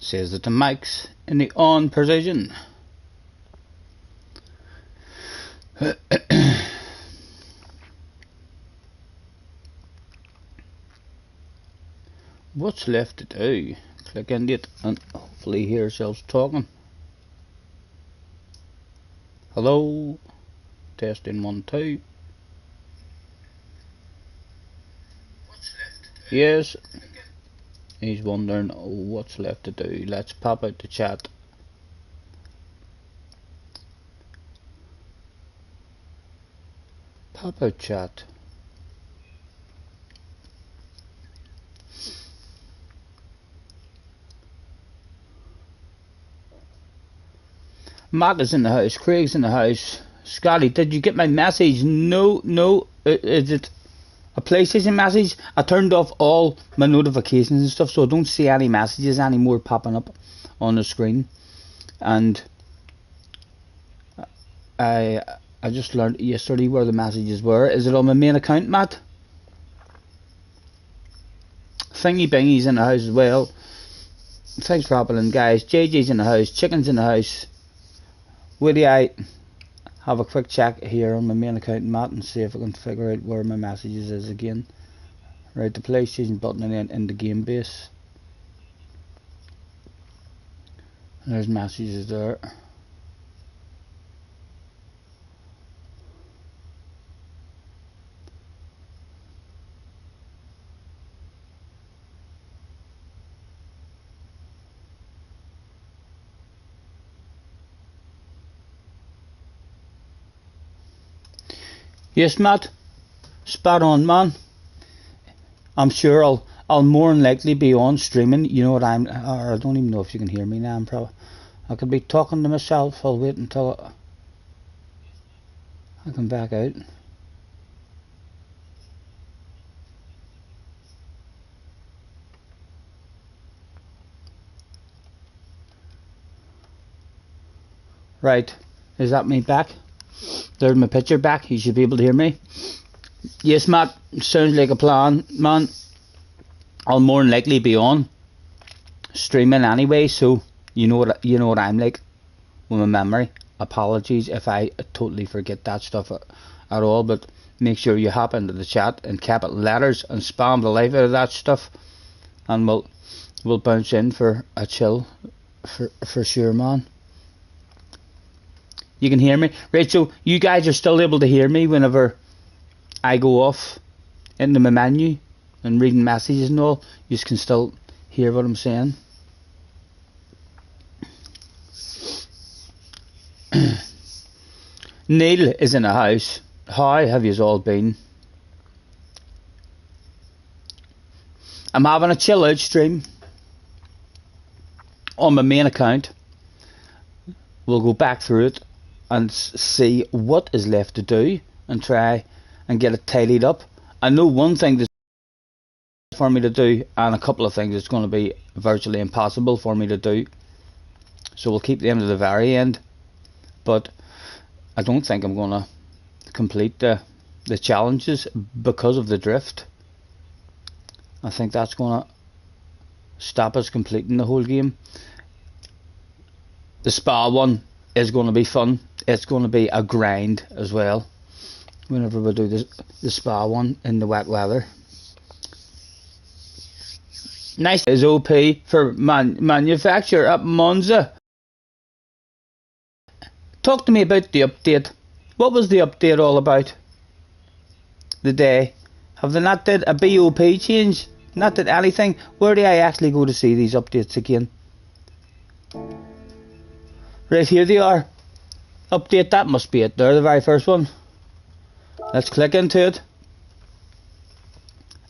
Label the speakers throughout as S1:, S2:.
S1: says that the mic's in the on position. What's left to do? Click into it and hopefully hear ourselves talking. Hello, testing 1 2. What's left to do? Yes, he's wondering what's left to do. Let's pop out the chat. Pop out chat. Matt is in the house, Craig's in the house. Scotty, did you get my message? No, is it a PlayStation message? I turned off all my notifications and stuff, so I don't see any messages anymore popping up on the screen. And I just learned yesterday where the messages were. Is it on my main account, Matt? Thingy Bingy's in the house as well. Thanks for hopping in, guys. JJ's in the house, Chicken's in the house. Would I have a quick check here on my main account, Matt, and see if I can figure out where my messages is again. Right, the PlayStation button and then in the game base. There's messages there. Yes, Matt. Spot on, man. I'm sure I'll more than likely be on streaming. You know what or I don't even know if you can hear me now. I could be talking to myself. I'll wait until I come back out. Right, is that me back? There's my picture back. You should be able to hear me. Yes, Matt. Sounds like a plan, man. I'll more than likely be on streaming anyway, so you know what I'm like with my memory. Apologies if I totally forget that stuff at all, but make sure you hop into the chat and capital letters and spam the life out of that stuff, and we'll bounce in for a chill for sure, man. You can hear me, right? So you guys are still able to hear me whenever I go off into my menu and reading messages and all. You can still hear what I'm saying. Neil is in the house. How have you all been? I'm having a chill out stream on my main account. We'll go back through it and see what is left to do and try and get it tidied up. I know one thing that's for me to do, and a couple of things that's going to be virtually impossible for me to do, so we'll keep them to the very end. But I don't think I'm going to complete the challenges because of the drift. I think that's going to stop us completing the whole game. The spa one is going to be fun. It's going to be a grind as well whenever we do the spa one in the wet weather. Nice is OP for manufacture at Monza. Talk to me about the update. What was the update all about? The day. Have they not did a BOP change? Not did anything? Where do I actually go to see these updates again? Right, here they are. Update, that must be it there, the very first one. Let's click into it.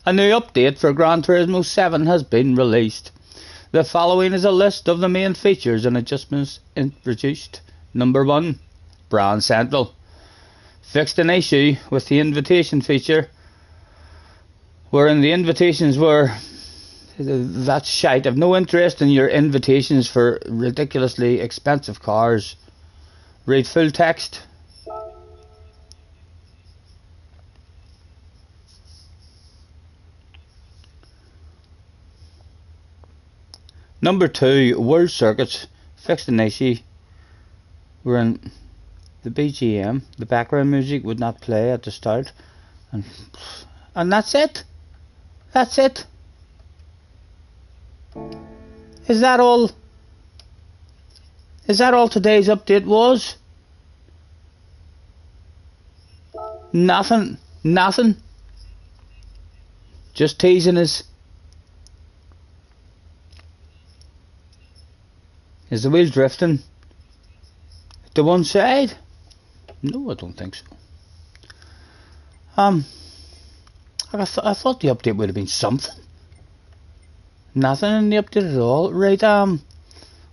S1: A new update for Gran Turismo 7 has been released. The following is a list of the main features and adjustments introduced. Number 1. Brand Central. Fixed an issue with the invitation feature, wherein the invitations were, that's shite. I've no interest in your invitations for ridiculously expensive cars. Read full text. Number 2, World Circuits. Fixed an issue. We're in the BGM. The background music would not play at the start. And that's it. That's it. Is that all? Is that all today's update was? Nothing. Nothing. Just teasing us. Is the wheel drifting to one side? No, I don't think so. I thought the update would have been something. Nothing in the update at all. Right,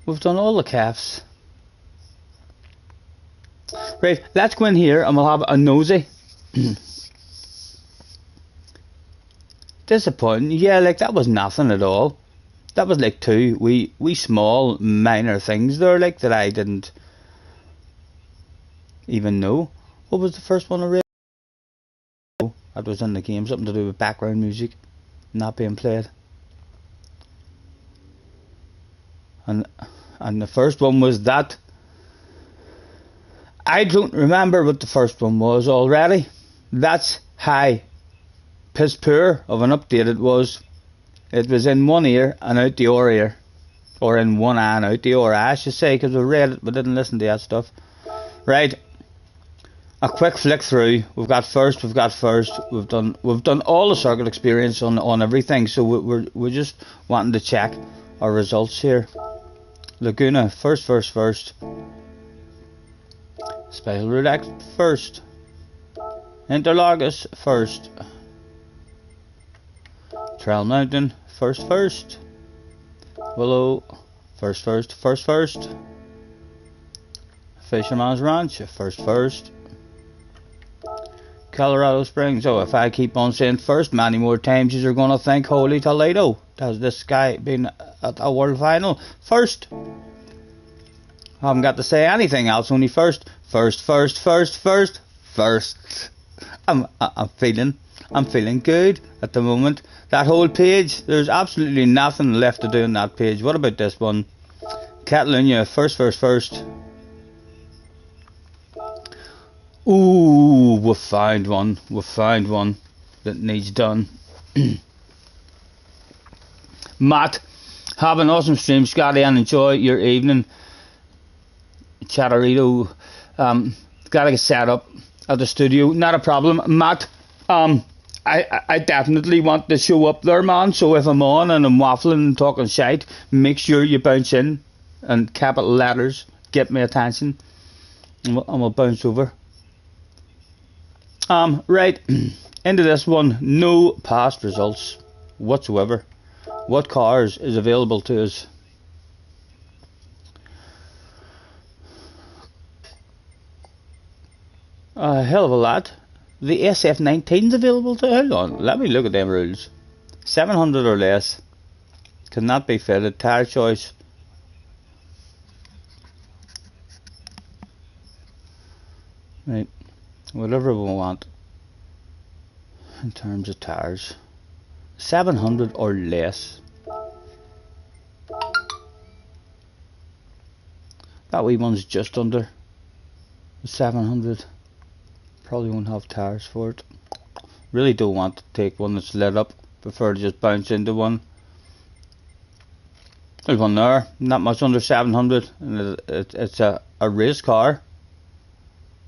S1: we've done all the calves. Right, let's go in here and we'll have a nosy. Disappointing. Yeah, like that was nothing at all. That was like two wee small minor things there, like that I didn't even know. What was the first one I read? That was in the game, something to do with background music not being played. And the first one was that. I don't remember what the first one was already. That's how piss poor of an update it was. It was in one ear and out the other ear. Or in one eye and out the other eye, I should say, because we read it but didn't listen to that stuff. Right. A quick flick through. We've got first. We've done all the circuit experience on everything. So we're just wanting to check our results here. Laguna first. Special Route X first. Interlagos first. Trail Mountain first. Willow first. Fisherman's Ranch first. Colorado Springs. Oh, if I keep on saying first many more times, you're going to think, holy Toledo, has this guy been at a world final? First. I haven't got to say anything else, only first. I'm feeling good at the moment. That whole page, there's absolutely nothing left to do on that page. What about this one? Catalunya, first. Ooh, we found one that needs done. Matt, have an awesome stream, Scotty, and enjoy your evening. Chatterito, gotta get set up at the studio. Not a problem, Matt. I definitely want to show up there, man. So if I'm on and I'm waffling and talking shite, make sure you bounce in and capital letters, get my attention, and we'll bounce over. Right, into this one. No past results whatsoever. What cars is available to us? A hell of a lot. The SF19 is available to. Hold on, let me look at them rules. 700 or less cannot be fitted. Tire choice. Right, whatever we want in terms of tires. 700 or less. That wee one's just under 700. Probably won't have tires for it. Really don't want to take one that's lit up. Prefer to just bounce into one. There's one there, not much under 700, and it's a race car.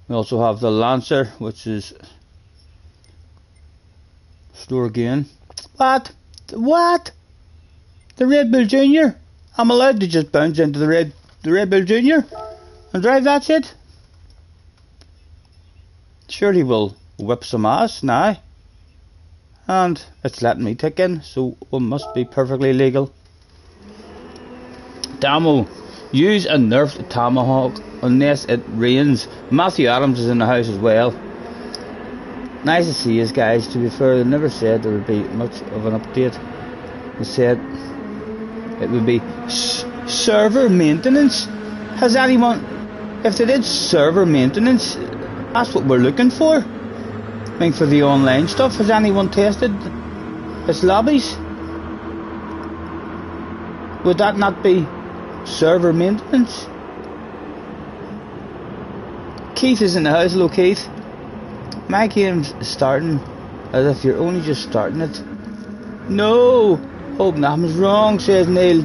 S1: We also have the Lancer, which is store again. What? The Red Bull Junior? I'm allowed to just bounce into the Red Bull Junior and drive that shit? Surely we'll whip some ass now. And it's letting me tick in, so it must be perfectly legal. Damo, use a nerfed Tomahawk unless it rains. Matthew Adams is in the house as well. Nice to see you guys. To be fair, they never said there would be much of an update. They said it would be server maintenance. Has anyone, if they did server maintenance, that's what we're looking for. I mean, for the online stuff, has anyone tested its lobbies? Would that not be server maintenance? Keith is in the house. Hello, Keith. My game's starting as if you're only just starting it. No! Hope nothing's wrong, says Neil.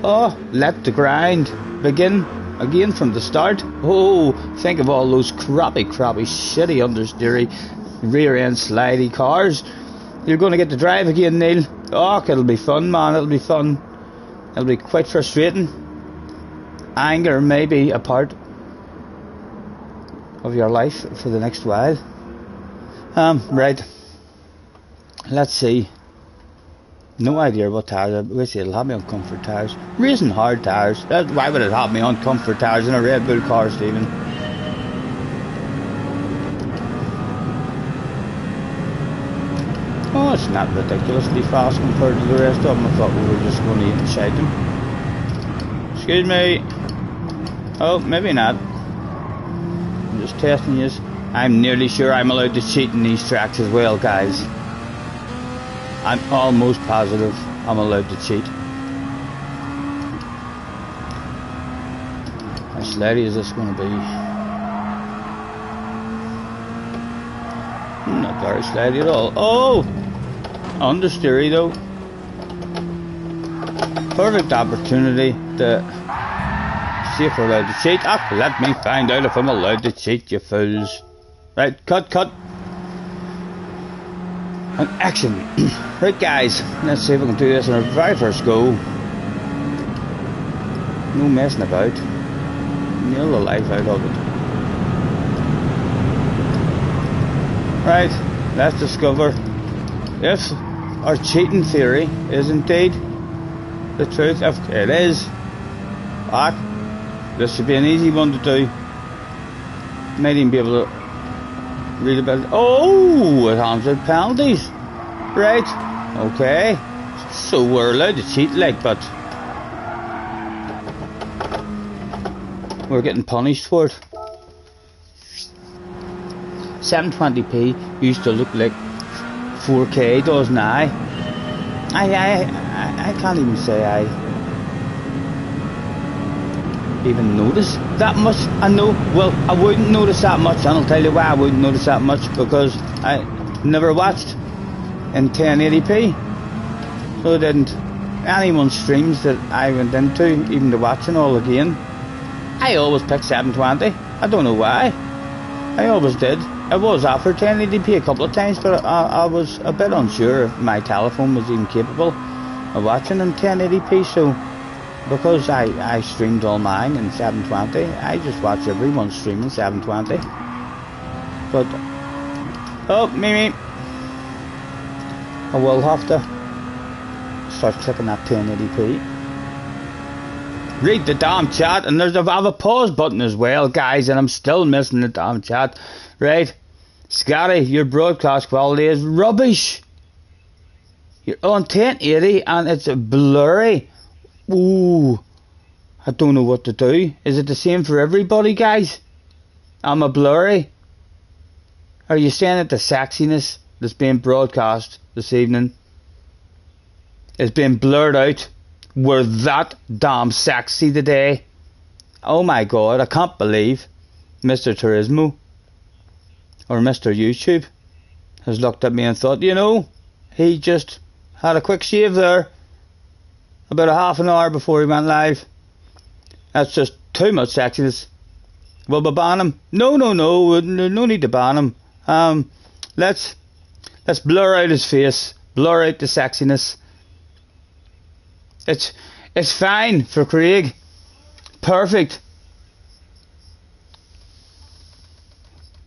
S1: Oh, let the grind begin again from the start. Oh, think of all those crappy, shitty understeery, rear end slidey cars. You're going to get to drive again, Neil. Oh, it'll be fun, man. It'll be fun. It'll be quite frustrating. Anger may be a part of your life for the next while. Right. Let's see. No idea what tires. I wish it'll have me on comfort tires. Racing hard tires. Why would it have me on comfort tires in a Red Bull car, Stephen? Oh, it's not ridiculously fast compared to the rest of them. I thought we were just going to eat and shite them. Excuse me. Oh, maybe not. I'm just testing you. I'm nearly sure I'm allowed to cheat in these tracks as well, guys. I'm almost positive I'm allowed to cheat. How slidey is this going to be? Not very slidey at all. Oh! Understeery though. Perfect opportunity to see if we're allowed to cheat. Ah, let me find out if I'm allowed to cheat, you fools. Right, cut. And action. Right, guys, let's see if we can do this on our very first go. No messing about. Nail the life out of it. Right, let's discover if our cheating theory is indeed the truth. If it is, this should be an easy one to do. Might even be able to read about it. Oh, it harms with penalties. Right, okay. So we're allowed to cheat, like, but we're getting punished for it. 720p used to look like 4K, doesn't I can't even say I even notice that much. I know, well, I wouldn't notice that much, and I'll tell you why I wouldn't notice that much, because I never watched in 1080p, so I didn't. Anyone's streams that I went into, even to watching all again, I always picked 720. I don't know why. I always did. I was offered 1080p a couple of times, but I was a bit unsure if my telephone was even capable of watching in 1080p, so because I streamed all mine in 720, I just watch everyone's stream in 720. But, oh, me. I will have to start clicking that 1080p. Read the damn chat, and I have a pause button as well, guys, and I'm still missing the damn chat. Right, Scotty, your broadcast quality is rubbish. You're on 1080 and it's blurry. Ooh, I don't know what to do. Is it the same for everybody, guys? I'm a blurry. Are you saying that the sexiness that's being broadcast this evening is being blurred out? We're that damn sexy today. Oh my god, I can't believe Mr. Turismo or Mr. YouTube has looked at me and thought, you know, he just had a quick shave there about a half an hour before he went live. That's just too much sexiness. Will we ban him? No need to ban him. Let's blur out his face, blur out the sexiness. It's fine for Craig. Perfect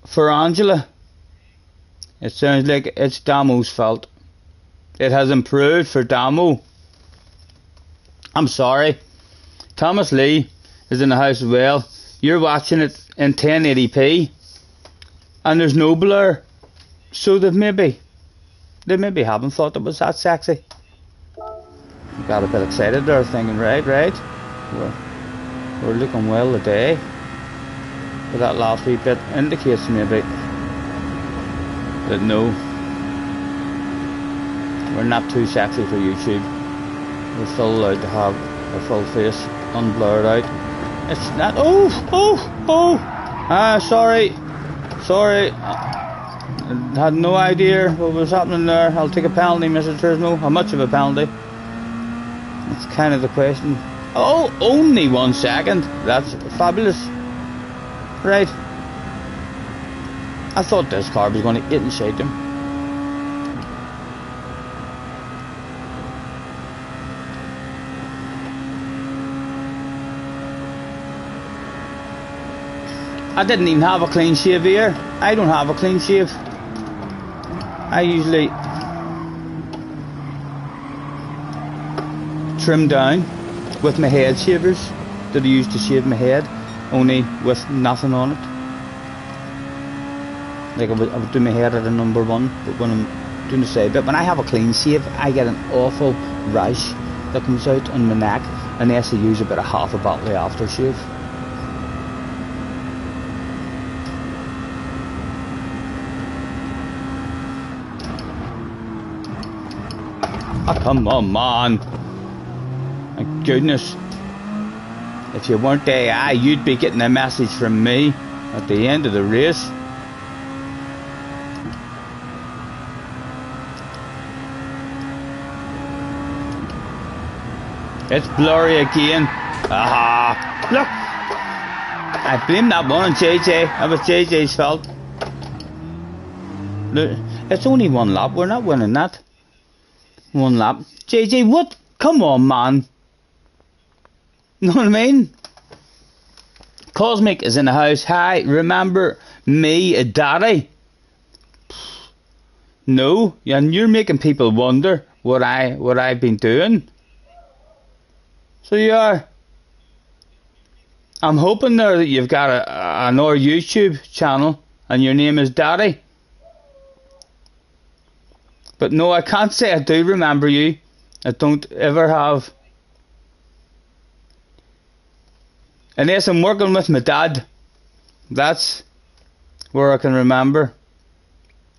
S1: for Angela. It sounds like it's Damo's fault. It has improved for Damo. I'm sorry. Thomas Lee is in the house as well. You're watching it in 1080p and there's no blur. So they maybe haven't thought it was that sexy. Got a bit excited there, thinking, right, we're looking well today. But that last wee bit indicates maybe that no, we're not too sexy for YouTube. We're still allowed to have Her full face unblurred out. It's not. Oh! Sorry. I had no idea what was happening there. I'll take a penalty, Mr. Tursmo. How much of a penalty? That's kind of the question. Oh, only 1 second. That's fabulous. Right. I thought this car was going to hit and shake him. I didn't even have a clean shave here. I don't have a clean shave. I usually trim down with my head shavers that I use to shave my head, only with nothing on it. Like I would do my hair at a number 1, but when I'm doing the side bit, when I have a clean shave, I get an awful rash that comes out on my neck, unless I use about a half a bottle of aftershave. Oh, come on, man. My goodness. If you weren't AI, you'd be getting a message from me at the end of the race. It's blurry again. Aha! Look! I blame that one on JJ. That was JJ's fault. Look, it's only 1 lap. We're not winning that. 1 lap. JJ, what? Come on, man. Know what I mean? Cosmic is in the house. Hi, remember me, Daddy? No, and you're making people wonder what I've been doing. So you are. I'm hoping there that you've got another YouTube channel and your name is Daddy. But no, I can't say I do remember you. I don't ever have. Unless I'm working with my dad. That's where I can remember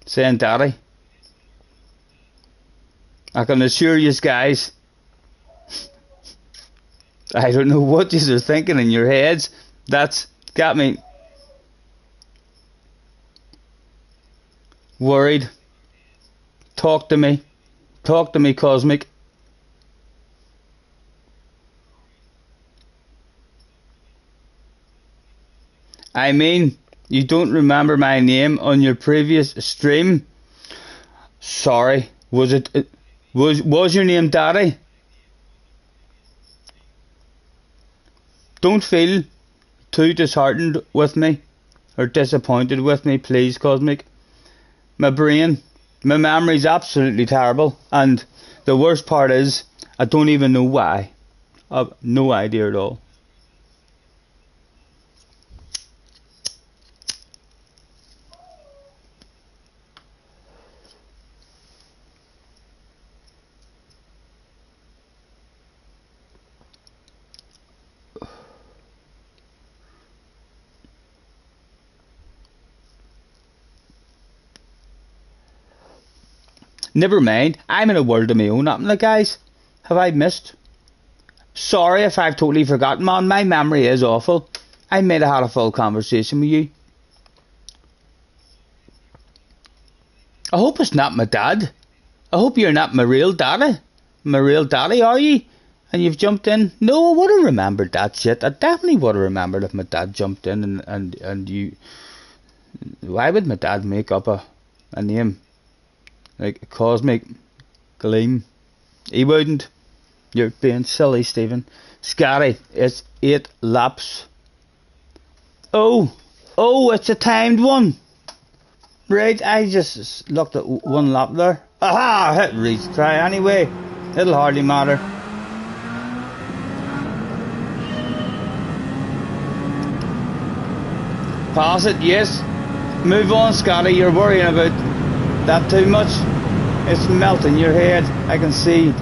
S1: saying Daddy. I can assure you guys, I don't know what you are thinking in your heads. That's got me worried. Talk to me. Talk to me, Cosmic. I mean, you don't remember my name on your previous stream? Sorry. Was your name Daddy? Don't feel too disheartened with me or disappointed with me, please, Cosmic. My brain, my memory's absolutely terrible, and the worst part is I don't even know why. I've no idea at all. Never mind, I'm in a world of my own, haven't I, guys? Have I missed? Sorry if I've totally forgotten, man. My memory is awful. I might have had a full conversation with you. I hope it's not my dad. I hope you're not my real daddy. My real daddy, are you? And you've jumped in? No, I would have remembered that shit. I definitely would have remembered if my dad jumped in and you... Why would my dad make up a name? Like Cosmic Gleam. He wouldn't. You're being silly, Stephen. Scotty, it's 8 laps. Oh, it's a timed one. Right, I just looked at 1 lap there. Aha, hit retry anyway. It'll hardly matter. Pass it, yes. Move on, Scotty. You're worrying about that too much. It's melting your head. I can see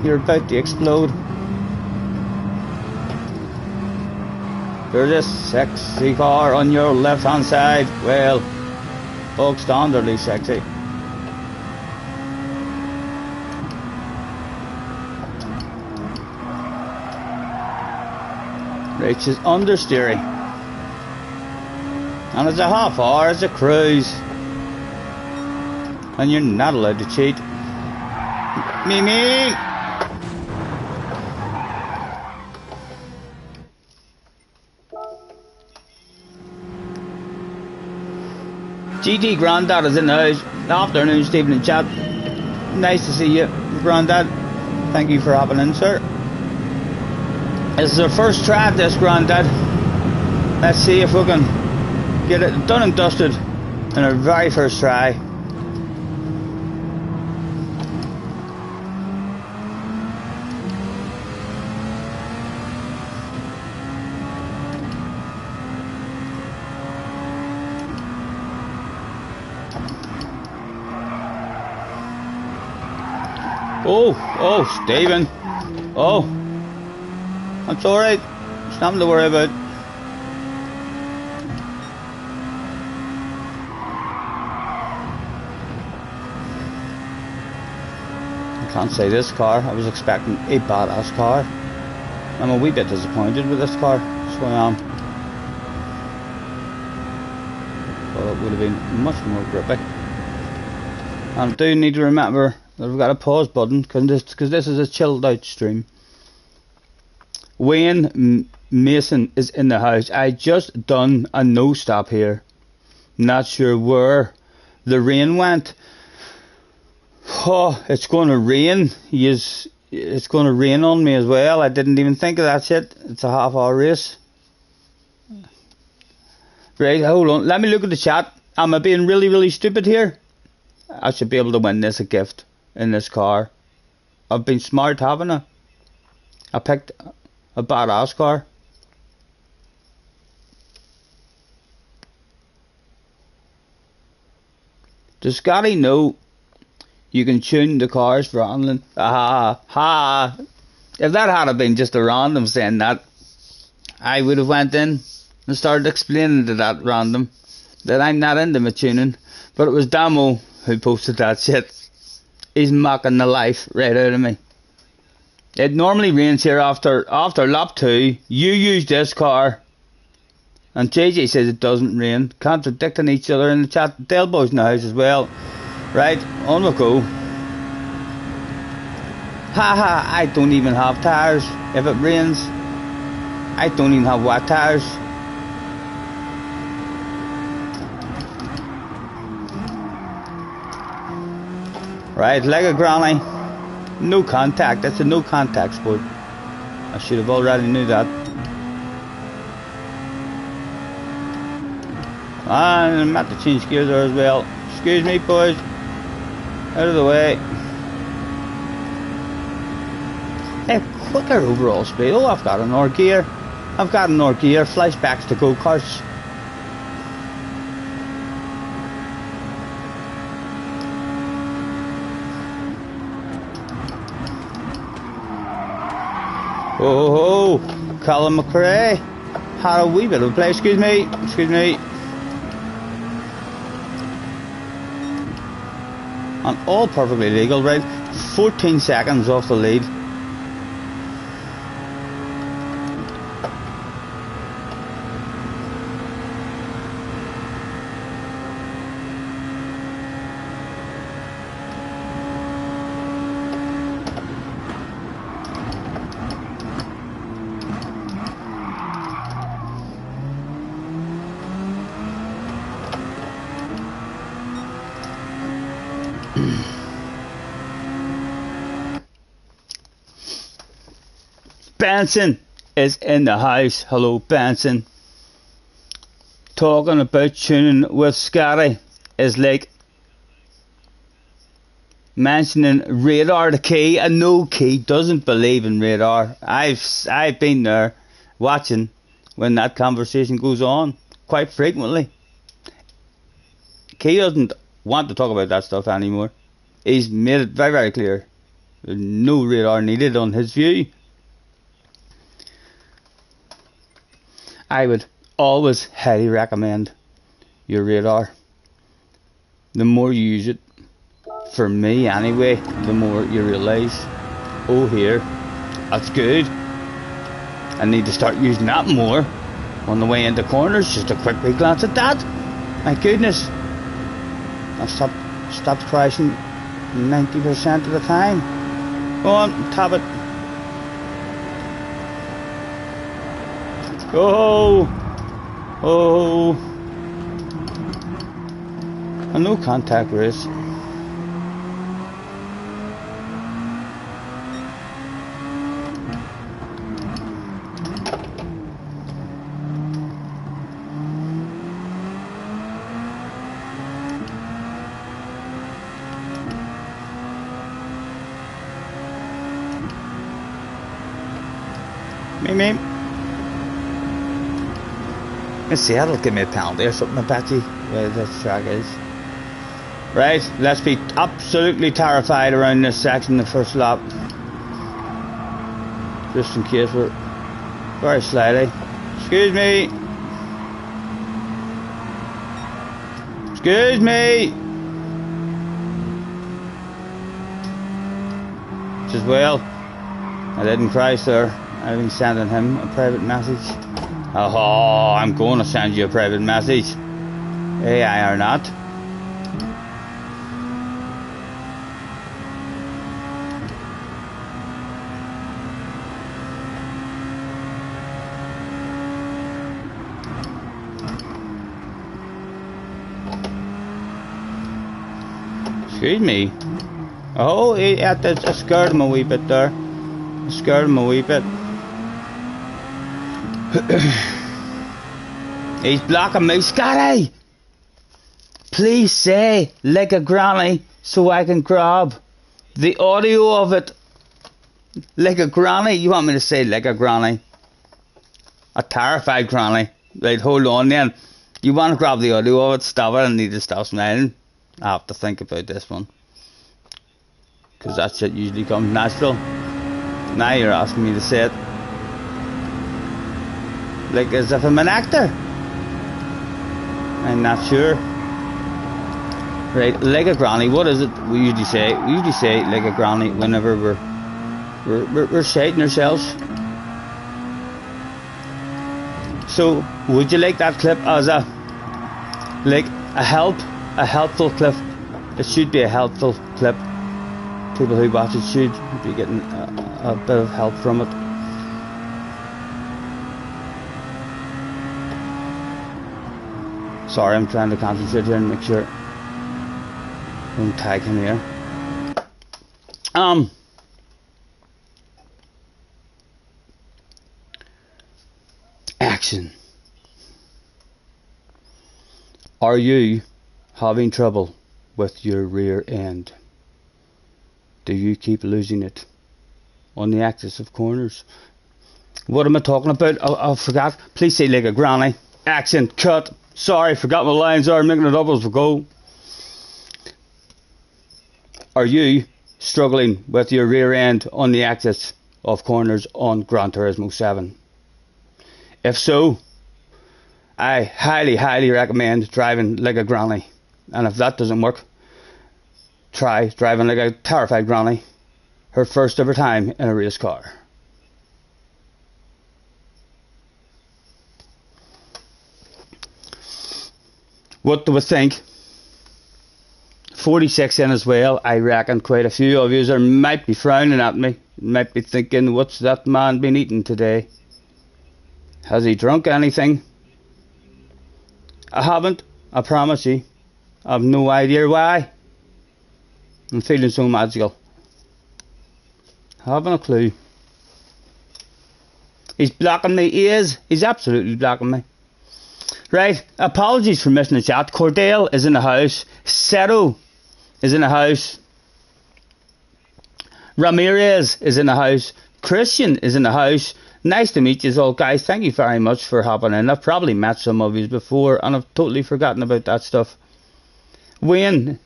S1: you're about to explode. There's a sexy car on your left hand side. Well, bog standardly sexy. reaches understeering. And it's a half hour, it's a cruise. And you're not allowed to cheat. Me. GT Grandad is in the house. Afternoon, Stephen and chat. Nice to see you, Grandad. Thank you for hopping in, sir. This is our first try at this, Grandad. Let's see if we can get it done and dusted in our very first try. Oh, Stephen. Oh, that's alright. It's nothing to worry about. I can't say this car. I was expecting a badass car. I'm a wee bit disappointed with this car. So I am. Well, it would have been much more grippy. And I do need to remember that we've got a pause button because this is a chilled out stream. Wayne Mason is in the house. I just done a no stop here. Not sure where the rain went. Oh, it's going to rain. It's going to rain on me as well. I didn't even think of that shit. It's a half hour race. Right, hold on. Let me look at the chat. Am I being really stupid here? I should be able to win this a gift in this car. I've been smart, haven't I? I picked a badass car. Does Scotty know you can tune the cars for handling? Ha. If that had been just a random saying that, I would have went in and started explaining to that random that I'm not into my tuning. But it was Damo who posted that shit. He's mocking the life right out of me. It normally rains here after lap 2. You use this car. And JJ says it doesn't rain. Contradicting each other in the chat. Delbo's in the house as well. Right, on we go. Haha, I don't even have tyres. If it rains, I don't even have wet tyres. Right, leg of granny. No contact. That's a no contact sport. I should have already knew that. And I'm at the change gears there as well. Excuse me, boys. Out of the way. Hey, quicker overall speed. Oh, I've got an R gear. Flashbacks to go-karts. Oh, Colin McRae had a wee bit of a play. Excuse me. And all perfectly legal, right? 14 seconds off the lead. Benson is in the house. Hello, Benson. Talking about tuning with Scotty is like mentioning radar the key, and no key doesn't believe in radar. I've been there watching when that conversation goes on quite frequently. Key doesn't want to talk about that stuff anymore. He's made it very clear. There's no radar needed on his view. I would always highly recommend your radar. The more you use it, for me anyway, the more you realise, oh here, that's good. I need to start using that more on the way into corners. Just a quick wee glance at that. My goodness. I've stopped crashing 90% of the time. Go on, tap it. Oh! Oh! A no contact race. Me. Let's see, that'll give me a penalty or something, I bet you, where this track is. Right, let's be absolutely terrified around this section, the first lap. Just in case we're very slightly. Excuse me. Excuse me. As well, I didn't crash there. I've been sending him a private message. Oh, I'm going to send you a private message. AI or not. Excuse me. Oh, I scared him a wee bit there. I scared him a wee bit. He's blocking me, Scotty! Please say like a granny so I can grab the audio of it. Like a granny? You want me to say like a granny? A terrified granny. Right, hold on then. You want to grab the audio of it? Stop it, I need to stop smiling. I have to think about this one. Because that shit usually comes natural. Now you're asking me to say it. Like as if I'm an actor. I'm not sure. Right, like a granny, what is it we usually say? We usually say like a granny whenever we're shitting ourselves. So would you like that clip as a helpful clip? It should be a helpful clip. People who watch it should be getting a bit of help from it. Sorry, I'm trying to concentrate here and make sure I don't tag him here. Action. Are you having trouble with your rear end? Do you keep losing it on the axis of corners? What am I talking about? I forgot. Please say like a granny. Action. Cut. Sorry, forgot my lines are making it up as we go. Are you struggling with your rear end on the axis of corners on Gran Turismo 7? If so, I highly recommend driving like a granny. And if that doesn't work, try driving like a terrified granny, her first ever time in a race car. What do we think? 46 in as well. I reckon quite a few of you might be frowning at me, might be thinking, what's that man been eating today? Has he drunk anything? I haven't, I promise you. I've no idea why. I'm feeling so magical. I haven't a clue. He's blocking me, he is. He's absolutely blocking me. Right, apologies for missing the chat. Cordell is in the house. Cero is in the house. Ramirez is in the house. Christian is in the house. Nice to meet you all, guys. Thank you very much for hopping in. I've probably met some of you before and I've totally forgotten about that stuff. Wayne,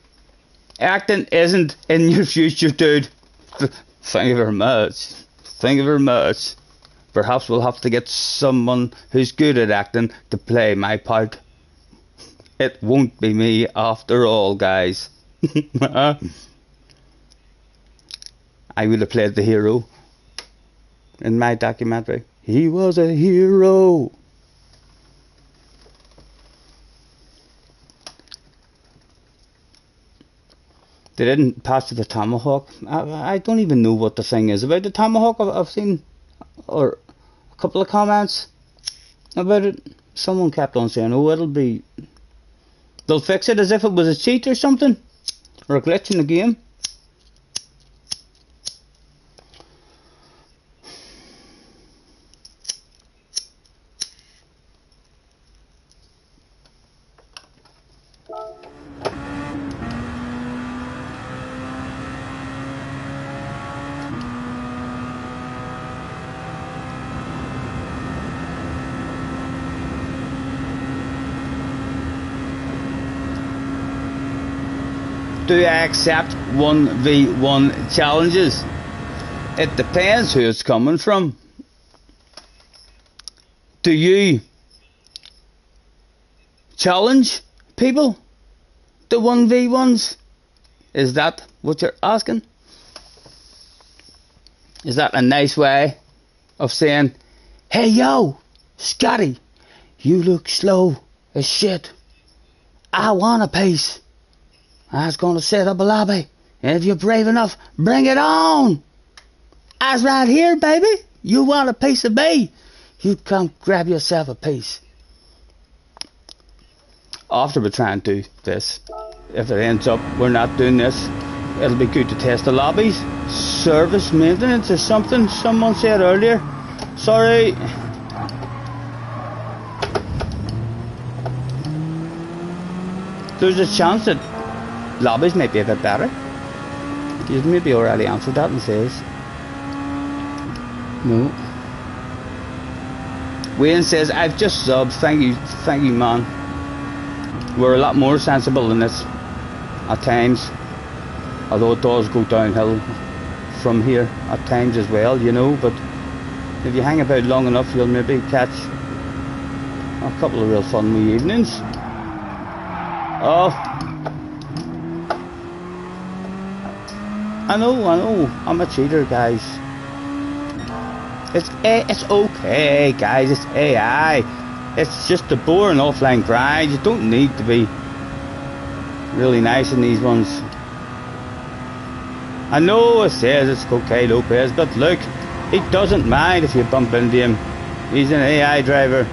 S1: acting isn't in your future, dude. Thank you very much. Thank you very much. Perhaps we'll have to get someone who's good at acting to play my part. It won't be me after all, guys. I would have played the hero in my documentary. He was a hero. They didn't pass to the tomahawk. I don't even know what the thing is about the tomahawk. I've seen or a couple of comments about it. Someone kept on saying, oh, they'll fix it as if it was a cheat or something, or a glitch in the game. Do I accept 1v1 challenges? It depends who it's coming from. Do you challenge people to 1v1s? Is that what you're asking? Is that a nice way of saying, hey yo, Scotty, you look slow as shit. I want a piece. I was going to set up a lobby, and if you're brave enough, bring it on. I was right here, baby. You want a piece of me? You come grab yourself a piece. After we try and do this, if it ends up we're not doing this, it'll be good to test the lobbies. Service maintenance or something, someone said earlier. Sorry. There's a chance that lobbies might be a bit better. You've maybe already answered that and says no. Wayne says, I've just subbed. Thank you man. We're a lot more sensible than this at times, although it does go downhill from here at times as well, you know, but if you hang about long enough you'll maybe catch a couple of real fun wee evenings. Oh, I know, I'm a cheater, guys. It's okay, guys, it's AI. It's just a boring offline grind. You don't need to be really nice in these ones. I know it says it's okay, Lopez, but look, he doesn't mind if you bump into him. He's an AI driver.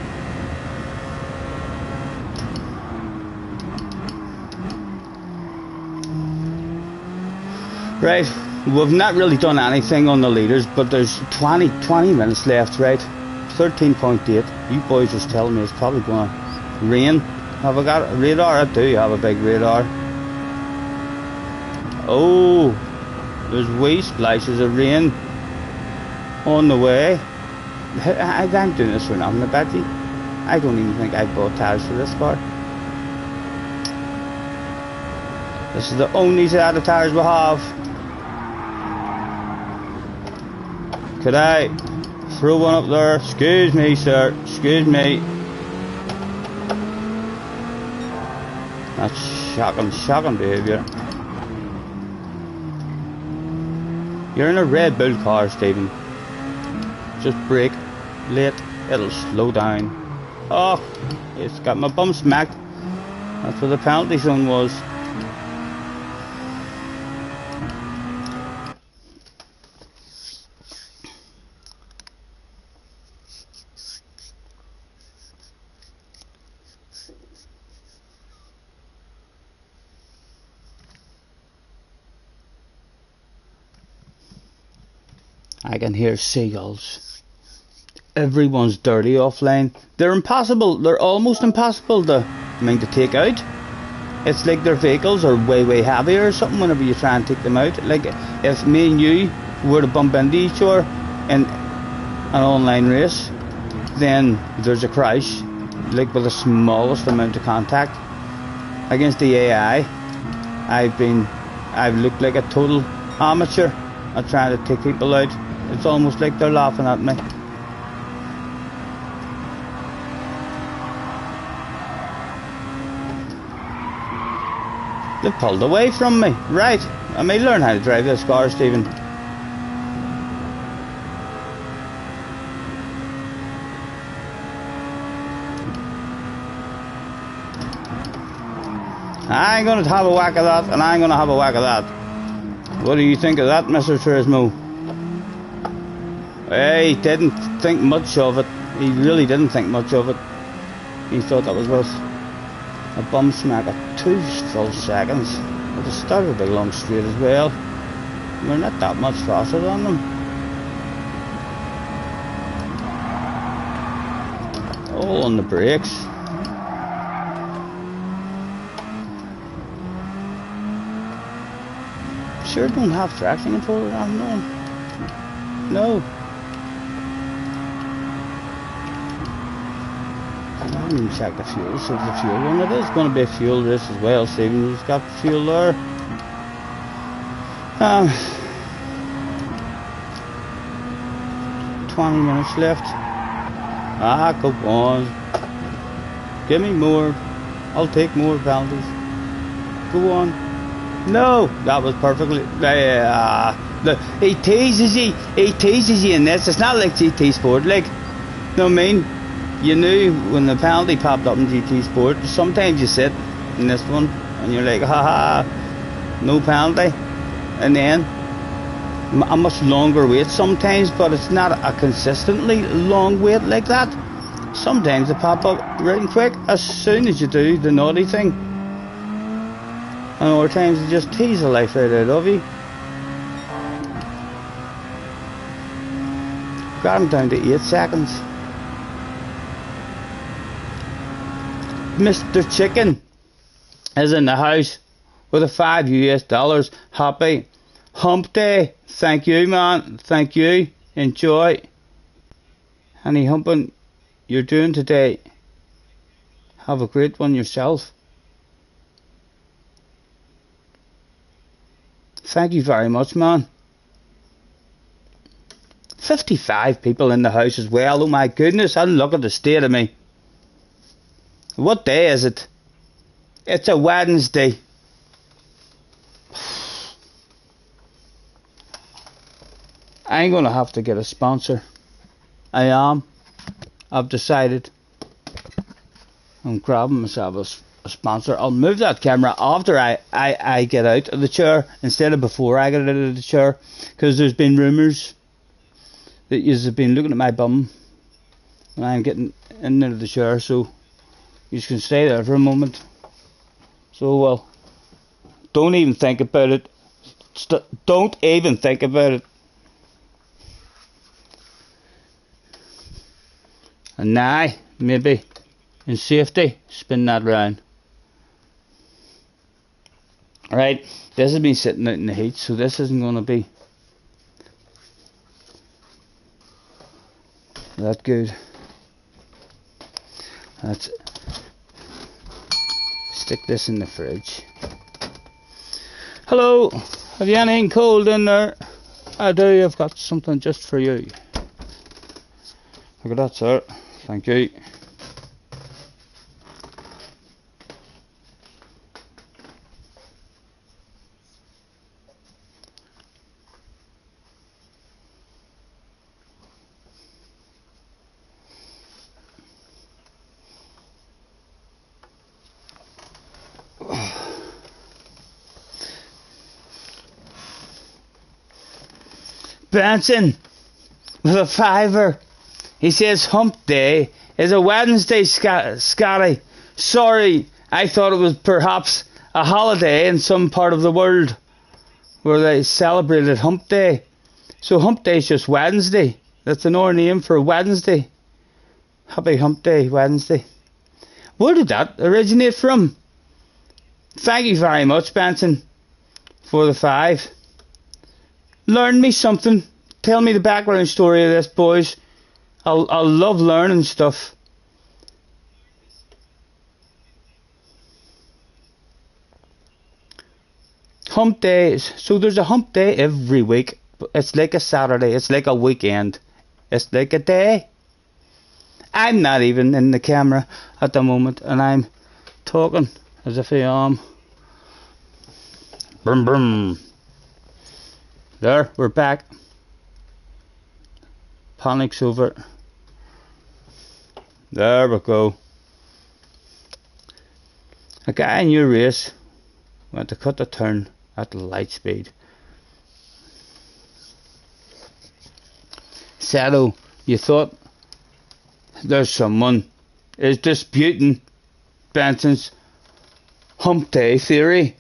S1: Right, we've not really done anything on the leaders, but there's 20 minutes left, right? 13.8. You boys just telling me it's probably going to rain. Have I got a radar? I do have a big radar. Oh, there's wee splashes of rain on the way. I'm doing this for nothing, I bet you. I don't even think I bought tires for this car. This is the only set of tires we have. Could I throw one up there? Excuse me, sir. Excuse me. That's shocking behaviour. You're in a Red Bull car, Stephen. Just brake late, it'll slow down. Oh, it's got my bum smacked. That's where the penalty zone was. I can hear seagulls. Everyone's dirty offline. They're impossible. They're almost impossible to take out. It's like their vehicles are way heavier or something whenever you try and take them out. Like if me and you were to bump into each other in an online race, then there's a crash, like with the smallest amount of contact. Against the AI, I've looked like a total amateur at trying to take people out. It's almost like they're laughing at me. They pulled away from me. Right, I may learn how to drive this car, Stephen. I ain't gonna have a whack of that, and I ain't gonna have a whack of that. What do you think of that, Mr. Turismo? He didn't think much of it. He really didn't think much of it. He thought that was worth a bum smack of 2 full seconds. But it started a big long straight as well. We're not that much faster than them. All on the brakes. Sure don't have traction control around them. No. I haven't even checked the fuel, so the fuel one. It is going to be a fuel race as well. Stephen's got fuel there. 20 minutes left. Go on. Give me more. I'll take more penalties. Go on. No, that was perfectly. He teases you. He teases you in this. It's not like GT Sport. Like, you know what I mean? You knew when the penalty popped up in GT Sport. Sometimes you sit in this one and you're like, haha, no penalty. And then a much longer wait sometimes, but it's not a consistently long wait like that. Sometimes they pop up right and quick as soon as you do the naughty thing. And other times they just tease the life right out of you. Got him down to 8 seconds. Mr. Chicken is in the house with a $5 US. Happy hump day. Thank you, man. Thank you. Enjoy any humping you're doing today. Have a great one yourself. Thank you very much, man. 55 people in the house as well. Oh my goodness, and look at the state of me. What day is it? It's a Wednesday. I ain't gonna have to get a sponsor. I am. I've decided. I'm grabbing myself a sponsor. I'll move that camera after I get out of the chair instead of before I get out of the chair, because there's been rumours that you've been looking at my bum when I'm getting in and out of the chair, so you can stay there for a moment. So, well, don't even think about it. Don't even think about it. And now, maybe, in safety, spin that round. Alright, this has been sitting out in the heat, so this isn't going to be that good. Let's stick this in the fridge. Hello, have you anything cold in there? I do, I've got something just for you. Look at that, sir. Thank you. Benson with a $5. He says hump day is a Wednesday, Scotty. Sorry, I thought it was perhaps a holiday in some part of the world where they celebrated hump day. So hump day is just Wednesday. That's another name for Wednesday. Happy hump day, Wednesday. Where did that originate from? Thank you very much, Benson, for the 5. Learn me something. Tell me the background story of this, boys. I'll love learning stuff. Hump days. So there's a hump day every week. It's like a Saturday. It's like a weekend. It's like a day. I'm not even in the camera at the moment, and I'm talking as if I am. Brum brum. There, we're back. Panic's over. There we go. A guy in your race went to cut the turn at the light speed. Sato, you thought there's someone is disputing Benson's hump day theory.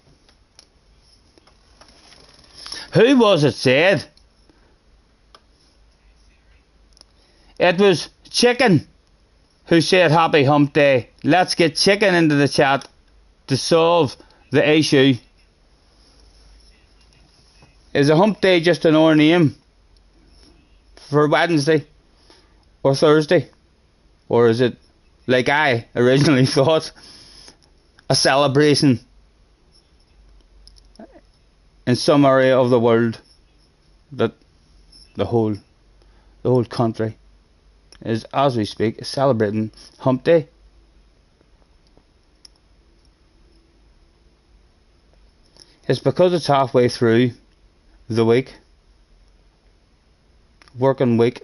S1: Who was it said? It was Chicken who said happy hump day. Let's get Chicken into the chat to solve the issue. Is a hump day just an our name for Wednesday or Thursday? Or is it, like I originally thought, a celebration in some area of the world that the whole country is, as we speak, celebrating hump day? It's because it's halfway through the week, working week.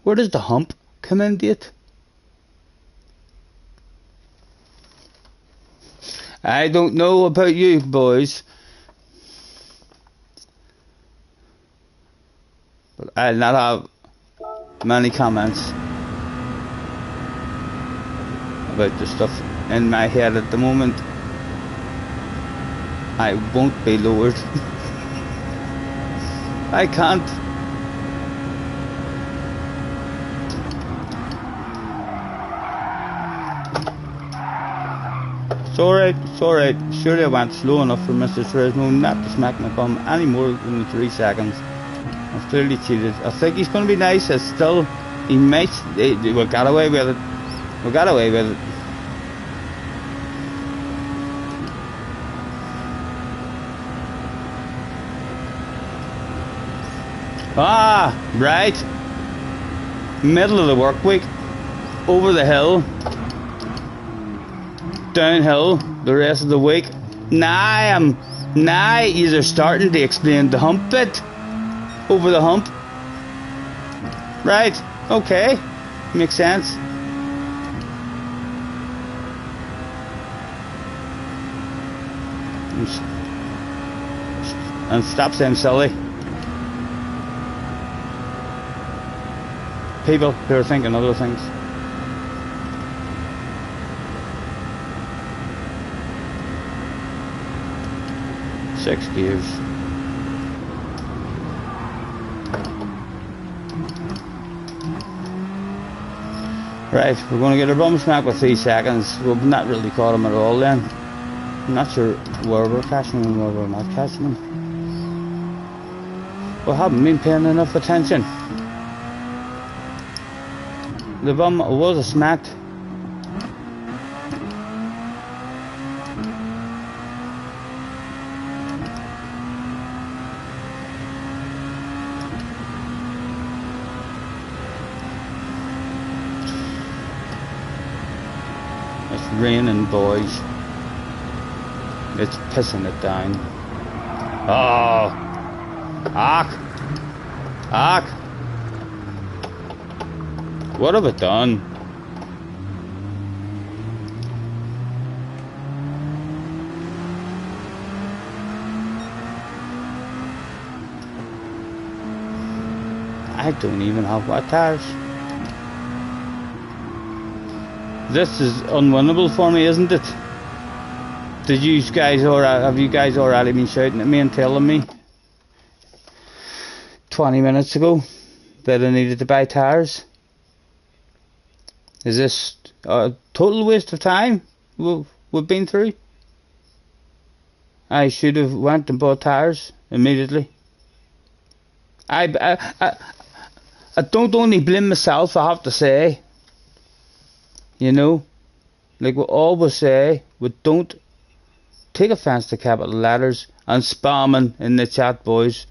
S1: Where does the hump come into it? I don't know about you boys, but I'll not have many comments about the stuff in my head at the moment. I won't be lowered. I can't. It's alright. Surely I went slow enough for Mr. Fresno not to smack my bum any more than 3 seconds. I've clearly cheated. I think he's going to be nice. It's still, he might, we got away with it. We got away with it. Ah, right. Middle of the work week. Over the hill. Downhill the rest of the week. Now you're starting to explain the hump bit. Over the hump. Right, okay. Makes sense. And stop saying silly. People who are thinking other things. Six gears. Right, we're going to get a bum smack with 3 seconds. We've not really caught him at all then. I'm not sure where we're catching him and where we're not catching him. We haven't been paying enough attention. The bum was a smacked. It's raining, boys. It's pissing it down. Oh! Ark! What have I done? I don't even have wet tires. This is unwinnable for me, isn't it? Did you guys have you guys already been shouting at me and telling me 20 minutes ago that I needed to buy tires? Is this a total waste of time we've been through? I should have went and bought tires immediately. I don't only blame myself, I have to say. You know, like we always say, we don't take offence to capital letters and spamming in the chat, boys.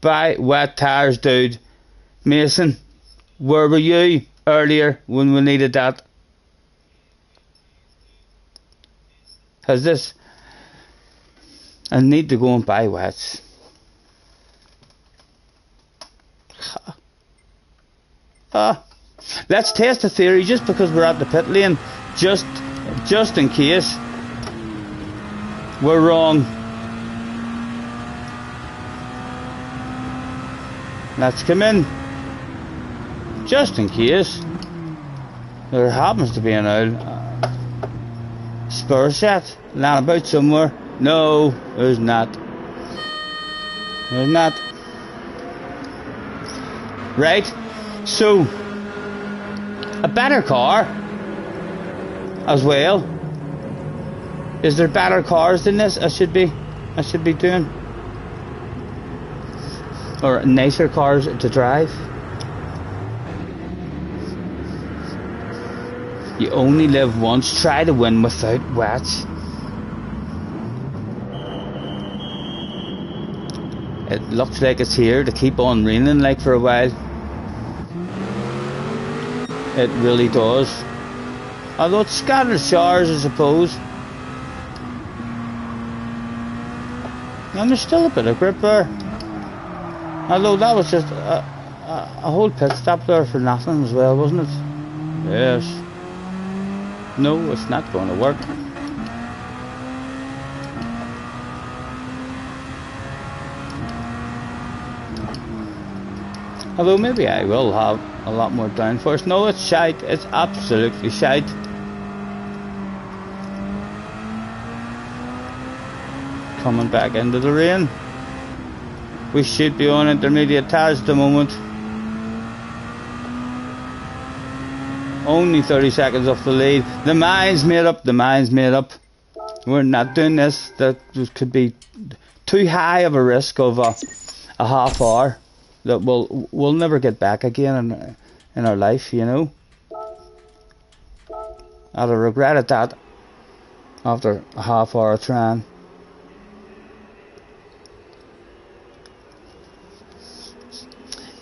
S1: Buy wet tires, dude. Mason, where were you earlier when we needed that? Has this... I need to go and buy wets. Let's test the theory just because we're at the pit lane. Just just in case we're wrong. Let's come in, just in case there happens to be an old spur set lying about somewhere. No, there's not. There's not. Right, so a better car as well. Is there better cars than this I should be doing? Or nicer cars to drive? You only live once. Try to win without wets. It looks like it's here to keep on raining like for a while. It really does. Although it's scattered showers, I suppose. And there's still a bit of grip there. Although that was just a whole pit stop there for nothing as well, wasn't it? Yes. No, it's not going to work. Although maybe I will have a lot more downforce. No, it's shite. It's absolutely shite. Coming back into the rain. We should be on intermediate tires at the moment. Only 30 seconds off the lead. The mind's made up. The mind's made up. We're not doing this. That could be too high of a risk of a half hour that we'll never get back again in our life, you know. I'd have regretted that after a half hour trying.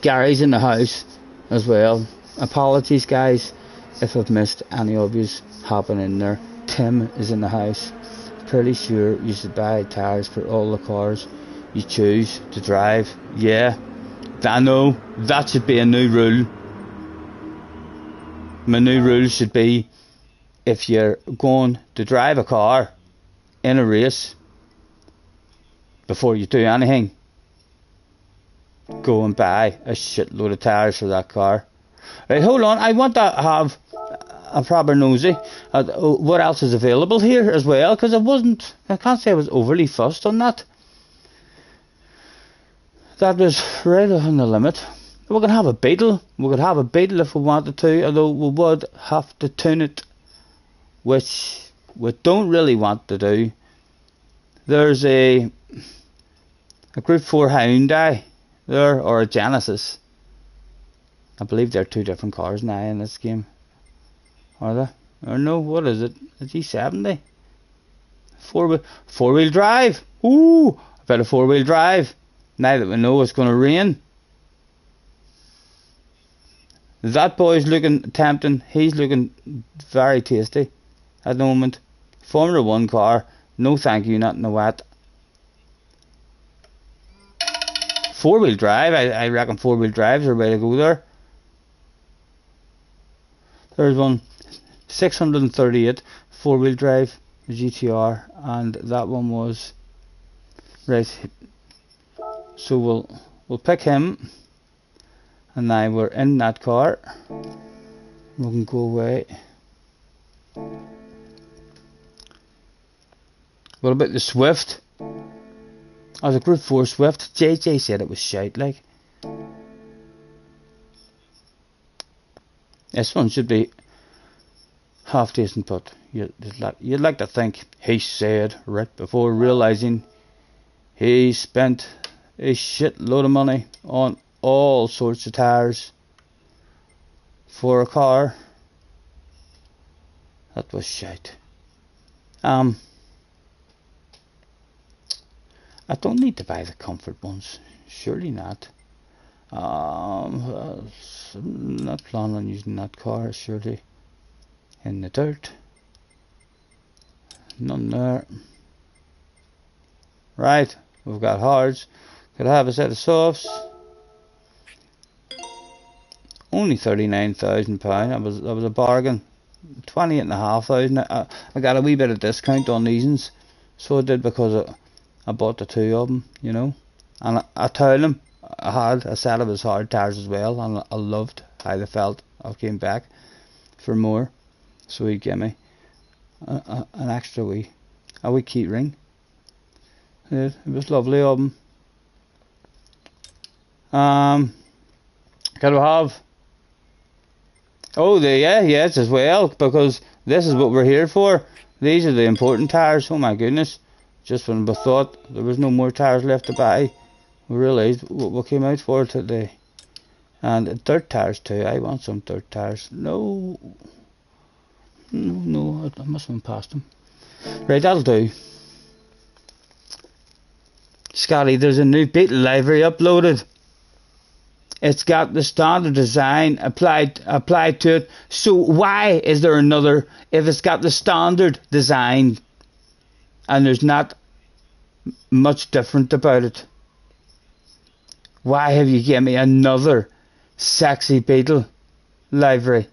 S1: Gary's in the house as well. Apologies guys if I've missed any of yous hopping in there. Tim is in the house. Pretty sure you should buy tyres for all the cars you choose to drive. Yeah, I know, that should be a new rule. My new rule should be, if you're going to drive a car in a race, before you do anything, go and buy a shitload of tyres for that car. Right, hold on, I want to have a proper nosy at what else is available here as well, because I can't say I was overly fussed on that. That was right on the limit. We could have a Beetle. We could have a Beetle if we wanted to, although we would have to tune it, which we don't really want to do. There's a Group 4 Hyundai there, or a Genesis. I believe they're two different cars now in this game. Are they? Or no, what is it? A G70? Four-wheel drive. Ooh, a bit of four-wheel drive. Now that we know it's going to rain. That boy's looking tempting. He's looking very tasty at the moment. Formula 1 car. No thank you, not in the wet. Four-wheel drive. I reckon four-wheel drives are the way to go there. There's one 638 four-wheel drive GTR, and that one was right. So we'll pick him, and now we're in that car. We can go away. What about the Swift? Oh, the Group 4 Swift. JJ said it was shite like. This one should be half decent, but you'd like to think he said right before realising he spent a shitload of money on all sorts of tyres for a car. That was shite. I don't need to buy the comfort ones. Surely not. I'm not planning on using that car, surely. In the dirt. None there. Right, we've got hards. Could I have a set of softs? Only £39,000. That was a bargain. 28,500. I got a wee bit of discount on these ones, so I did, because I bought the two of them, you know. And I told him I had a set of his hard tires as well, and I loved how they felt. I came back for more, so he gave me an extra wee key ring. It was lovely of him. Can we have? Oh, yes, as well, because this is what we're here for. These are the important tires. Oh my goodness! Just when we thought there was no more tires left to buy, we realised what we came out for today. And dirt tires too. I want some dirt tires. No, I must have passed them. Right, that'll do. Scotty, there's a new Beetle livery uploaded. It's got the standard design applied to it. So why is there another, if it's got the standard design and there's not much different about it? Why have you given me another sexy Beetle livery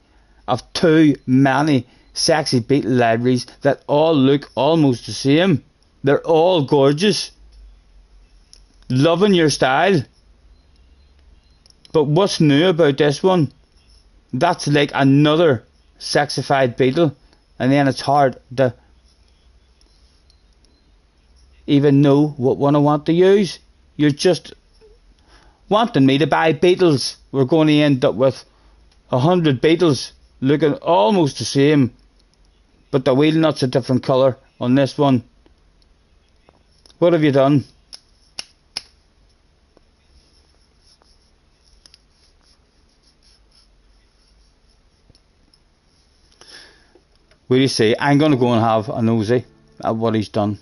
S1: of too many sexy Beetle liveries that all look almost the same? They're all gorgeous. Loving your style. But what's new about this one? That's like another sexified Beetle, and then it's hard to even know what one I want to use. You're just wanting me to buy Beetles. We're going to end up with 100 Beetles looking almost the same, but the wheel nut's a different colour on this one. What have you done? Will you see? I'm going to go and have a nosy at what he's done.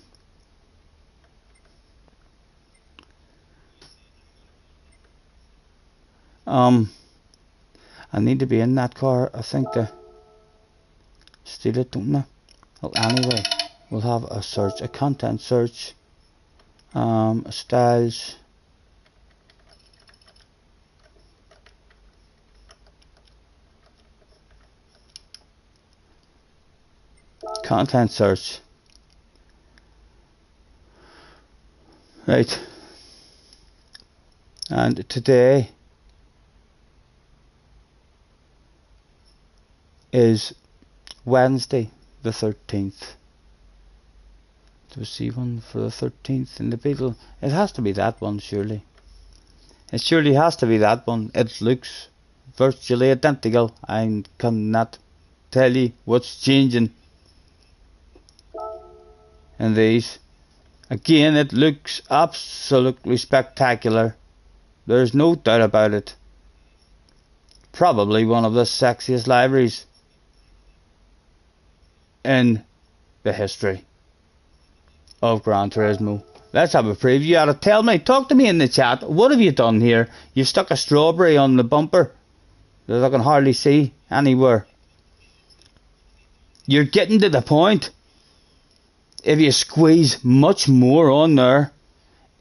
S1: I need to be in that car, I think, to steal it, don't I? Well, anyway, we'll have a search, a content search, styles. Content search. Right. And today is Wednesday the 13th. Do we see one for the 13th in the Beetle? It has to be that one, surely. It surely has to be that one. It looks virtually identical. I cannot tell you what's changing in these. Again, it looks absolutely spectacular. There's no doubt about it. Probably one of the sexiest liveries in the history of Gran Turismo. Let's have a preview at it. Tell me, talk to me in the chat. What have you done here? You've stuck a strawberry on the bumper that I can hardly see anywhere. You're getting to the point. If you squeeze much more on there,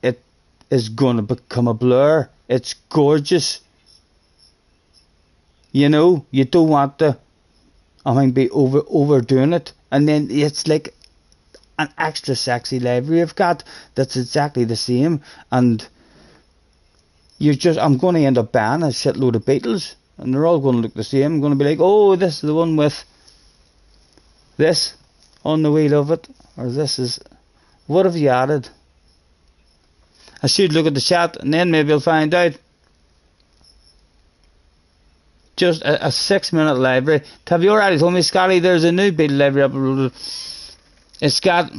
S1: it is going to become a blur. It's gorgeous. You know, you don't want to, be overdoing it. And then it's like an extra sexy livery I've got that's exactly the same. And I'm going to end up buying a shitload of Beetles. And they're all going to look the same. I'm going to be like, oh, this is the one with this on the wheel of it. Or this is, what have you added? I should look at the chat and then maybe I'll find out. Just a 6-minute library. Have you already told me, Scotty, there's a new Beetle library uploaded? It's got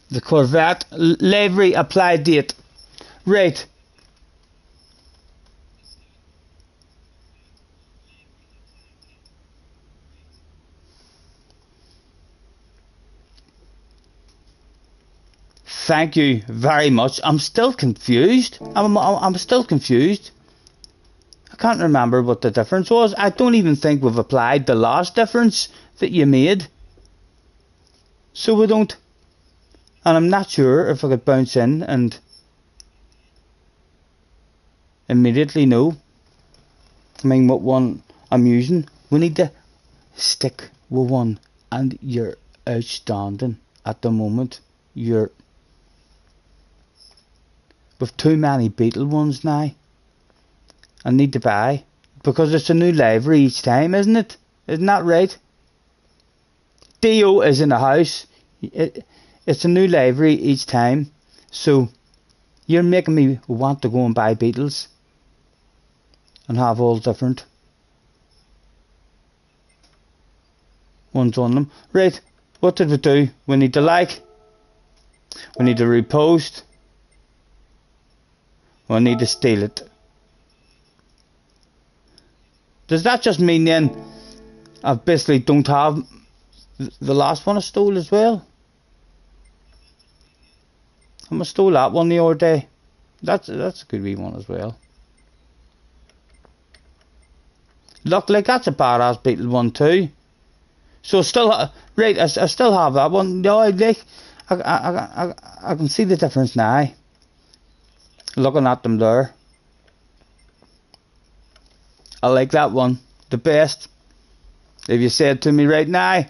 S1: the Corvette livery apply date. Right. Thank you very much. I'm still confused. I'm still confused. I can't remember what the difference was. I don't even think we've applied the last difference that you made. So we don't. And I'm not sure if I could bounce in and immediately know. What one I'm using. We need to stick with one, and you're outstanding at the moment. You're with too many Beatle ones now. I need to buy, because it's a new livery each time, isn't it? Isn't that right? Dio is in the house. It's a new livery each time, so you're making me want to go and buy Beatles and have all different ones on them. Right, what did we do? We need to like, we need to repost, we need to steal it. Does that just mean then I basically don't have the last one I stole as well? I stole that one the other day. That's a good wee one as well. Look, like that's a badass Beatle one too. So still, right, I still have that one. No, I can see the difference now. Looking at them there. I like that one the best. If you said to me right now,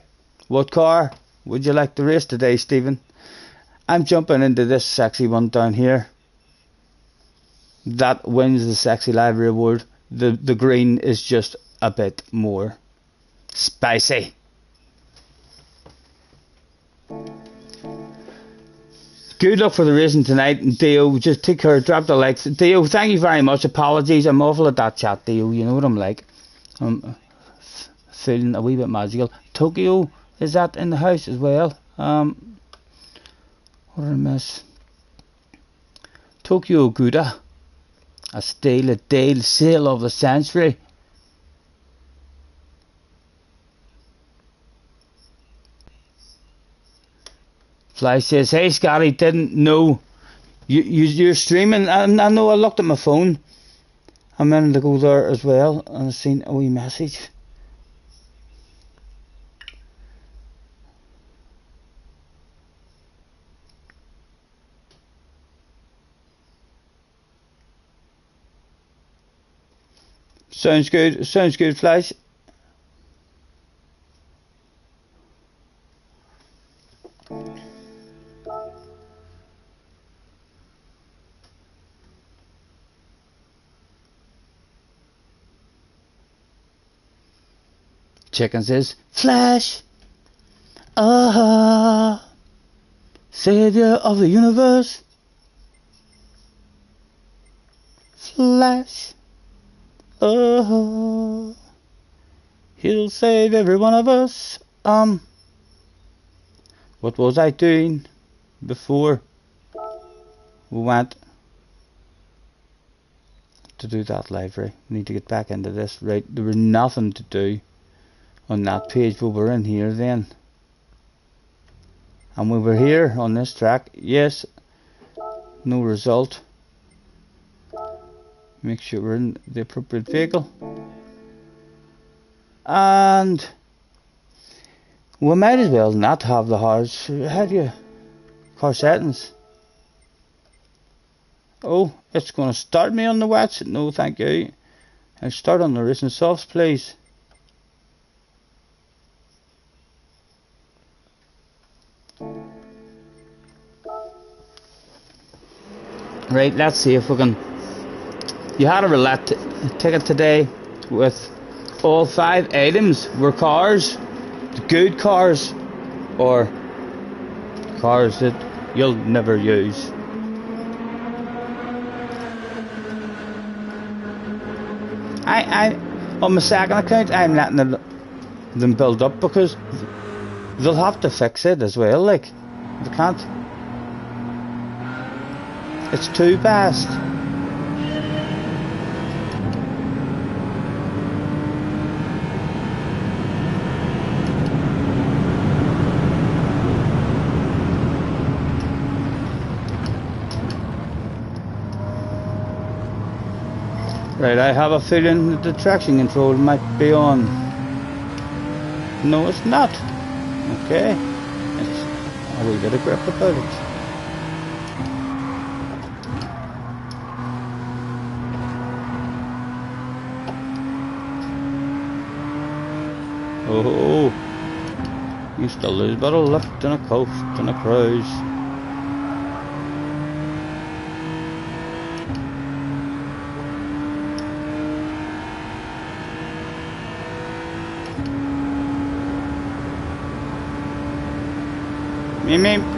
S1: what car would you like to race today, Stephen? I'm jumping into this sexy one down here. That wins the Sexy Livery Award. The green is just a bit more spicy. Good luck for the racing tonight, and Dio, just take care, drop the likes. Dio, thank you very much. Apologies, I'm awful at that chat, Dio. You know what I'm like. I'm feeling a wee bit magical. Tokyo, is that in the house as well? What did I miss? Tokyo Gouda. A steal a deal, sale of the century. Fly says, hey Scotty, didn't know you're streaming. I know, I looked at my phone a minute ago there as well, and I seen a wee message. Sounds good, Flash. Chicken says, Flash, savior of the universe. Flash, he'll save every one of us. What was I doing before we went to do that livery? We need to get back into this. Right, there was nothing to do on that page, but we're in here then, and we were here on this track. Yes, no result. Make sure we're in the appropriate vehicle, and we might as well not have the horse. How do you car settings? Oh, it's going to start me on the watch. No thank you. I'll start on the racing softs, please. Right, let's see if we can. You had a roulette ticket today with all 5 items were cars, good cars, or cars that you'll never use. I on my second account, I'm letting them build up, because they'll have to fix it as well. Like, they can't. It's too fast. Right, I have a feeling that the traction control might be on. No, it's not. Okay. It's a wee bit of grip about it. Oh, Used to lose, but a lift and a coast and a cruise.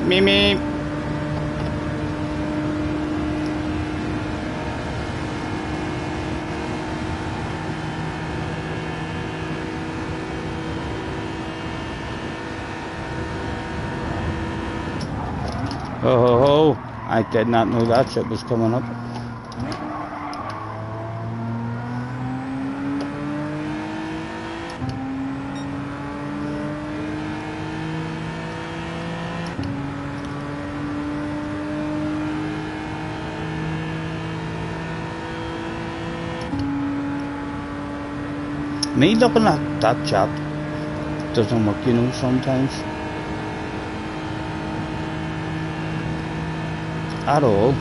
S1: Me. Oh, I did not know that ship was coming up. Me looking at that chat doesn't work, you know, sometimes. At all.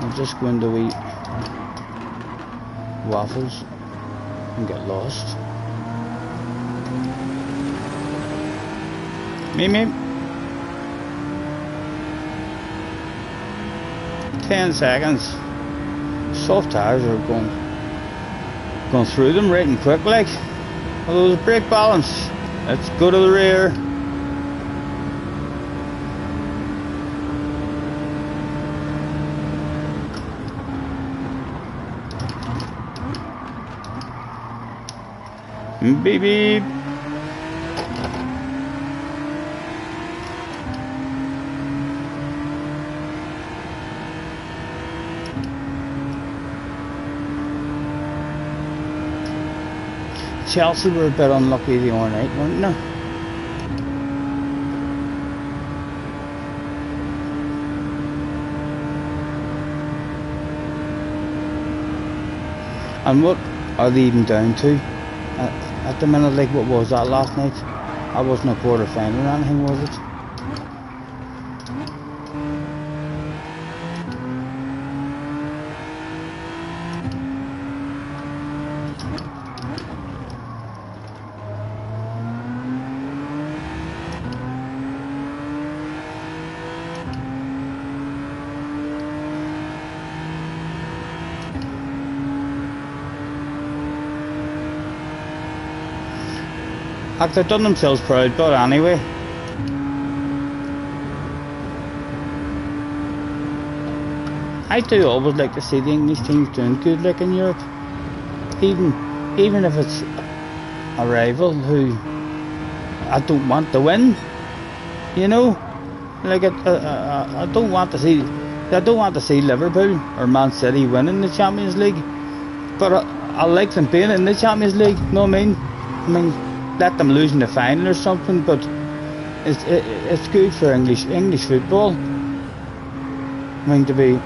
S1: I'll just go into wee waffles and get lost. Me. 10 seconds. Soft tires are going through them right and quick like. Although there's brake balance. Let's go to the rear. Beep beep. Chelsea were a bit unlucky the other night, weren't they? And what are they even down to at the minute? Like, what was that last night? That wasn't a quarter final or anything, was it? They've done themselves proud, but anyway. I do always like to see the English teams doing good, like in Europe. Even if it's a rival who I don't want to win, you know. Like I don't want to see Liverpool or Man City winning the Champions League, but I like them being in the Champions League. You know what I mean? Let them lose in the final or something, but it's good for English football. I mean, to be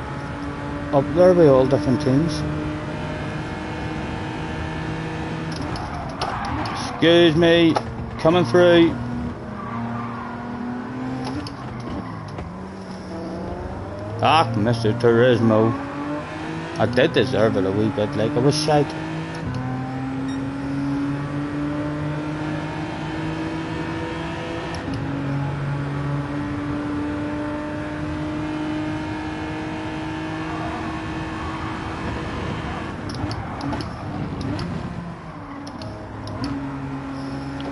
S1: up there with all different teams. Excuse me, coming through. Ah, Mr. Turismo. I did deserve it a wee bit, like I was shite.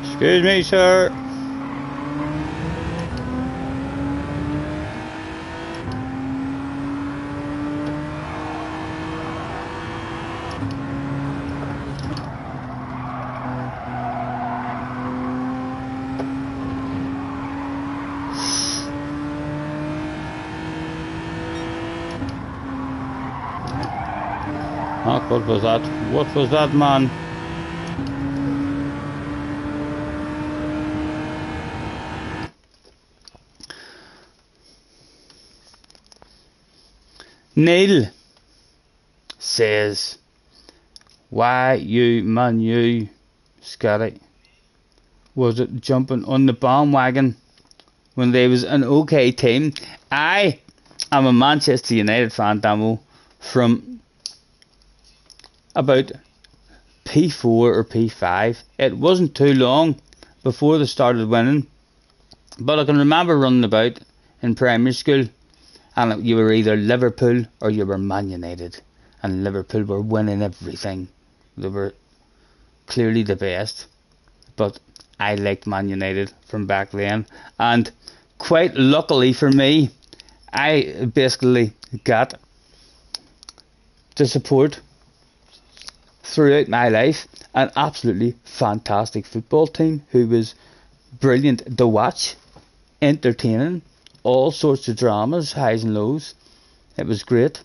S1: Excuse me, sir. Oh, what was that? What was that, man? Neil says, why you, man, you, Scotty, was it jumping on the bandwagon when they was an okay team? I am a Manchester United fan, Damo, from about P4 or P5. It wasn't too long before they started winning. But I can remember running about in primary school, and you were either Liverpool or you were Man United. And Liverpool were winning everything. They were clearly the best. But I liked Man United from back then. And quite luckily for me, I basically got to support throughout my life an absolutely fantastic football team who was brilliant to watch, entertaining, all sorts of dramas, highs and lows. It was great.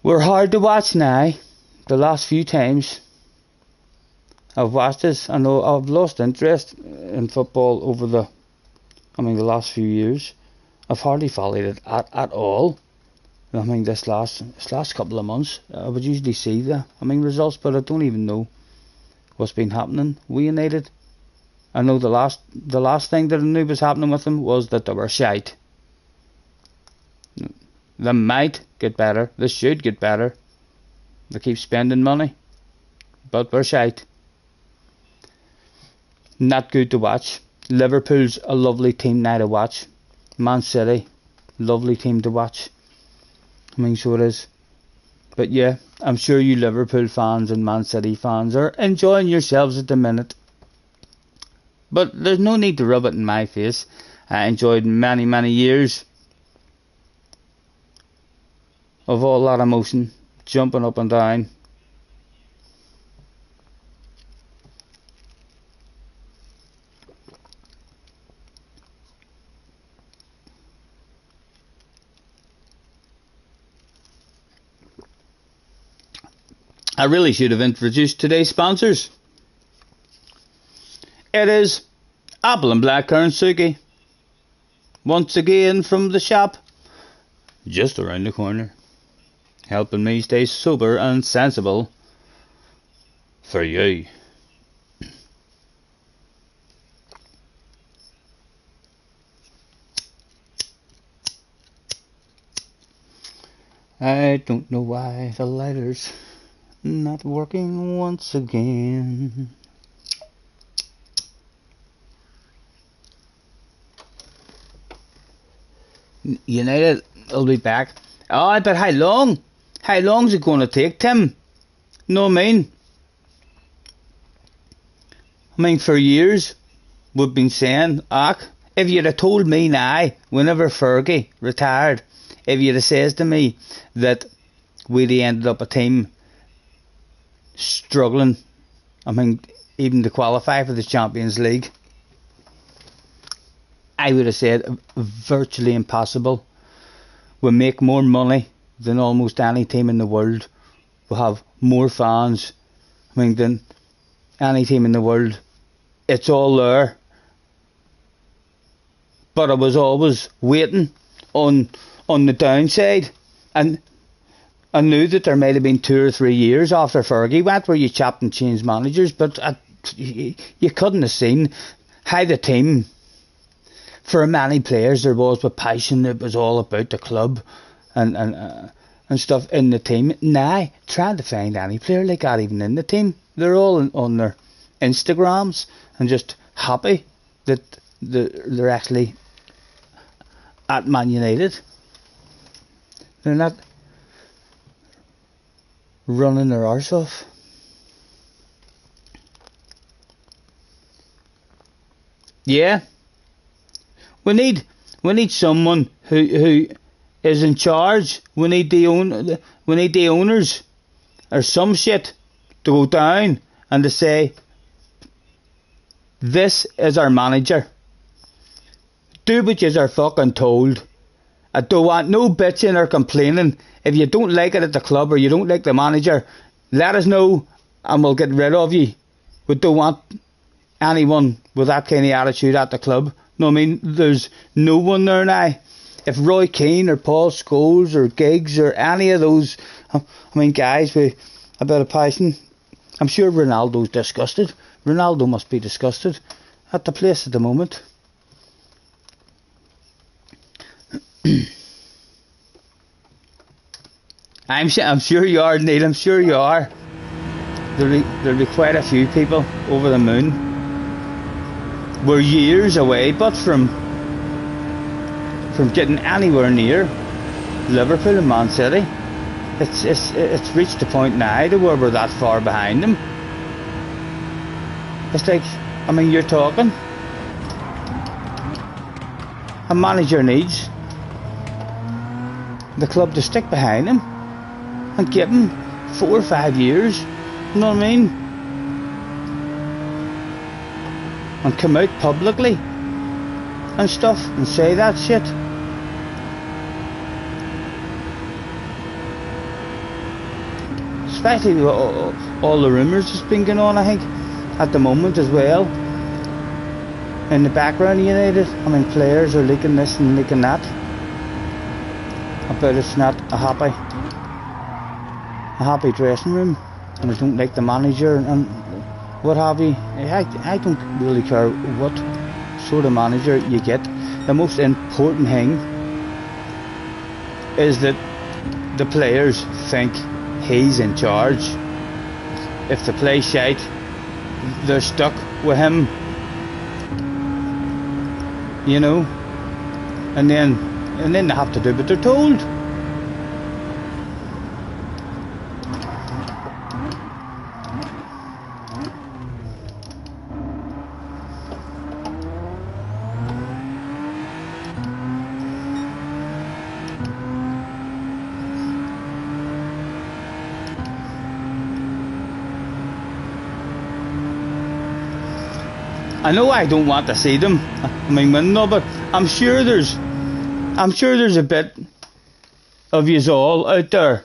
S1: We're hard to watch now. The last few times I've watched this, I know I've lost interest in football over the last few years. I've hardly followed it at all. This last couple of months, I would usually see the results, but I don't even know what's been happening with United. I know the last thing that I knew was happening with them was that they were shite. They might get better. They should get better. They keep spending money, but we're shite. Not good to watch. Liverpool's a lovely team now to watch. Man City, lovely team to watch. So it is. But yeah, I'm sure you Liverpool fans and Man City fans are enjoying yourselves at the minute. But there's no need to rub it in my face. I enjoyed many years of all that emotion, jumping up and down. I really should have introduced today's sponsors. It is Apple and Blackcurrant Suki. Once again from the shop, just around the corner. Helping me stay sober and sensible for you. I don't know why the lighter's not working once again. United will be back. Oh, but how long? How long is it going to take, Tim? No, for years we've been saying, if you'd have told me now, whenever Fergie retired, if you'd have said to me that we'd ended up a team struggling, even to qualify for the Champions League, I would have said virtually impossible. We make more money than almost any team in the world. We have more fans, than any team in the world. It's all there. But I was always waiting on the downside, and I knew that there might have been 2 or 3 years after Fergie went where you chopped and changed managers, but you couldn't have seen how the team, for many players, there was with passion. It was all about the club and stuff in the team. Now, trying to find any player like that even in the team, they're all on their Instagrams and just happy that they're actually at Man United. They're not running their arse off. Yeah, we need someone who is in charge. We need the owners or some shit to go down and to say, this is our manager. Do what you are fucking told. I don't want no bitching or complaining. If you don't like it at the club or you don't like the manager, let us know and we'll get rid of you. We don't want anyone with that kind of attitude at the club. No, there's no one there now. If Roy Keane or Paul Scholes or Giggs or any of those, guys with a bit of passion, I'm sure Ronaldo's disgusted. Ronaldo must be disgusted at the place at the moment. I'm sure you are, Neil. I'm sure you are. there'll be quite a few people over the moon. We're years away, but from getting anywhere near Liverpool and Man City. It's reached the point now to where we're that far behind them. It's like, I mean, you're talking. A manager needs the club to stick behind him and give him 4 or 5 years. You know what I mean? And come out publicly and stuff and say that shit. Especially with all the rumours that's been going on, I think, at the moment as well. In the background of United, I mean, players are leaking this and leaking that about it's not a happy dressing room, and I don't like the manager and what have you. I don't really care what sort of manager you get. The most important thing is that the players think he's in charge. If they play shite, they're stuck with him, you know, and then they have to do what they're told. I know I don't want to see them, I mean, no, but I'm sure there's a bit of yous all out there,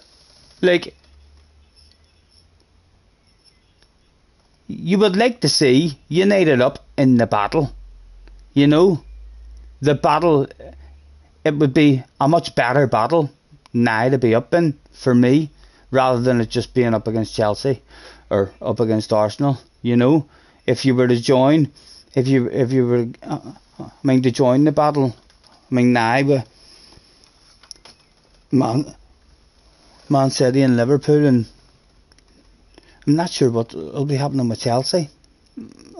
S1: like, you would like to see United up in the battle, you know, the battle. It would be a much better battle now to be up in, for me, rather than it just being up against Chelsea or up against Arsenal, you know. If you were to join, if you were, I mean, to join the battle, I mean, now with Man City and Liverpool, and I'm not sure what will be happening with Chelsea.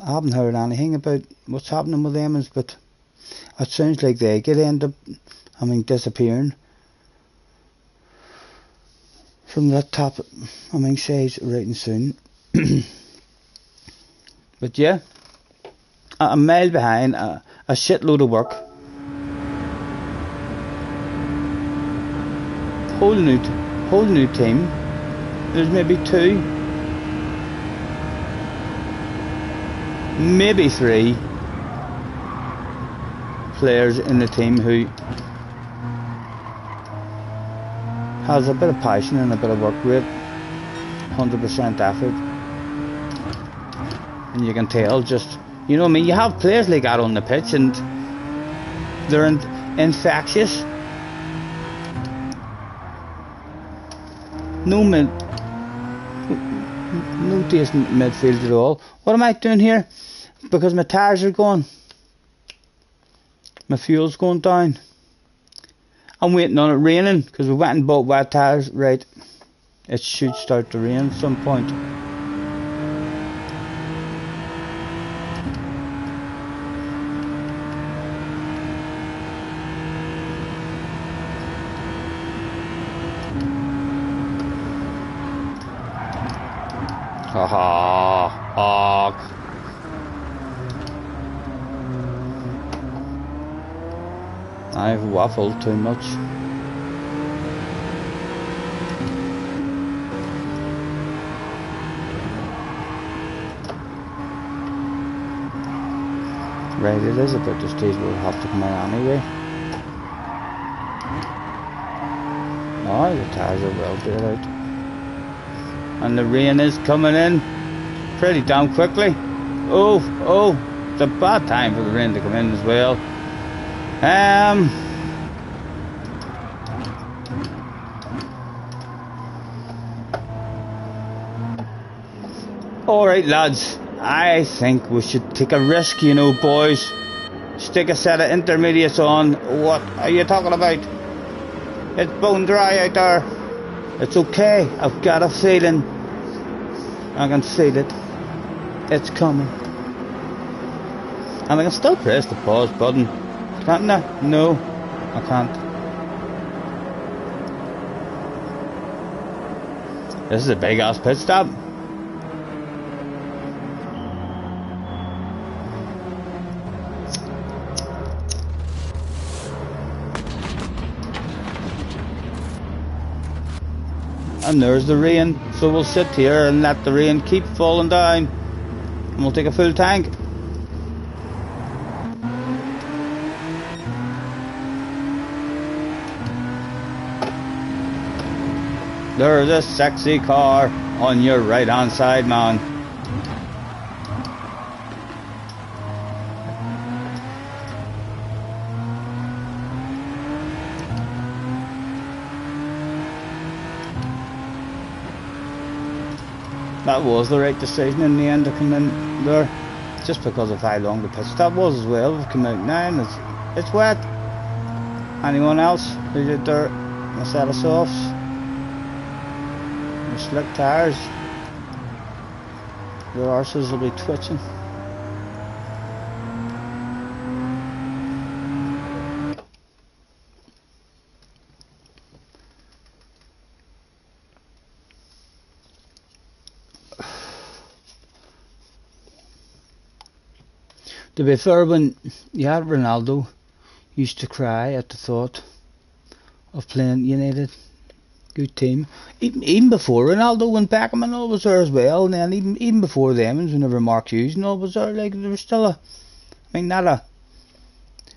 S1: I haven't heard anything about what's happening with them, but it sounds like they could end up, I mean, disappearing from that top, I mean, stage right and soon. But yeah, a mile behind, a shitload of work. Whole new team. There's maybe 2, maybe 3 players in the team who has a bit of passion and a bit of work rate, 100% effort. And you can tell, just, you know what I mean, you have players like that on the pitch and they're infectious. No decent midfield at all. What am I doing here? Because my tyres are gone. My fuel's going down. I'm waiting on it raining because we went and bought wet tyres. Right, it should start to rain at some point. I've waffled too much. Right, it is about the stage where we'll have to come out anyway. Oh, the tyres are well bailed out. And the rain is coming in pretty damn quickly. Oh, it's a bad time for the rain to come in as well. Alright lads, I think we should take a risk, you know, boys. Stick a set of intermediates on. What are you talking about? It's bone dry out there. It's okay, I've got a feeling I can feel it. It's coming. And I can still press the pause button. Can't I? No, I can't. This is a big ass pit stop. And there's the rain, so we'll sit here and let the rain keep falling down, and we'll take a full tank. There's a sexy car on your right hand side, man. That was the right decision in the end to come in there, just because of how long the pit stop was as well. We've come out now and it's wet. Anyone else who's out there in a set of softs with slick tyres, their arses will be twitching. To be fair, when you had Ronaldo, used to cry at the thought of playing United. Good team. Even before Ronaldo, when Beckham and all was there as well, and then even before them, whenever Mark Hughes and all was there, like there was still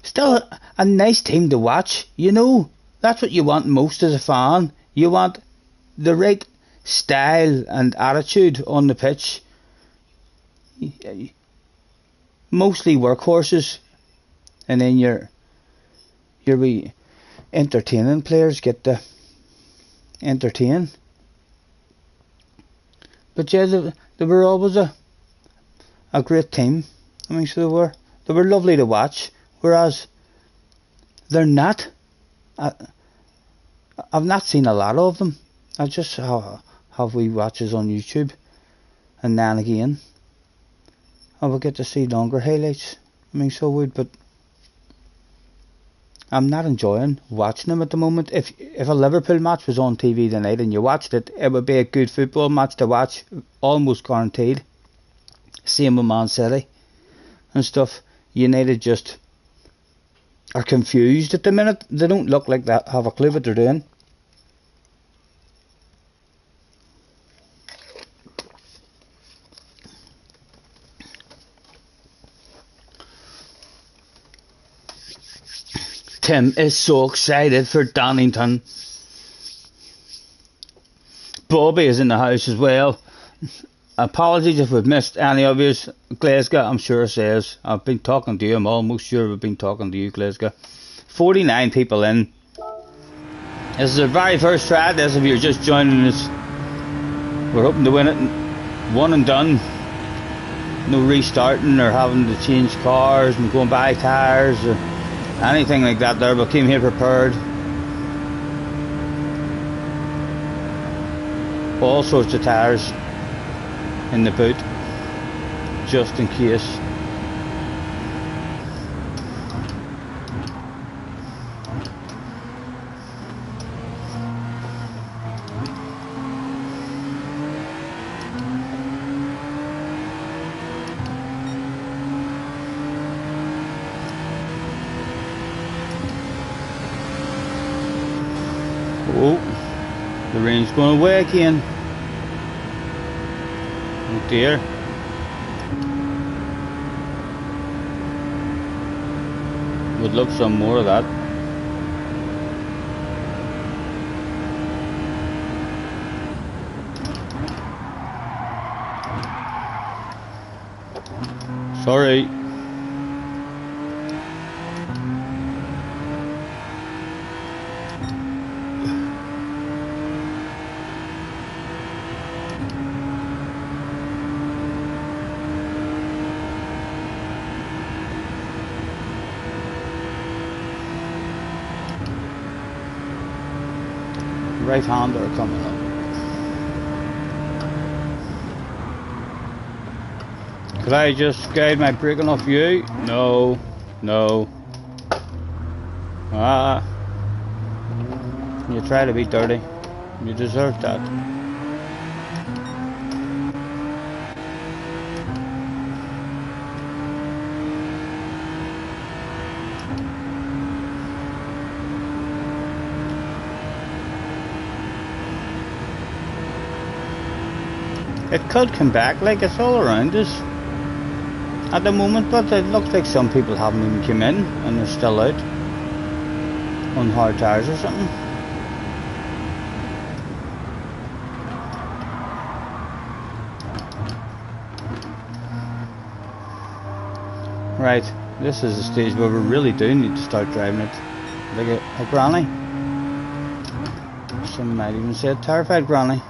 S1: still a nice team to watch. You know, that's what you want most as a fan. You want the right style and attitude on the pitch. Mostly workhorses, and then your wee entertaining players get to entertain. But yeah, they were always a great team. I mean, so they were lovely to watch. Whereas they're not. I've not seen a lot of them. I just have wee watches on YouTube, and now and again I will get to see longer highlights. I mean, so would, but I'm not enjoying watching them at the moment. If a Liverpool match was on TV tonight and you watched it, it would be a good football match to watch, almost guaranteed. Same with Man City and stuff. United just are confused at the minute. They don't look like they have a clue what they're doing. Tim is so excited for Donington. Bobby is in the house as well. Apologies if we've missed any of you. Glasgow, I'm sure says. I've been talking to you. I'm almost sure we've been talking to you, Glasgow. 49 people in. This is our very first try. This if you're just joining us. We're hoping to win it. One and done. No restarting or having to change cars and going buy tyres or anything like that there, but came here prepared. All sorts of tyres in the boot, just in case. Oh, the rain's going away again. Oh dear. Would love some more of that. Sorry. Right-hander coming up. Could I just guide my braking off you? No. No. Ah. You try to be dirty. You deserve that. It could come back, like it's all around us at the moment, but it looks like some people haven't even come in and they're still out on hard tires or something. Right, this is the stage where we really do need to start driving it like a granny. Some might even say a terrified granny.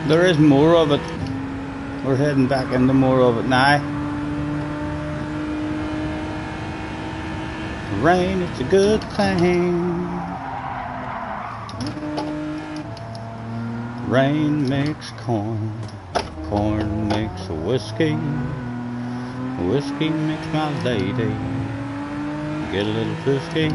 S1: There is more of it. We're heading back into more of it now. Rain, it's a good thing. Rain makes corn. Corn makes whiskey. Whiskey makes my lady get a little frisky.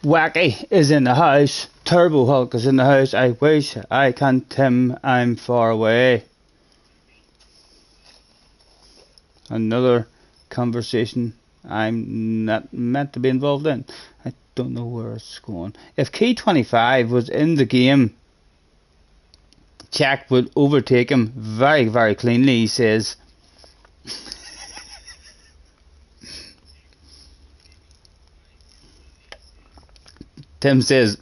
S1: Wacky is in the house. Turbo Hulk is in the house. I wish I can't him. I'm far away. Another conversation I'm not meant to be involved in. I don't know where it's going. If K25 was in the game, Jack would overtake him very, very cleanly, he says. Tim says,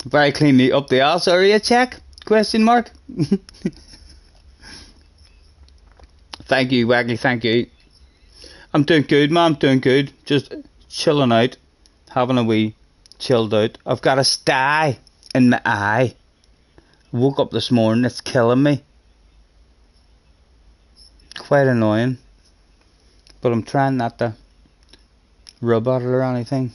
S1: very cleanly up the arse area, check? Question mark. Thank you, Wacky, thank you. I'm doing good, man, I'm doing good. Just chilling out, having a wee chilled out. I've got a sty in my eye. Woke up this morning, it's killing me. Quite annoying. But I'm trying not to rub at it or anything.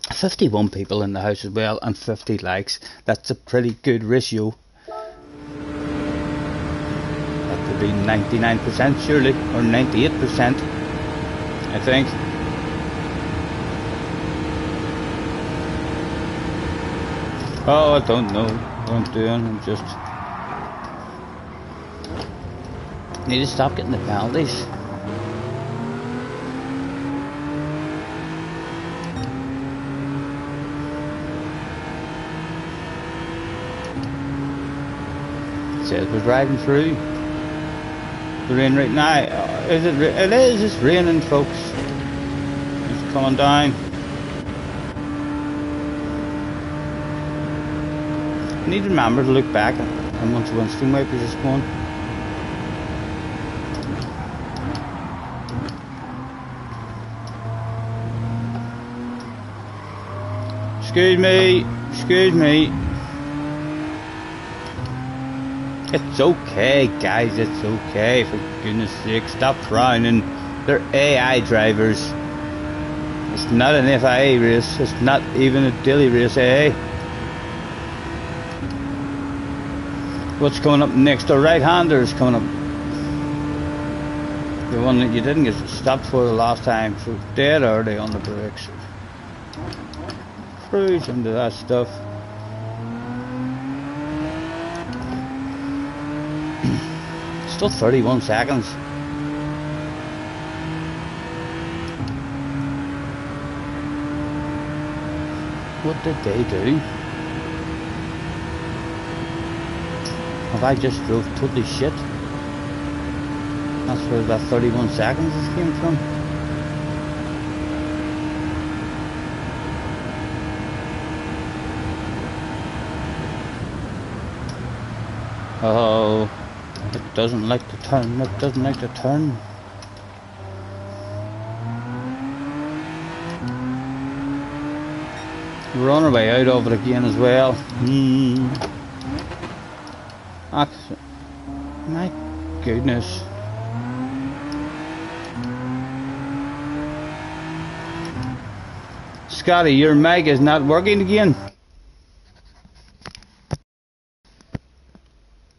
S1: $51 people in the house as well and 50 likes. That's a pretty good ratio. That could be 99% surely, or 98% I think. Oh, I don't know what I'm doing. I'm just need to stop getting the penalties. says we're driving through the rain right now. Is it? It is. It's raining, folks. It's coming down. I need to remember to look back and once the windscreen wipers is going. Excuse me. Excuse me. It's okay, guys, it's okay, for goodness sake, stop frowning. They're AI drivers. It's not an FIA race, it's not even a daily race, eh? What's coming up next? The right-hander is coming up. The one that you didn't get stopped for the last time, so dead early on the brakes. Cruise into that stuff. Still 31 seconds. What did they do? Have I just drove totally shit? That's where that 31 seconds came from. Oh. It doesn't like to turn, it doesn't like to turn. We're on our way out of it again as well. My goodness. Scotty, your mic is not working again.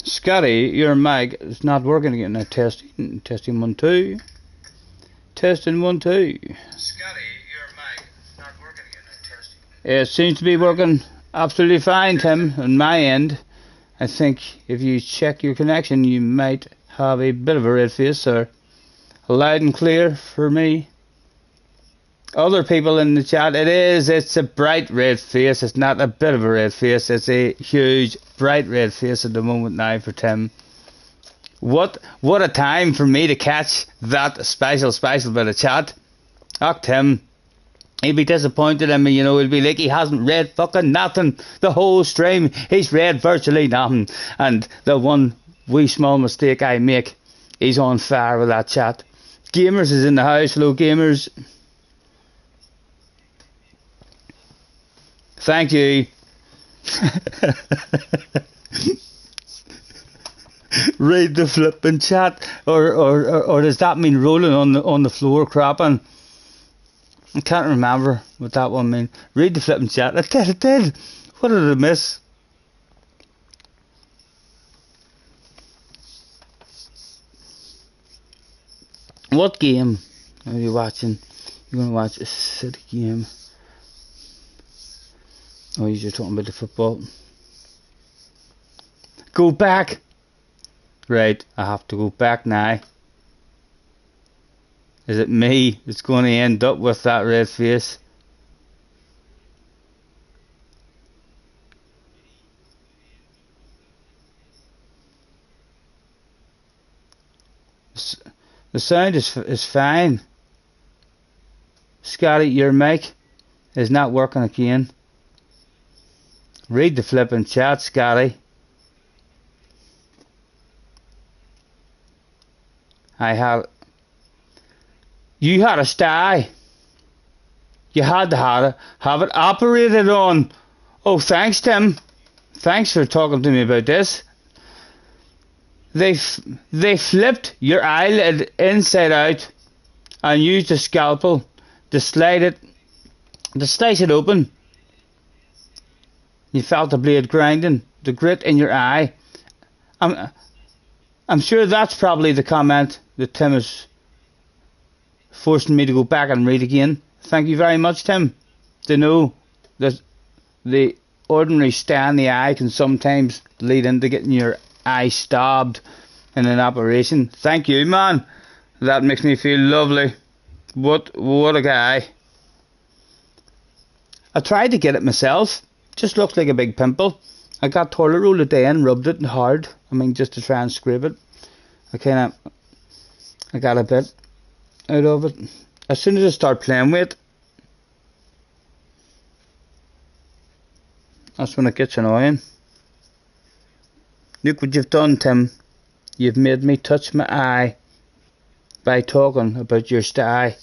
S1: Scotty, your mic is not working again. Now testing, testing 1 2, testing 1 2. Scotty, your mic is not working again. Now testing. It seems to be working absolutely fine, Tim, on my end. I think if you check your connection, you might have a bit of a red face there. Loud and clear for me. Other people in the chat, it's a bright red face. It's not a bit of a red face. It's a huge, bright red face at the moment now for Tim. What a time for me to catch that special bit of chat. Ach, Tim, he'll be disappointed in me, you know. He'll be like, he hasn't read fucking nothing. The whole stream, he's read virtually nothing. And the one wee small mistake I make, he's on fire with that chat. Gamers is in the house. Hello, Gamers. Thank you. Read the flipping chat, or does that mean rolling on the floor crapping? I can't remember what that one means. Read the flipping chat. It did. What did I miss? What game are you watching? You're going to watch a city game. Oh, you're talking about the football. Go back! Right, I have to go back now. Is it me that's going to end up with that red face? The sound is fine. Scotty, your mic is not working again. Read the flipping chat, Scotty. You had a stay. You had to have it operated on. Oh, thanks, Tim. Thanks for talking to me about this. They flipped your eyelid inside out and used a scalpel to slice it open. You felt the blade grinding, the grit in your eye. I'm sure that's probably the comment that Tim is forcing me to go back and read again. Thank you very much, Tim. To know that the ordinary stain in the eye can sometimes lead into getting your eye stabbed in an operation. Thank you, man. That makes me feel lovely. What a guy. I tried to get it myself. Just looks like a big pimple. I got toilet roll today and rubbed it hard. I mean, just to try and scrape it. I got a bit out of it. As soon as I start playing with it, that's when it gets annoying. Look what you've done, Tim. You've made me touch my eye by talking about your sty.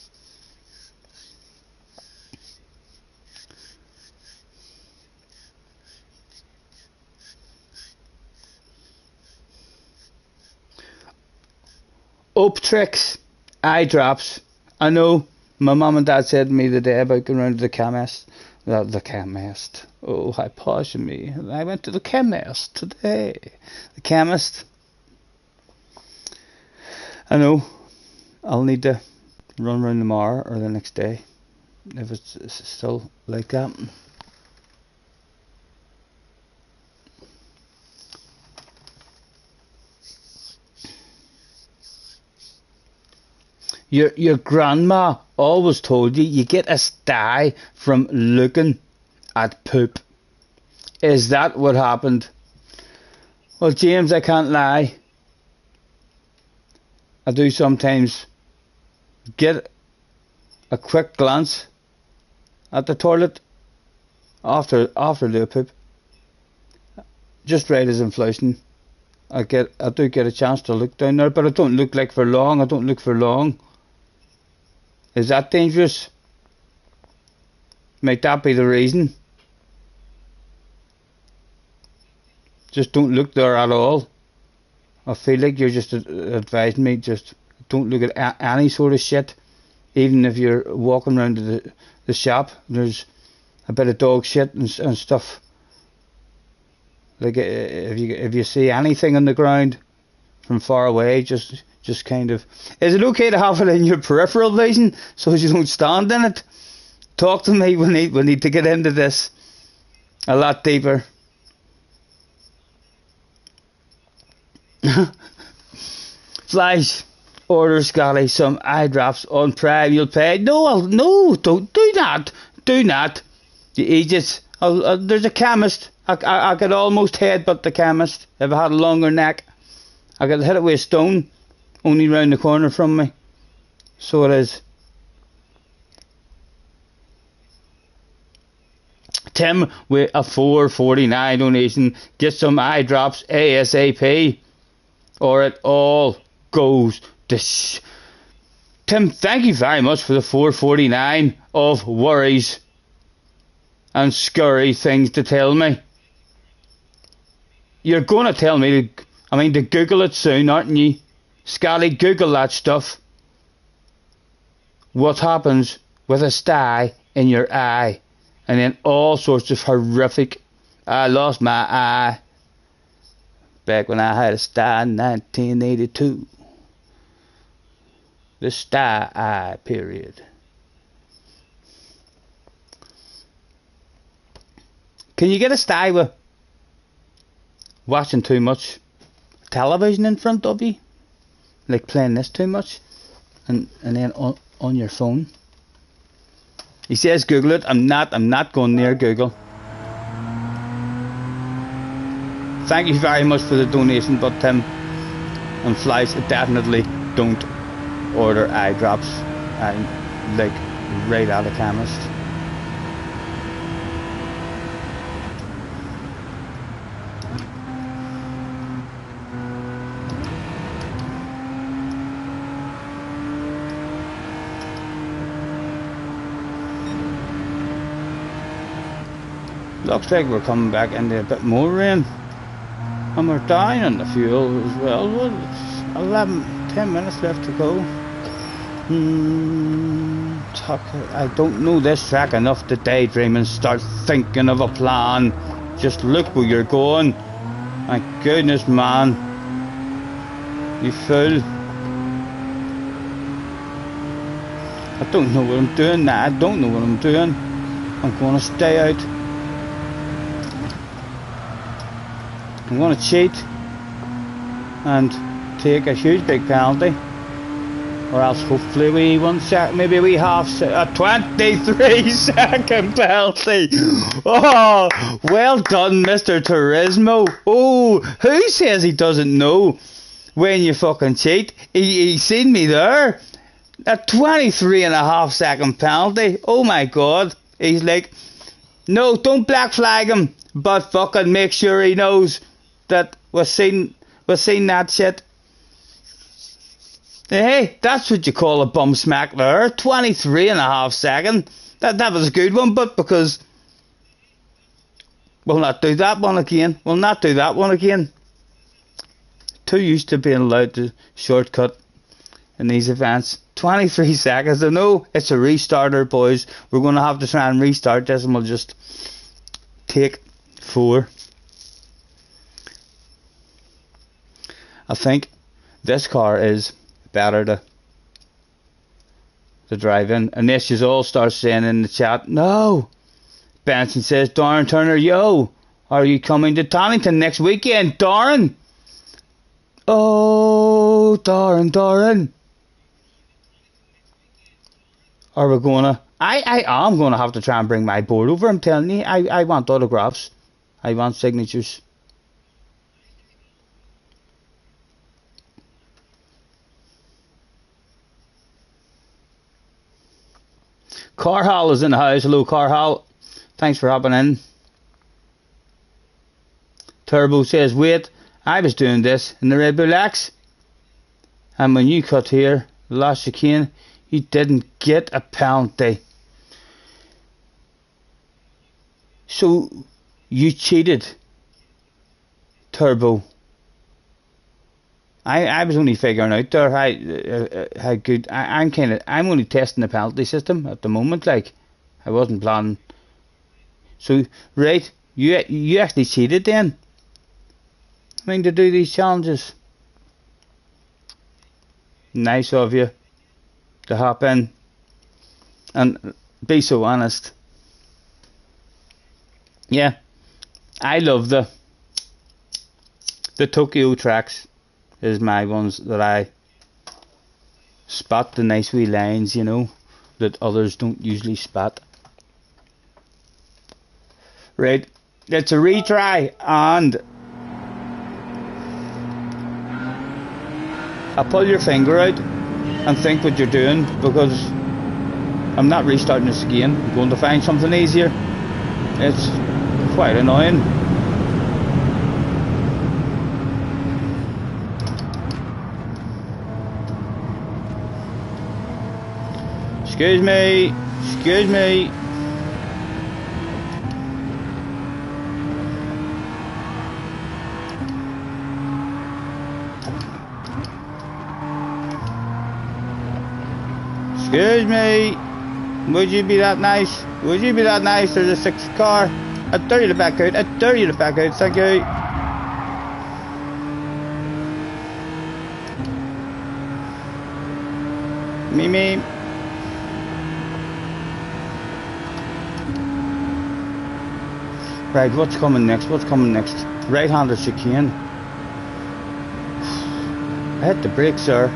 S1: Up tricks, eye drops. I know my mum and dad said to me the day about going round to the chemist. The chemist. Oh, how posh of me. I went to the chemist today. The chemist. I know. I'll need to run around tomorrow or the next day if it's still like that. Your grandma always told you get a sty from looking at poop. Is that what happened? Well, James, I can't lie. I do sometimes get a quick glance at the toilet after the poop. Just right as I'm flushing, I do get a chance to look down there, but I don't look like for long. I don't look for long. Is that dangerous? Might that be the reason? Just don't look there at all. I feel like you're just advising me, just don't look at any sort of shit. Even if you're walking around to the shop, there's a bit of dog shit and stuff. Like if you see anything on the ground from far away, just kind of... Is it okay to have it in your peripheral vision so you don't stand in it? Talk to me. We need to get into this a lot deeper. Flash, order Scotty some eye drops on Prime. You'll pay. No, don't do that. Do not. You idiots. There's a chemist. I could almost headbutt the chemist if I had a longer neck. I could hit it with a stone, only round the corner from me. So it is. Tim with a $4.49 donation. Get some eye drops ASAP, or it all goes to Tim, thank you very much for the $4.49 of worries and scurry things to tell me. You're going to tell me to Google it soon, aren't you? Scotty, Google that stuff. What happens with a sty in your eye? And then all sorts of horrific... I lost my eye back when I had a sty in 1982. The sty eye period. Can you get a sty with watching too much television in front of you? Like playing this too much? And then on your phone? He says Google it. I'm not going near Google. Thank you very much for the donation, but Tim and Flies, definitely don't order eye drops and like right out of chemist. Looks like we're coming back into a bit more rain. And we're down on the fuel as well. Well, 10 minutes left to go. I don't know this track enough to daydream and start thinking of a plan. Just look where you're going. My goodness, man. You fool. I don't know what I'm doing now. I don't know what I'm doing. I'm going to stay out. I'm going to cheat and take a huge big penalty Or else hopefully we 1 sec, maybe we half a 23-second penalty. Oh, well done, Mr. Turismo. Oh, who says he doesn't know when you fucking cheat? He seen me there. A 23.5-second penalty. Oh my god. He's like, no, don't black flag him, but fucking make sure he knows that we've seen that shit. Hey, that's what you call a bum smack there. 23.5 seconds. That was a good one, but because we'll not do that one again. We'll not do that one again. Too used to being allowed to shortcut in these events. 23 seconds. I know it's a restarter, boys. We're going to have to try and restart this, and we'll just take 4. I think this car is better to drive in, unless you all start saying in the chat, no. Benson says, Darren Turner, yo, are you coming to Tonnington next weekend, Darren? Oh, Darren. Are we gonna? I am gonna have to try and bring my board over. I'm telling you, I want autographs. I want signatures. Carhall is in the house. Hello, Carhall. Thanks for hopping in. Turbo says, wait, I was doing this in the Red Bull X. And when you cut here, the last chicane, you didn't get a penalty. So, you cheated. Turbo. I was only figuring out there how good I'm only testing the penalty system at the moment. Like, I wasn't planning. So right, you actually cheated then. I mean, to do these challenges. Nice of you to hop in and be so honest. Yeah, I love the Tokyo tracks. Is my ones that I spot the nice wee lines, you know, that others don't usually spot. Right, it's a retry, and I pull your finger out and think what you're doing, because I'm not restarting this again. I'm going to find something easier. It's quite annoying. Excuse me. Excuse me. Excuse me. Would you be that nice? Would you be that nice? There's a 6th car. I dare you to back out. I dare you to back out. Thank you. Me. Right, what's coming next? What's coming next? Right-hander chicane. I hit the brakes there.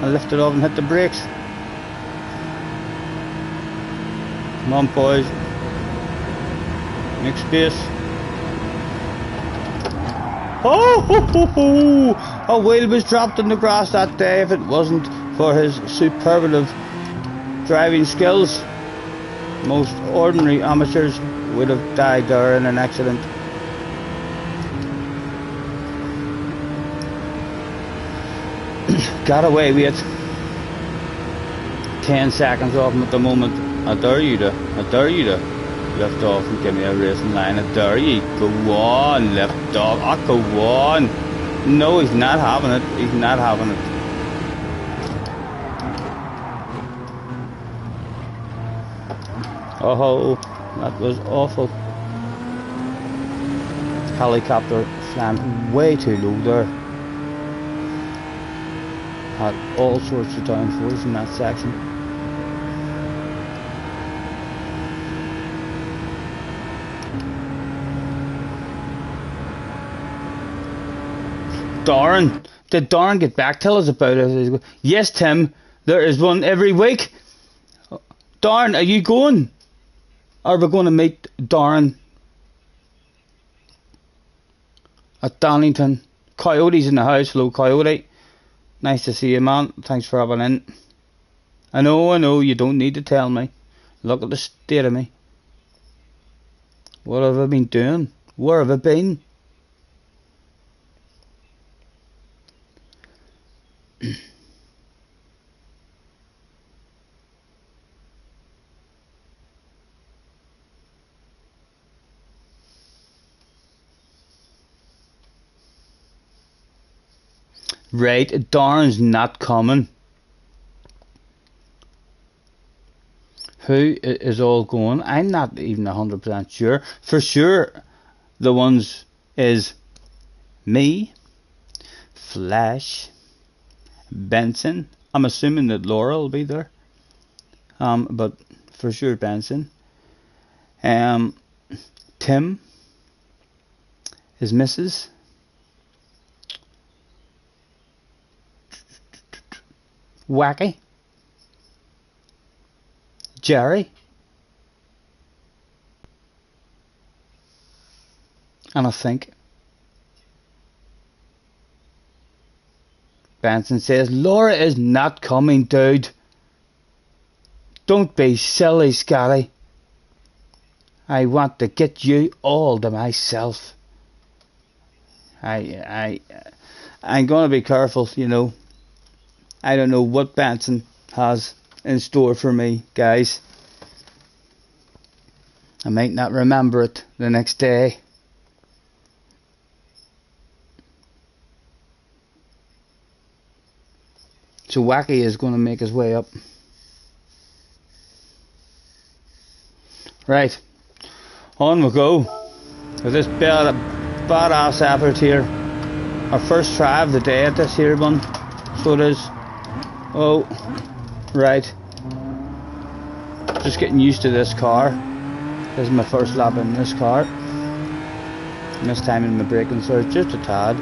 S1: I lifted off and hit the brakes. Come on, boys. Make space. Oh! A wheel was dropped in the grass that day if it wasn't for his superlative driving skills. Most ordinary amateurs would have died there in an accident. Got away with it. 10 seconds off him at the moment. I dare you to lift off and give me a racing line. I dare you. Go on, lift off. Oh, go on. No, he's not having it. He's not having it. Oh, that was awful. Helicopter flying way too low there. Had all sorts of downforce in that section. Darren, did Darren get back? Tell us about it. Yes, Tim, There is one every week. Darren, are you going? Are we going to meet Darren at Donington? Coyote's in the house. Hello, Coyote. Nice to see you, man. Thanks for having in. I know, you don't need to tell me. Look at the state of me. What have I been doing? Where have I been? Right, Darren's not coming. Who is all going? I'm not even 100% sure. For sure, the ones is me, Flash, Benson. I'm assuming that Laura will be there. But for sure Benson. Tim, his missus. Wacky, Jerry, and I think Benson says, Laura is not coming, dude. Don't be silly, Scotty. I want to get you all to myself. I'm gonna be careful, you know. I don't know what Benson has in store for me, guys. I might not remember it the next day. So Wacky is going to make his way up. Right, on we go with this badass effort here. Our first try of the day at this here one. So it is. Oh, right. Just getting used to this car. This is my first lap in this car. Mistiming my braking surge just a tad.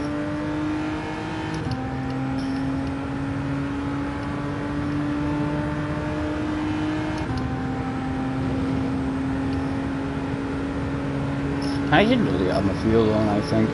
S1: I should really have my fuel on, I think.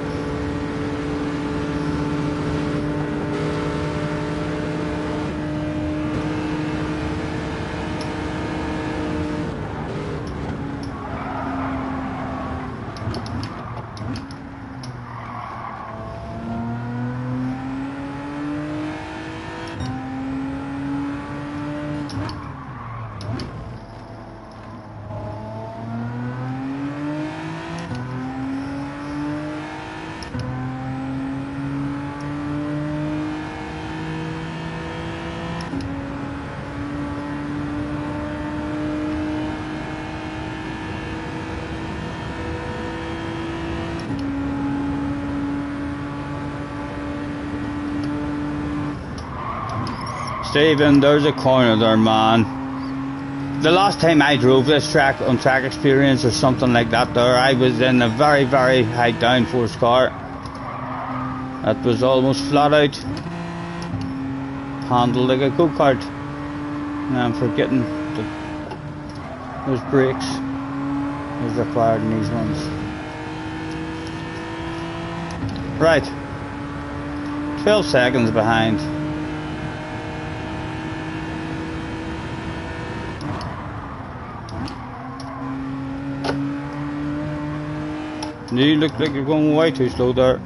S1: Stephen, there's a corner there, man. The last time I drove this track on Track Experience or something like that there, I was in a very, very high downforce car. That was almost flat out. Handled like a go-kart. Now I'm forgetting that those brakes is required in these ones. Right. 12 seconds behind. You look like you're going way too slow there.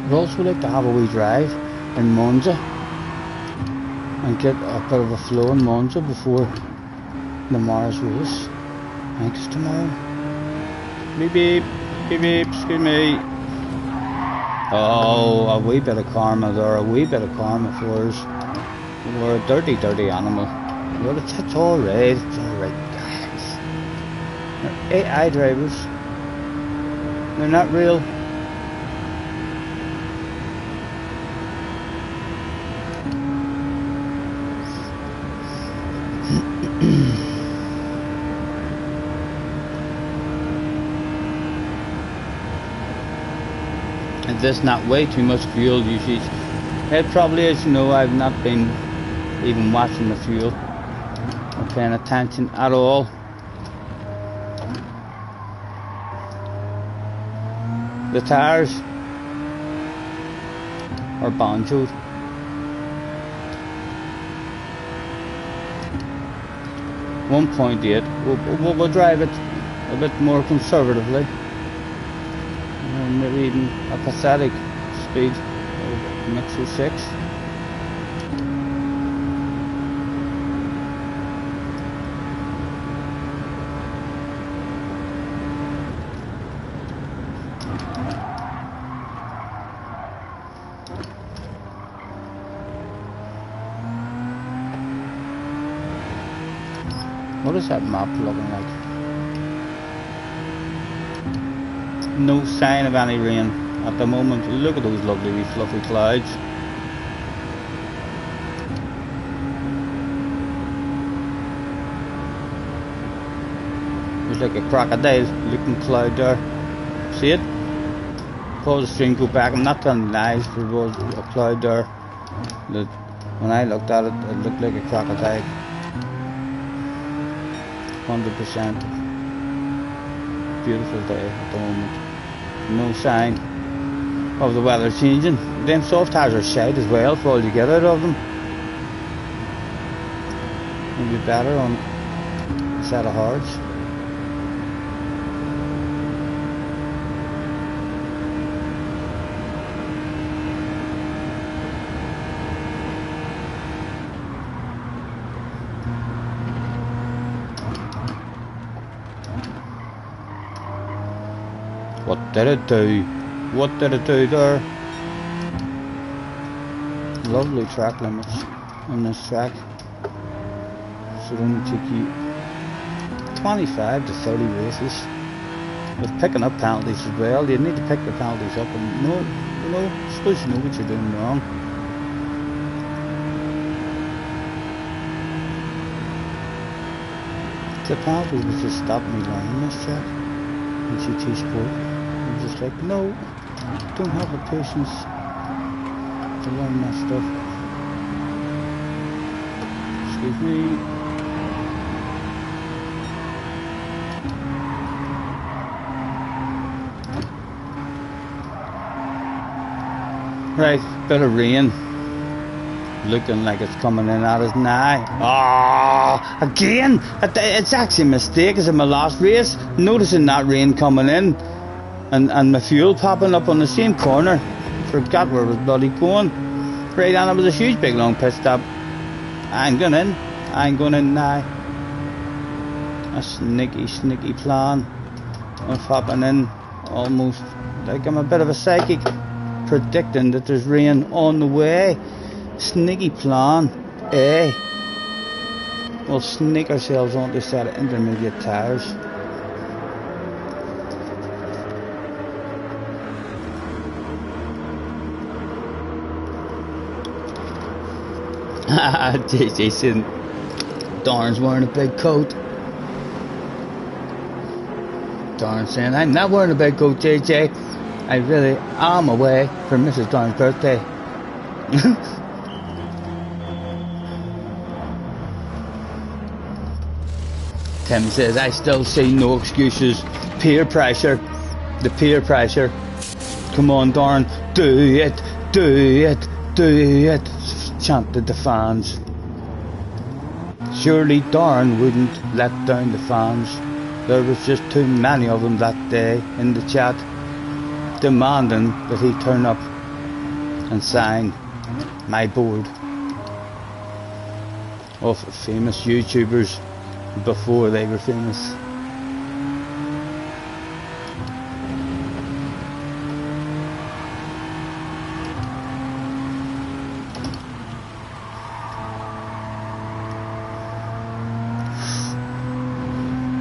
S1: I'd also like to have a wee drive in Monza and get a bit of a flow in Monza before the Mars race. I think it's tomorrow. Beep beep, beep beep, excuse me. Oh, a wee bit of karma there, a wee bit of karma for us. We're a dirty, dirty animal. Well, it's alright, guys. They're AI drivers. They're not real. Is this not way too much fuel usage? It probably is. You know, I've not been even watching the fuel or paying attention at all. The tires are banjoed. .8. We'll drive it a bit more conservatively. Maybe even a pathetic speed of Mixer 6. What is that map looking like? No sign of any rain at the moment. Look at those lovely wee fluffy clouds. There's like a crocodile looking cloud there. See it? Pause the stream, go back. I'm not telling lies, there was a cloud there that when I looked at it, it looked like a crocodile. 100%. Beautiful day at the moment. No sign of the weather changing. Them soft tires are shite as well for all you get out of them. Maybe better on a set of hards. What did it do? What did it do there? Lovely track limits on this track. So it only take you 25 to 30 races. With picking up penalties as well. You need to pick the penalties up and you know, suppose you know what you're doing wrong. The penalties was just stopping me learning this track in GT Sport. I'm just like, no, don't have the patience to learn that stuff. Excuse me. Right, bit of rain. Looking like it's coming in at us now. Ah, again! It's actually a mistake. It's in my last race. Noticing that rain coming in. And my fuel popping up on the same corner. Forgot where it was bloody going. Right, and it was a huge big long pit stop. I ain't going in now. A sneaky plan of hopping in almost like I'm a bit of a psychic, predicting that there's rain on the way. Sneaky plan, eh? We'll sneak ourselves onto a set of intermediate tires. JJ said Darren's wearing a big coat. Darren saying, I'm not wearing a big coat, JJ. I really am away for Mrs. Darren's birthday. Tim says, I still see no excuses. Peer pressure. The peer pressure. Come on, Darren. Do it. Do it. Do it. Chanted the fans. Surely Darren wouldn't let down the fans. There was just too many of them that day in the chat, demanding that he turn up and sign my board of famous YouTubers before they were famous.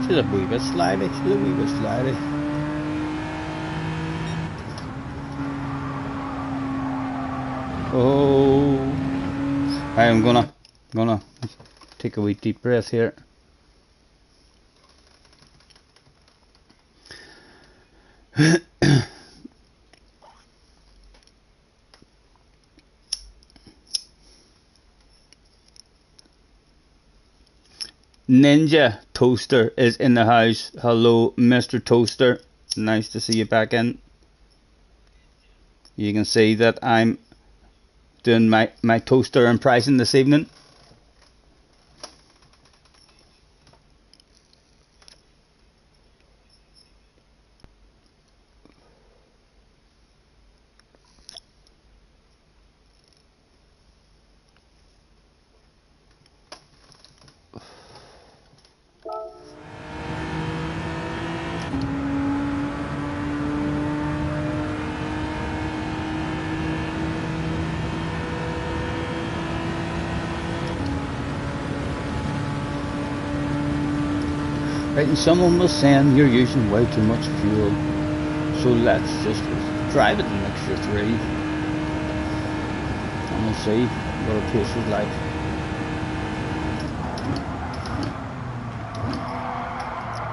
S1: She's a wee bit slidey. She's a wee bit slidey. Oh, I'm gonna take a wee deep breath here. Ninja Toaster is in the house. Hello, Mr. Toaster. Nice to see you back in. You can see that I'm doing my toaster impression this evening. Right, and someone was saying you're using way too much fuel, so let's just drive it an extra 3 and we'll see what the pace is like.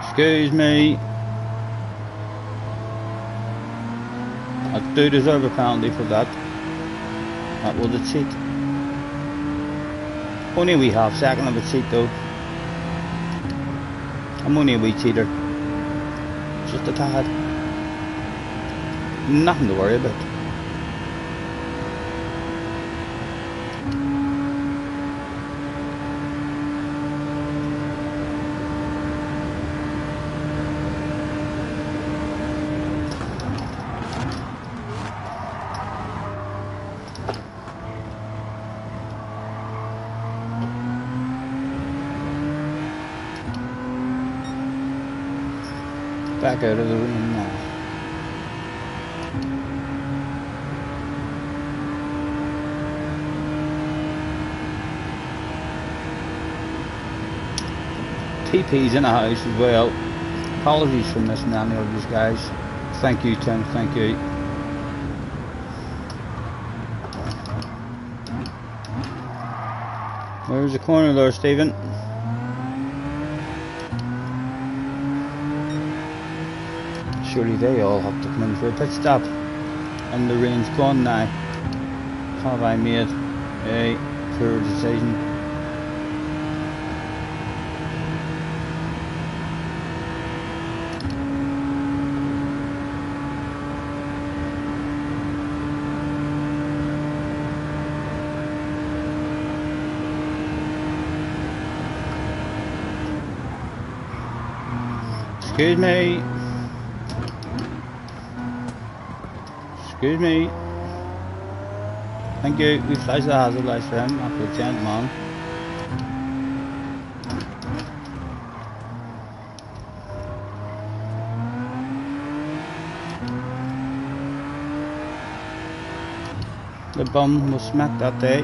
S1: Excuse me, I do deserve a penalty for that. That was a cheat. Only a wee half second of a cheat though. I'm only a wee cheater. Just a tad. Nothing to worry about. Back out of the room now. TP's in the house as well. Apologies for missing any of these guys. Thank you, Tim. Thank you. There's the corner there, Stephen. Surely they all have to come in for a pit stop. And the rain's gone now. Have I made a poor decision? Excuse me. Excuse me. Thank you. We flashed the hazard lights for him after a gentleman. The bum was smacked that day.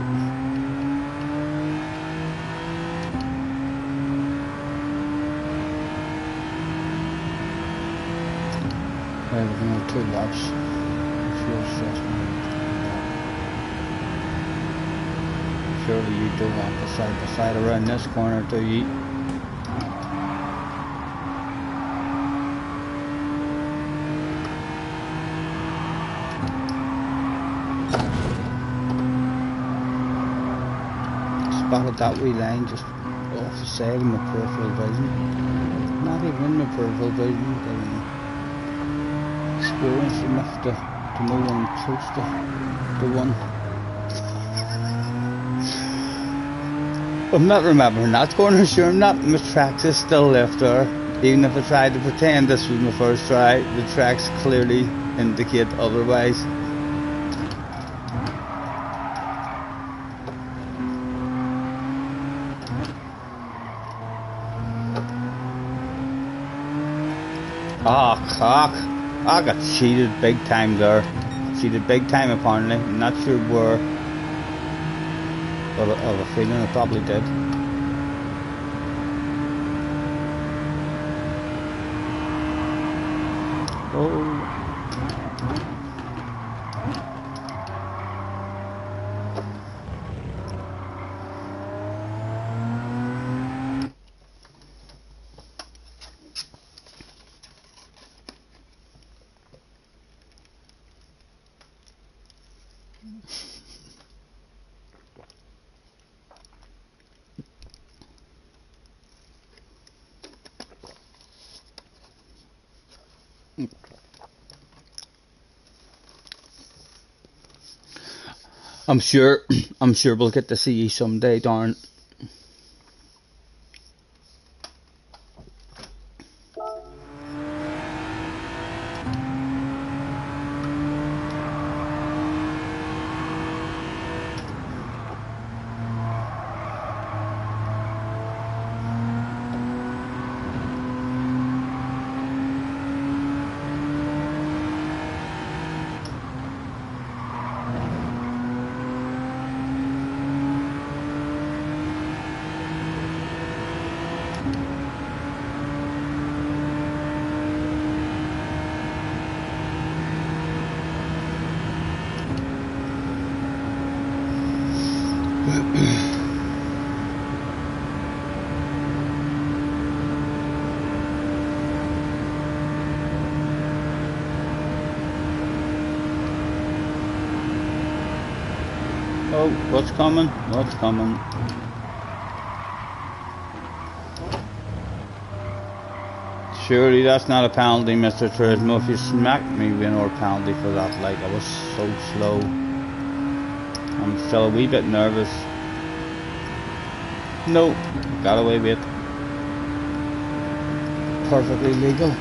S1: Everything with 2 laps. Surely you don't want the side by side around this corner, do you? Spotted that wee line just off the side of my peripheral vision. Not even in my peripheral vision, but experience enough to know when close to the one. I'm not remembering that corner, sure. I'm not. My tracks is still left there. Even if I tried to pretend this was my first try, the tracks clearly indicate otherwise. Oh, cock. I got cheated big time there. Cheated big time apparently. I'm not sure where. But I have a feeling I probably did. Oh. I'm sure we'll get to see you someday, darn. Oh, what's coming? What's coming? Surely that's not a penalty, Mr. Turismo. If you smacked me, win or penalty for that. Like, I was so slow. I'm still a wee bit nervous. No, got away with it. Perfectly legal.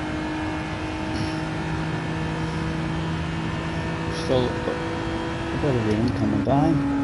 S1: Still a bit of rain coming down.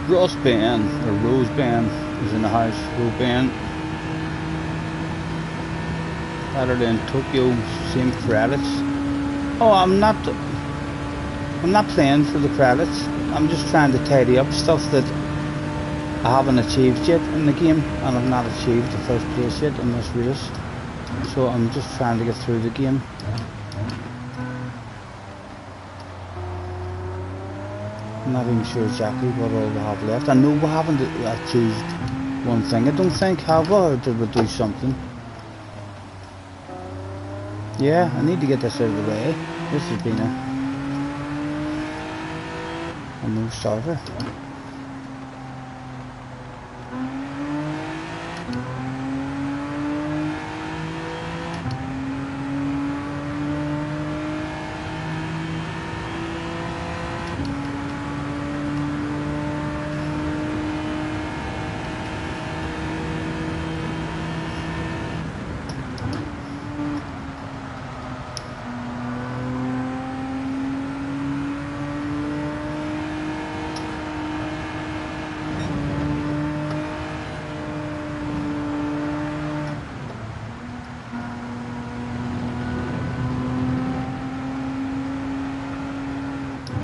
S1: Ross Band, or Rose Band, is in the house. Rose Band. Better than Tokyo, same credits. Oh, I'm not playing for the credits. I'm just trying to tidy up stuff that I haven't achieved yet in the game, and I've not achieved the first place yet in this race. So I'm just trying to get through the game. I'm not even sure exactly what all we have left. I know we haven't achieved one thing, I don't think, have we? Or did we do something? Yeah, I need to get this out of the way. This has been a no-starter.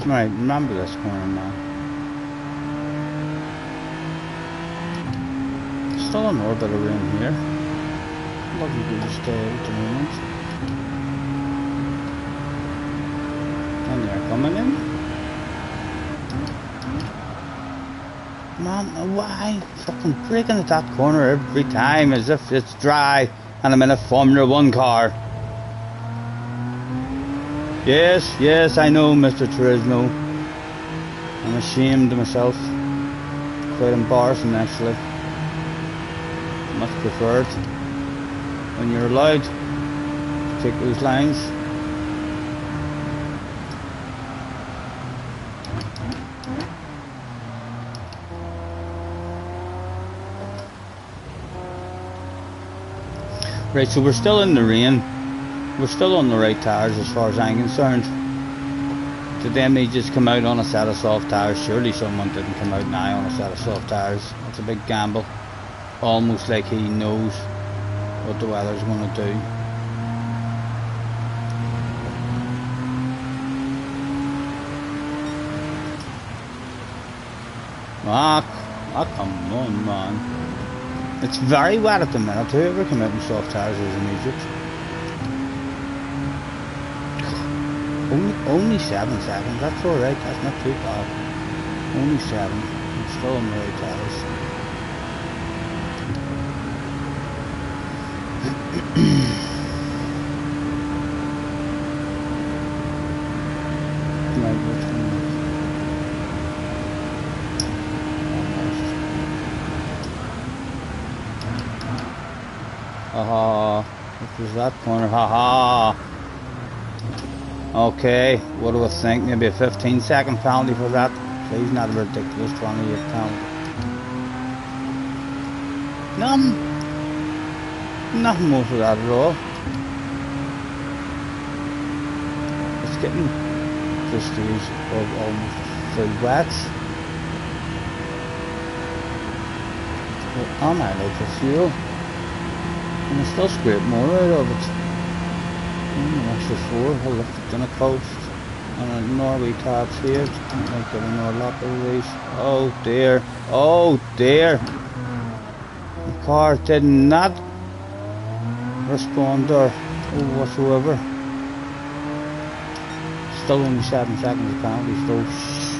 S1: Right, remember this corner now. Still an orbit around here. Lucky to stay out at the moment. And they're coming in. Man, why? Fucking breaking at that corner every time as if it's dry and I'm in a Formula 1 car. Yes, yes, I know, Mr. Turismo. I'm ashamed of myself. Quite embarrassing, actually. Much preferred when you're allowed to take those lines. Right, so we're still in the rain. We're still on the right tires as far as I'm concerned. Did they just come out on a set of soft tires? Surely someone didn't come out now on a set of soft tires. That's a big gamble. Almost like he knows what the weather's going to do. Come on, man. It's very wet at the minute. Whoever came out in soft tires is an idiot. Only 7 seconds. That's alright. That's not too bad. Only 7. I'm still on the right tires. Right, what's going on? Haha, what was that corner? Haha. Okay, what do I think? Maybe a 15-second penalty for that. Please, not a ridiculous 28 penalty. Nothing more for that at all. It's getting to the stage of almost full wets. Well, I'm out of fuel. And I still scrape more out of it. Extra 4, I'll lift it in a coast. And ignore wee tabs here. Don't like getting more lap of these. Oh dear. Oh dear. The car did not respond or whatsoever. Still only 7 seconds of penalty, so shh.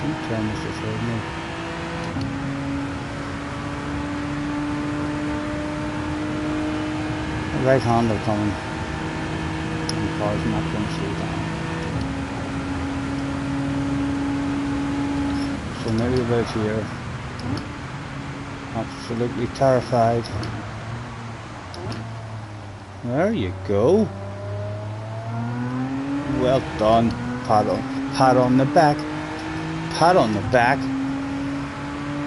S1: Don't turn this aside now. Right hander coming, and the car's not going to slow down. So maybe about here, absolutely terrified. There you go. Well done. Pat on the back. Pat on the back.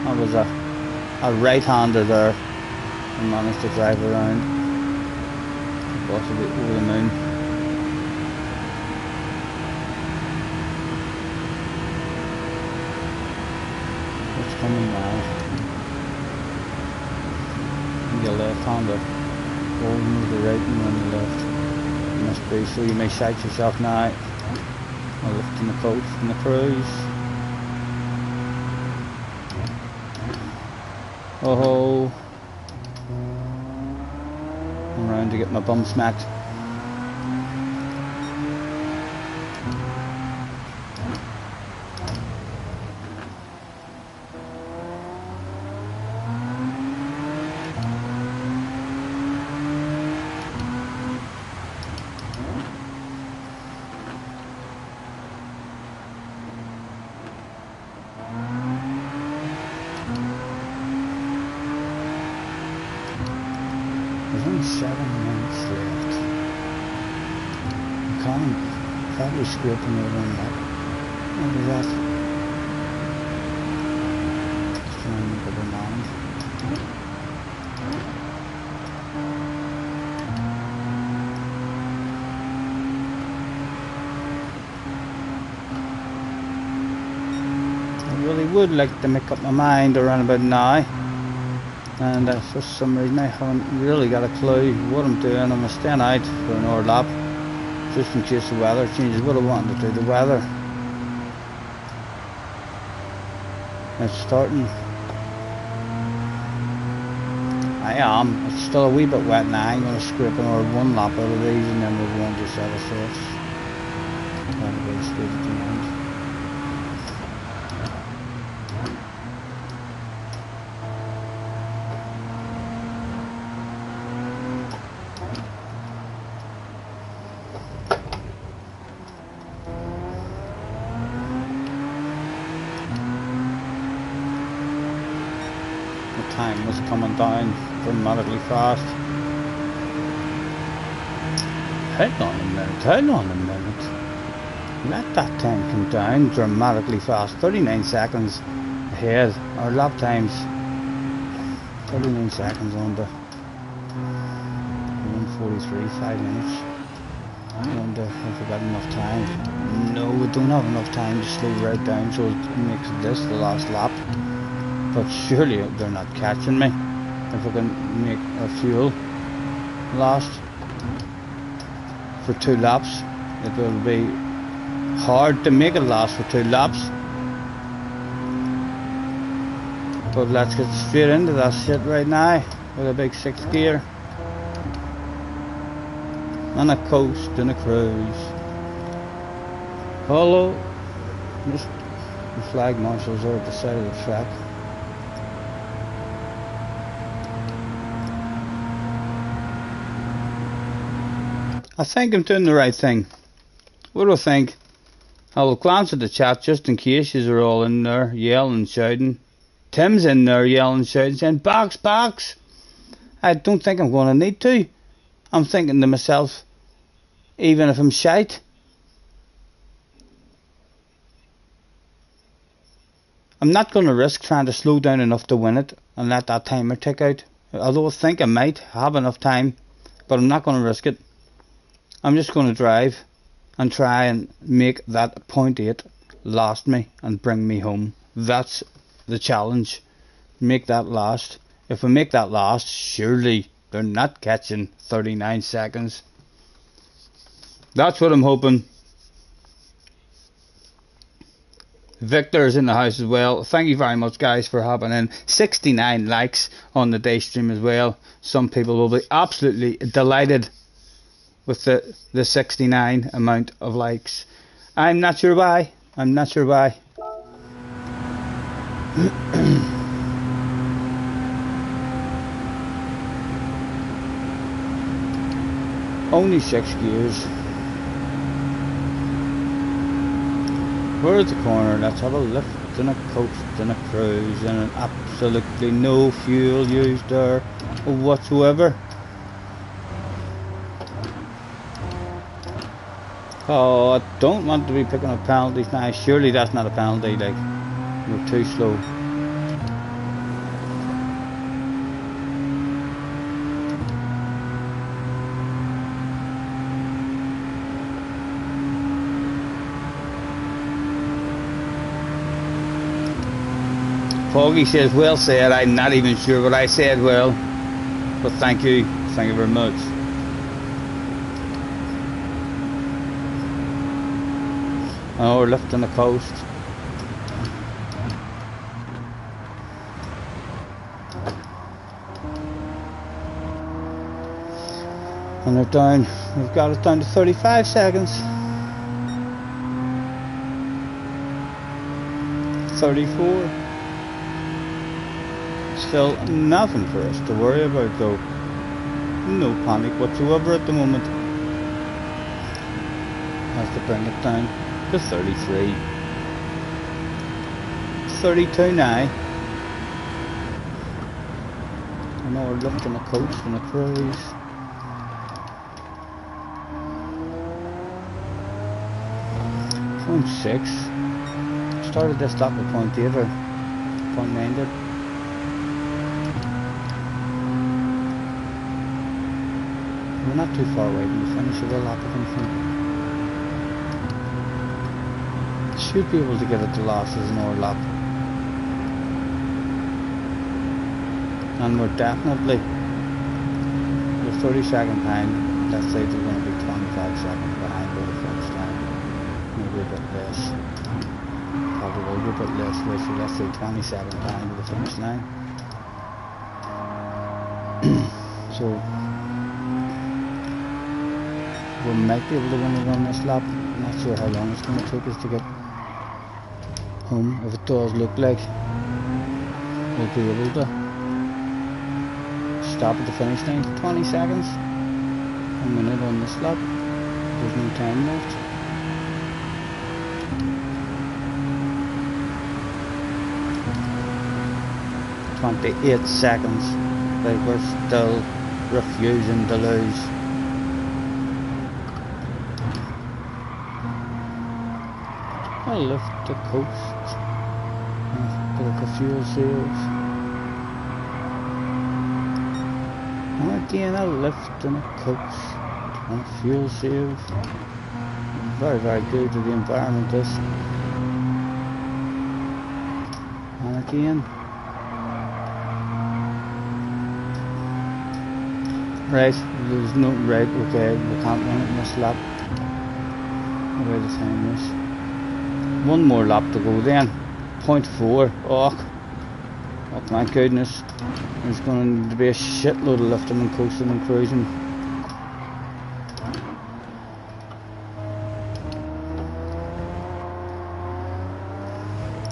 S1: That was a right hander there. I managed to drive around. Possibly over the moon. What's coming now? The left hander. Go move the right and then the left. Must be, so you may sight yourself now. I'll lift in the coast and the cruise. Oh. I'm around to get my bum smacked. There's only 7 minutes left. I can't probably scraping it on that. Maybe that. Just trying to make up my mind. I really would like to make up my mind around about now. And for some reason I haven't really got a clue what I'm doing. I'm staying out for an hour lap just in case the weather changes. What I wanted to do, the weather, it's starting. It's still a wee bit wet now. I'm going to scrape another 1 lap out of these and then we'll go on to set of softs. That'll be straight at the end. time was coming down dramatically fast. Hang on a minute, hang on a minute. Let that time come down dramatically fast. 39 seconds ahead. Our lap times 39 seconds on the 1:43, 5 minutes. I wonder if we got enough time. No, we don't have enough time to slow right down, so it makes this the last lap. But surely they're not catching me. If we can make our fuel last for 2 laps, it will be hard to make it last for 2 laps. But let's get straight into that shit right now with a big 6th gear. And a coast and a cruise. Hello. The flag marshals are at the side of the track. I think I'm doing the right thing. What do I think? I will glance at the chat just in case you are all in there yelling, shouting. Tim's in there yelling, shouting, saying, box, box. I don't think I'm going to need to. I'm thinking to myself, even if I'm shite, I'm not going to risk trying to slow down enough to win it and let that timer tick out. Although I think I might have enough time, but I'm not going to risk it. I'm just going to drive and try and make that 0.8 last me and bring me home. That's the challenge. Make that last. If we make that last, surely they're not catching 39 seconds. That's what I'm hoping. Victor is in the house as well. Thank you very much, guys, for hopping in. 69 likes on the day stream as well. Some people will be absolutely delighted with the 69 amount of likes. I'm not sure why. I'm not sure why. Only 6 gears. Where's the corner? Let's have a lift and a coast and a cruise and absolutely no fuel used there whatsoever. Oh, I don't want to be picking up penalties now. Surely that's not a penalty, like, we're too slow. Foggy says, well said. I'm not even sure what I said well, but thank you very much. Oh, we're lifting the coast. And they're down, we've got it down to 35 seconds. 34. Still nothing for us to worry about though. No panic whatsoever at the moment. Has to bring it down to 33. 32 now. I know we're lifting a coast and a cruise. Point 6. Started this lap at point 8 or point 9 did. We're not too far away from the finish of the lap, I think. Should be able to get it to last as another lap. And we're definitely, with 30 seconds behind, let's say they're going to be 25 seconds behind by the finish line. Maybe a bit less. Probably will be a bit less, so let's say 20 seconds behind by the finish line. So we might be able to win it on this lap. I'm not sure how long it's going to take us to get home. If it does look like we'll be able to stop at the finish line for 20 seconds. A minute on this lap. There's no time left. 28 seconds. But we're still refusing to lose. I'll lift the coast. Bit of a fuel sales. And again a lift and a coast and a fuel save. Very, very good to the environment this. And again. Right, there's no right, okay, we can't run it in this lap. The way the time is. One more lap to go then. 0.4. Oh my goodness. There's going to be a shitload of lifting and coasting and cruising.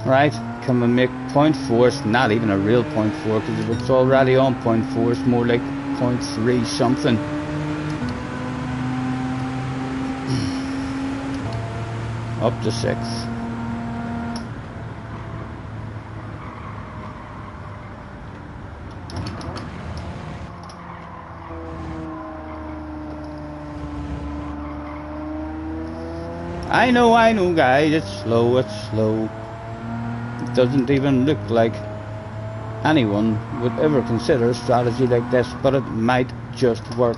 S1: Right, can we make 0.4? It's not even a real 0.4 because it's already on 0.4. It's more like 0.3 something. Up to 6. I know guys, it's slow. It doesn't even look like anyone would ever consider a strategy like this, but it might just work.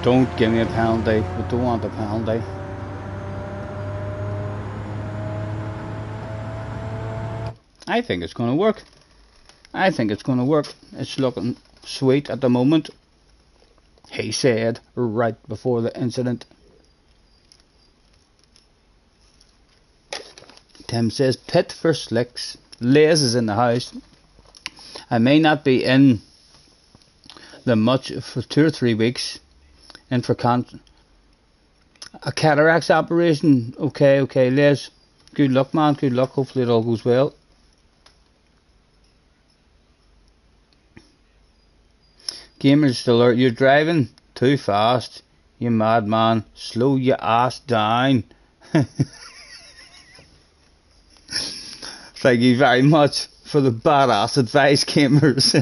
S1: Don't give me a penalty, we don't want a penalty. I think it's going to work. I think it's going to work. It's looking sweet at the moment. He said right before the incident. Tim says pit for slicks. Liz is in the house. I may not be in the much for 2 or 3 weeks. In for a cataracts operation. Okay, Liz. Good luck, man. Good luck. Hopefully it all goes well. Gamers alert, you're driving too fast, you madman. Slow your ass down. Thank you very much for the badass advice, gamers.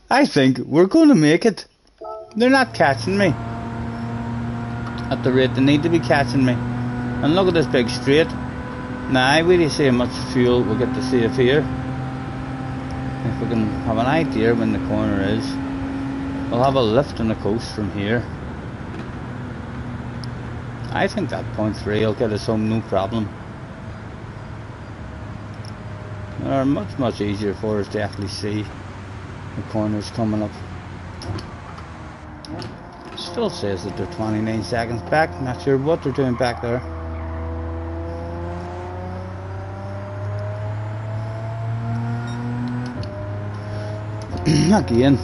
S1: I think we're going to make it. They're not catching me at the rate they need to be catching me. And look at this big straight. Now, we didn't see how much fuel we'll get to save here. If we can have an idea when the corner is, we'll have a lift on the coast from here. I think that 0.3 will get us home no problem. They're much easier for us to actually see the corners coming up. Still says that they're 29 seconds back. Not sure what they're doing back there. Again,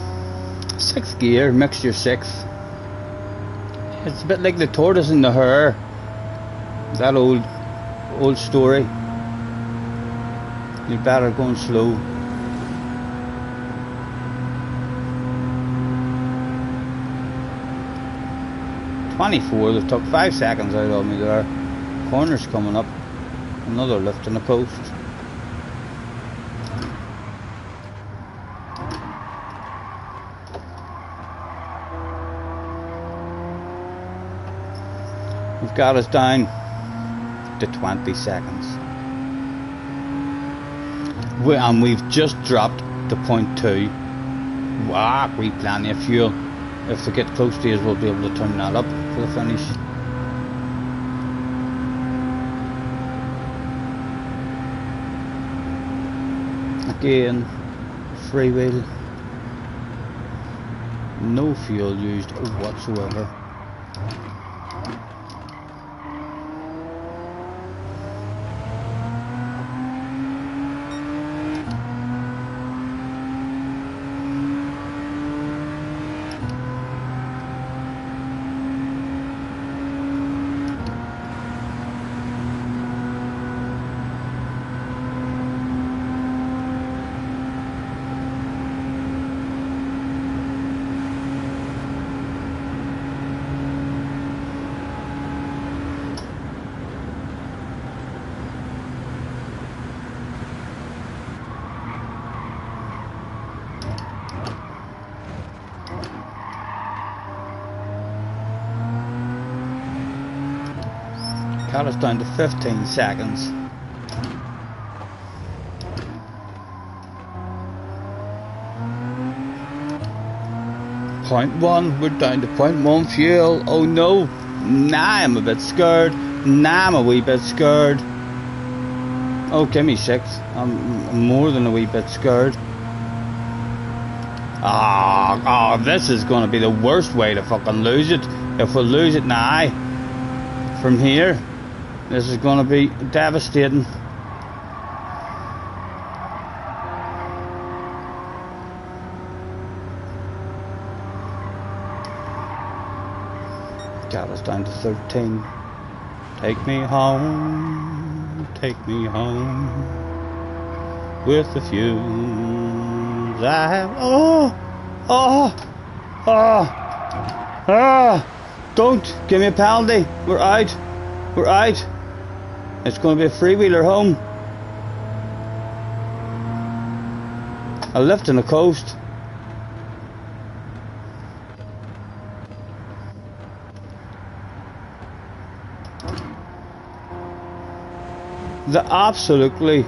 S1: 6th gear, mixture 6th. It's a bit like the tortoise and the hare. That old story. You're better going slow. .24, they took 5 seconds out of me there. Corner's coming up. Another lift on the coast. We've got us down to 20 seconds. And we've just dropped to 0.2. Wow, we plenty of fuel. If they get close to us, we'll be able to turn that up for the finish. Again, freewheel. No fuel used whatsoever. Got us down to 15 seconds. Point 1, we're down to point 1 fuel. Oh no, nah, I'm a bit scared. Nah, I'm a wee bit scared. Oh, give me 6. I'm more than a wee bit scared. This is going to be the worst way to fucking lose it. If we lose it now, from here, this is going to be devastating. Got us down to 13. Take me home with the fumes I have. Don't give me a penalty. We're out. It's going to be a freewheeler home. A lift on the coast. The absolutely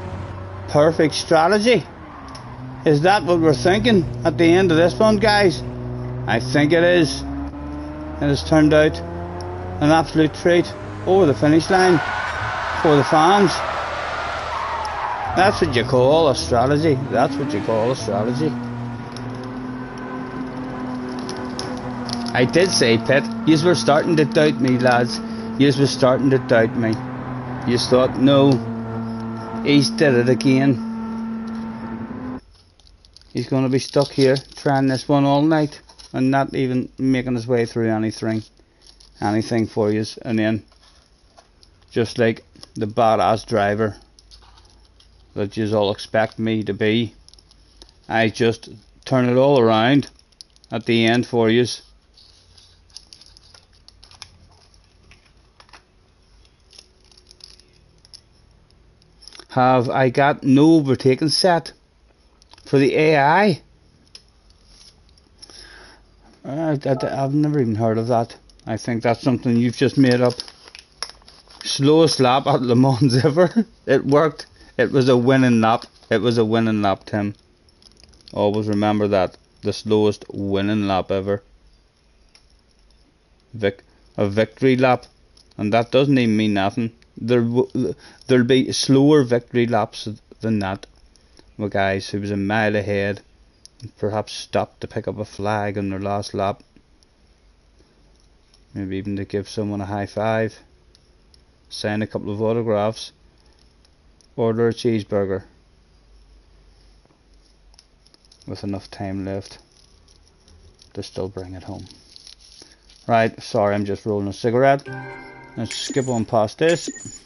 S1: perfect strategy. Is that what we're thinking at the end of this one, guys? I think it is. It has turned out an absolute treat over the finish line for the fans. That's what you call a strategy. I did say, Pitt, yous were starting to doubt me, lads. Yous were starting to doubt me. Yous thought, no, he's did it again. He's going to be stuck here trying this one all night and not even making his way through anything for you. And then, just like the badass driver that you all expect me to be, I just turn it all around at the end for you. Have I got no overtaking set for the AI? I've never even heard of that. I think that's something you've just made up. Slowest lap at Le Mans ever. It worked. It was a winning lap. Tim. Always remember that. The slowest winning lap ever. A victory lap. And that doesn't even mean nothing. There'll be slower victory laps than that. With guys who was a mile ahead and perhaps stopped to pick up a flag on their last lap. Maybe even to give someone a high five. Sign a couple of autographs. Order a cheeseburger. With enough time left to still bring it home. Right, sorry, I'm just rolling a cigarette. Let's skip on past this.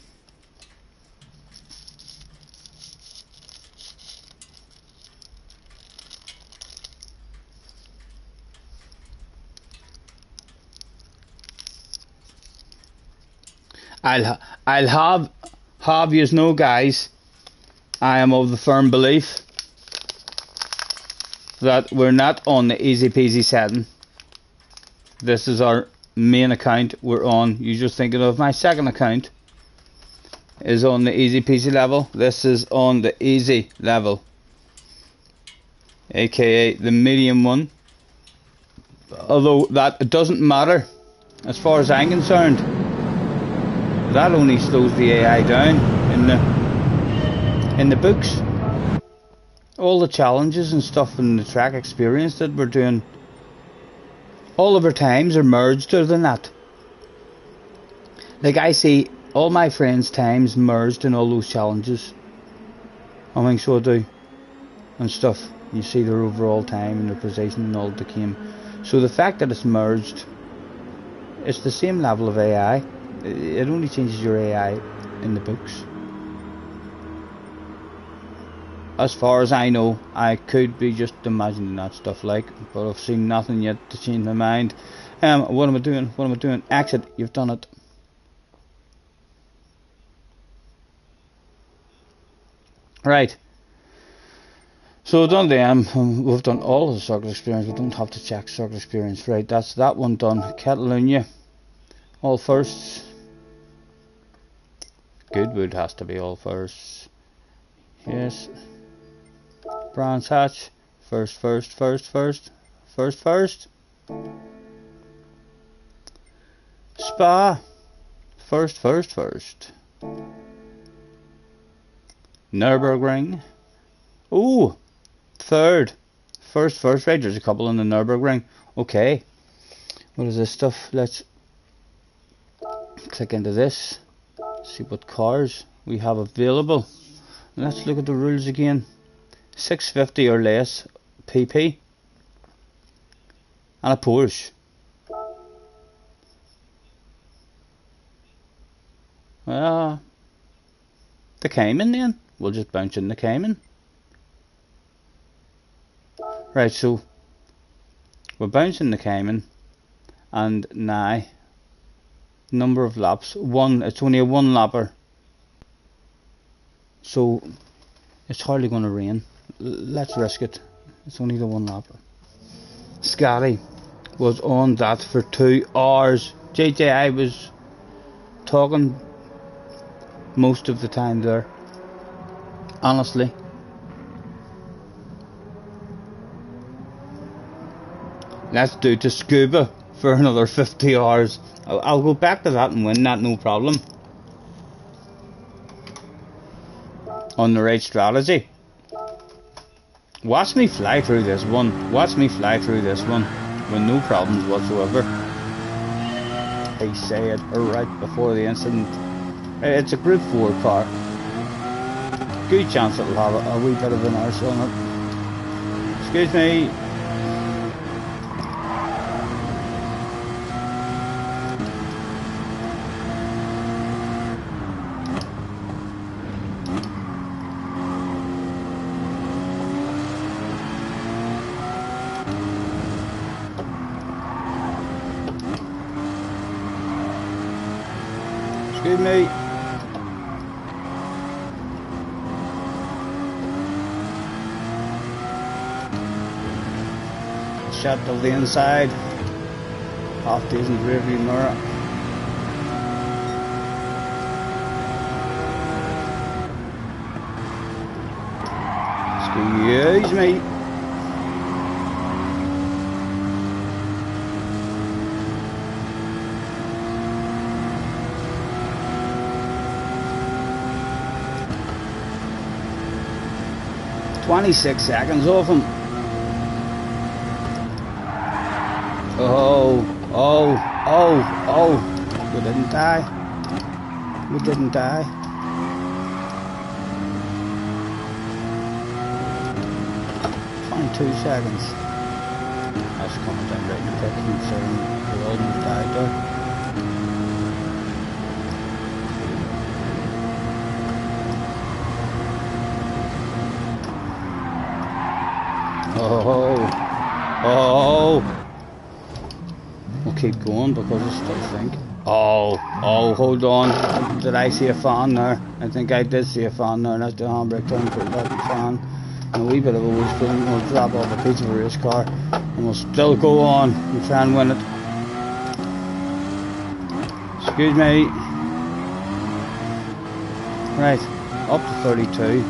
S1: I'll have yous know, guys, I am of the firm belief that we're not on the easy peasy setting. This is our main account we're on. You're just thinking of my second account is on the easy peasy level. This is on the easy level, aka the medium one. Although that it doesn't matter as far as I'm concerned. That only slows the AI down in the books. All the challenges and stuff in the track experience that we're doing, all of our times are merged other than that. Like I see all my friends' times merged in all those challenges. I think so I do. And stuff. You see their overall time and their position and all the game. So the fact that it's merged, it's the same level of AI. It only changes your AI in the books. As far as I know, I could be just imagining that stuff like, but I've seen nothing yet to change my mind. What am I doing? Exit, you've done it. Right. So we've done we've done all of the circle experience. We don't have to check circle experience. Right, that's that one done. Catalunya, all firsts. Goodwood has to be all first. Yes. Brands Hatch. First. Spa. First. Nürburgring. Ooh. Third. First. Right, there's a couple in the Nürburgring. Okay. What is this stuff? Let's click into this. See what cars we have available. Let's look at the rules again. 650 or less PP. And a Porsche. The Cayman then. We'll just bounce in the Cayman. Right, so we're bouncing the Cayman, and now number of laps, one. It's only a one lapper, so it's hardly going to rain. Let's risk it. It's only the one lapper. Scotty was on that for 2 hours. JJ, I was talking most of the time there, honestly. Let's do to scuba for another 50 hours. I'll go back to that and win that, no problem. On the right strategy. Watch me fly through this one. With no problems whatsoever. I say it right before the incident. It's a Group 4 car. Good chance it'll have a wee bit of an arse on it. Excuse me. Excuse me. Shot to the inside. Half decent rearview mirror. Excuse me. "26 seconds off him." Oh. We didn't die. 22 seconds. That's coming down right in the pit, considering we almost died there. Oh. We'll keep going because I still think. Oh, hold on. Did I see a fan there? I think I did see a fan there. That's the handbrake turn for that fan. And a wee bit of a wheel spin. We'll drop off a piece of a race car and we'll still go on and try and win it. Excuse me. Right, up to 32.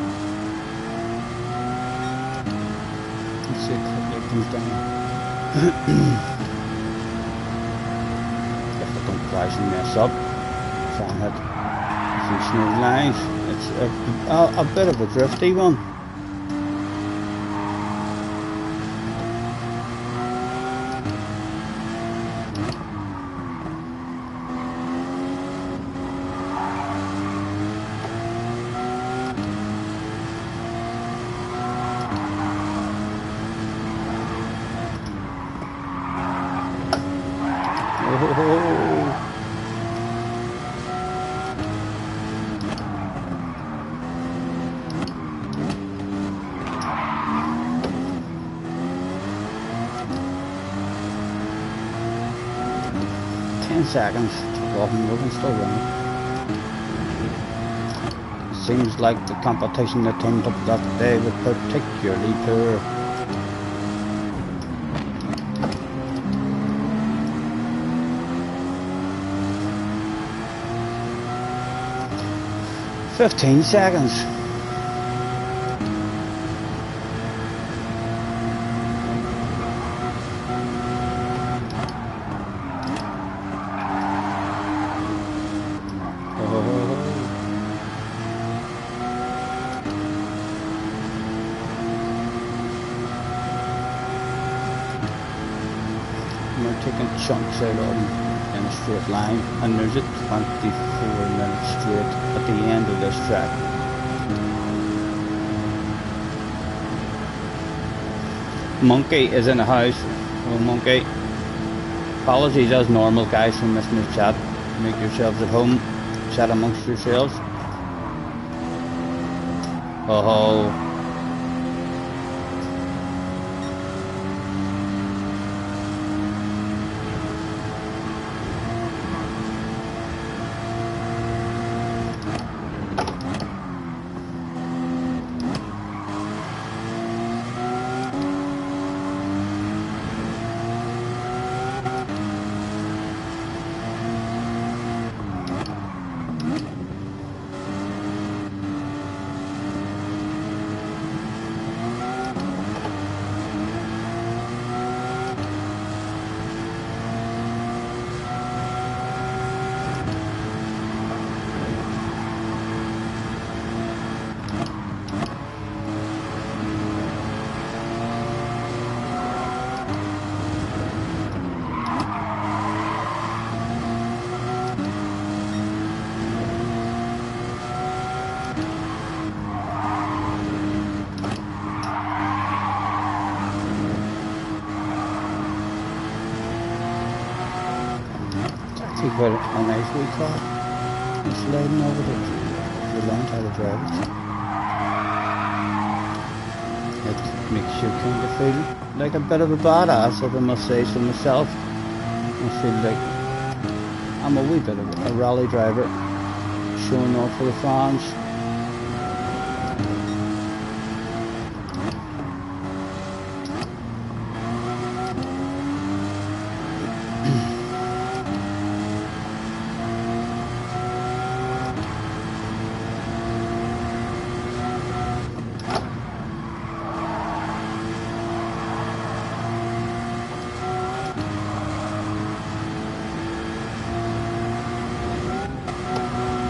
S1: Let's see if it comes down. Crash and mess up, try and hit a few smooth lines. It's a bit of a drifty one. Oh. 10 seconds to go off and we can still run. Seems like the competition that turned up that day was particularly poor. 15 seconds. We're taking chunks out of them in a straight line, and there's a 24-minute straight at the end of this track. Monkey is in the house. Hello, Monkey. Apologies as normal, guys, for missing the chat. Make yourselves at home, chat amongst yourselves. Oh. Quite a nice wee car. It's sliding over the long tail of drivers. It makes you kind of feel like a bit of a badass, if I must say so myself. I feel like I'm a wee bit of a rally driver, showing off for the fans.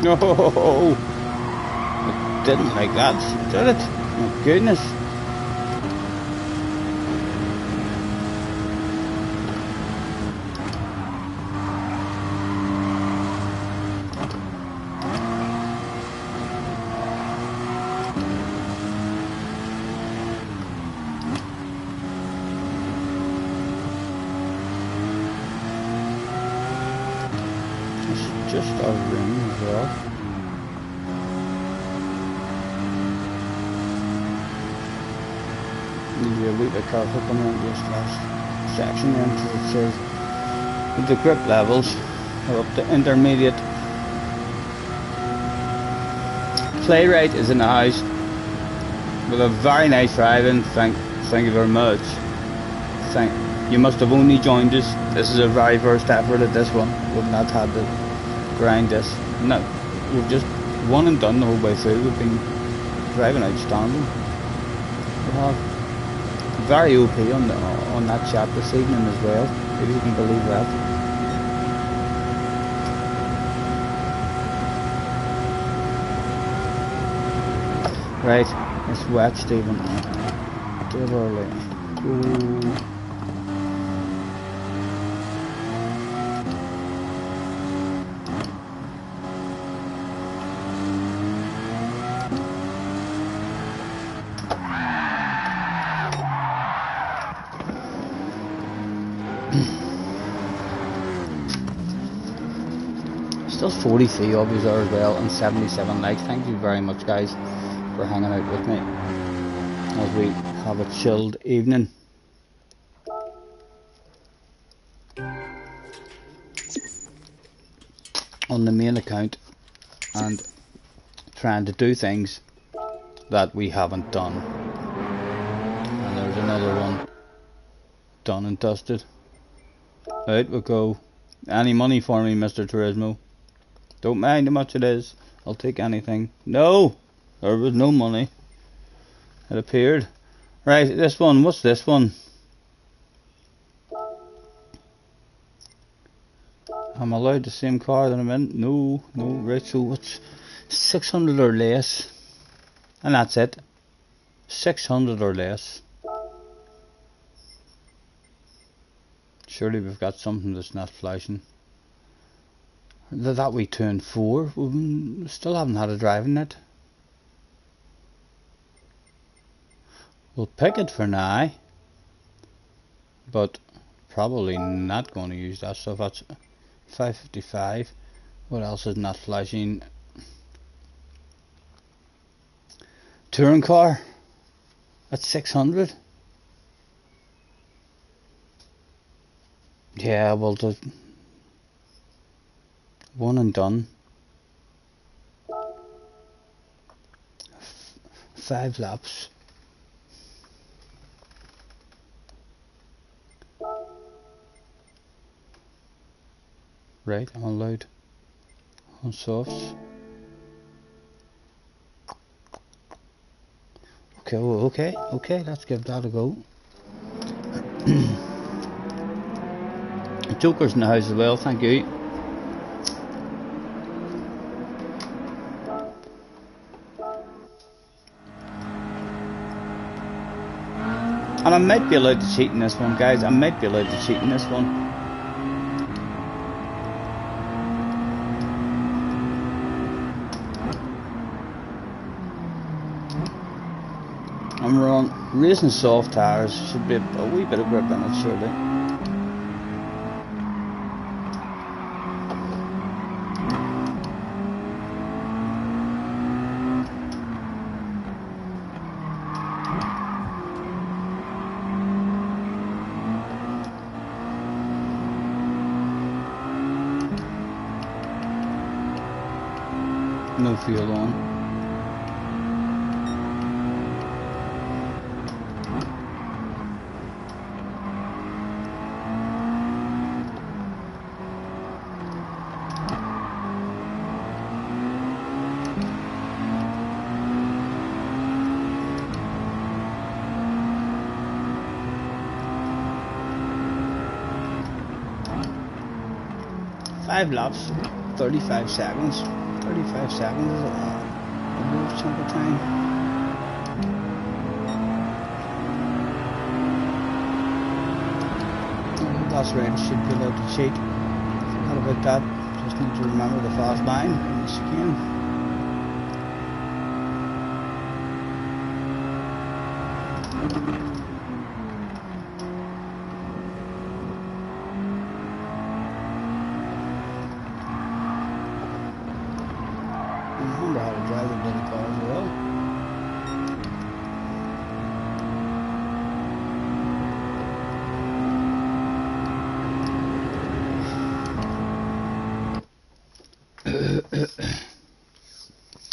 S1: No, I didn't like that, did it? My goodness. It's just our ring as well. Need to be a wee bit careful coming into this last section then, because it says that the grip levels are up to intermediate. Playwright is in the house with a very nice driving. Thank you very much. You must have only joined us. This is a very first effort at this one. We've not had to grind this. No, we've just won and done the whole way through. We've been driving outstanding. We have very OP on that chat this evening as well, if you can believe that. Right, it's wet, Stephen. Too early. Ooh. Still 43 of you there as well, and 77 likes. Thank you very much, guys, for hanging out with me as we have a chilled evening. On the main account, and trying to do things that we haven't done. And there's another one done and dusted. Out we go. Any money for me, Mr. Turismo? Don't mind how much it is. I'll take anything. No! There was no money. It appeared. Right, this one. What's this one? I'm allowed the same car that I'm in? No, no. Right, so what's 600 or less? And that's it. 600 or less. Surely we've got something that's not flashing. That we turned 4. We still haven't had a driving it. We'll pick it for now. But probably not going to use that stuff. That's 555. What else is not flashing? Touring car. That's 600. Yeah, well, the one and done. 5 laps. Right, I'm allowed on softs. Okay, let's give that a go. Joker's in the house as well, thank you. And I might be allowed to cheat in this one, guys. I might be allowed to cheat in this one. And we're on racing soft tires. Should be a wee bit of grip in it, surely. No fuel on. Five laps, 35 seconds. 35 seconds is a good chunk of time. That's right, I should be allowed to cheat. Forgot about that. Just need to remember the fast line in the chicane. Remember how to drive the bloody car as well.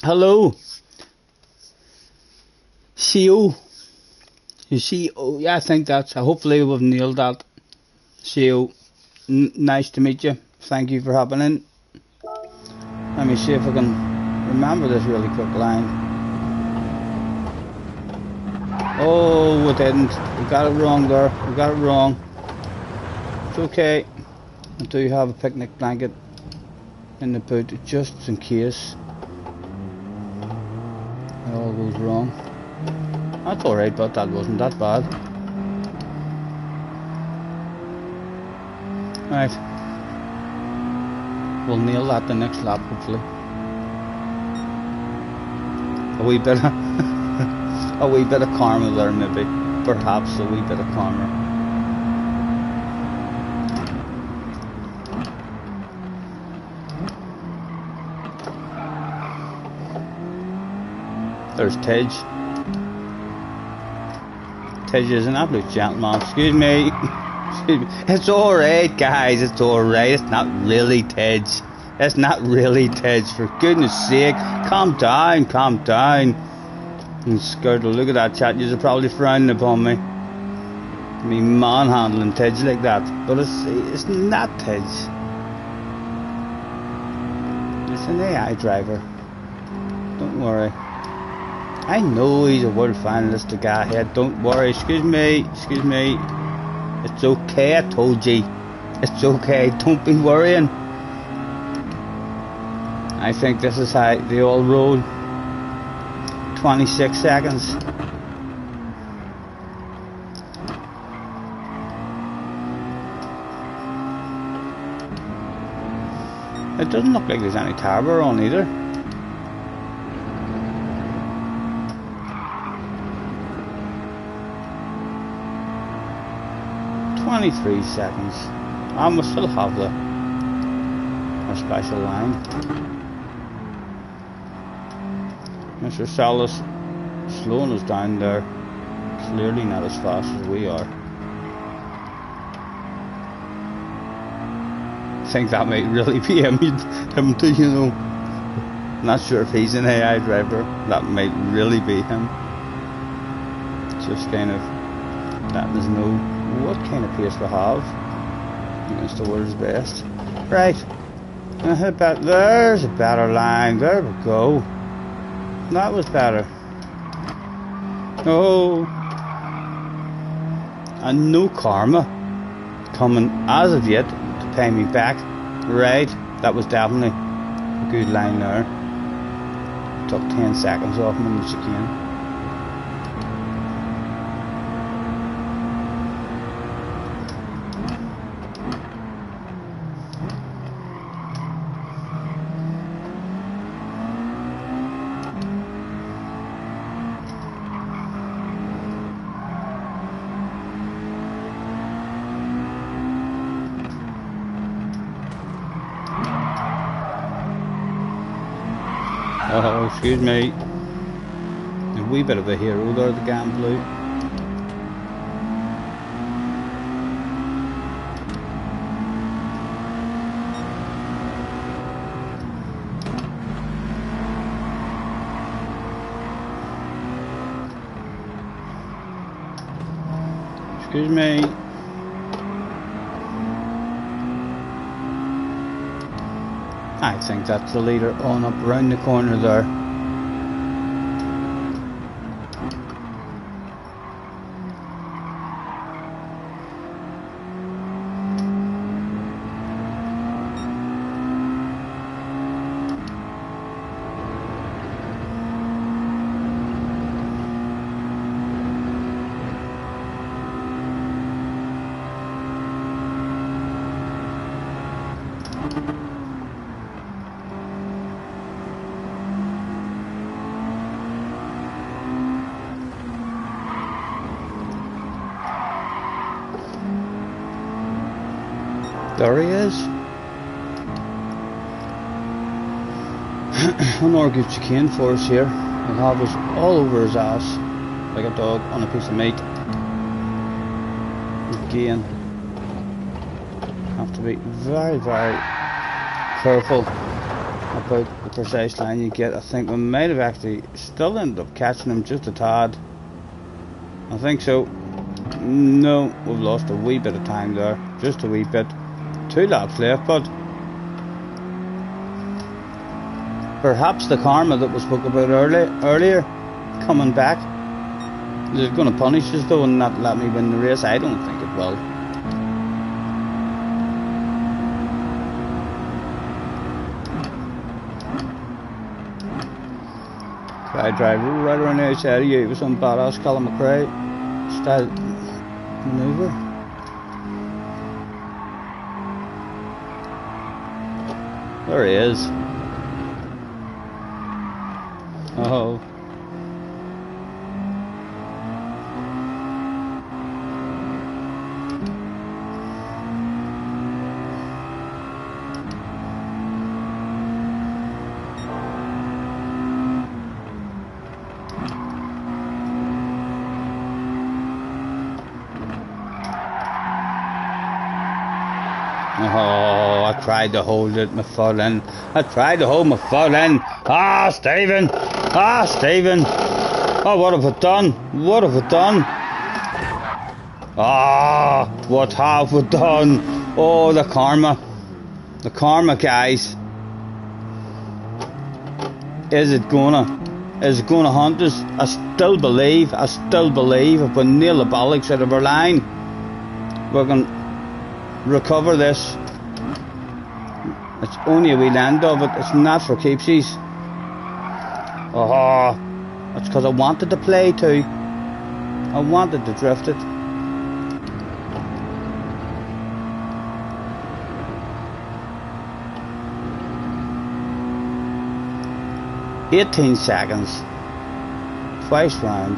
S1: Hello. CO. You see, oh yeah, I think that's. Hopefully we've nailed that. CO. Nice to meet you. Thank you for hopping in. Let me see if I can remember this really quick line. Oh, we didn't. We got it wrong there. We got it wrong. It's okay. I do have a picnic blanket in the boot just in case it all goes wrong. That's alright, but that wasn't that bad. Right. We'll nail that the next lap, hopefully. A wee bit of a wee bit of karma there, maybe. Perhaps a wee bit of karma. There's Tej. Tej is an absolute gentleman. Excuse me. Excuse me. It's alright, guys. It's alright. It's not really Tej. It's not really Tej. For goodness sake. Calm down. Calm down. I'm scared. Look at that chat. You're probably frowning upon me. Me manhandling Tej like that. But it's not Tej. It's an AI driver. Don't worry. I know he's a world finalist, the guy here. Don't worry. Excuse me. Excuse me. It's okay, I told you. It's okay. Don't be worrying. I think this is how they all roll. 26 seconds. It doesn't look like there's any tower on either. "23 seconds. And we still have our special line. Mr. Salas slowing us down there. Clearly not as fast as we are. I think that might really be him too, you know. Not sure if he's an AI driver. That might really be him. Just kind of letting us know what kind of pace we have against the world's best. Right. There's a better line. There we go. That was better. Oh. And no karma coming as of yet to pay me back. Right. That was definitely a good line there. Took 10 seconds off him in the chicane. Oh, excuse me. A wee bit of a hero there, the guy in blue. Excuse me. I think that's the leader on up around the corner there. There he is. Unargued chicane for us here. He'll have us all over his ass like a dog on a piece of meat. Again, have to be very, very careful about the precise line you get. I think we might have actually still ended up catching him just a tad. I think so. No, we've lost a wee bit of time there. Just a wee bit. 2 laps left, but perhaps the karma that we spoke about earlier coming back, is it going to punish us though and not let me win the race? I don't think it will. Guy driver right around the outside of you with some badass Colin McRae style maneuver. There he is. Oh. Oh, I tried to hold it, my foot in. I tried to hold my foot in. Ah, Stephen! Ah, Stephen! Oh, what have I done? What have I done? Ah, what have we done? Oh, the karma. The karma, guys. Is it gonna haunt us? I still believe if we nail the bollocks out of our line, we can recover this. It's only a wee land of it, it's not for keepsies. Oh, that's because I wanted to play too. I wanted to drift it. "18 seconds. Twice round.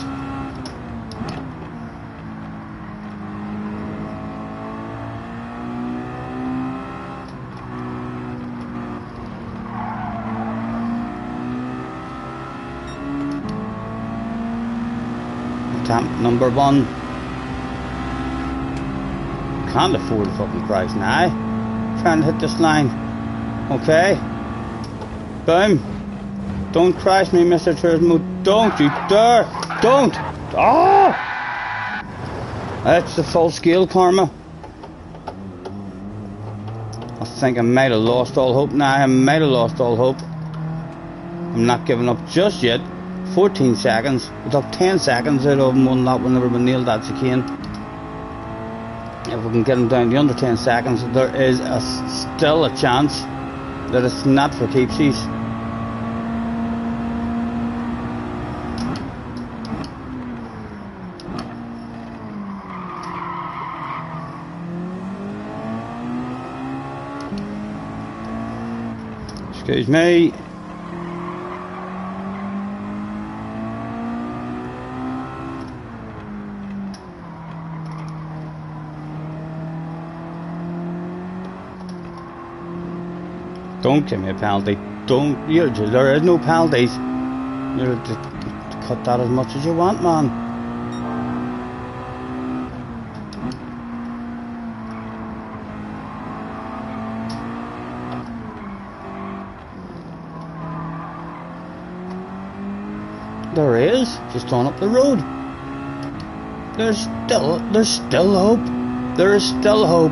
S1: Attempt number 1. Can't afford to fucking crash now. Trying to hit this line. Okay. Boom. Don't crash me, Mr. Turismo. Don't you dare! Don't! Oh! That's the full scale karma. I think I might have lost all hope now. I might have lost all hope. I'm not giving up just yet. 14 seconds. We took 10 seconds out of him one lap whenever we nailed that chicane. If we can get him down to under 10 seconds, there is still a chance that it's not for keepsies. Excuse me. Don't give me a penalty. Don't. There is no penalties. You're to cut that as much as you want, man. There is, just on up the road. There's still hope. There is still hope.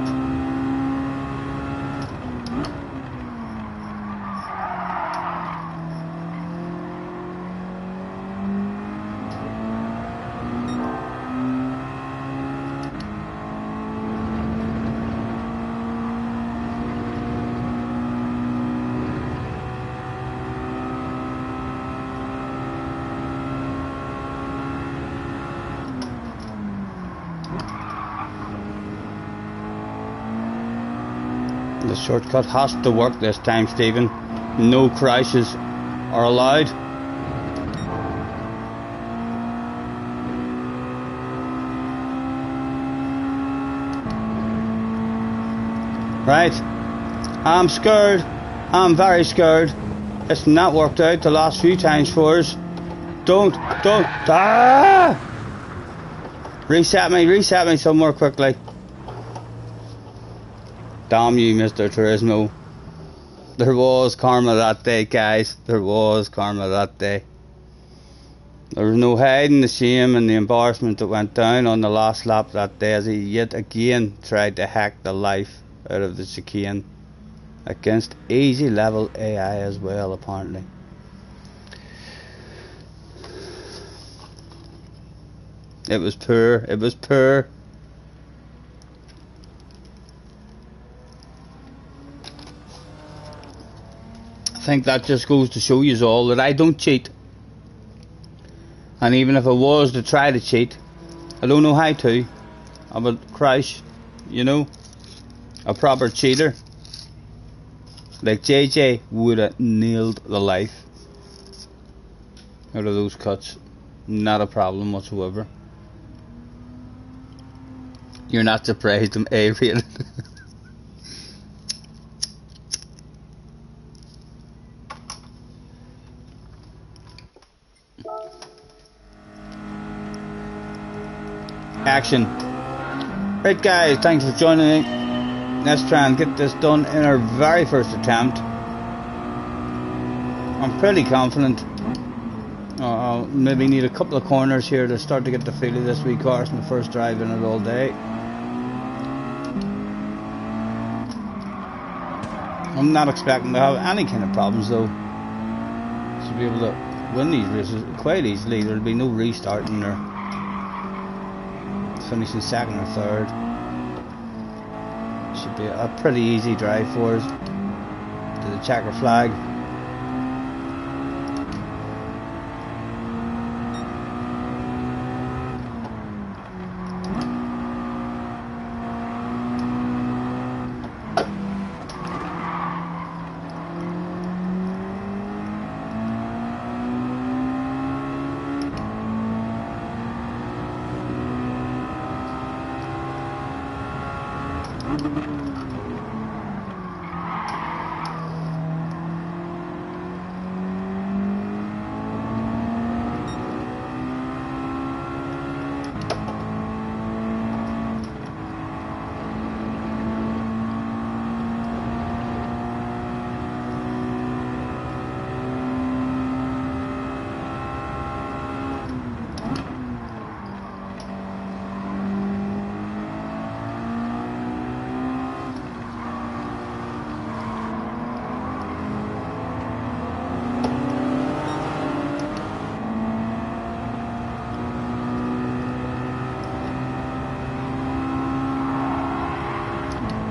S1: The shortcut has to work this time, Stephen. No crashes are allowed. Right. I'm scared. I'm very scared. It's not worked out the last few times for us. Don't. Ah! Reset me somewhere quickly. Damn you, Mr. Turismo. There was karma that day, guys. There was karma that day. There was no hiding the shame and the embarrassment that went down on the last lap that day as he yet again tried to hack the life out of the chicane against easy level AI as well, apparently. It was poor. It was poor. I think that just goes to show you all that I don't cheat. And even if I was to try to cheat, I don't know how to. I would crash, you know. A proper cheater like JJ would have nailed the life out of those cuts. Not a problem whatsoever. You're not surprised I'm A-rated. Action. Right guys, thanks for joining me. Let's try and get this done in our very first attempt. I'm pretty confident. I'll maybe need a couple of corners here to start to get the feel of this wee car. It's my first drive in it all day. I'm not expecting to have any kind of problems though. So should be able to win these races quite easily. There'll be no restarting or finishing second or third. Should be a pretty easy drive for us to the checker flag.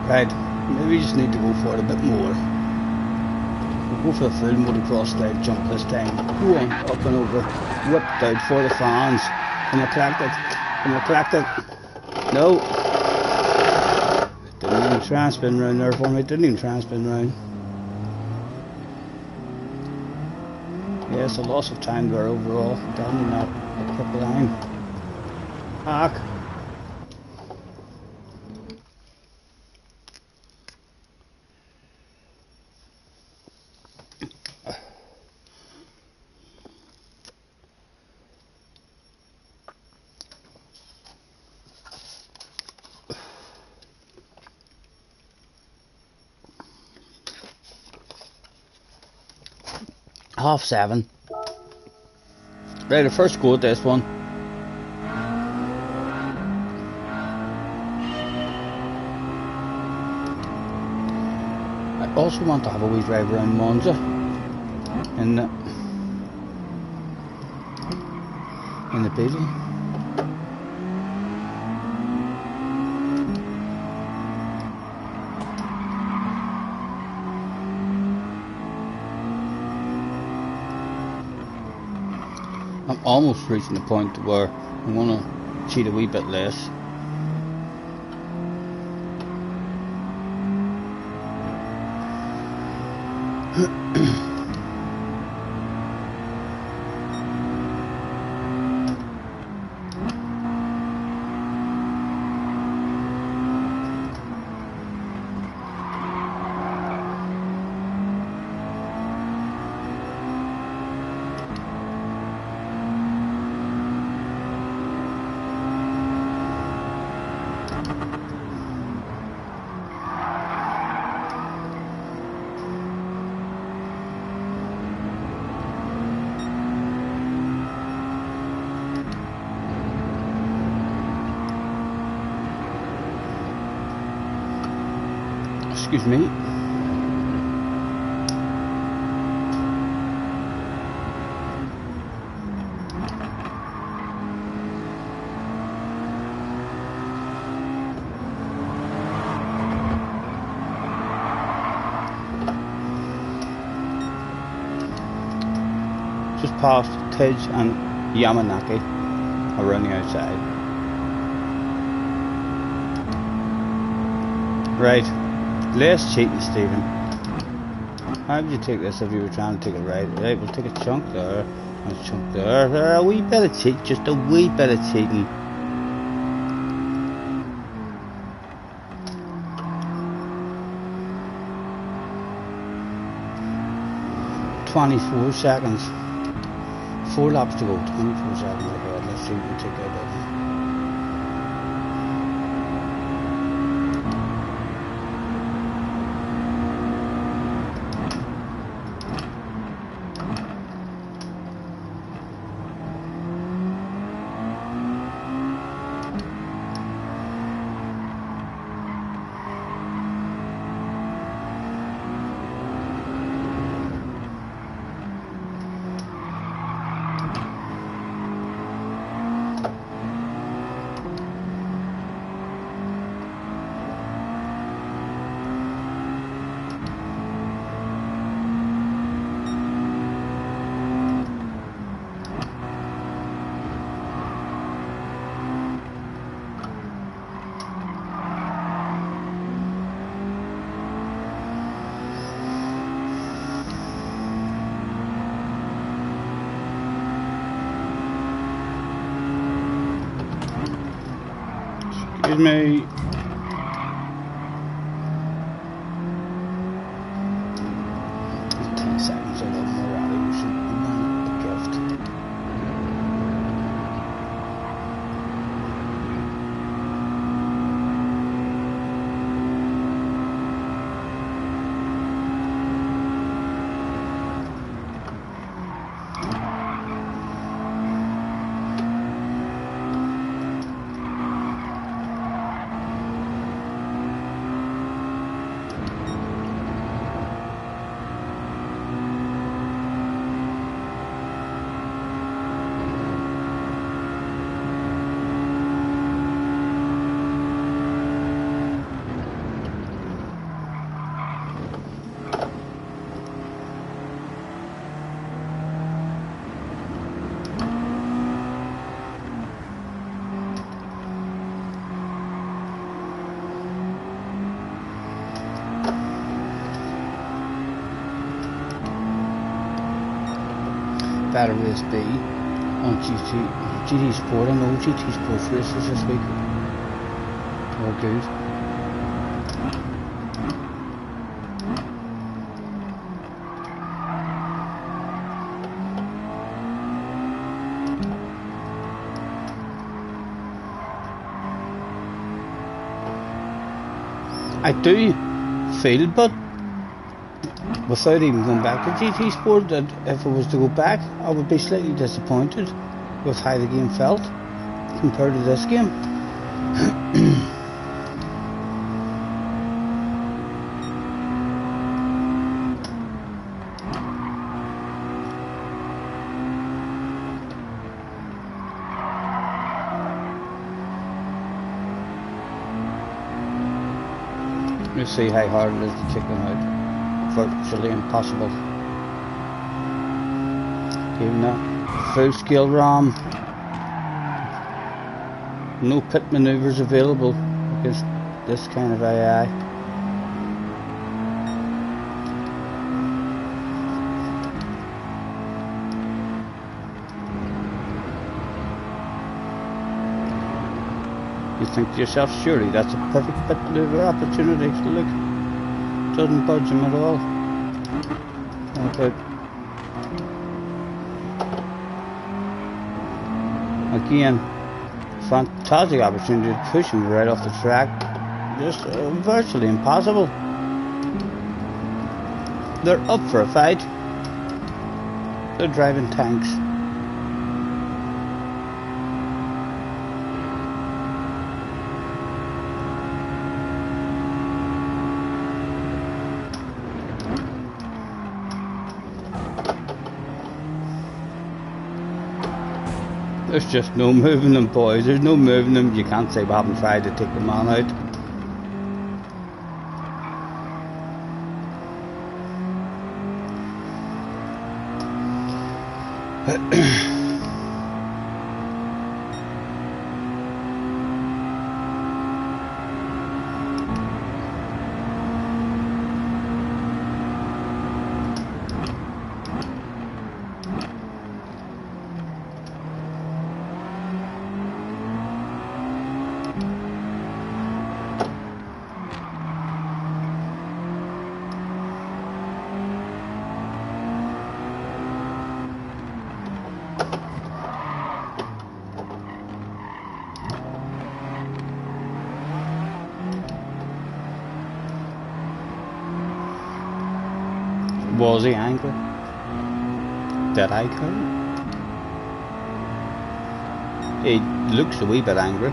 S1: Right, maybe we just need to go for it a bit more. We'll go for the full motocross style jump this time. Go on, up and over, whipped out for the fans. Can I collect it? Can I collect it? No. Didn't even try and spin round there for me, didn't even try and spin round. Yeah, it's a loss of time there overall, definitely not a quick line. Hack. Half 7. Right, the first go at this one. I also want to have a wee drive around Monza in the Beetle. I'm almost reaching the point where I'm going to cheat a wee bit less. Excuse me. Just past Tej and Yamanaki around the outside. Right. Less cheating, Stephen. How would you take this if you were trying to take it right? Right, we'll take a chunk there, and a chunk there. A wee bit of cheat, just a wee bit of cheating. "24 seconds. 4 laps to go. 24 seconds. Okay, let's see what we take out of it. Excuse me. Seconds, a little more out of you should run the gift. Liveries B on GT Sport. I know GT Sports races this week. All good. I do feel, but without even going back to GT Sport, that if I was to go back, I would be slightly disappointed with how the game felt compared to this game. Let's see how hard it is to kick them out. Virtually impossible. Even that full scale RAM, no pit maneuvers available against this kind of AI. You think to yourself, surely that's a perfect pit maneuver opportunity. Look, doesn't budge him at all. Okay. Again, fantastic opportunity to push him right off the track. Just virtually impossible. They're up for a fight. They're driving tanks. There's just no moving them, boys. There's no moving them. You can't say we haven't tried to take the man out. Was he angry? Did I care? He looks a wee bit angry.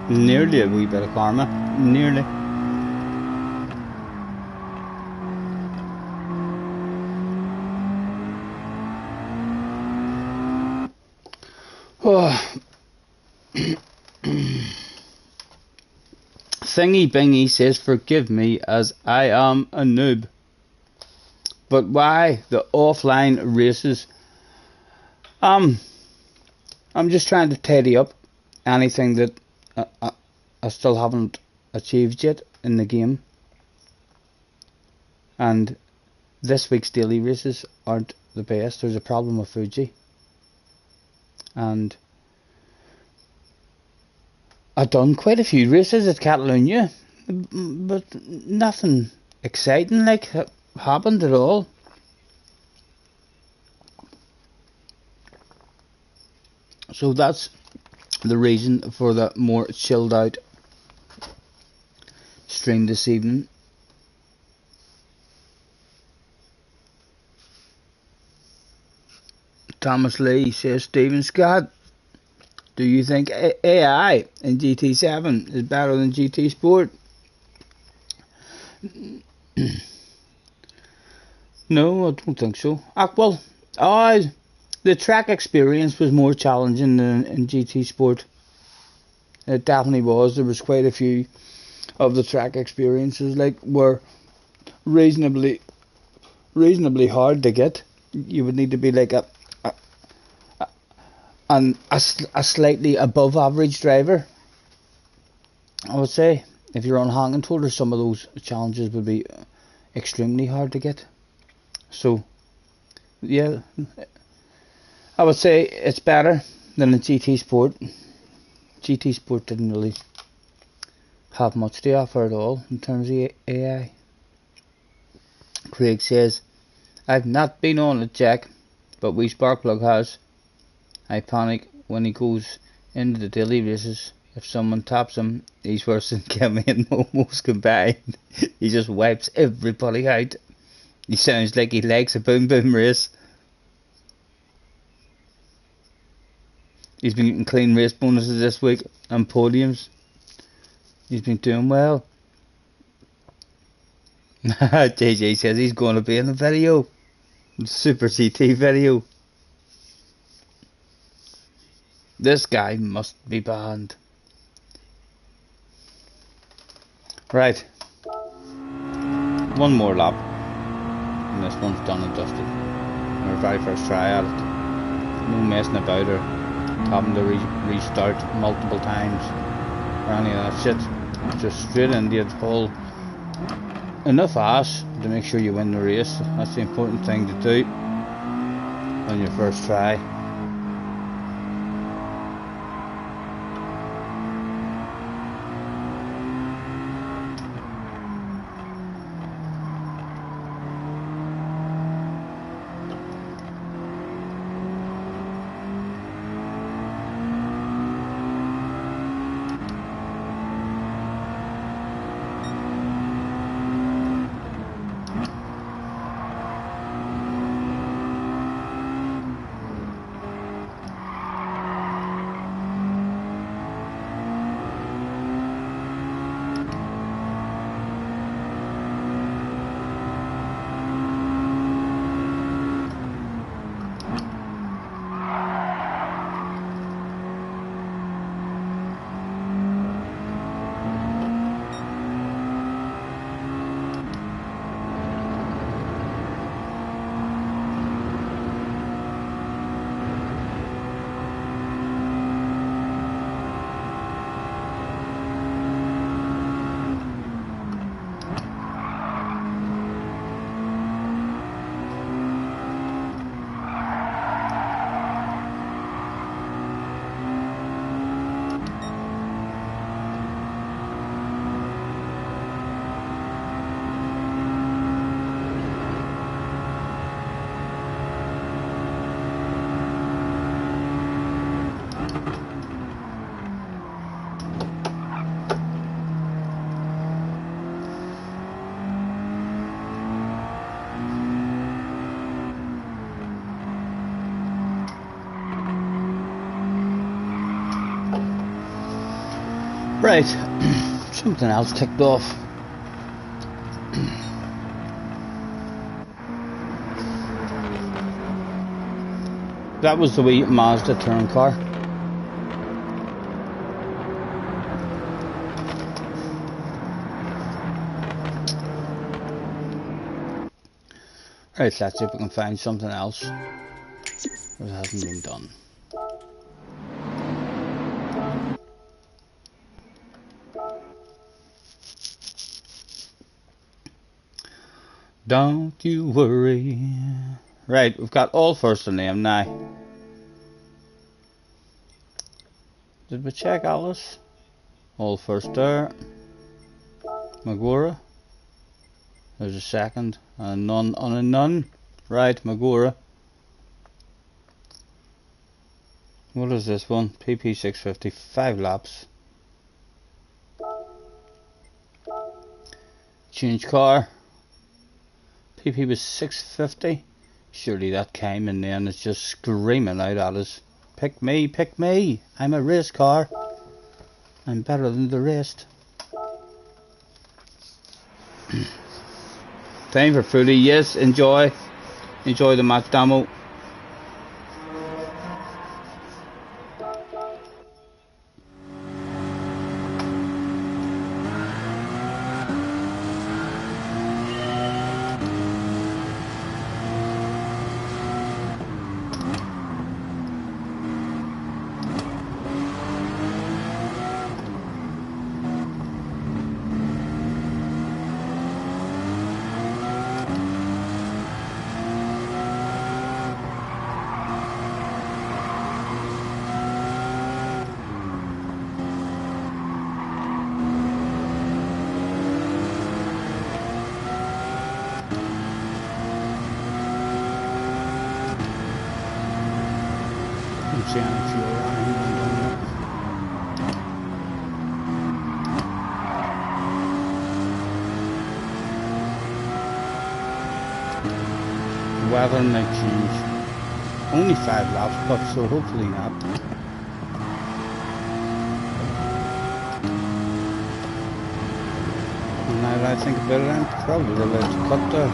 S1: Nearly a wee bit of karma. Nearly. Oh. Thingy Bingy says, forgive me as I am a noob. But why the offline races? I'm just trying to tidy up anything that I still haven't achieved yet in the game. And this week's daily races aren't the best. There's a problem with Fuji. And I've done quite a few races at Catalonia, but nothing exciting like happened at all. So that's the reason for the more chilled out stream this evening. Thomas Lee says, Stephen Scott, do you think AI in GT7 is better than GT Sport? No, I don't think so. Well, the track experience was more challenging than in GT Sport. It definitely was. There was quite a few of the track experiences were reasonably hard to get. You would need to be like a slightly above average driver, I would say. If you're on hanging shoulder, some of those challenges would be extremely hard to get. So yeah, I would say it's better than a GT Sport. GT Sport didn't really have much to offer at all in terms of AI. Craig says, I've not been on it, Jack, but we Sparkplug has. I panic when he goes into the daily races. If someone taps him, he's worse than Kemi and Momo's combined. He just wipes everybody out. He sounds like he likes a boom boom race. He's been getting clean race bonuses this week and podiums. He's been doing well. JJ says he's going to be in the video. Super CT video. This guy must be banned. Right. One more lap. And this one's done and dusted. Our very first try at it. No messing about or having to restart multiple times or any of that shit. Just straight into it, full. Enough ass to make sure you win the race. That's the important thing to do on your first try. Right, something else ticked off. That was the wee Mazda touring car. Right, let's see if we can find something else that hasn't been done. Don't you worry. Right, we've got all first name now. Did we check Alice? All first there. Magura. There's a second. And a none on a none. Right, Magura. What is this one? PP 650, 5 laps. Change car. PP was 650. Surely that came and then it's just screaming out at us. Pick me, pick me. I'm a race car. I'm better than the rest. Time for fruity. Yes, enjoy. Enjoy the match demo. Weather may change. Only 5 laps, but so hopefully not. And now that I think about it, I'm probably allowed to cut there.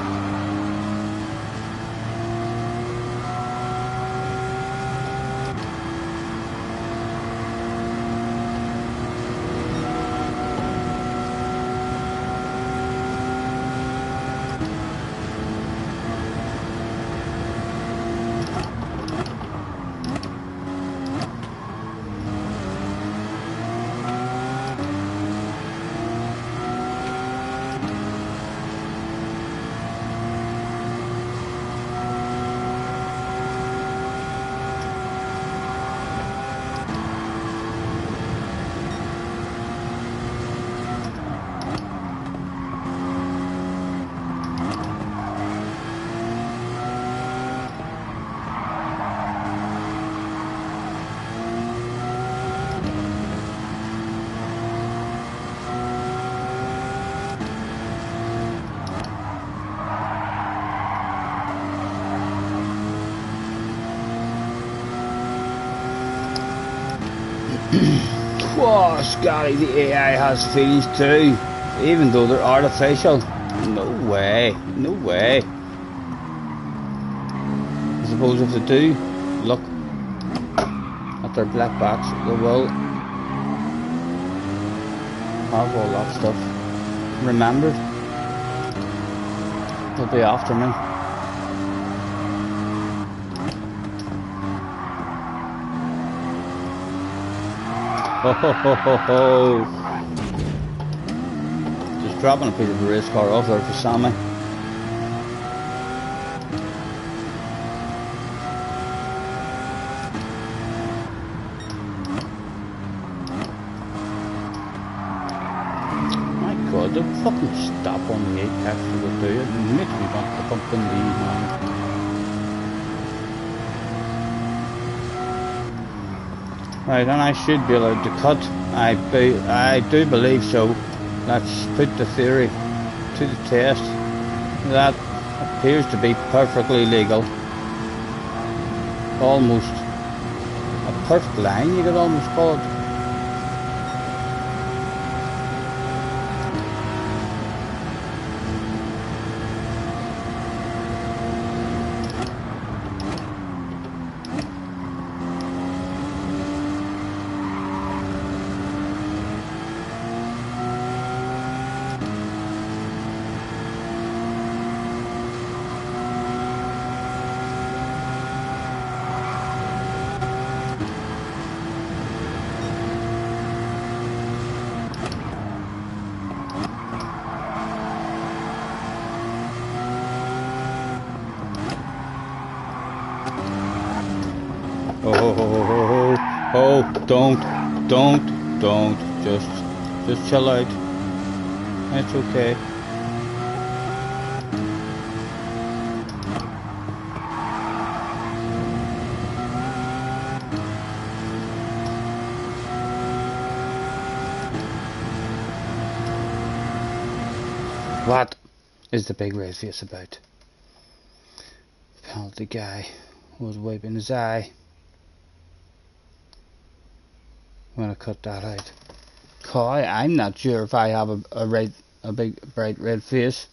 S1: Whoa, Scotty, the AI has feelings too, even though they're artificial. No way, no way. I suppose if they do look at their black backs, they will have all that stuff remembered. They'll be after me. Ho ho ho ho ho! Just dropping a piece of a race car off there for Sammy. My God, they'll fucking stop on the apex for the do it. It makes me want to pump in these, man. Right, and I should be allowed to cut. I do believe so. Let's put the theory to the test. That appears to be perfectly legal. Almost a perfect line, you could almost call it. oh, don't. Just chill out. It's okay. What is the big red face about? Penalty guy was wiping his eye. I'm gonna cut that out. I'm not sure if I have a big bright red face,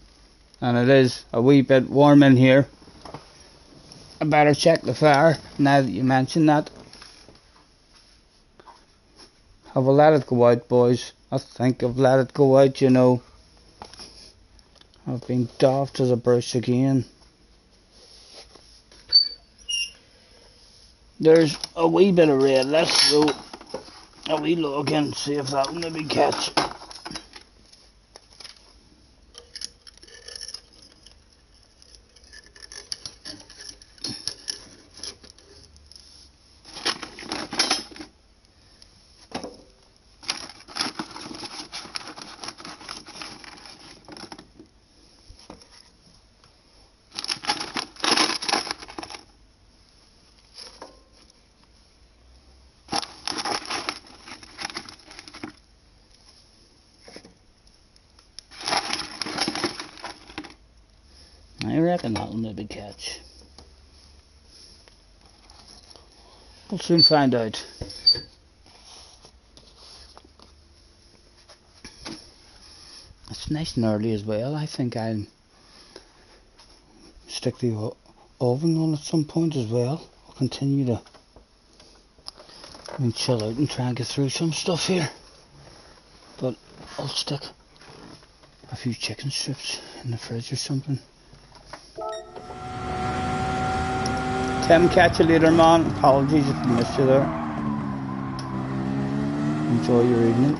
S1: and it is a wee bit warm in here. I better check the fire now that you mention that. Have I let it go out, boys? I think I've let it go out, you know. I've been daft as a brush again. There's a wee bit of red. Let's go a wee look and see if that'll maybe catch. I reckon that'll maybe catch. We'll soon find out. It's nice and early as well. I think I'll stick the oven on at some point as well. I'll continue to chill out and try and get through some stuff here. But I'll stick a few chicken strips in the fridge or something. Tim, catch you later, man. Apologies if I missed you there. Enjoy your evening.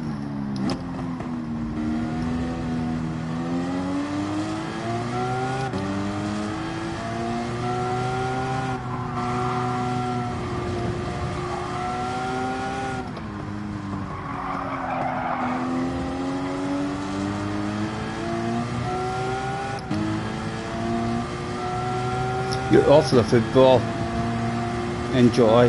S1: You're off the football. Enjoy.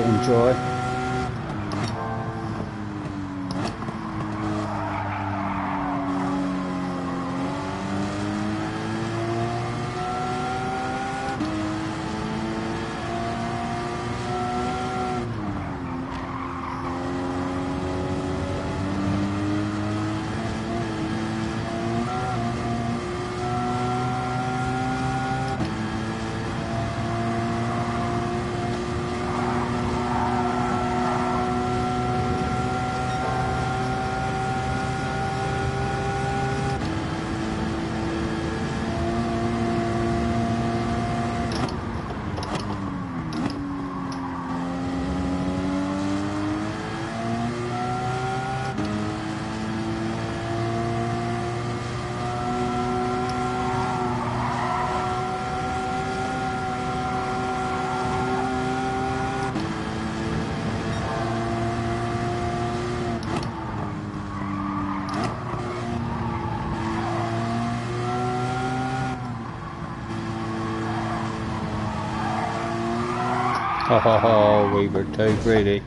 S1: Oh, we were too greedy.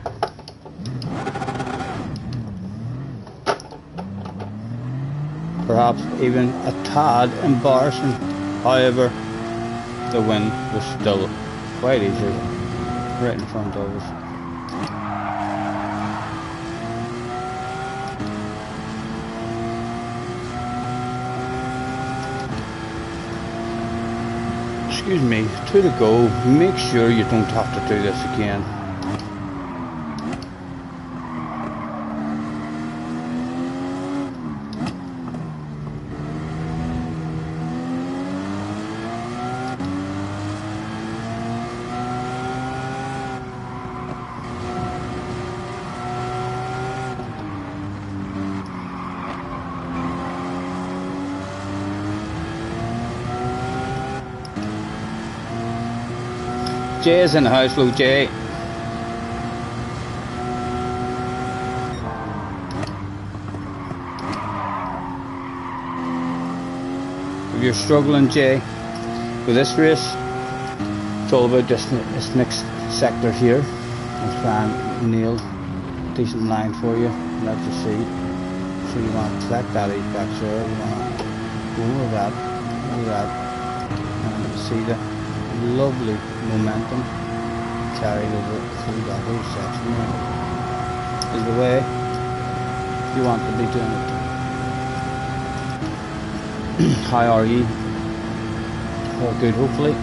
S1: Perhaps even a tad embarrassing. However, the win was still quite easy, right in front of us. Excuse me, 2 to go. Make sure you don't have to do this again. Jay's in the house, Lou Jay. if you're struggling, Jay, with this race, it's all about this next sector here. I'll try and nail a decent line for you. Let you see. So you want to collect that apex there. You want to go over that, and you see the lovely momentum carried over through that whole section there. Is the way you want to be doing it. How are you? All good, hopefully.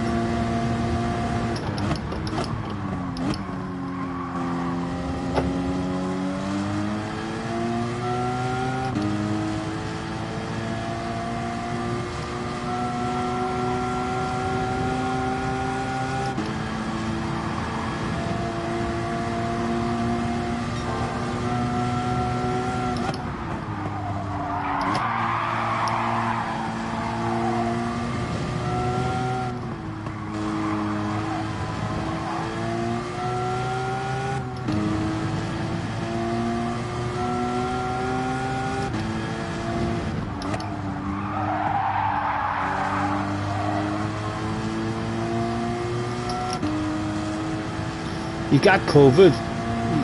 S1: You got COVID,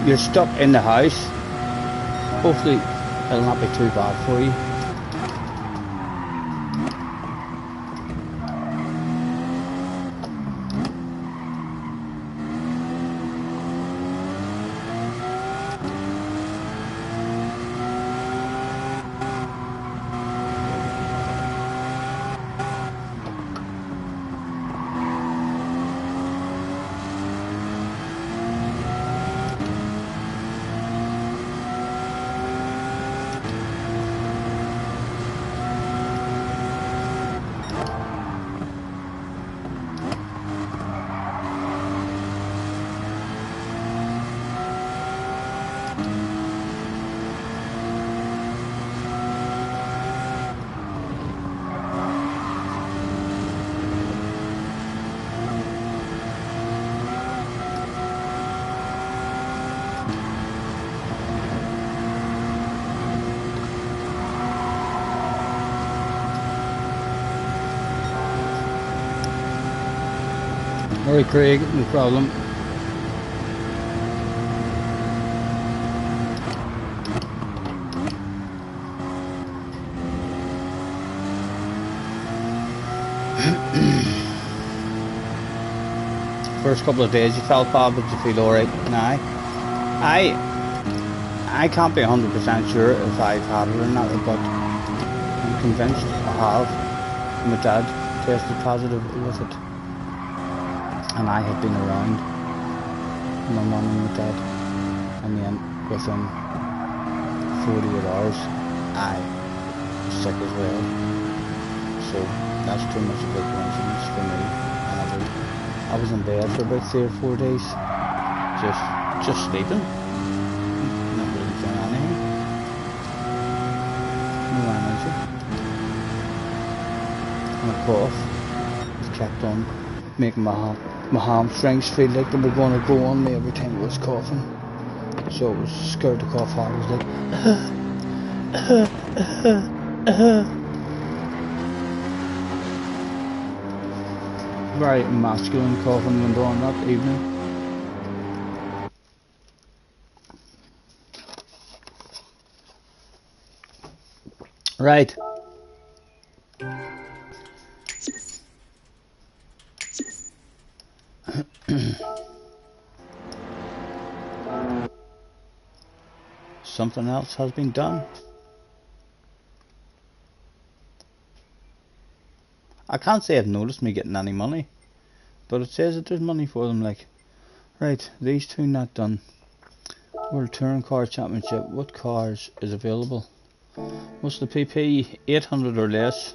S1: you're stuck in the house. Hopefully it'll not be too bad for you. Alright, Craig, no problem. First couple of days you felt bad, but you feel alright now. I can't be 100% sure if I've had it or not, but I'm convinced I have. My dad tested positive with it. And I had been around my mum and my dad, and then within 48 hours I was sick as well. So that's too much of a coincidence for me. And I was in bed for about 3 or 4 days, just sleeping, not really doing anything, no energy, and a cough just kept on making my hamstrings feel like they were going to go on me every time I was coughing. So I was scared to cough hard. I was like very masculine coughing went on that evening. Right. Something else has been done. I can't say I've noticed me getting any money, but it says that there's money for them. Like, right, these two not done. World Touring Car Championship. What cars is available? What's the PP? 800 or less.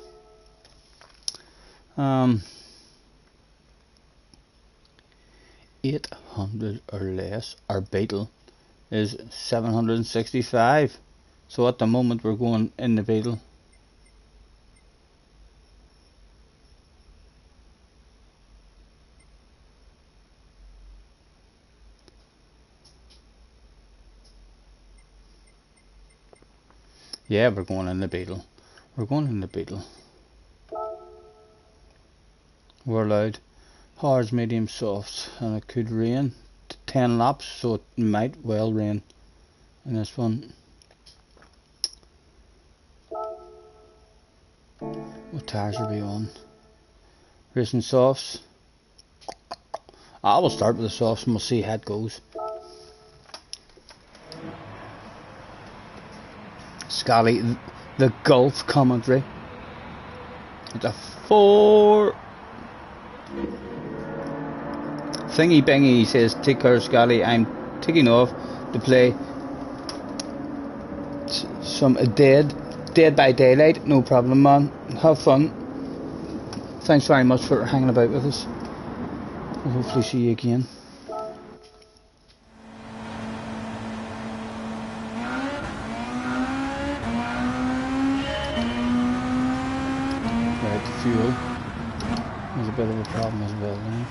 S1: 800 or less. Our Beetle is 765. So at the moment we're going in the Beetle. Yeah, we're going in the Beetle. We're going in the Beetle. We're allowed hards, medium, softs, and it could rain. 10 laps, so it might well rain in this one. What tyres are we on? Racing softs. I will start with the softs and we'll see how it goes. Scotty, the golf commentary. It's a 4. Thingy bingy, he says, take care, Scotty. I'm taking off to play some Dead by Daylight. No problem, man. Have fun. Thanks very much for hanging about with us. We'll hopefully see you again. Right, the fuel is a bit of a problem as well, then.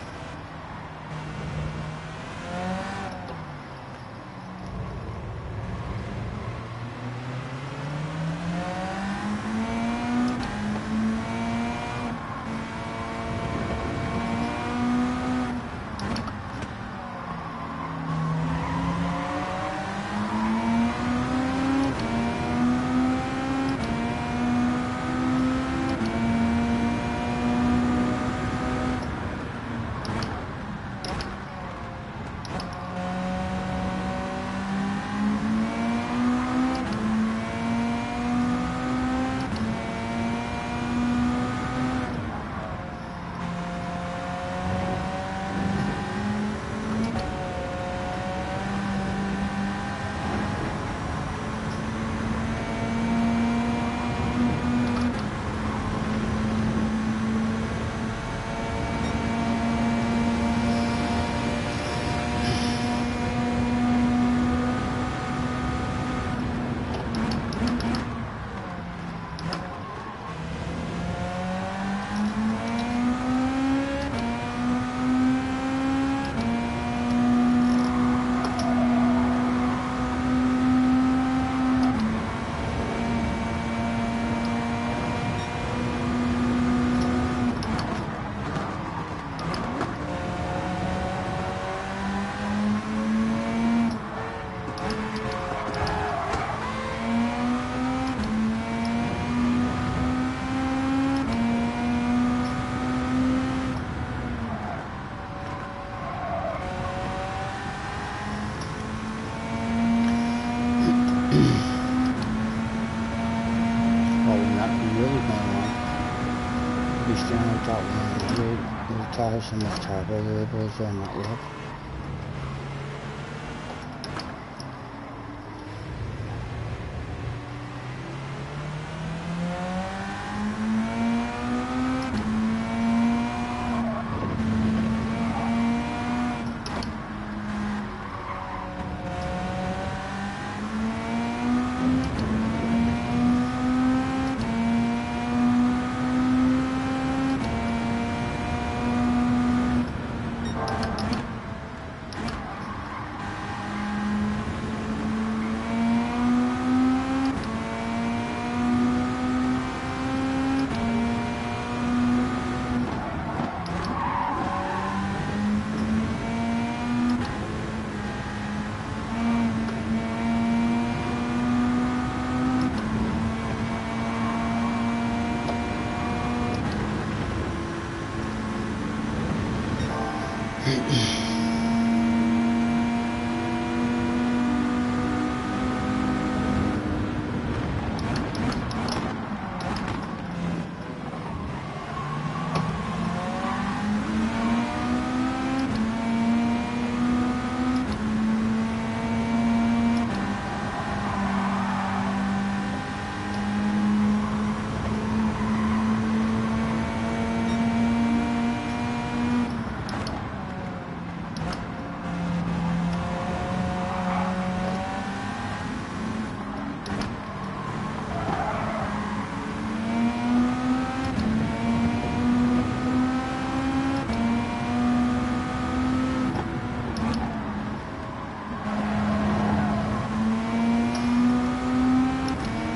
S1: Tires and the turbo labels are not yet.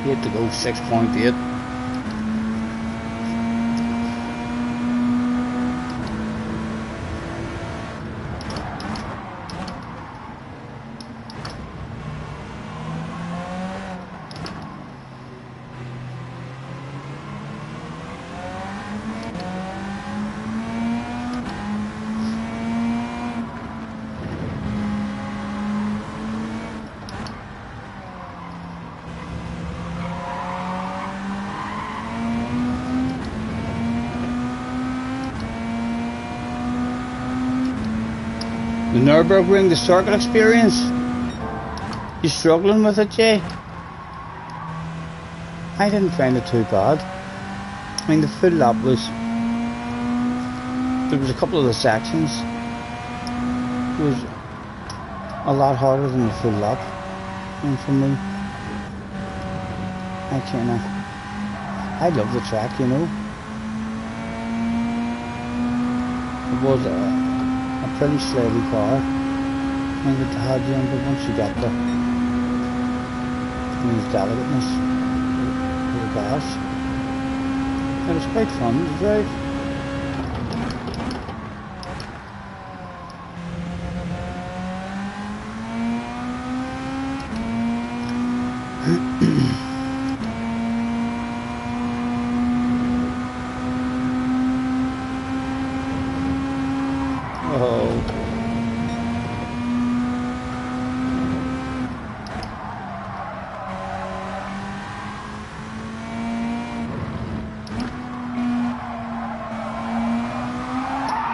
S1: Hit to go 6.8. The Nürburgring, the circuit experience. You struggling with it, Jay? I didn't find it too bad. I mean, the full lap was... There was a couple of the sections. It was a lot harder than the full lap. And for me, I love the track, you know. It was a pretty slightly car. And it had you, but once you got there, it means delicateness for the gas. It was quite fun to drive.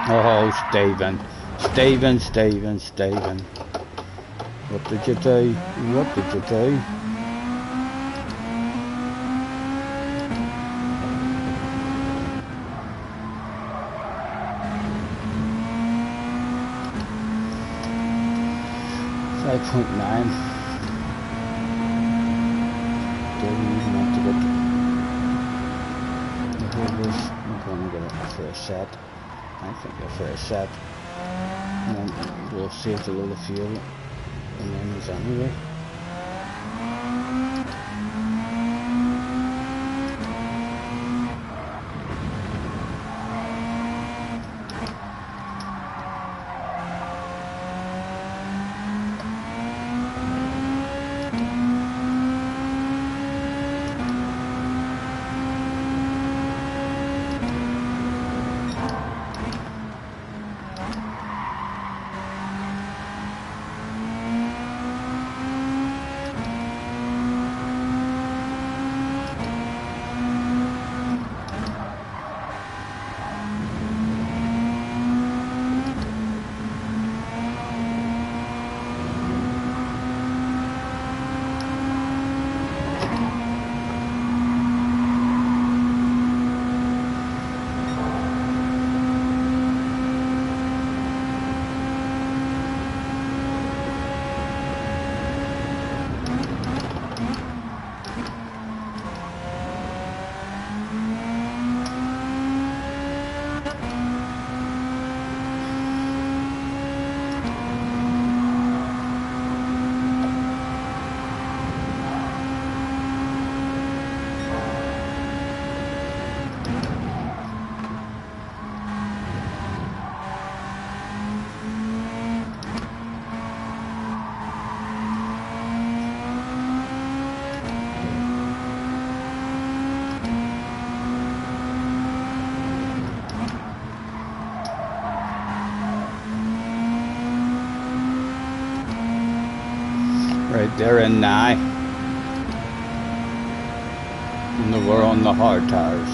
S1: Oh, Stephen. What did you do? What did you do? .9. Didn't even have to get the holders. I'm going to get it for a set. I think for a set. And then we'll save a little fuel and then it's anyway. Right there in nigh. And we're on the hard tires.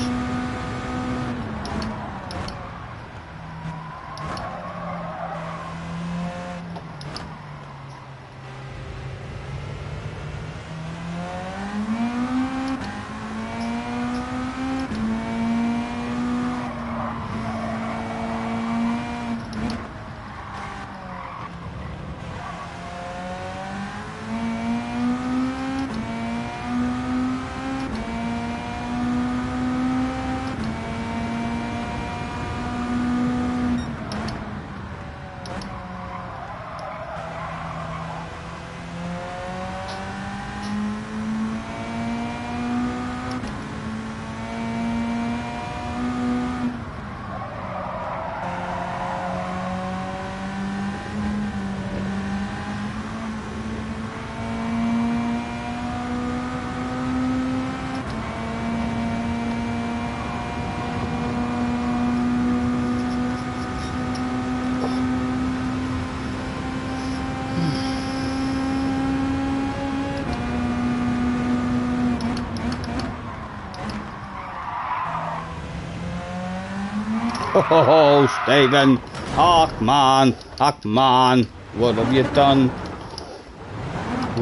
S1: Oh, Stephen. Oh, come on. Ah, man, what have you done?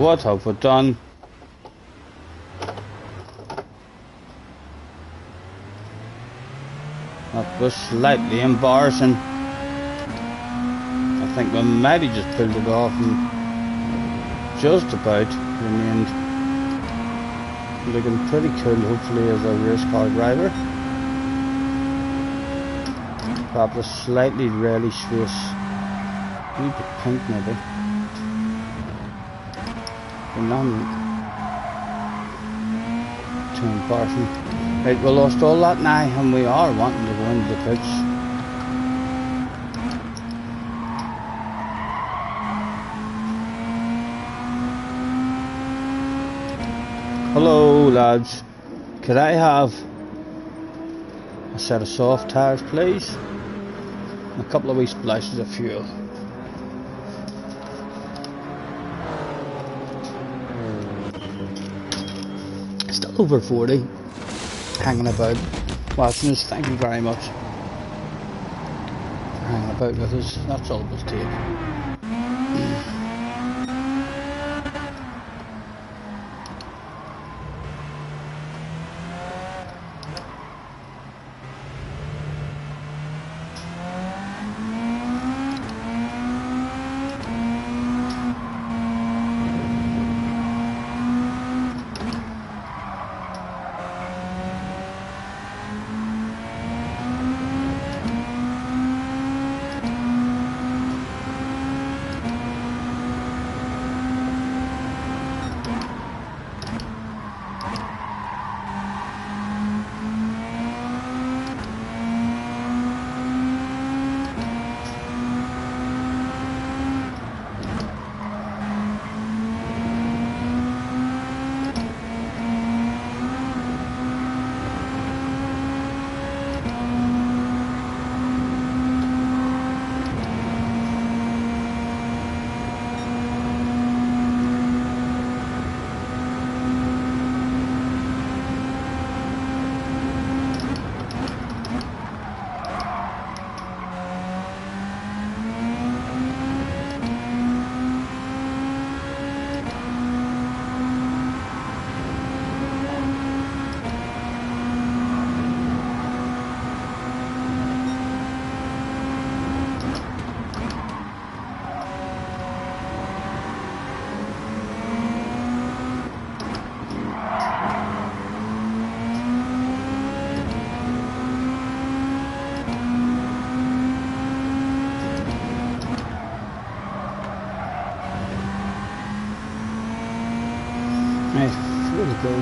S1: What have we done? That was slightly embarrassing. I think we might have just pulled it off and just about remained looking pretty cool, hopefully, as a race car driver. Perhaps a slightly reddish race, a wee bit pink maybe. But not too embarrassing. Right, we lost all that now, and we are wanting to go into the pitch. Hello lads, could I have a set of soft tyres please? And a couple of wee splashes of fuel. Still over 40, hanging about, watching us. Thank you very much for hanging about with us. That's all it will take. Right, here we go.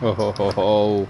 S1: Oh ho ho ho.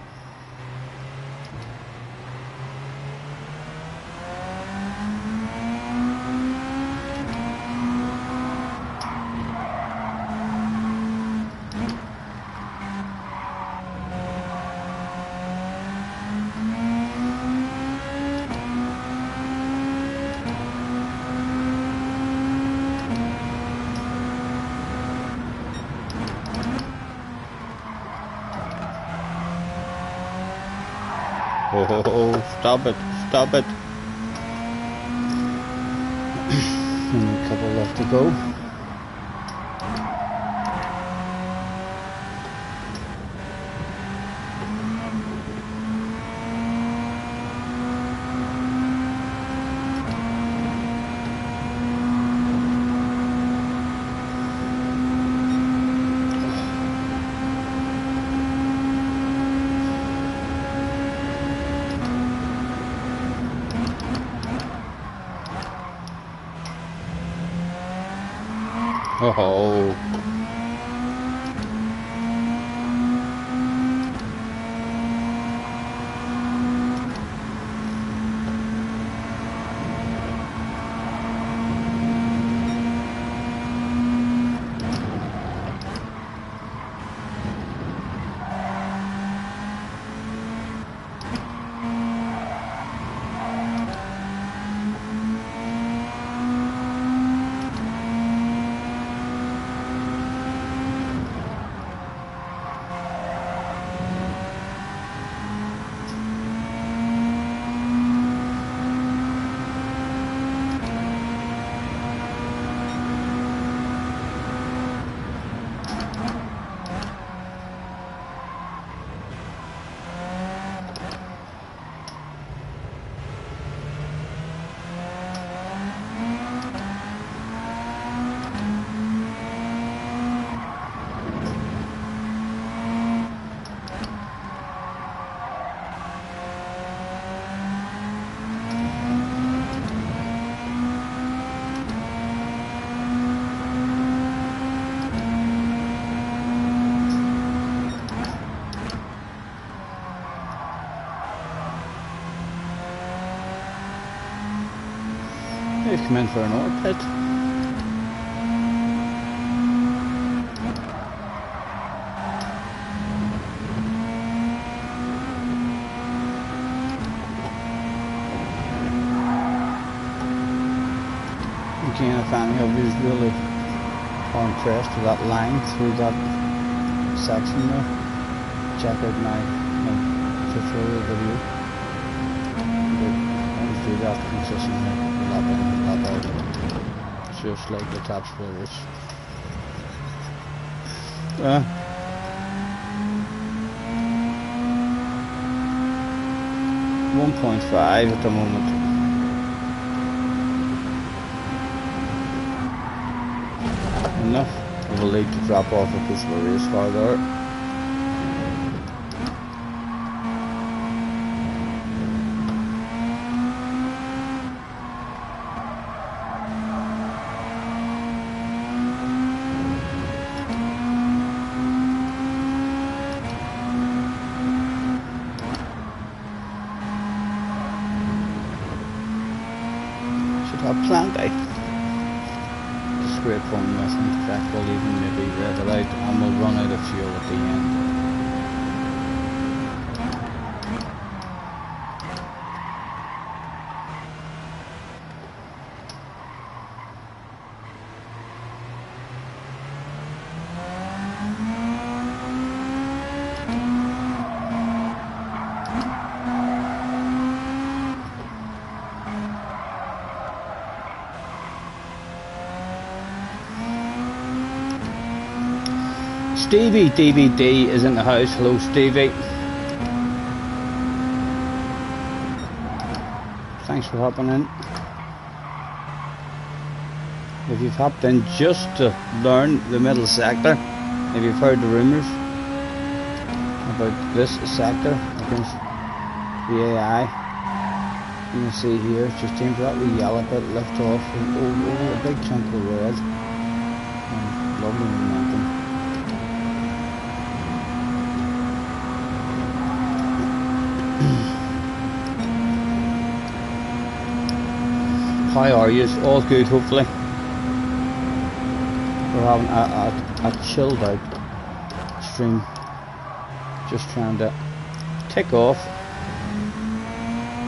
S1: Oh, stop it, stop it. Only a couple left to go. Oh. They've come in for an orbit. Again, if any of you is really impressed with that line through that section there, check out my tutorial video. I always do that consistently. Just like the top splitters. 1.5 at the moment. Enough of a lead to drop off a piece of a race car there. Plenty. Just great fun with them. In fact, we'll even maybe red it out and we'll run out of fuel at the end. Stevie DVD is in the house. Hello, Stevie. Thanks for hopping in. If you've hopped in just to learn the middle sector, if you've heard the rumours about this sector against the AI, You can see here, it's just time for that wee yellow bit lift off and over a big chunk of red. And lovely momentum. How are you? All good, hopefully. We're having a chilled out stream. Just trying to tick off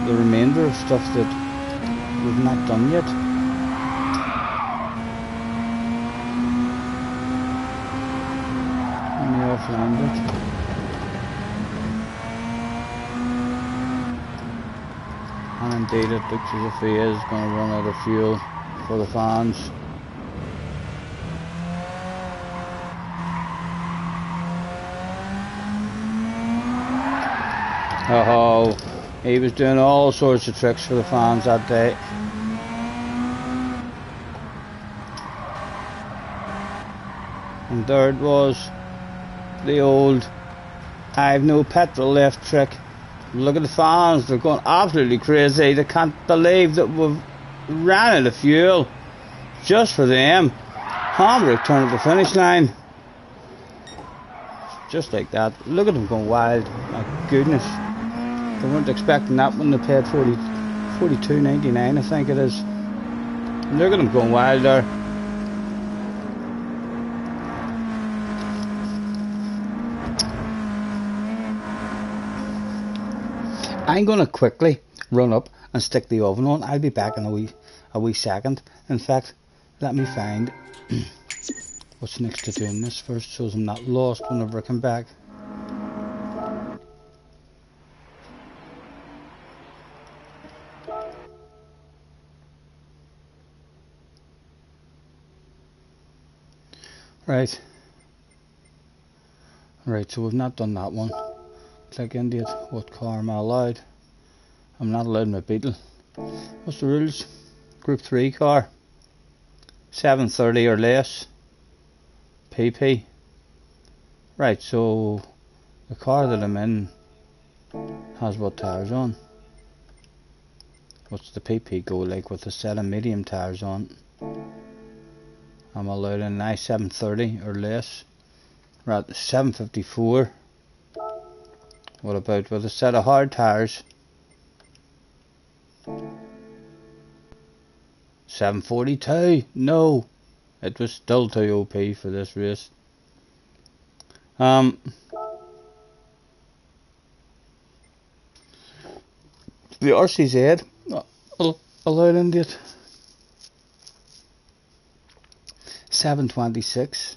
S1: the remainder of stuff that we've not done yet. And the offline bit. And indeed it looks as if he is going to run out of fuel for the fans. Oh, he was doing all sorts of tricks for the fans that day. And there it was, the old "I've no petrol left" trick. Look at the fans, they're going absolutely crazy. They can't believe that we've ran out of fuel just for them. Hamburg turned at the finish line. Just like that. Look at them going wild. My goodness. They weren't expecting that when they paid $42.99, I think it is. Look at them going wild there. I'm going to quickly run up and stick the oven on. I'll be back in a wee second. In fact, let me find what's next to doing this first so I'm not lost whenever I come back. Right, so we've not done that one. Click into it. What car am I allowed? I'm not allowed my Beetle. What's the rules? Group 3 car. 730 or less. PP. Right, so the car that I'm in has what tyres on? What's the PP go like with a set of medium tyres on? I'm allowed an I-730 or less. We're at 754. What about with a set of hard tyres? 742. No, it was still too OP for this race. The RCZ allowed into it. 726.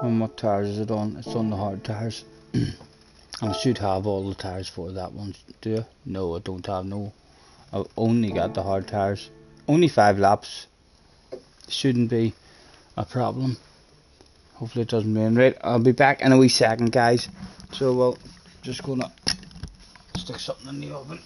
S1: And what tyres is it on? It's on the hard tyres. And I should have all the tyres for that one, do I? No, I don't have no. I've only got the hard tyres. Only 5 laps. Shouldn't be a problem. Hopefully it doesn't rain. Right, I'll be back in a wee second, guys. So we'll just gonna stick something in the oven.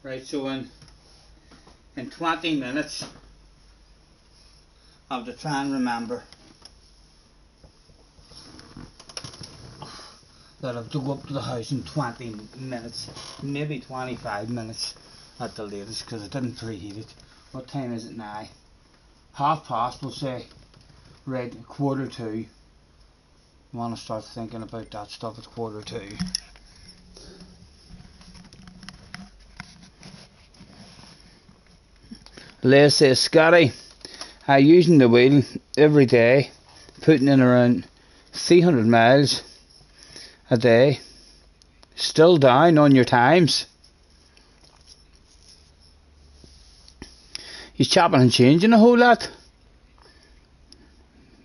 S1: Right, so in 20 minutes I have to try and remember that I have to go up to the house in 20 minutes, maybe 25 minutes at the latest, because I didn't preheat it. What time is it now? 2:30, we'll say. Right, 1:45. I want to start thinking about that stuff at 1:45. Les says, Scotty, I'm using the wheel every day, putting in around 300 miles a day. Still down on your times. He's chopping and changing a whole lot.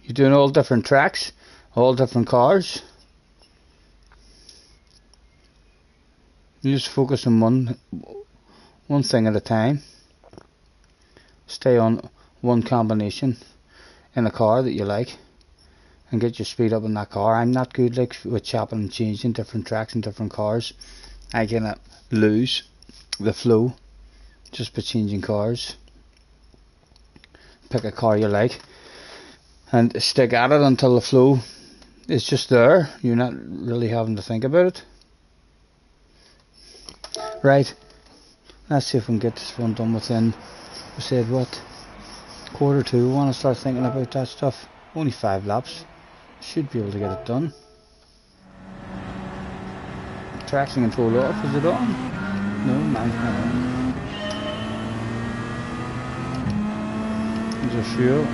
S1: You're doing all different tracks, all different cars. You just focus on one thing at a time. Stay on one combination in a car that you like and get your speed up in that car. I'm not good like with chopping and changing different tracks and different cars. I kind of lose the flow just by changing cars. Pick a car you like and stick at it until the flow is just there. You're not really having to think about it. Right, let's see if we can get this one done within, we said what, 1:45. I want to start thinking about that stuff. Only 5 laps. Should be able to get it done. Traction control off, is it on? No, mine's not on. There's a fuel.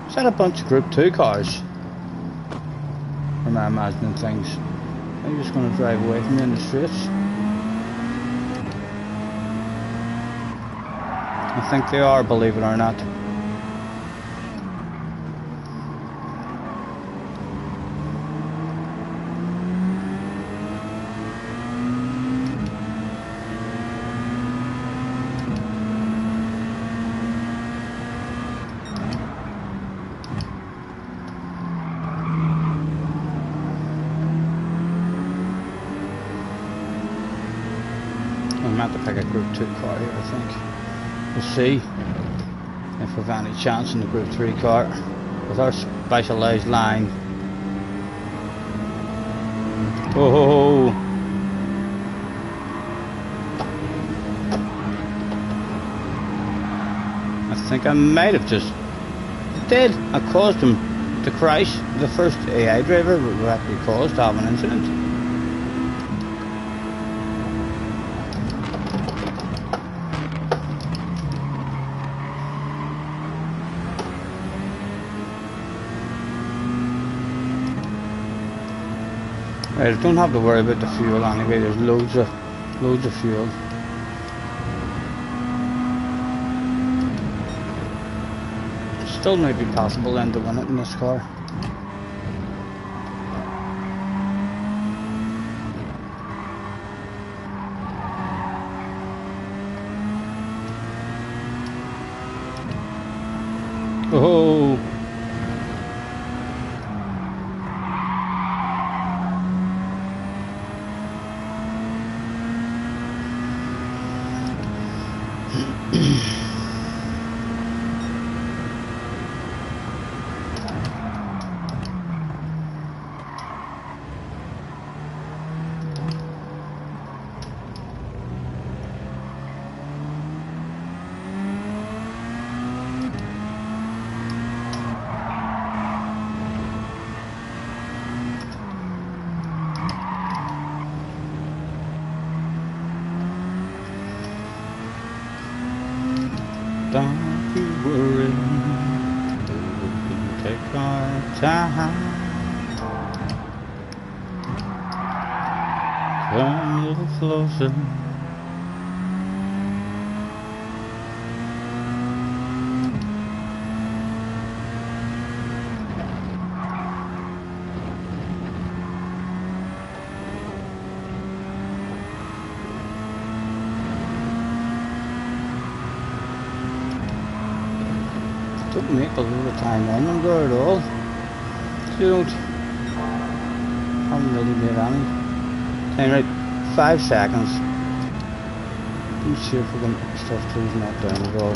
S1: Is that a bunch of Group 2 cars? Or am I imagining things? Are you just going to drive away from me in the streets? I think they are, believe it or not. I'm meant to pick a Group 2 car here, I think. We'll see if we've any chance in the Group 3 car with our specialised line. Oh! I think I might have just did. I caused him to crash. The first AI driver who actually caused to have an incident. Right, I don't have to worry about the fuel anyway. There's loads of fuel. Still might be possible then to win it in this car. Oh! Don't you worry, we can take our time. Come a little closer. Don't make a lot of time on them there at all. You haven't really made any. Time right, 5 seconds. Let's see if we can start closing that down as well.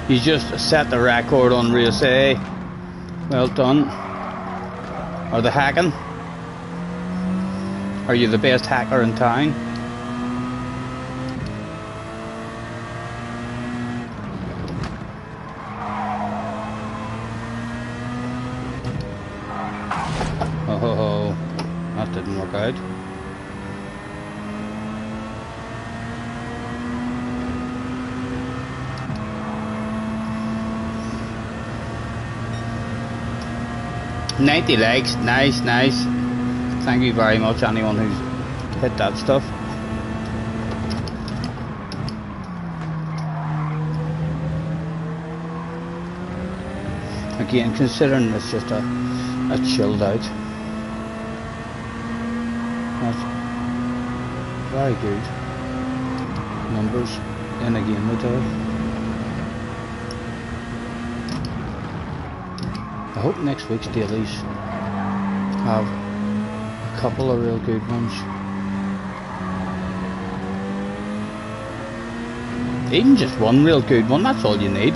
S1: You just set the record on race A. Well done. Are they hacking? Are you the best hacker in town? Oh, that didn't work out. $90 likes, nice. Thank you very much, anyone who's hit that stuff. Again, considering it's just a chilled out. That's very good numbers in a game or two. I hope next week's dailies have a couple of real good ones. Even just one real good one, that's all you need.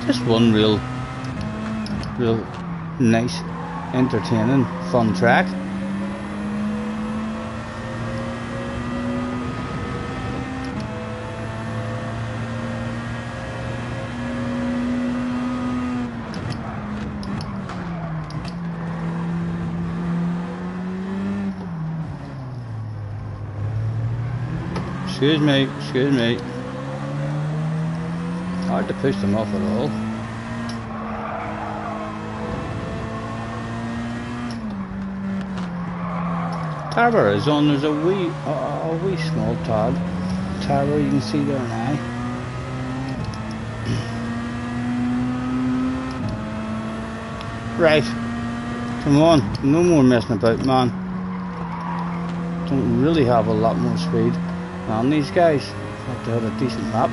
S1: Just one real nice, entertaining, fun track. Excuse me. Hard to push them off at all. Tower is on. There's a wee small tower you can see there now. Right, come on, no more messing about, man. Don't really have a lot more speed on these guys. Have to have a decent lap.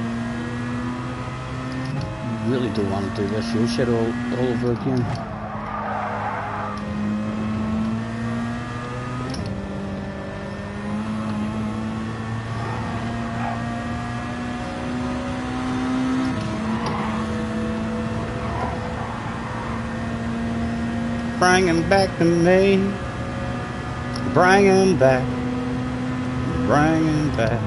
S1: Really don't want to do this here shit all over again. Bring him back to me. Bring him back. Bring him back.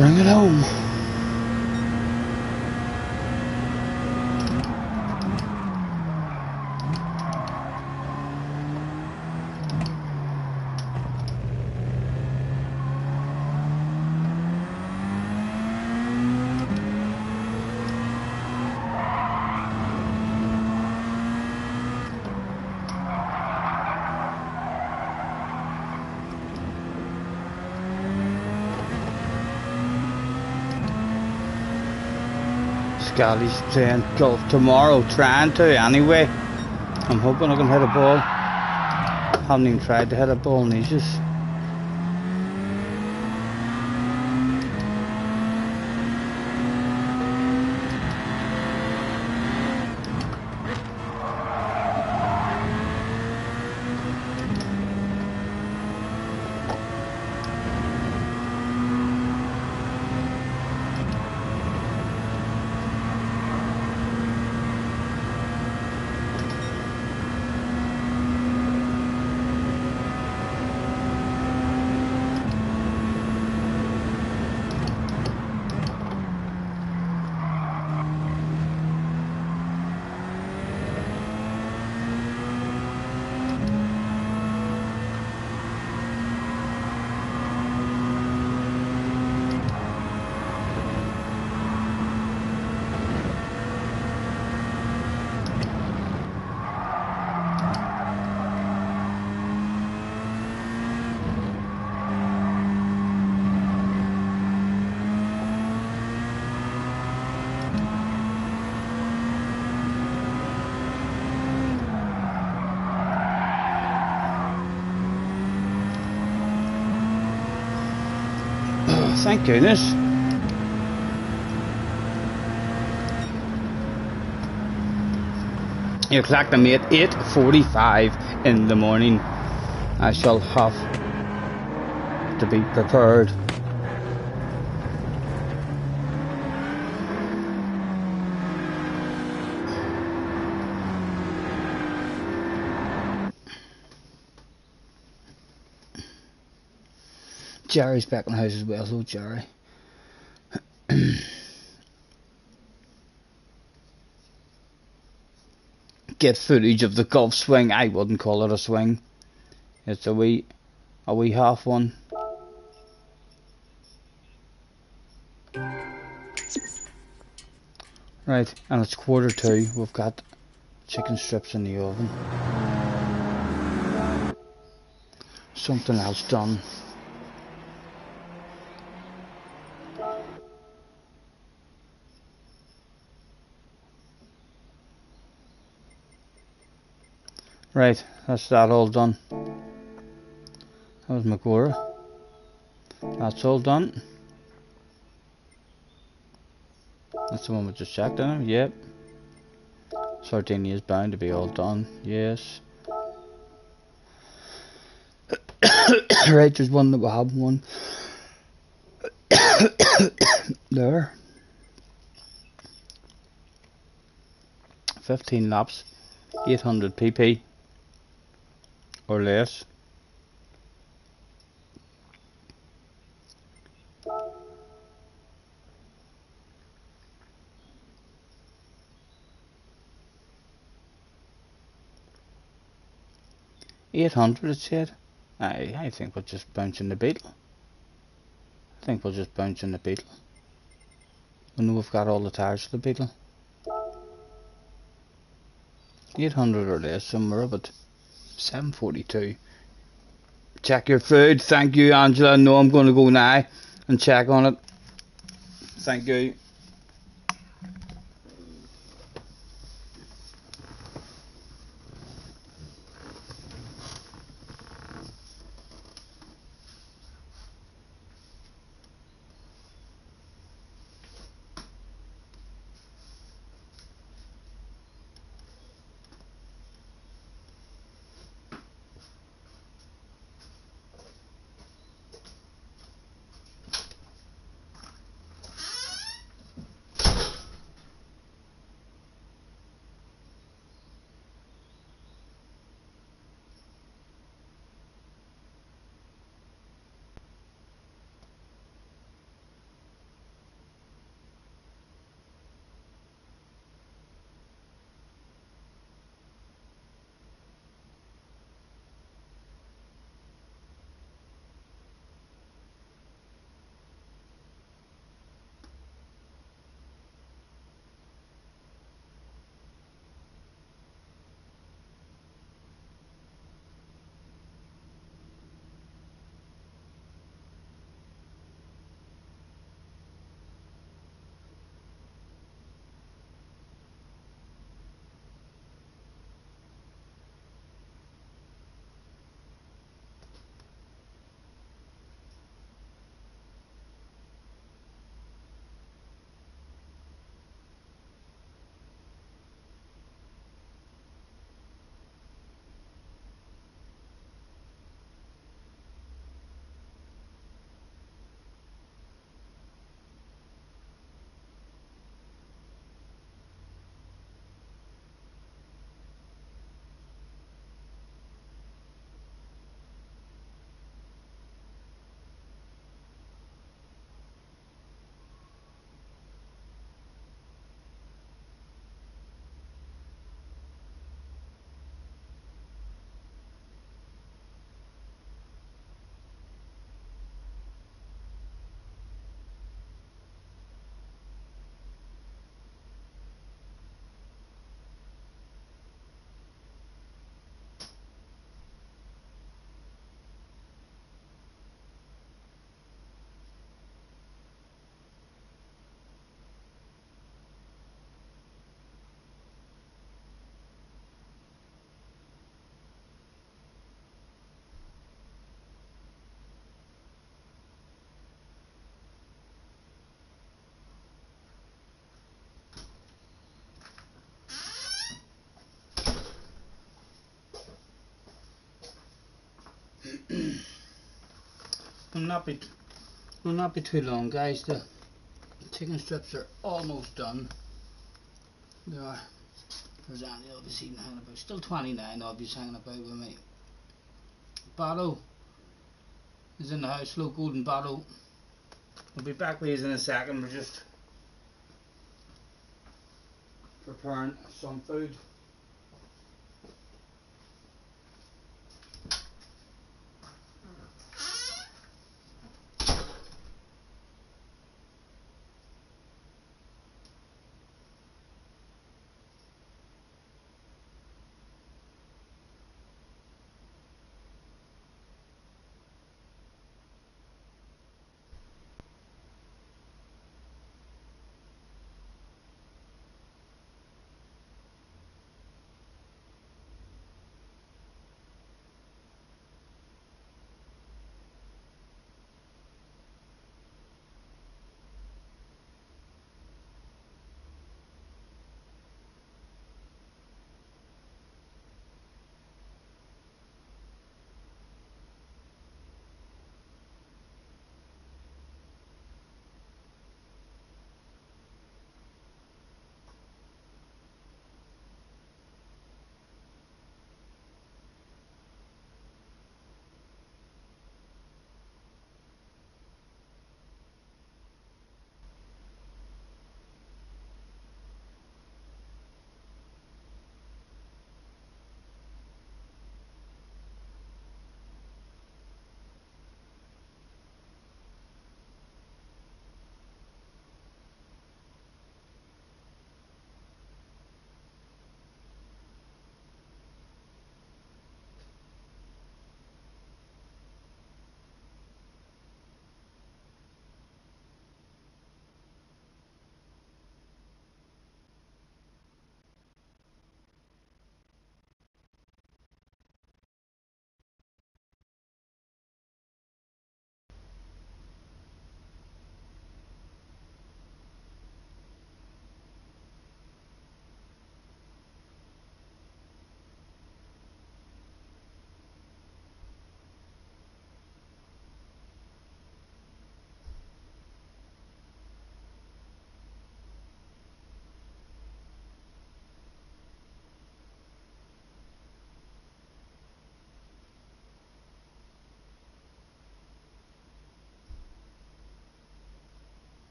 S1: Bring it home. Scotty's playing golf tomorrow, trying to anyway. I'm hoping I can hit a ball. Haven't even tried to hit a ball in ages. Thank goodness. You clocked me at 8:45 in the morning. I shall have to be prepared. Jerry's back in the house as well. Hello, Jerry. Get footage of the golf swing. I wouldn't call it a swing. It's a wee half one. Right, and it's 1:45. We've got chicken strips in the oven. Something else done. Right, that's that all done. That was Magora. That's all done. That's the one we just checked on. Yep. Sardinia is bound to be all done. Yes. Right, there's one that we have one. There. 15 laps. 800 pp. Or less. $800 it said. I think we'll just bounce in the Beetle. We know we've got all the tires for the Beetle. 800 or less somewhere, but 742. Check your food. Thank you, Angela. No, I'm going to go now and check on it. Thank you. will not be too long, guys. The chicken strips are almost done. They are. There's Andy obviously hanging about. Still 29 obviously hanging about with me. Barrow is in the house. Low Golden Barrow. We'll be back with you in a second. We're just preparing some food.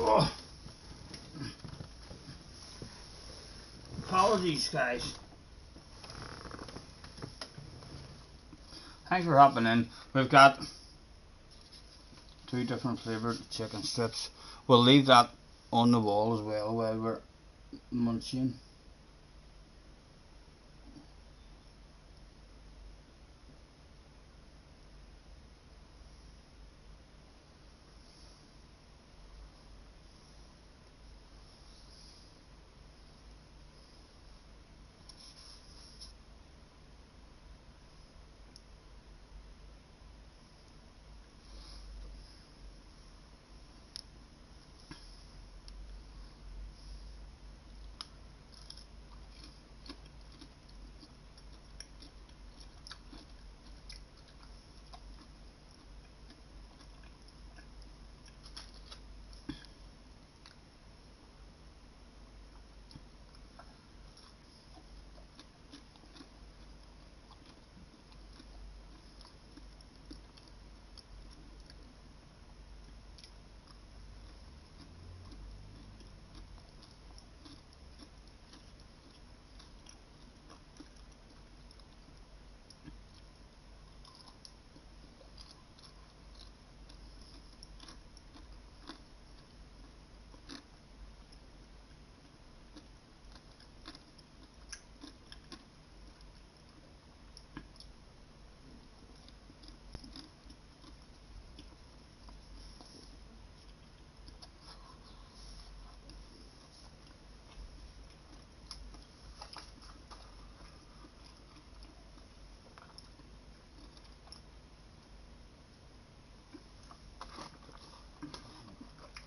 S1: Oh, apologies, guys. Thanks for hopping in. We've got 2 different flavoured chicken strips. We'll leave that on the wall as well while we're munching.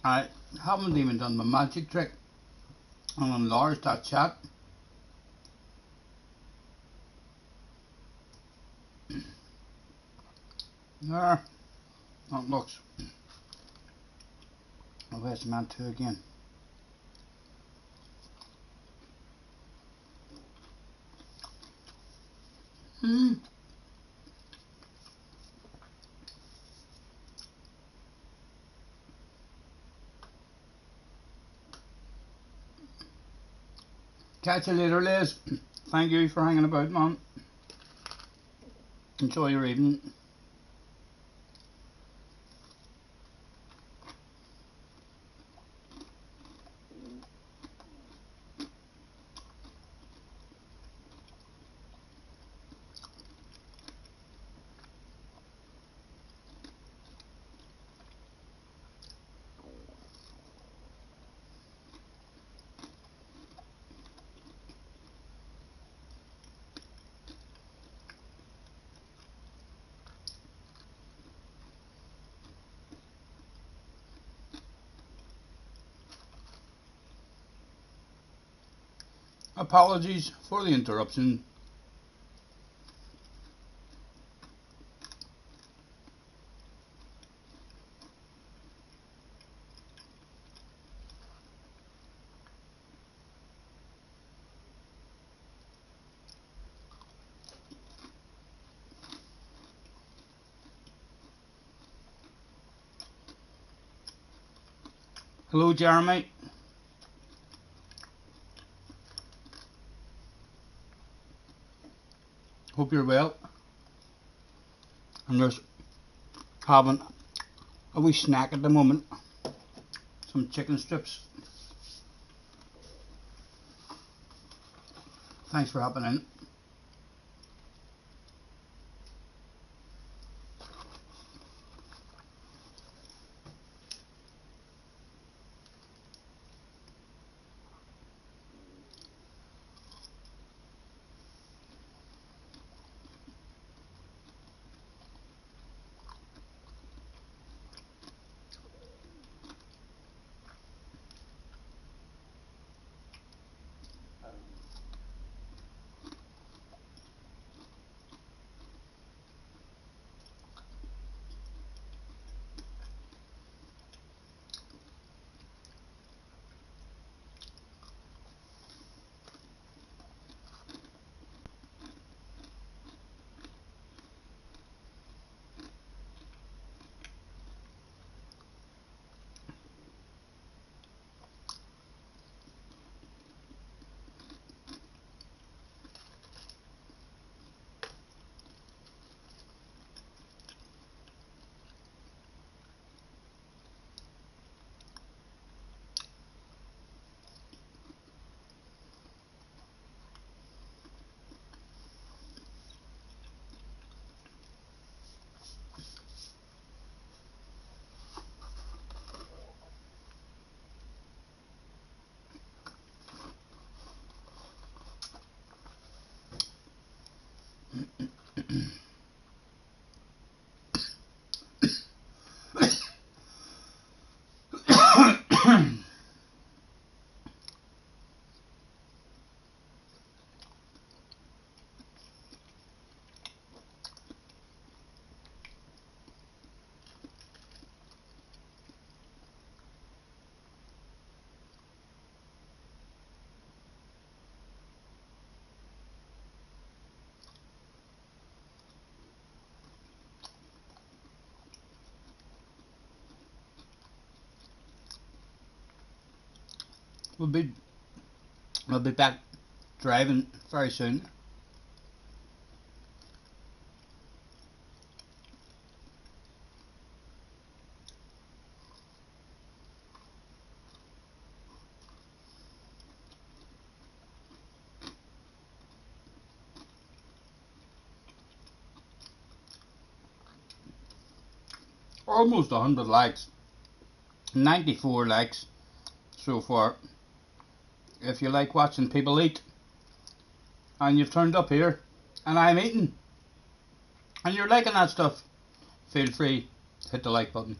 S1: I haven't even done my magic trick and enlarged that chat. There, that looks the way it's meant to again. Catch you later, Liz. Thank you for hanging about, man. Enjoy your evening. Apologies for the interruption. Hello, Jeremy. Hope you're well. I'm just having a wee snack at the moment. Some chicken strips. Thanks for hopping in. We'll be back driving very soon. Almost 100 likes. 94 likes so far. If you like watching people eat and you've turned up here and I'm eating and you're liking that stuff, feel free to hit the like button.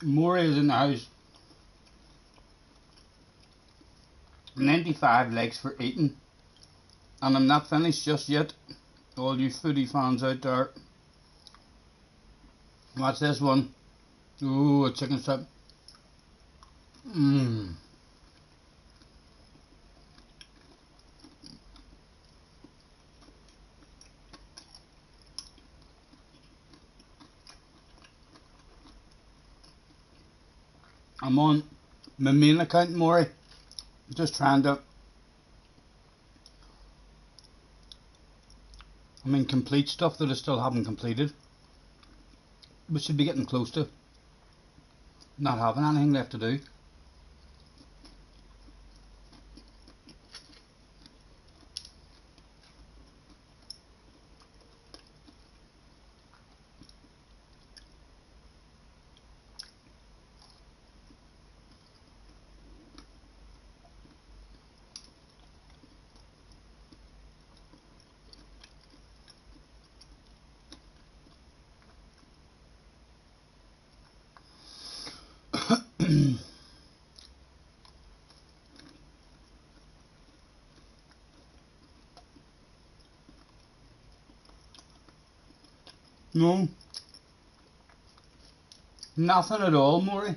S1: Maury is in the house. 95 legs for eating. And I'm not finished just yet. All you foodie fans out there. Watch this one. Ooh, a chicken strip. Mmm. I'm on my main account, Maury. Just trying to, complete stuff that I still haven't completed. We should be getting close to not having anything left to do. No, nothing at all, Maury.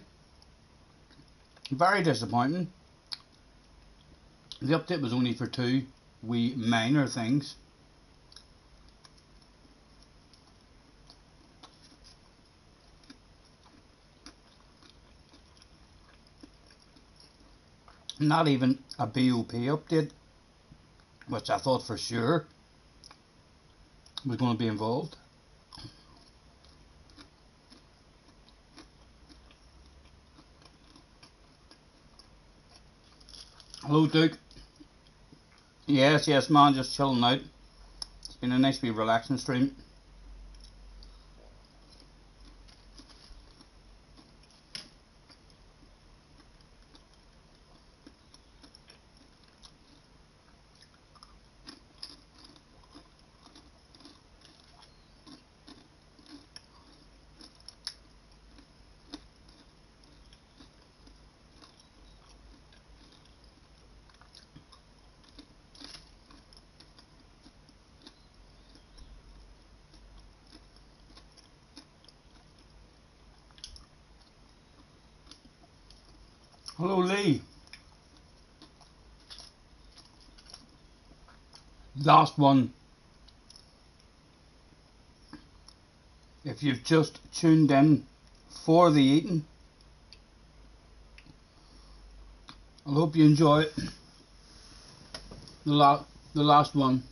S1: Very disappointing. The update was only for 2 wee minor things. Not even a BOP update, which I thought for sure was going to be involved. Hello, Duke. Yes, man, just chilling out. It's been a nice wee relaxing stream. Hello, Lee. Last one. If you've just tuned in for the eating, I hope you enjoy the last one.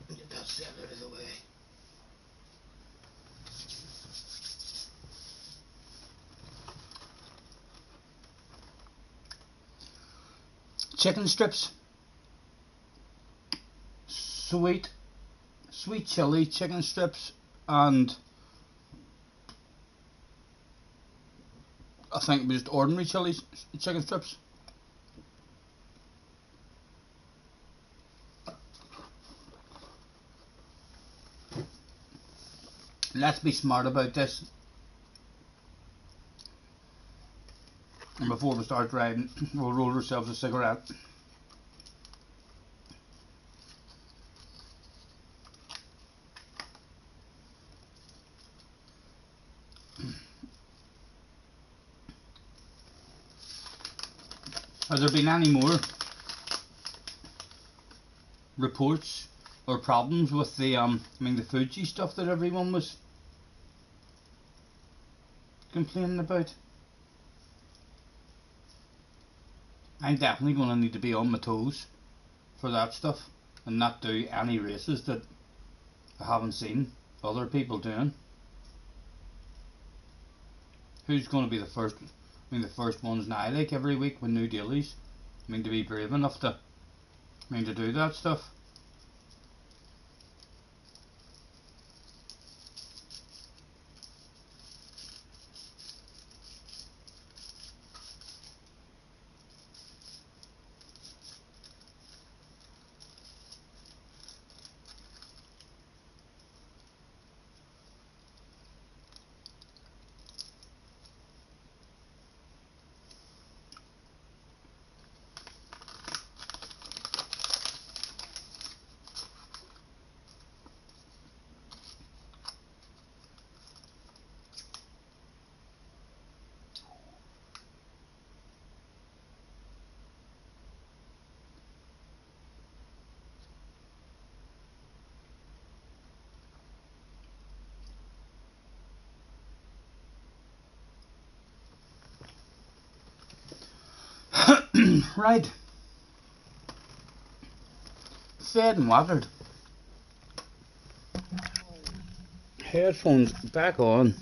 S1: Get that set out of the way. Chicken strips, sweet chili chicken strips, and I think it was just ordinary chili chicken strips. Let's be smart about this. And before we start riding, we'll roll ourselves a cigarette. Has there been any more reports or problems with the the Fuji stuff that everyone was complaining about? I'm definitely going to need to be on my toes for that stuff and not do any races that I haven't seen other people doing. Who's going to be the first? The first ones now, like every week with new dailies. To be brave enough to mean to do that stuff. Right. Fed and watered. Headphones back on.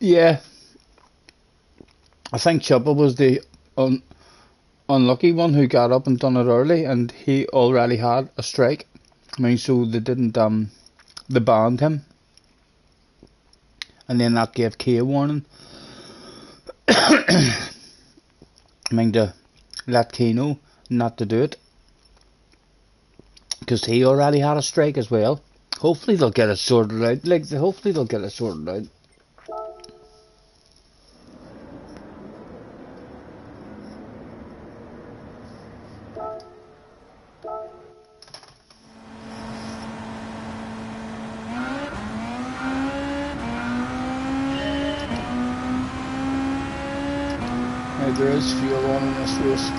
S1: Yeah, I think Chubba was the unlucky one who got up and done it early, and he already had a strike. I mean, so they didn't they banned him, and then that gave Kay a warning. I mean, to let Kay know not to do it, because he already had a strike as well. Hopefully they'll get it sorted out. Hopefully they'll get it sorted out. Now there is fuel on in this race.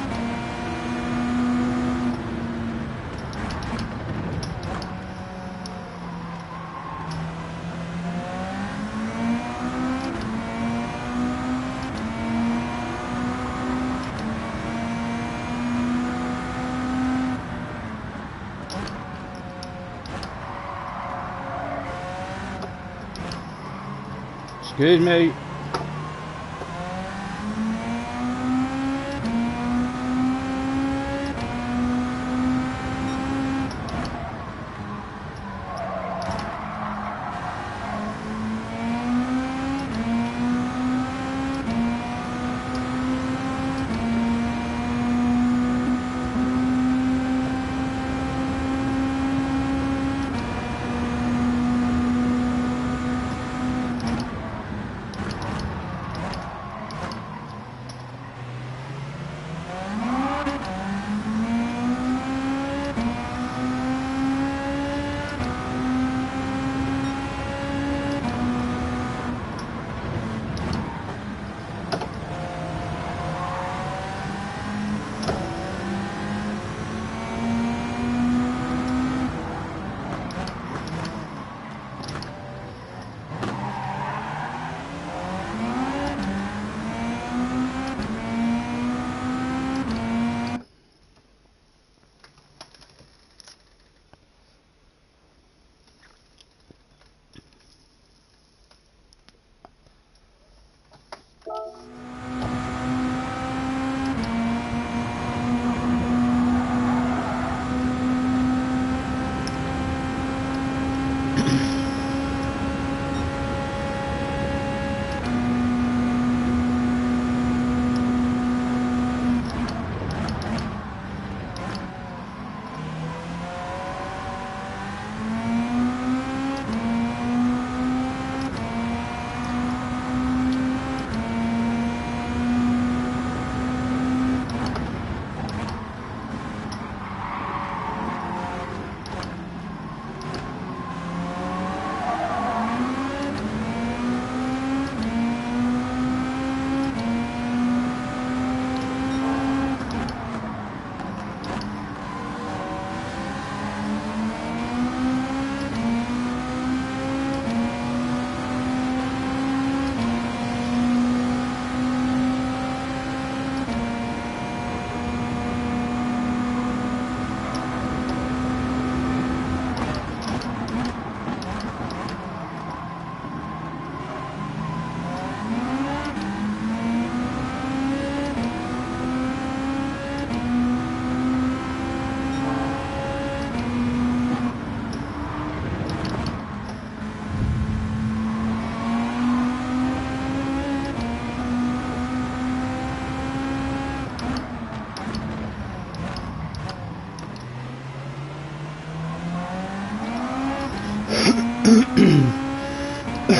S1: Excuse me. See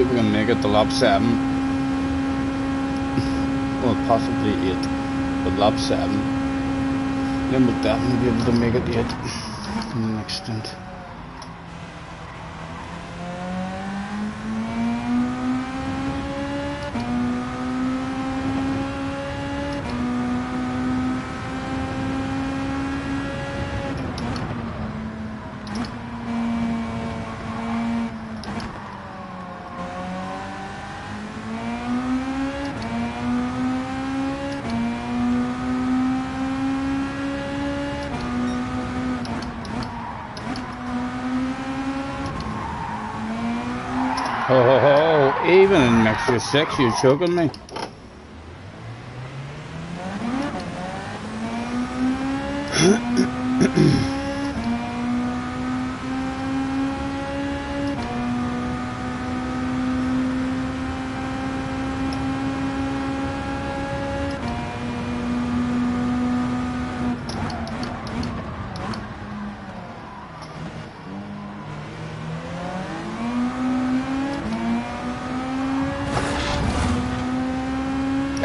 S1: if we can make it to lap 7. Or possibly 8. But lap 7. Then we'll definitely be able to make it 8 in the next stint. Oh, even in mixture 6, you're choking me.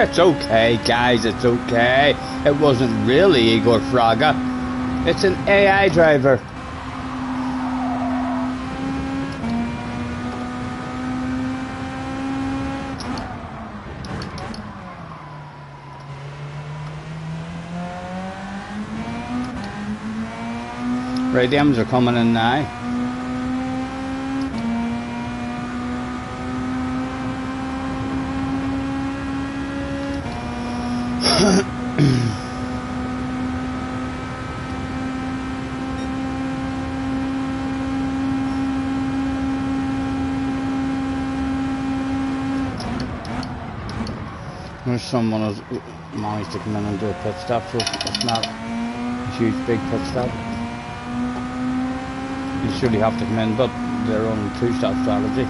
S1: It's okay, guys, it's okay. It wasn't really Igor Fraga. It's an AI driver. Right, the M's are coming in now. There's someone who's managed to come in and do a pit stop, so it's not a huge big pit stop. You surely have to come in, but they're on 2-stop strategy.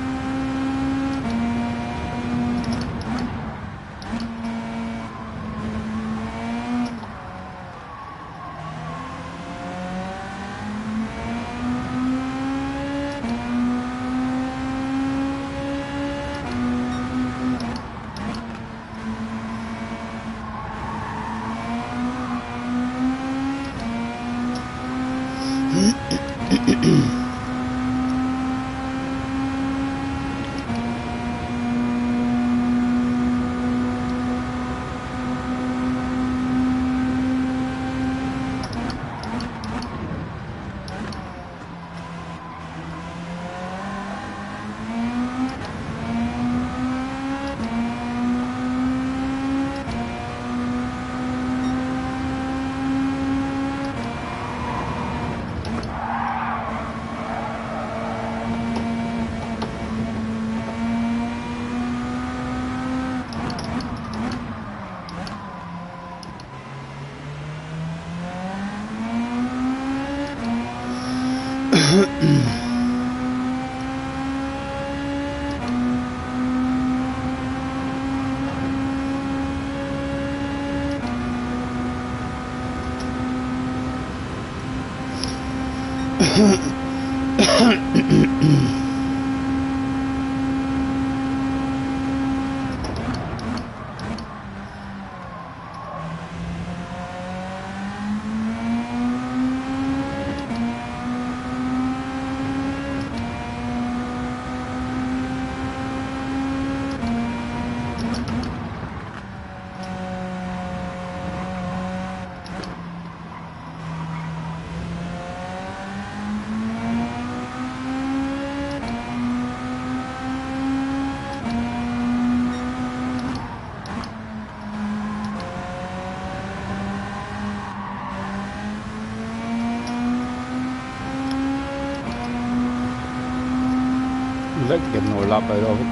S1: I'd like to get another lap out of it.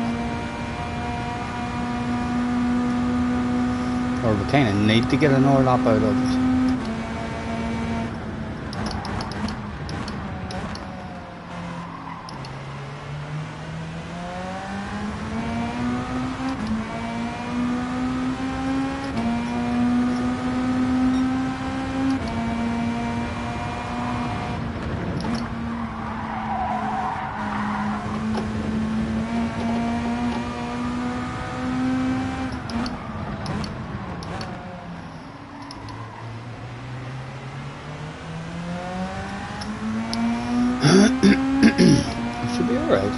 S1: Or we kind of need to get another lap out of it. It should be alright.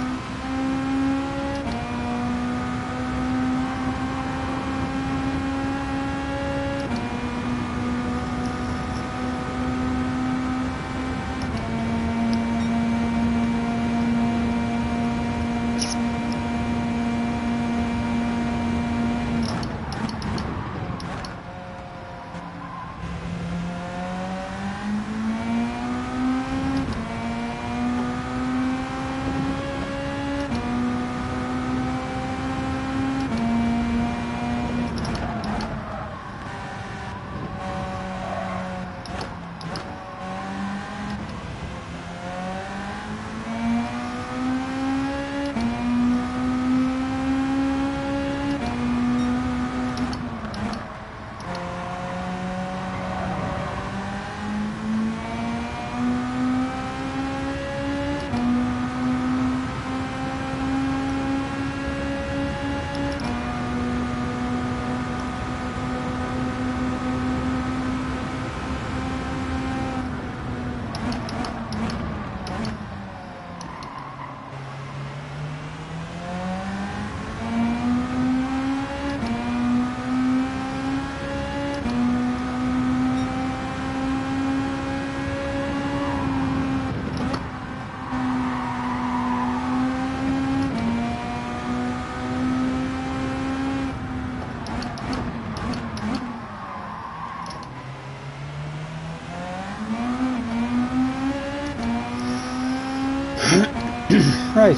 S1: Right.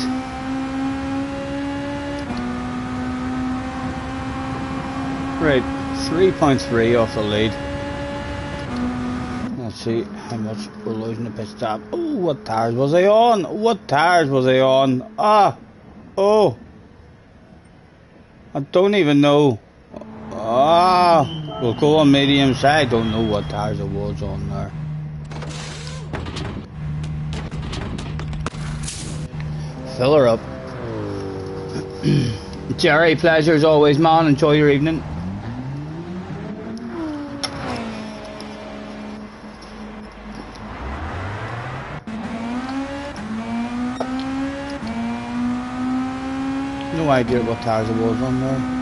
S1: Right, 3.3 off the lead. Let's see how much we're losing the pit stop. Oh, what tires was I on? What tires was I on? Ah! Oh! I don't even know. Ah! We'll go on medium side. I don't know what tires it was on there. Fill her up. Jerry, pleasure as always, man. Enjoy your evening. No idea what tires it was on there.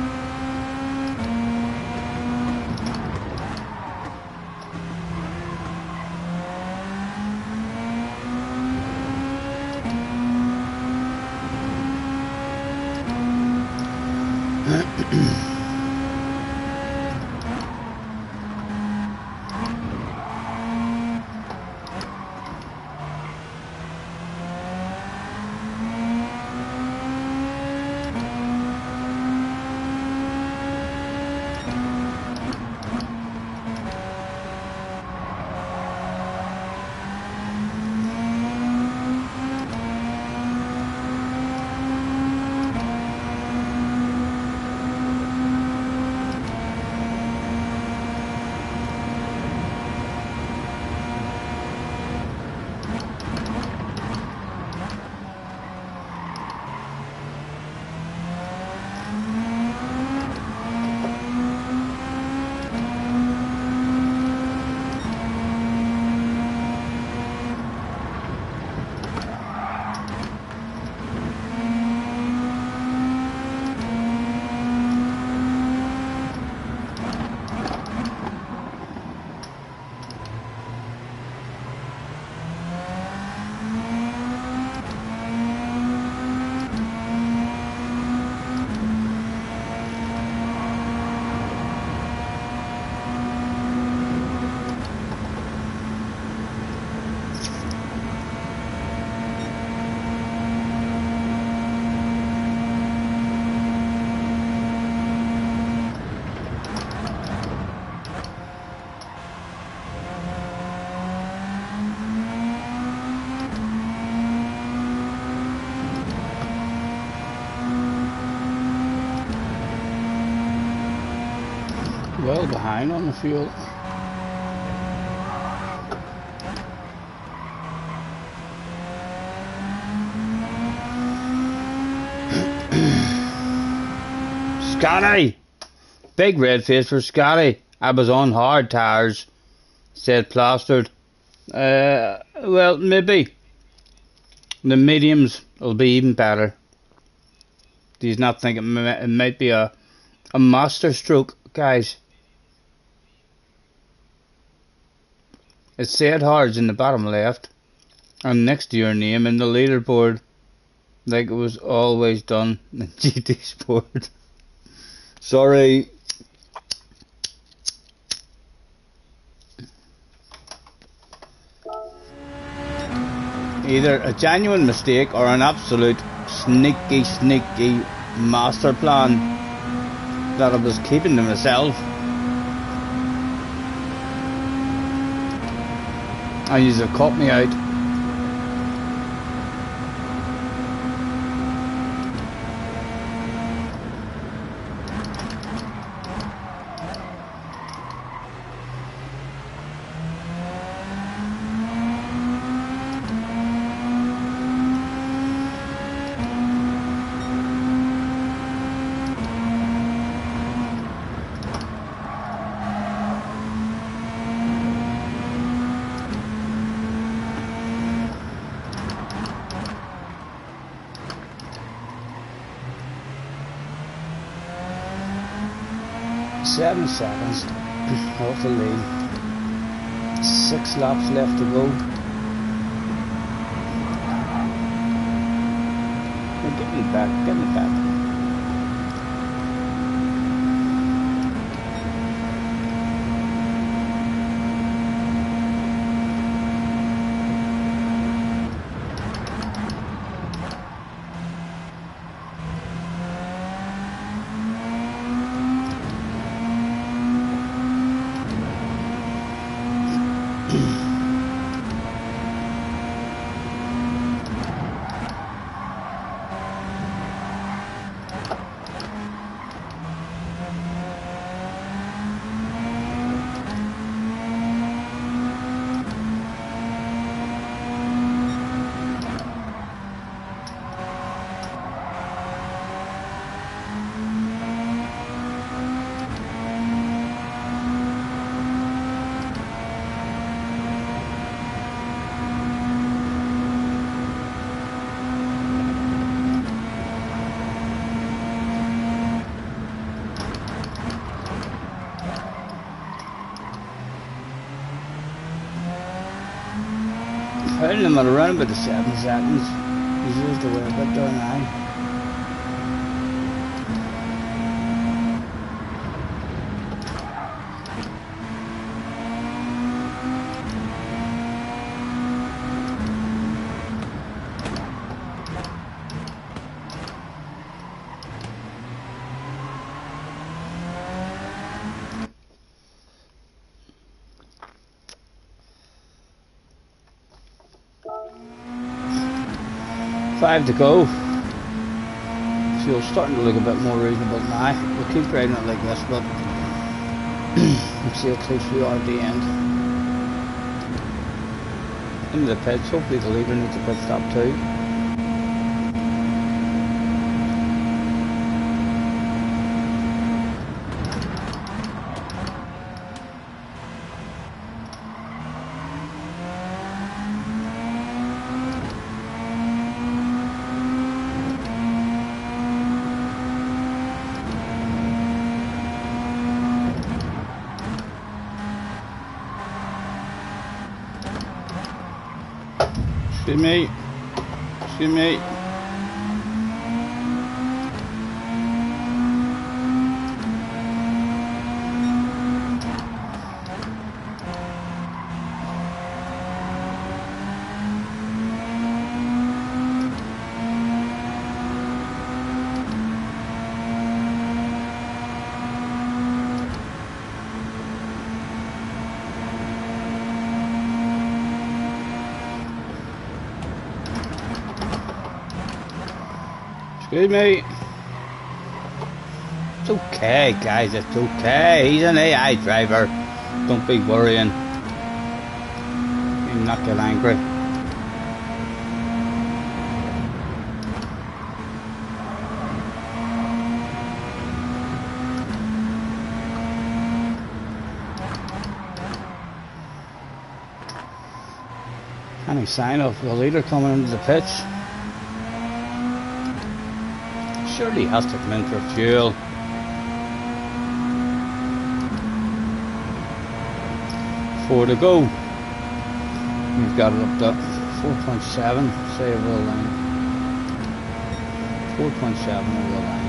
S1: Well behind on the fuel. Scotty! Big red face for Scotty. I was on hard tires, said Plastered. Well, maybe. The mediums will be even better. He's not thinking it might be a master stroke, guys. It said hards in the bottom left, and next to your name in the leaderboard, like it was always done in GT Sport. Sorry. Either a genuine mistake or an absolute sneaky master plan that I was keeping to myself. And you have caught me out. Seven seconds off the lead. 6 laps left to go. Get me back. I didn't know around about the 7 seconds. He's used the way a bit there now. Five to go. Fuel's starting to look a bit more reasonable now. We'll keep riding it like this, but we'll see how close we are at the end. Into the pits, hopefully the leader needs a pit stop too. See me. Excuse me. It's okay, guys, it's okay. He's an AI driver. Don't be worrying. He'll not get angry. Any sign of the leader coming into the pitch? Surely he has to come in for fuel. Four to go. We've got it up to 4.7. Say over the line. 4.7 over the line.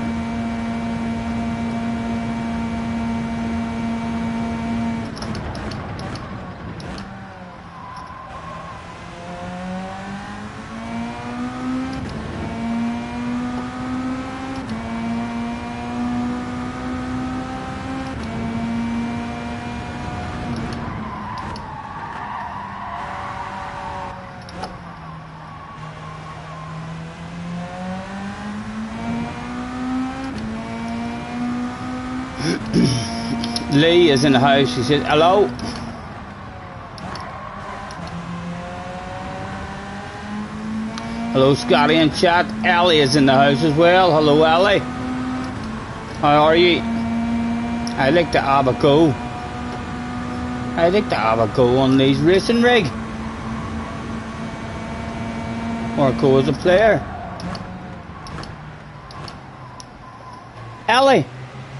S1: Lee is in the house. He says hello. Hello Scotty in chat. Ellie is in the house as well. Hello Ellie. How are you? I like to have a go. I like to have a go on these racing rig. Or go as a player. Ellie.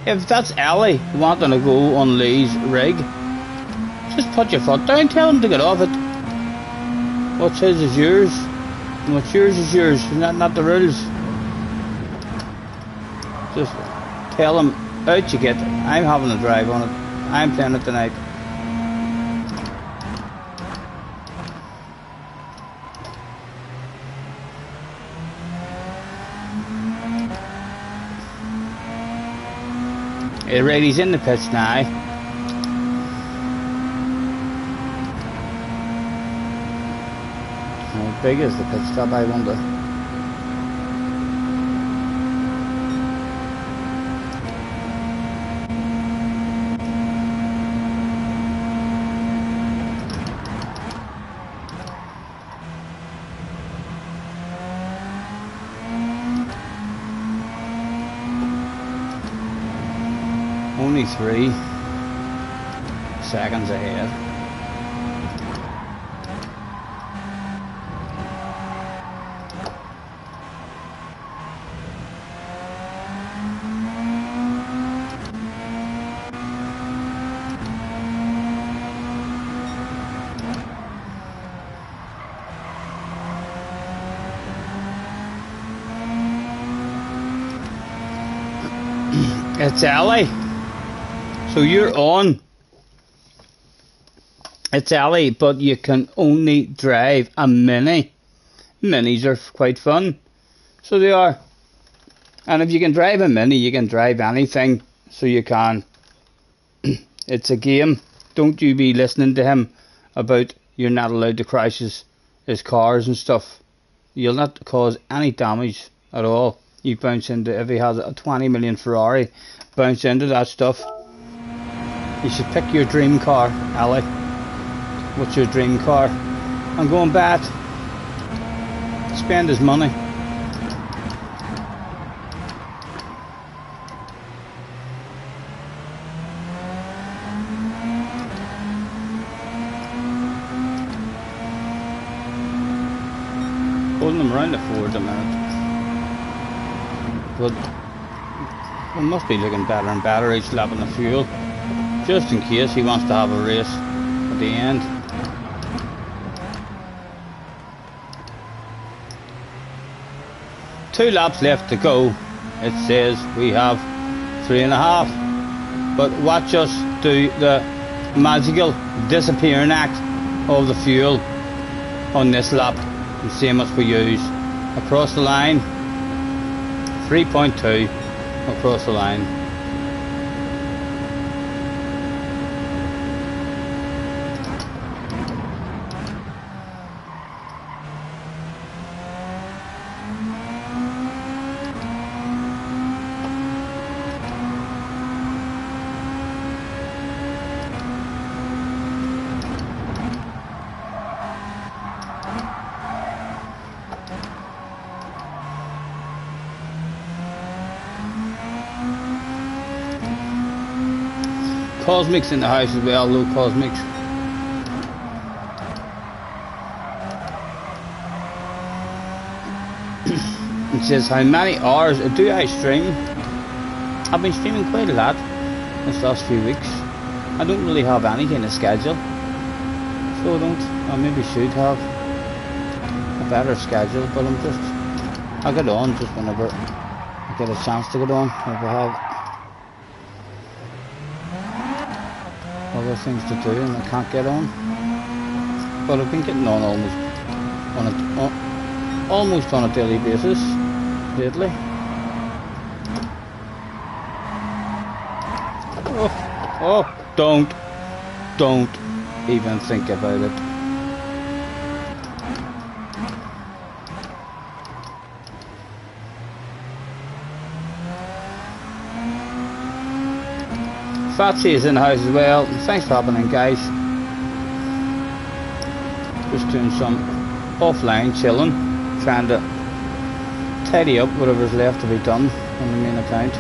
S1: If that's Ellie wanting to go on Lee's rig, just put your foot down, tell him to get off it. What's his is yours, and what's yours is yours, and not the rules. Just tell him, out you get, I'm having a drive on it, I'm playing it tonight. Right, he's in the pitch now. How big is the pit stop, I wonder? Only 3 seconds ahead. It's Ellie. So you're on. It's Ellie, but you can only drive a Mini. Minis are quite fun. So they are. And if you can drive a Mini, you can drive anything. So you can. It's a game. Don't you be listening to him about you're not allowed to crash his cars and stuff. You'll not cause any damage at all. You bounce into, if he has a 20 million Ferrari, bounce into that stuff. You should pick your dream car, Ellie. What's your dream car? I'm going bad. Spend his money. Holding him around the Ford a minute. But it must be looking better and better each lap on the fuel. Just in case he wants to have a race at the end. Two laps left to go. It says we have 3.5. But watch us do the magical disappearing act of the fuel on this lap and see how much we use. Across the line, 3.2 across the line. Cosmic's in the house as well. Hello, Cosmic's. It says, how many hours do I stream? I've been streaming quite a lot this last few weeks. I don't really have any kind of schedule, so I maybe should have a better schedule, but I get on just whenever I get a chance to get on. If I have other things to do and I can't get on, but I've been getting on almost on a daily basis lately. Oh, don't even think about it. Fatsy is in the house as well. Thanks for hopping in, guys. Just doing some offline chilling, trying to tidy up whatever's left to be done on the main account.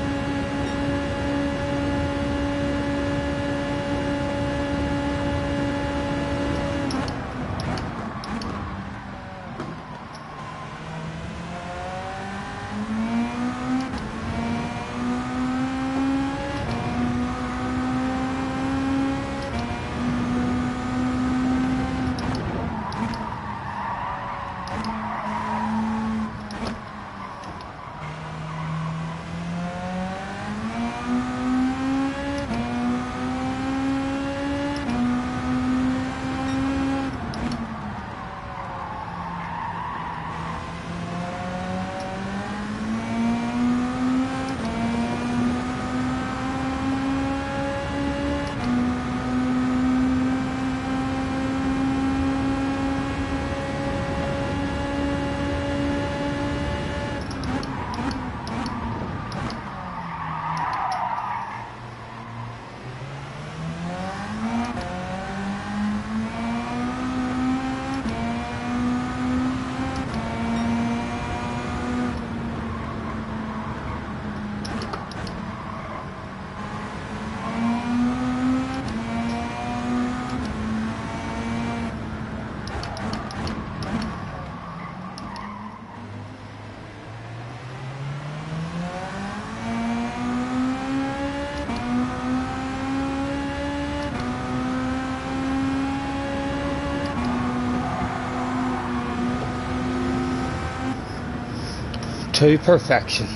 S1: To perfection.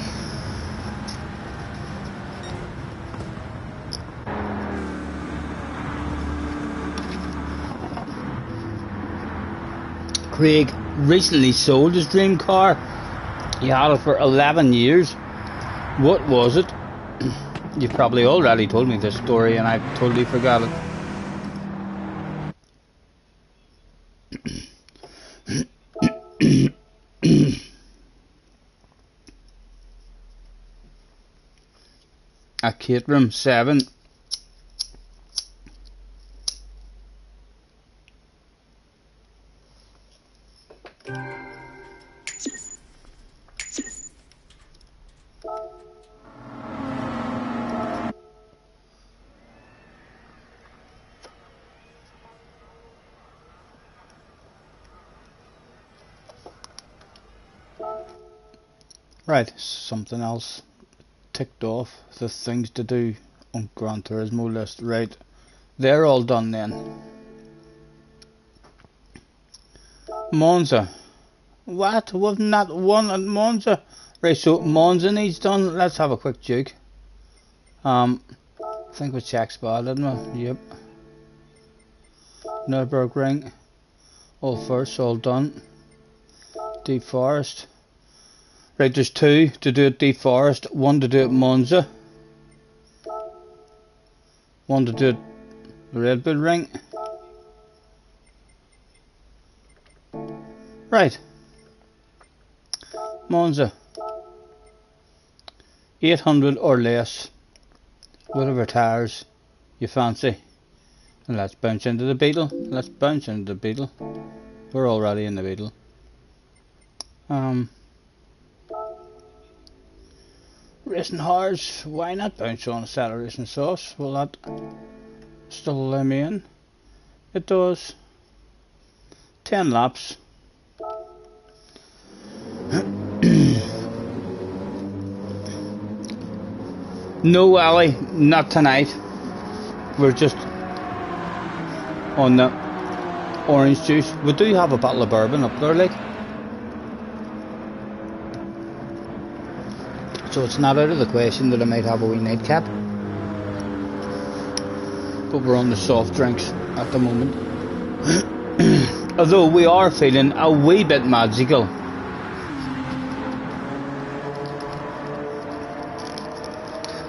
S1: Craig recently sold his dream car. He had it for 11 years. What was it? You've probably already told me this story and I've totally forgot it. A Caterham 7. Right, something else ticked off the things to do on Gran Turismo list. Right, they're all done then. Monza. What? Wasn't that one at Monza? Right, so Monza needs done. Let's have a quick juke. I think we checked Spa, didn't we? Yep. Nürburgring. All first, all done. Deep Forest. Right, there's 2 to do at Deep Forest, 1 to do at Monza, 1 to do at the Red Bull Ring. Right, Monza, 800 or less, whatever tires you fancy. And let's bounce into the Beetle. Let's bounce into the Beetle. We're already in the Beetle. Racing Horse, why not bounce on a set of racing sauce? Will that Still let me in. It does. 10 laps. No, Ali, not tonight. We're just on the orange juice. We do have a bottle of bourbon up there, like. So it's not out of the question that I might have a wee nightcap. But we're on the soft drinks at the moment. Although we are feeling a wee bit magical.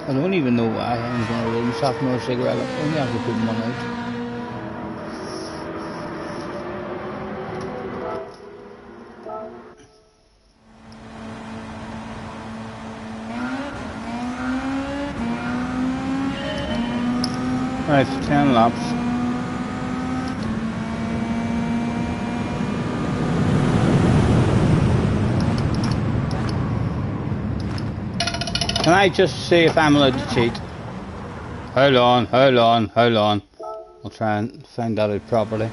S1: I don't even know why I'm going to roll myself another cigarette. I only have to put one out. Right, 10 laps. Can I just see if I'm allowed to cheat? Hold on. I'll try and find that out properly.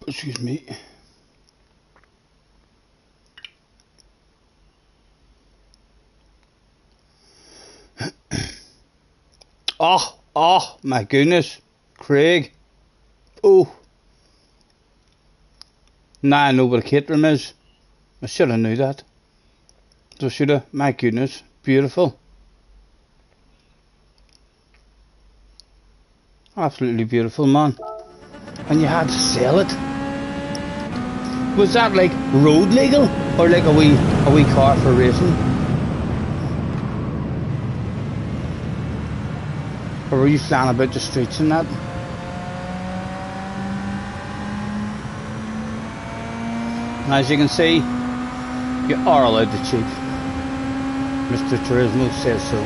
S1: Excuse me. Oh, my goodness. Craig. Oh. Now I know what a caterum is. I should have knew that. So should have. My goodness. Beautiful. Absolutely beautiful, man. And you had to sell it. Was that like road legal? Or like a wee car for racing? Or were you flying about the streets and that? And as you can see, you are allowed to cheat. Mr. Turismo says so.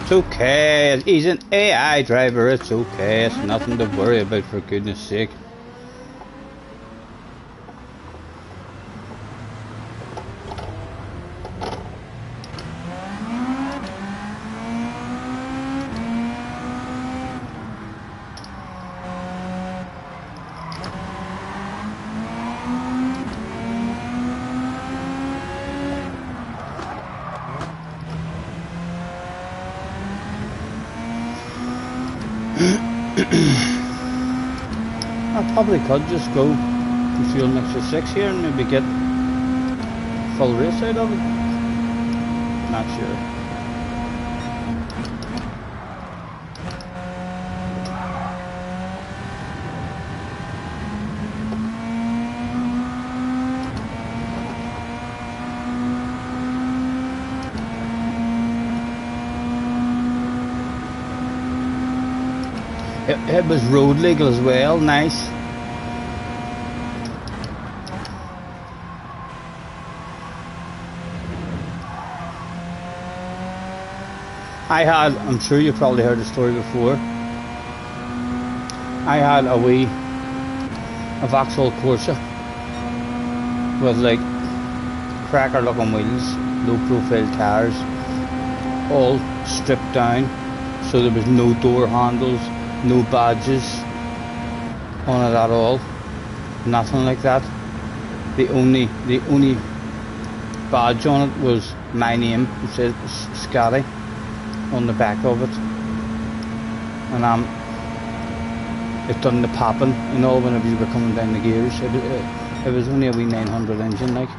S1: It's okay, he's an AI driver, it's okay, it's nothing to worry about, for goodness sake. I probably could just go and fuel an extra 6 here and maybe get full race out of it. Not sure. It was road legal as well, nice. I'm sure you've probably heard the story before. I had a Vauxhall Corsa with like cracker looking wheels, low profile tires, all stripped down, so there was no door handles, no badges on it at all, nothing like that. The only badge on it was my name. It said Scotty on the back of it, and it done the popping and all whenever you were coming down the gears. It was only a wee 900 engine, like.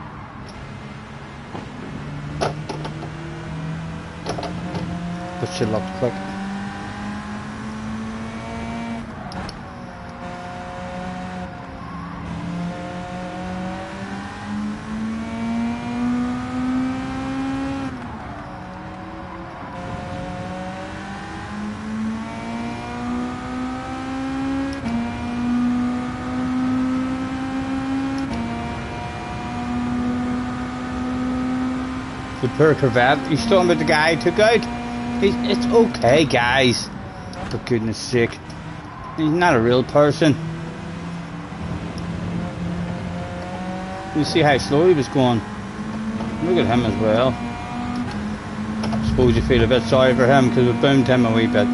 S1: But she looked quick. The poor Corvette. He's talking about the guy he took out. It's okay, guys. For goodness sake. He's not a real person. You see how slow he was going. Look at him as well. I suppose you feel a bit sorry for him because we boomed him a wee bit.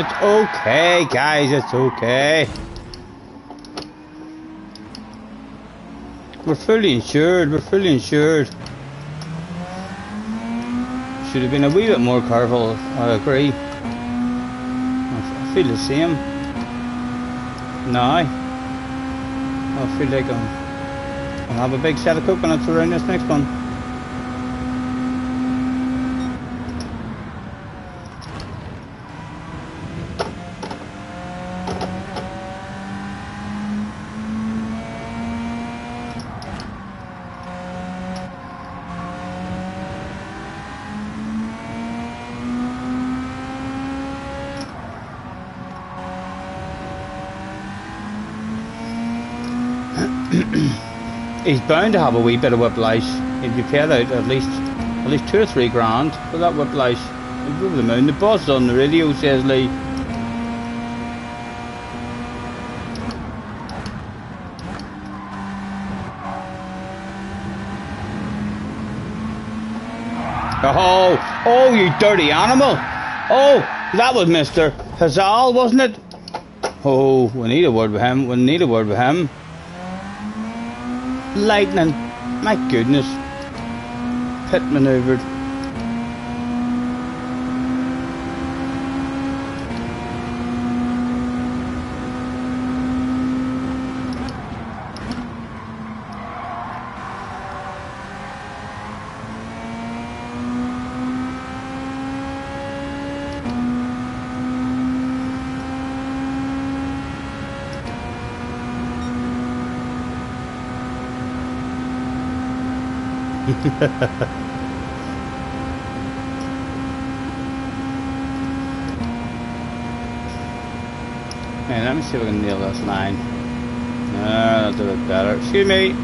S1: It's okay, guys, it's okay. We're fully insured, we're fully insured. Should have been a wee bit more careful, I agree. I feel the same. Now, I feel like I'll have a big set of coconuts around this next one. He's bound to have a wee bit of whiplash. He'd be paid out at least 2 or 3 grand for that whiplash. He's over the moon. The boss on the radio says, Lee. Oh, you dirty animal! Oh, that was Mr. Hazal, wasn't it? Oh, we need a word with him. We need a word with him. Lightning, my goodness. Pit maneuvered. Man, let me see if I can nail this line. That'll do it better. Excuse me.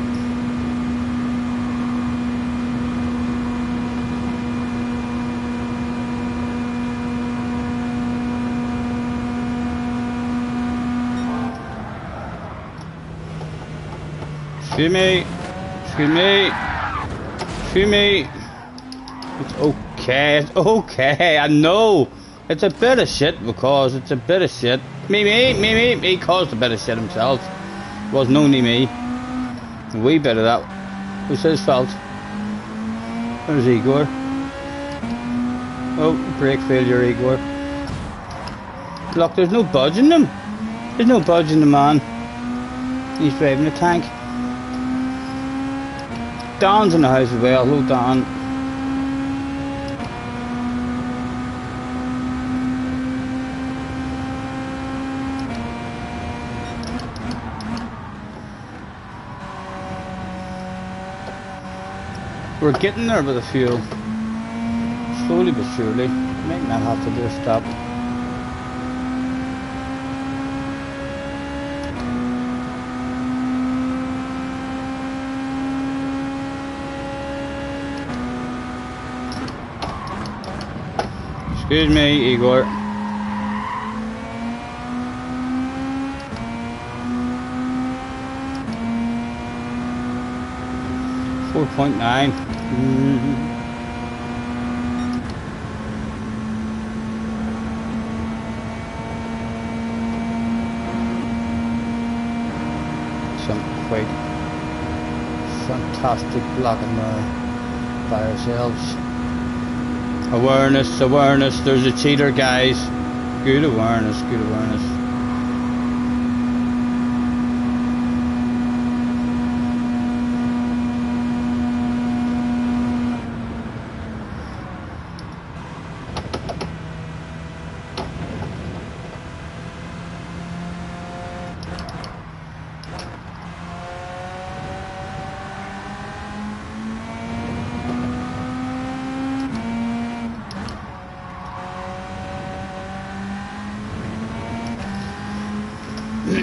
S1: Excuse me. Excuse me. Excuse me. It's okay. It's okay. I know. It's a bit of shit because it's a bit of shit. Me. He caused a bit of shit himself. It wasn't only me. A wee bit of that was his fault. Where's Igor? Oh, brake failure, Igor. Look, there's no budging him. There's no budging the man. He's driving a tank. Don's in the house as well. Hello, Don. We're getting there with the fuel. Slowly but surely. Might not have to do a stop. Excuse me, Igor. .9. Some quite fantastic blocking there by ourselves. Awareness, there's a cheater, guys. Good awareness.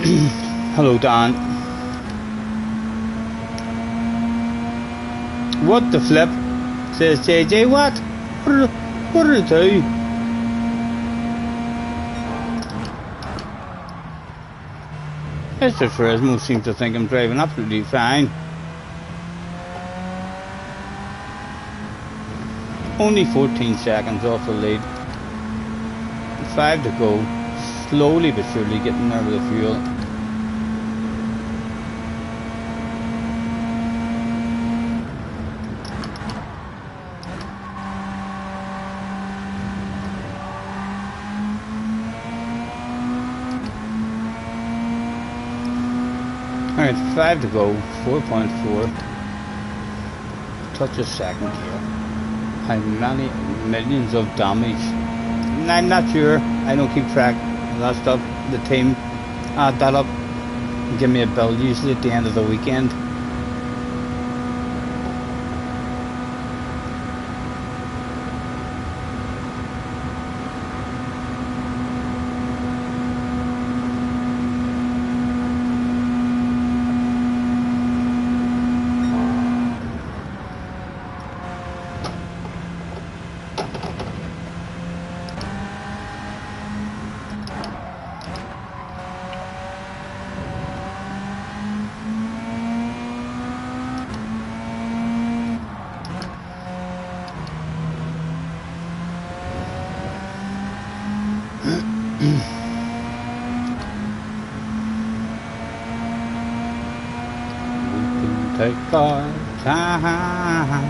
S1: Hello, Don. What the flip? Says JJ. What? What did it do? Mr. Fresno seems to think I'm driving absolutely fine. Only 14 seconds off the lead. 5 to go. Slowly but surely getting there with the fuel. Alright, 5 to go. 4.4. Touch a second here. How many millions of damage? I'm not sure. I don't keep track of that stuff. The team add that up and give me a bill usually at the end of the weekend. Take our time.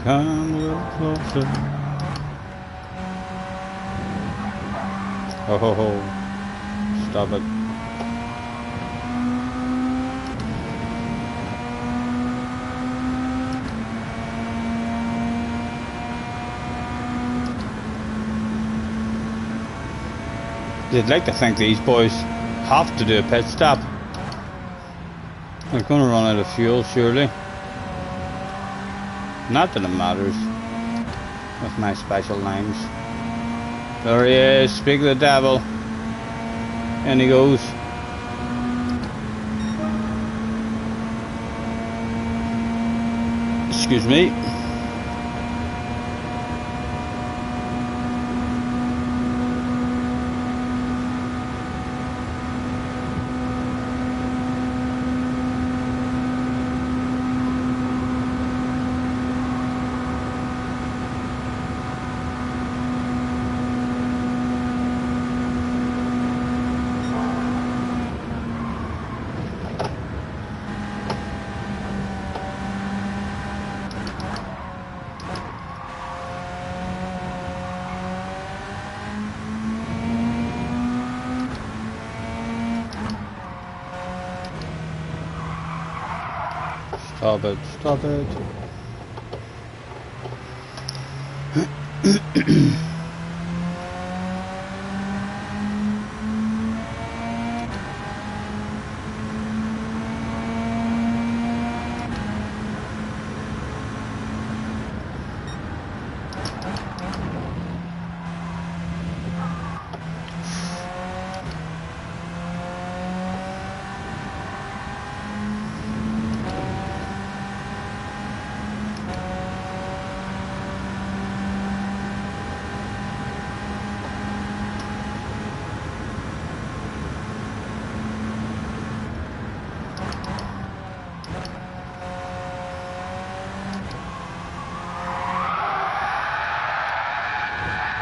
S1: Come a little closer. Oh ho ho. Stop it. You'd like to think these boys have to do a pit stop. They're going to run out of fuel, surely. Not that it matters with my special lines. There he is, speak of the devil. And he goes. Excuse me. Stop it, stop it.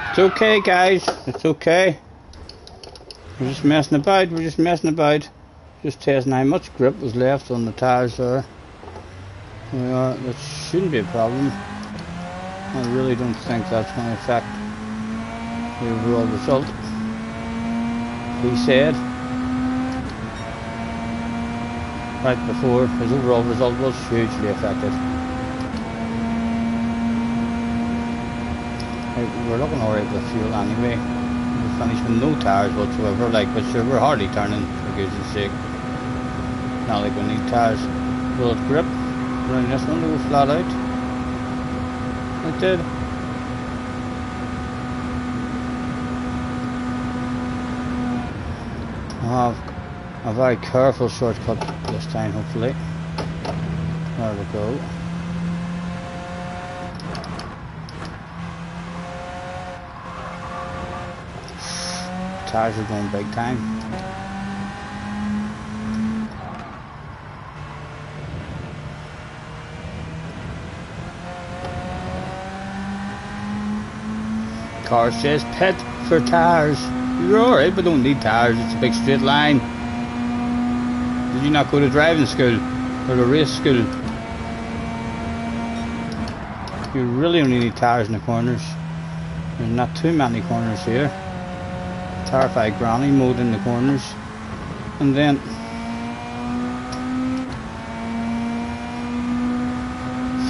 S1: It's okay, guys. It's okay. We're just messing about. We're just messing about. Just testing how much grip was left on the tires there. We are. That shouldn't be a problem. I really don't think that's going to affect the overall result. He said right before his overall result was hugely affected. We're looking alright with the fuel anyway. We finished with no tires whatsoever, like, but sure, we're hardly turning, for goodness sake. Not like we need tires. Will it grip? Running this one to go flat out. It did. I'll have a very careful shortcut this time, hopefully. There we go. Tires are going big time. Car says pit for tires. You're alright, but don't need tires. It's a big straight line. Did you not go to driving school or to race school? You really only need tires in the corners. There's not too many corners here. Terrified granny mode in the corners, and then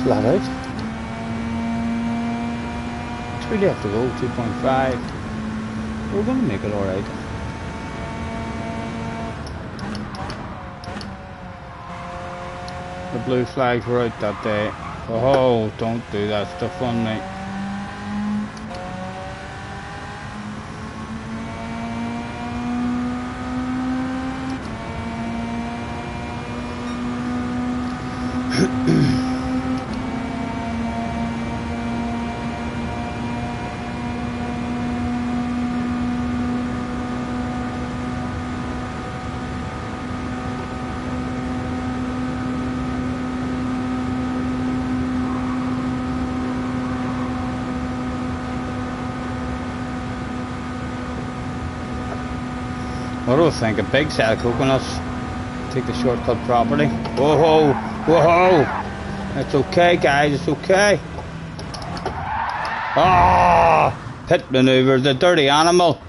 S1: flat out. 2 left to go, 2.5. We're going to make it alright. The blue flags were out that day. Oh, don't do that stuff on me. What do I think? A big set of coconuts. Take the shortcut properly. Whoa, whoa! It's okay, guys. It's okay. Ah, pit maneuver. The dirty animal.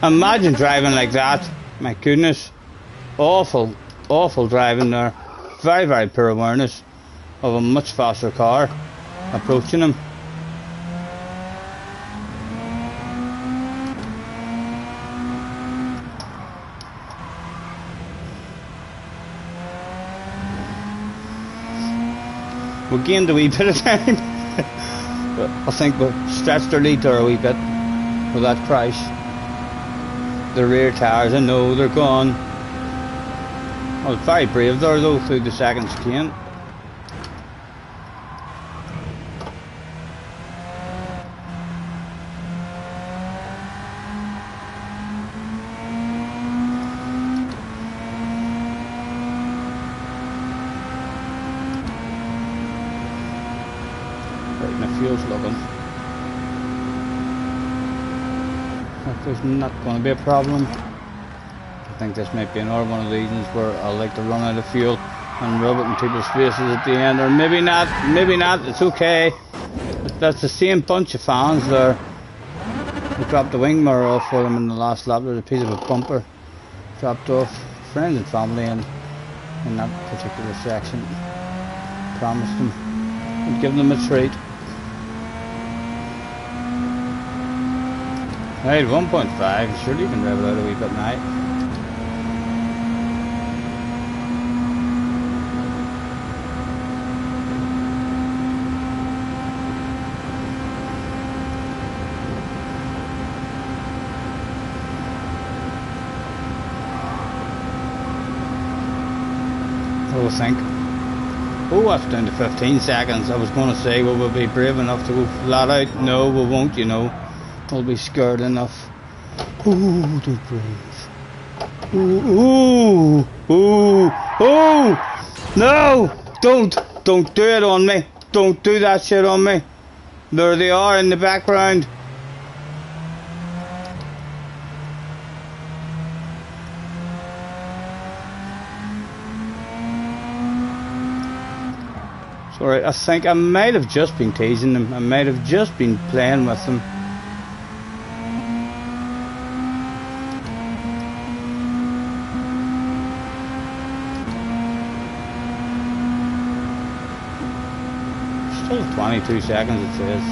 S1: Imagine driving like that. My goodness, awful, awful driving there. Very, very poor awareness of a much faster car approaching him. We gained a wee bit of time. I think we stretched our lead there a wee bit with that crash. The rear tires, I know they're gone. I was very brave there though through the second chicane. Right, my fuel's looking. There's not going to be a problem. I think this might be another one of the reasons where I like to run out of fuel and rub it in people's faces at the end, or maybe not, it's okay. That's the same bunch of fans there. We dropped the wing mirror off for them in the last lap. There's a piece of a bumper dropped off. Friends and family in that particular section. Promised them I'd give them a treat. Right, 1.5, surely you can rev it out a wee bit now. What do I think? Oh, that's down to 15 seconds. I was going to say, will we be brave enough to go flat out? No, we won't, you know. We'll be scared enough. Ooh, don't breathe. Ooh, ooh, ooh, ooh! No! Don't do it on me. Don't do that shit on me. There they are in the background. Sorry, I think I might have just been teasing them. I might have just been playing with them. Still 22 seconds it says.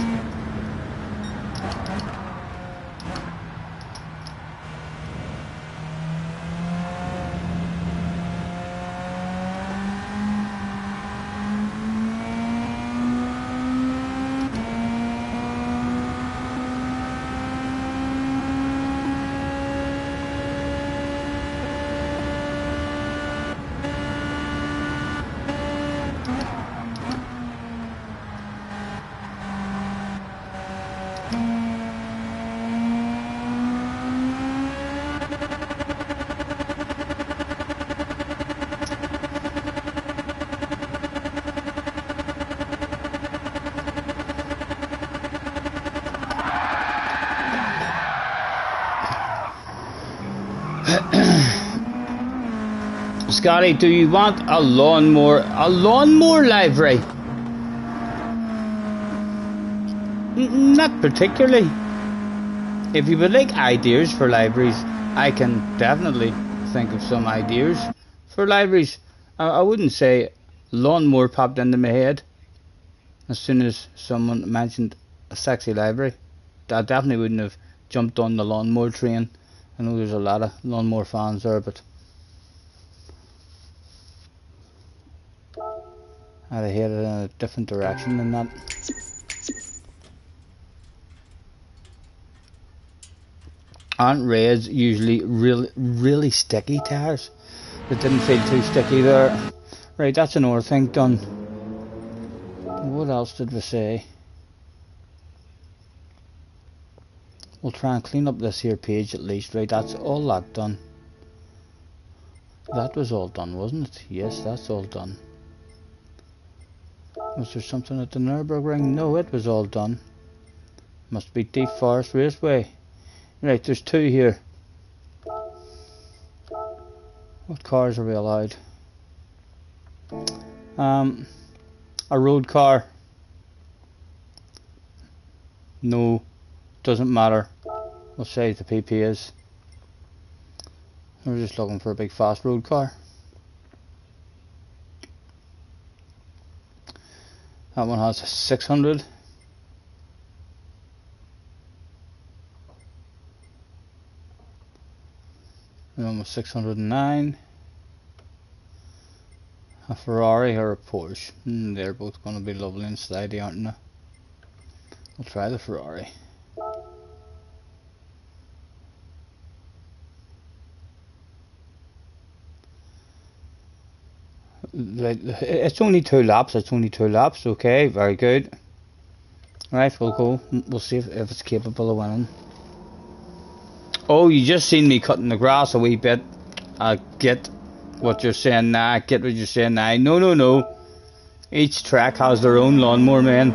S1: Scotty, do you want a lawnmower livery? Not particularly. If you would like ideas for liveries, I can definitely think of some ideas for liveries. I wouldn't say lawnmower popped into my head as soon as someone mentioned a sexy livery. I definitely wouldn't have jumped on the lawnmower train. I know there's a lot of lawnmower fans there, but I'd have headed in a different direction than that. Aren't reds usually really sticky tires? It didn't feel too sticky there. Right, that's another thing done. What else did we say? We'll try and clean up this here page at least. Right, that's all that done. That was all done, wasn't it? Yes, that's all done. Was there something at the Nürburgring? No, it was all done. Must be Deep Forest Raceway. Right, there's two here. What cars are we allowed? A road car. No, doesn't matter. We'll say the PP is. We're just looking for a big fast road car. That one has 600. The one with 609. A Ferrari or a Porsche. They're both going to be lovely and slidey, aren't they? We'll try the Ferrari. Right, it's only 2 laps. It's only 2 laps. Okay, very good. Right, we'll go. We'll see if it's capable of winning. Oh, you just seen me cutting the grass a wee bit. I get what you're saying now. I get what you're saying now. No. Each track has their own lawnmower, man.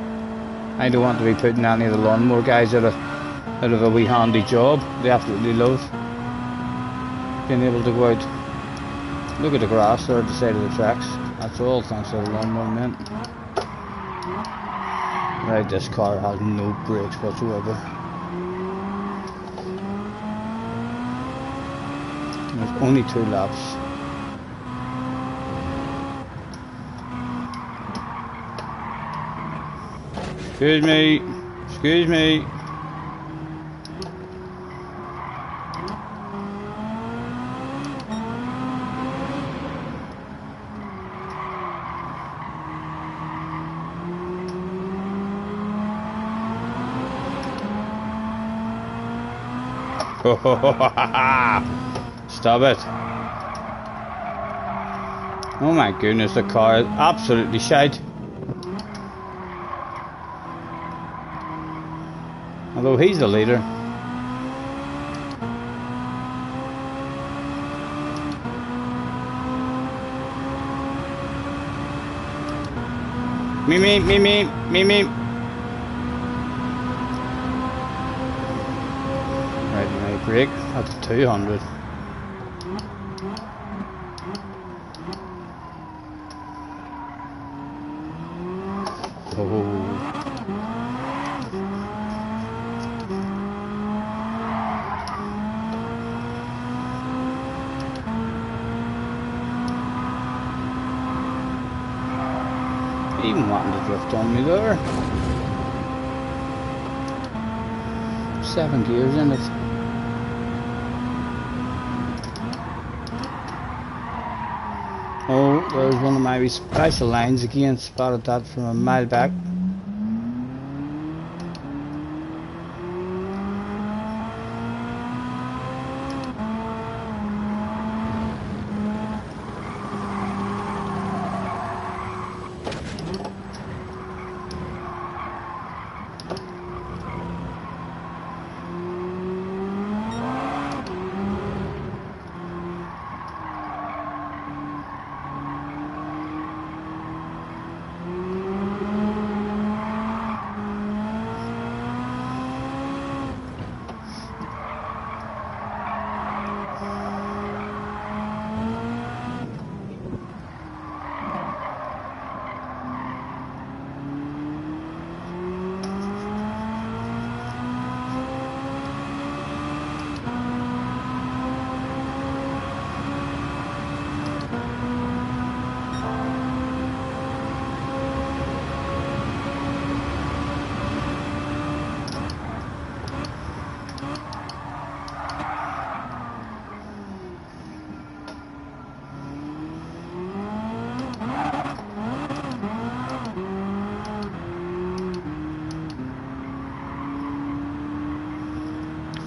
S1: I don't want to be putting any of the lawnmower guys out of a wee handy job. They absolutely love being able to go out. Look at the grass there at the side of the tracks. That's all thanks to the lawnmower, man. Right, this car has no brakes whatsoever. There's only 2 laps. Excuse me. Excuse me. Stop it. Oh my goodness, the car is absolutely shite. Although he's the leader. Me. Right, my brake at 200. Oh. Even wanting to drift on me there. 7 gears in it. Oh, there's one of my special lines again. Spotted that from a mile back.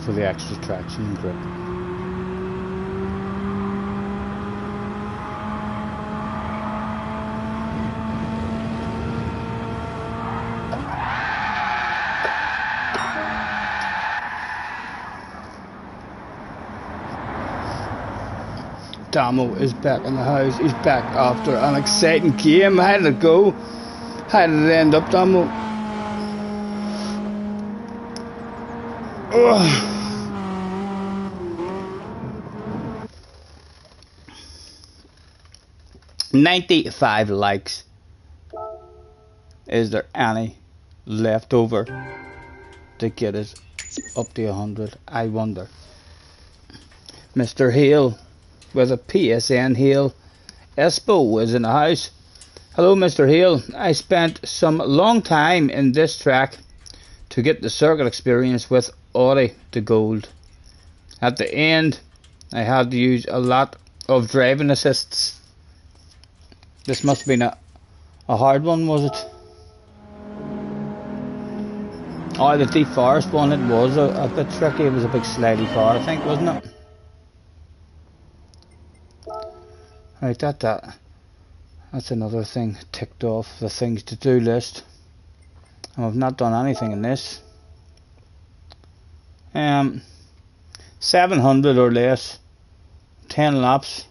S1: for the extra traction and grip. Damo is back in the house. He's back after an exciting game. How did it go? How did it end up, Damo? Ugh. 95 likes. Is there any left over to get us up to 100? I wonder. Mr. Hale with a PSN Hale Espo is in the house. Hello, Mr. Hale. I spent some long time in this track to get the circuit experience with Audi to gold. At the end, I had to use a lot of driving assists. This must have been a hard one, was it? Oh, the Deep Forest one, it was a bit tricky. It was a big slidey car, I think, wasn't it? Right, that's another thing ticked off the things to do list. And I've not done anything in this. 700 or less, 10 laps.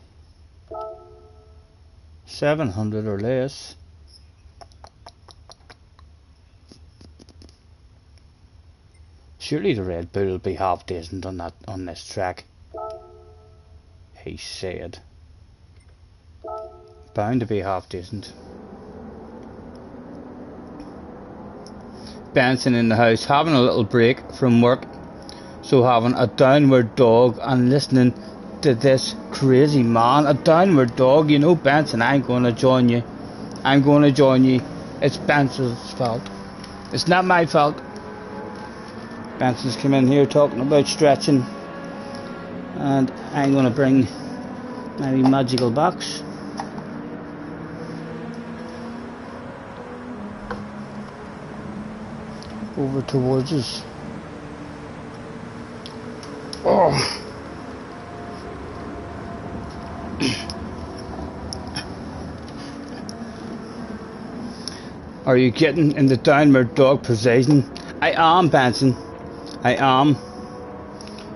S1: 700 or less. Surely the Red Bull will be half decent on this track. He said. Bound to be half decent. Benson in the house, having a little break from work, so having a downward dog and listening to this crazy man. A downward dog, you know, Benson, I'm going to join you. I'm going to join you. It's Benson's fault. It's not my fault. Benson's come in here talking about stretching, and I'm going to bring my magical box. Over towards us. Oh. Are you getting in the downward dog position? I am, Benson. I am.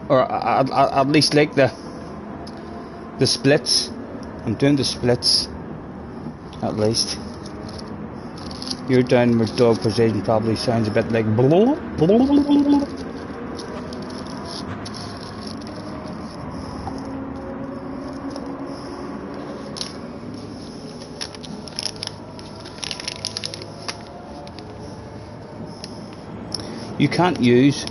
S1: Or at least like the splits. I'm doing the splits. At least. Your downward dog position probably sounds a bit like blah, blah, blah, blah, blah. You can't use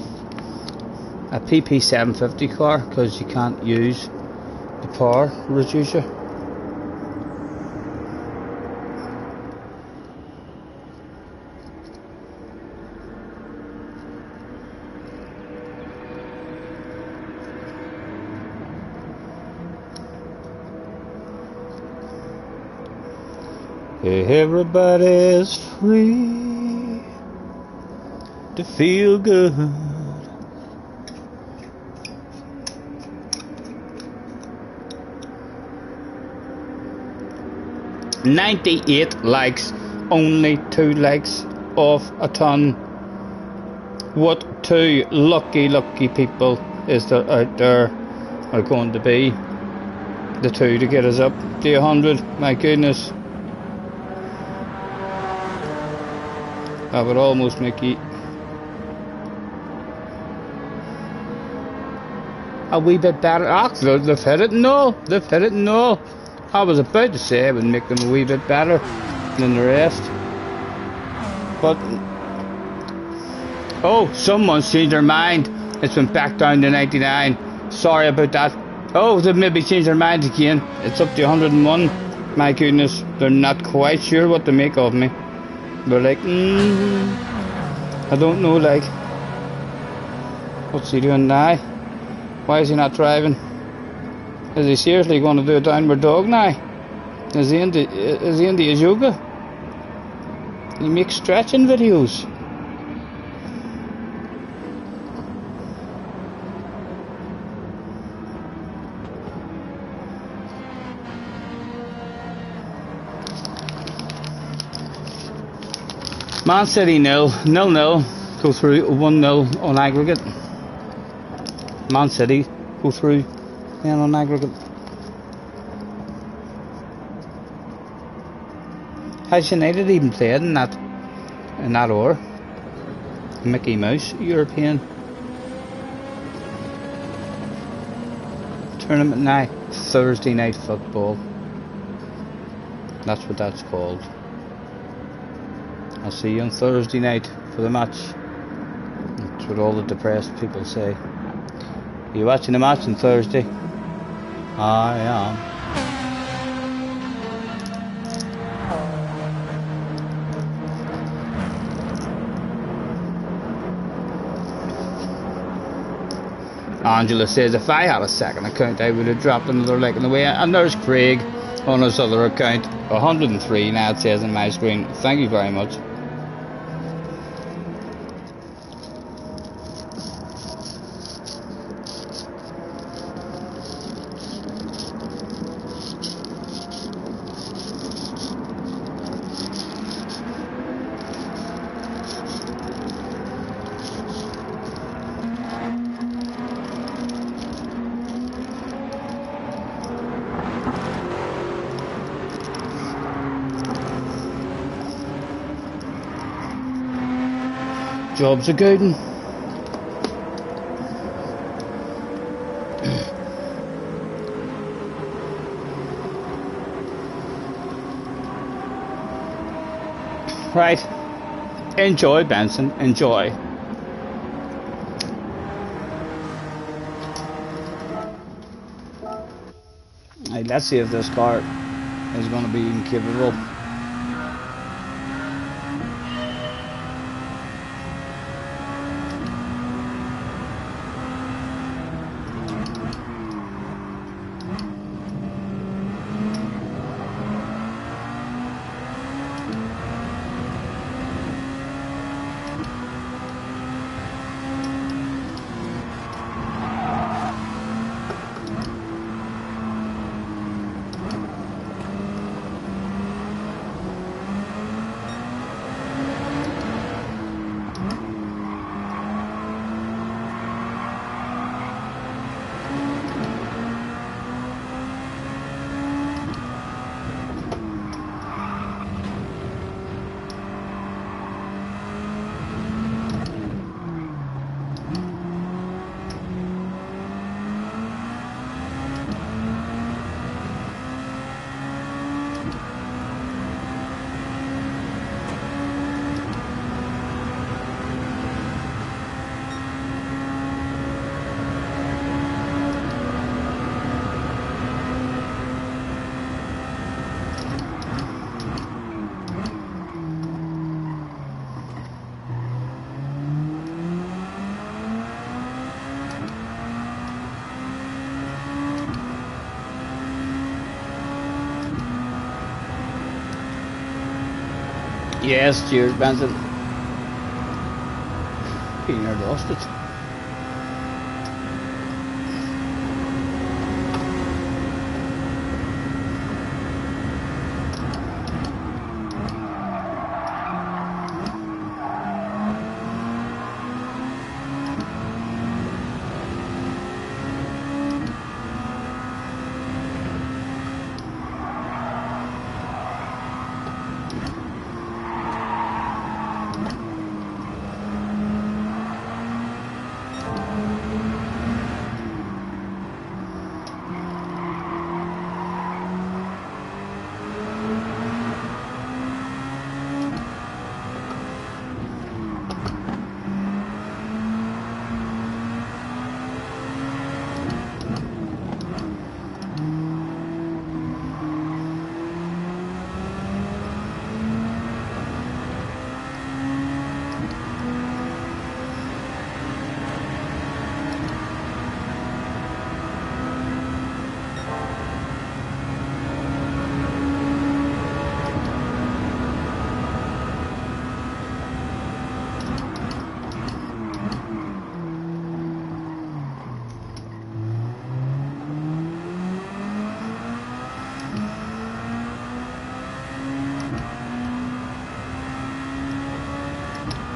S1: a PP750 car because you can't use the power reducer. Everybody's free to feel good. "98 likes, only 2 likes off a ton. What 2 lucky people is there out there are going to be? The 2 to get us up to 100, my goodness. That would almost make you a wee bit better. Actually, they've hit it. No, they've hit it. No, I was about to say it would make them a wee bit better than the rest. But oh, someone's changed their mind. It's been back down to 99. Sorry about that. Oh, they've maybe changed their minds again. It's up to 101. My goodness, they're not quite sure what to make of me. They're like, I don't know, like, what's he doing now? Why is he not driving? Is he seriously going to do a downward dog now? Is he into his yoga? He makes stretching videos. Man City 0-0, go through 1-0 on aggregate. Man City go through then on aggregate. Has United even played in that order? Mickey Mouse European tournament night, Thursday night football. That's what that's called. I'll see you on Thursday night for the match. That's what all the depressed people say. Are you watching the match on Thursday? I am. Angela says if I had a second account I would have dropped another like in the way. And there's Craig on his other account. 103 now it says on my screen. Thank you very much. Jobs are good. Right. Enjoy, Benson. Enjoy. Right, let's see if this car is going to be even capable. Yes, cheers, Benson. You nearly lost it.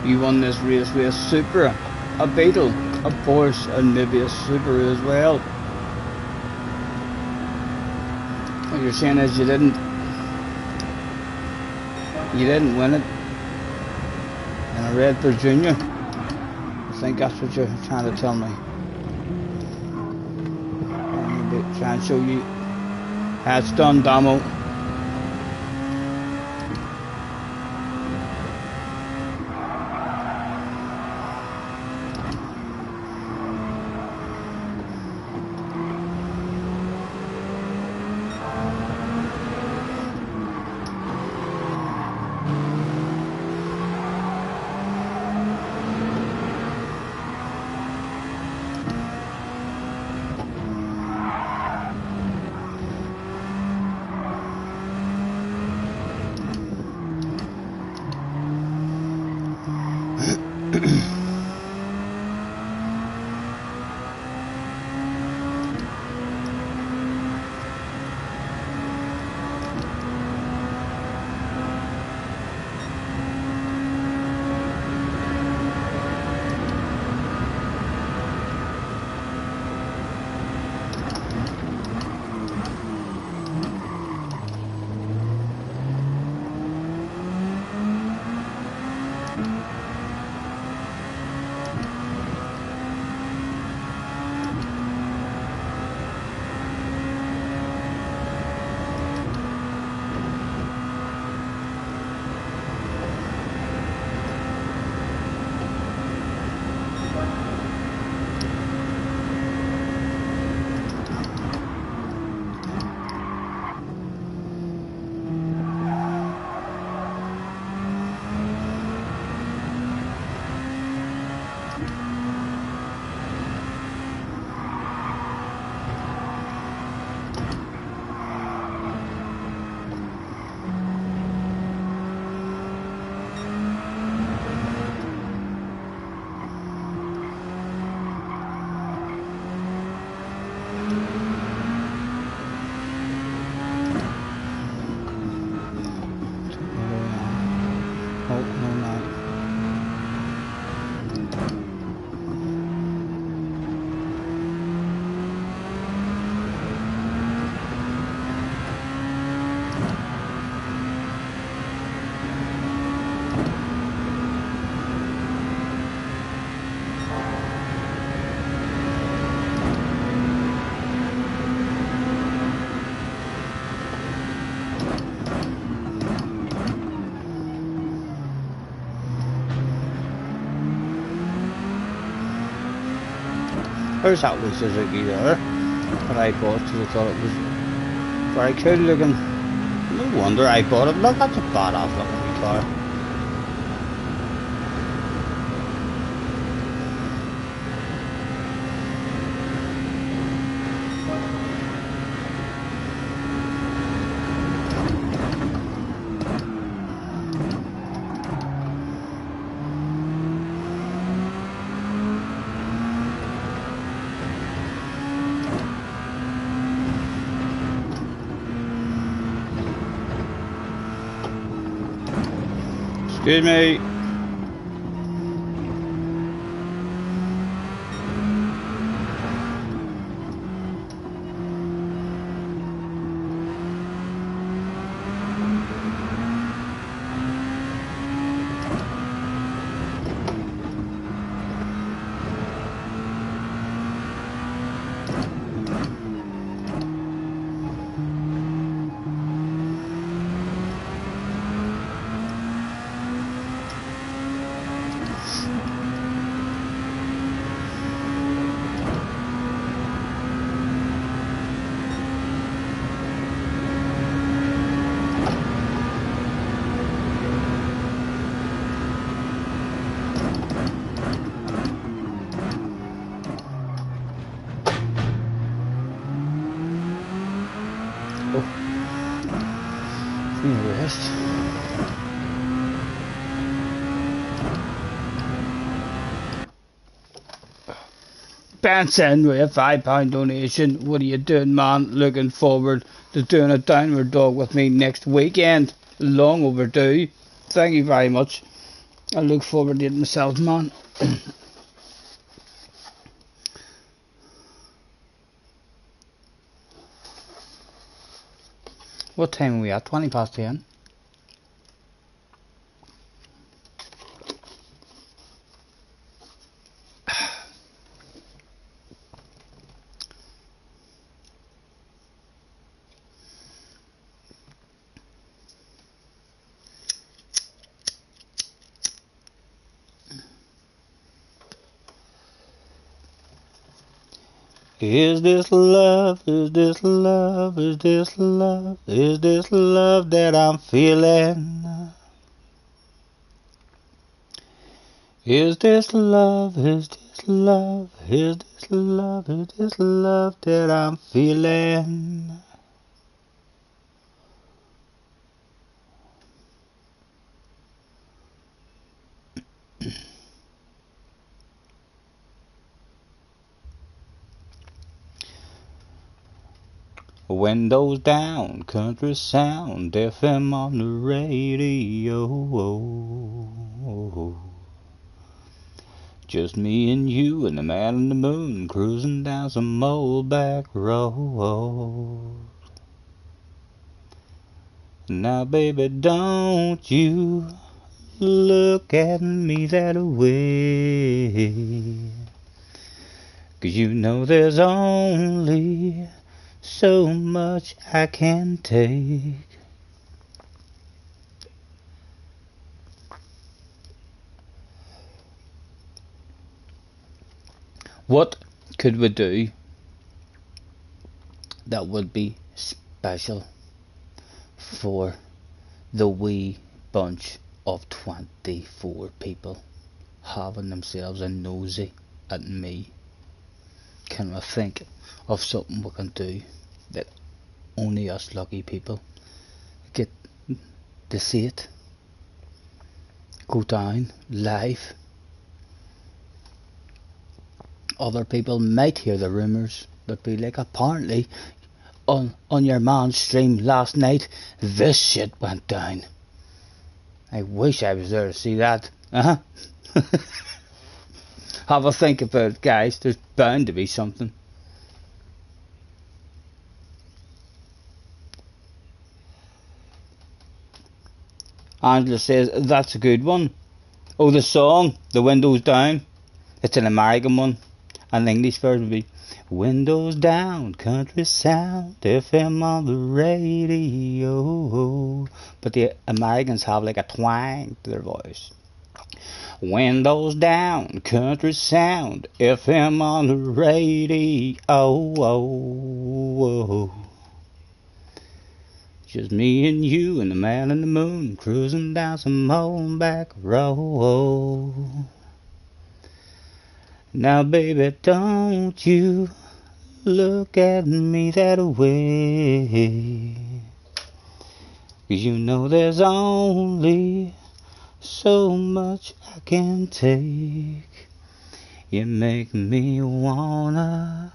S1: You won this race with a Supra, a Beetle, a Porsche, and maybe a Subaru as well. What you're saying is you didn't win it in a Red Bull Junior. I think that's what you're trying to tell me. I'm trying to show you how it's done, Damo. There's that wee Suzuki there that I bought because I thought it was very cool looking. No wonder I bought it. Look, that's a badass looking wee car. Excuse me. Rest. Benson with a £5 donation. What are you doing, man? Looking forward to doing a downward dog with me next weekend. Long overdue. Thank you very much. I look forward to it myself, man. What time are we at? 20 past 10. Is this love, is this love, is this love, is this love that I'm feeling? Is this love, is this love, is this love, is this love that I'm feeling? Windows down, country sound, FM on the radio. Just me and you and the man in the moon cruising down some old back road. Now baby, don't you look at me that way, 'cause you know there's only so much I can take. What could we do that would be special for the wee bunch of 24 people having themselves a nosy at me? Can we think of something we can do that only us lucky people get to see it go down live? Other people might hear the rumours, but be like, apparently on your man's stream last night this shit went down. I wish I was there to see that. Have a think about it, guys. There's bound to be something. Angela says, that's a good one. Oh, the song, The Windows Down. It's an American one. And the English version would be, windows down, country sound, FM on the radio. But the Americans have like a twang to their voice. Windows down, country sound, FM on the radio. Just me and you and the man in the moon cruising down some old back road. Now baby, don't you look at me that way, 'cause you know there's only so much I can take. You make me wanna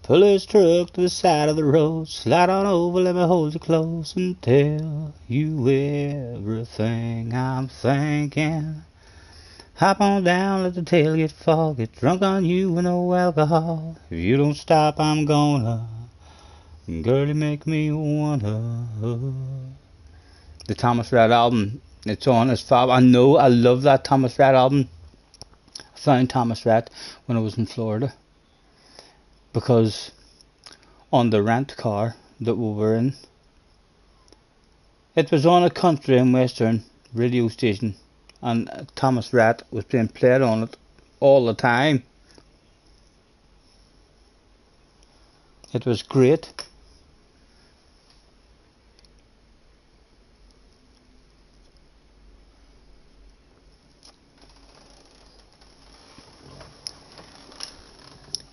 S1: pull this truck to the side of the road, slide on over, let me hold you close and tell you everything I'm thinking. Hop on down, let the tailgate fall, get drunk on you with no alcohol. If you don't stop, I'm gonna. Girl, you make me wanna. The Thomas Rhett album, it's on, it's fab. I know, I love that Thomas Rhett album. I found Thomas Rhett when I was in Florida, because on the rent car that we were in, it was on a country and western radio station, and Thomas Rhett was being played on it all the time. It was great.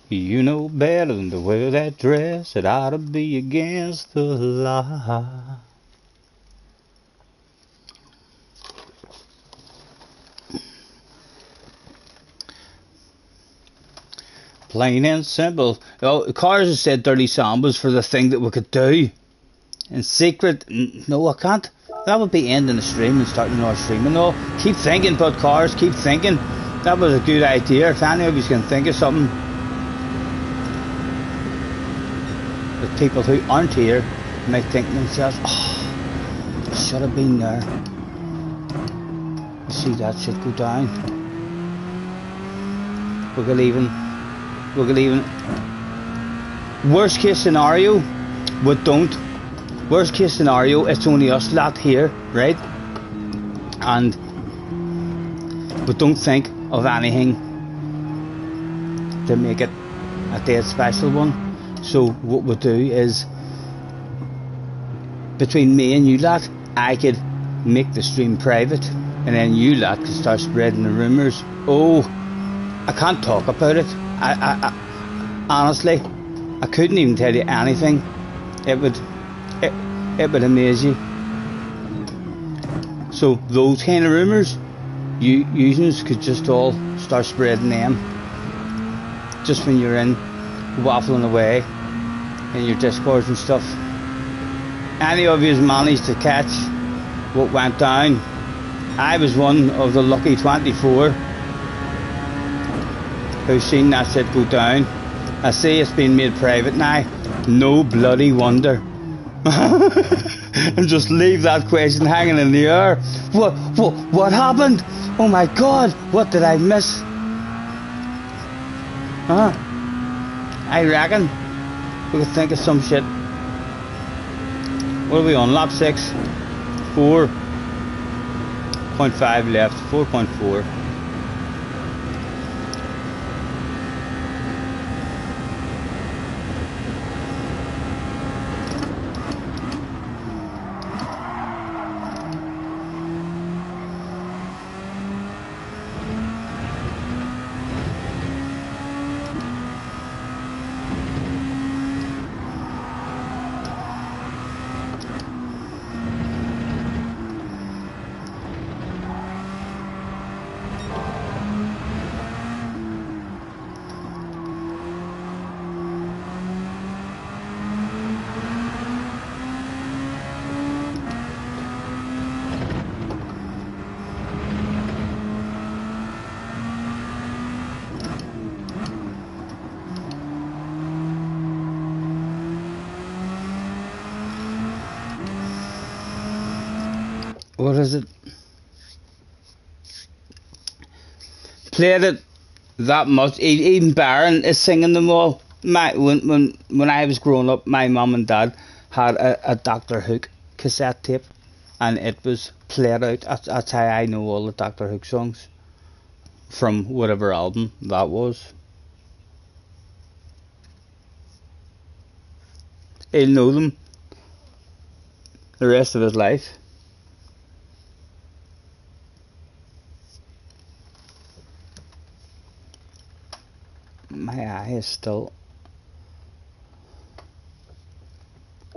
S1: You know better than to wear that dress, it ought to be against the law. Plain and simple. Oh, Cars has said dirty samples for the thing that we could do. In secret, no, I can't. That would be ending the stream and starting another stream. And all. Keep thinking about cars. Keep thinking. That was a good idea. If any of you can think of something. The people who aren't here might think to themselves, oh, I should have been there. See that shit go down. We could even. Worst case scenario, we don't. Worst case scenario, it's only us lot here, right? And we don't think of anything to make it a dead special one. So what we do is, between me and you lot, I could make the stream private, and then you lot could start spreading the rumours. Oh, I can't talk about it. I honestly, I couldn't even tell you anything. It would amaze you. So those kind of rumours, you could just all start spreading them. Just when you're in waffling away in your discords and stuff. Any of you managed to catch what went down? I was one of the lucky 24 who's seen that shit go down. I say it's been made private now. No bloody wonder. And just leave that question hanging in the air. What happened? Oh my God, what did I miss? I reckon we could think of some shit. What are we on? Lap 6? 4.5 left. 4.4. What is it? Played it that much. Even Baron is singing them all. When I was growing up, my mum and dad had a Doctor Hook cassette tape, and it was played out. That's how I know all the Doctor Hook songs from whatever album that was. He'll know them the rest of his life. My eye is still.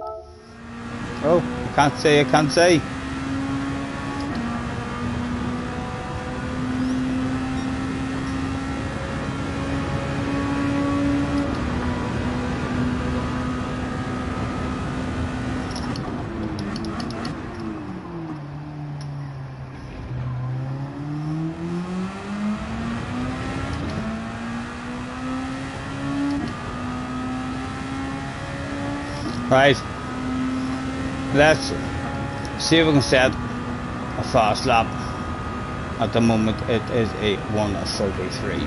S1: Oh, I can't say. Right, let's see if we can set a fast lap. At the moment it is a 1:33.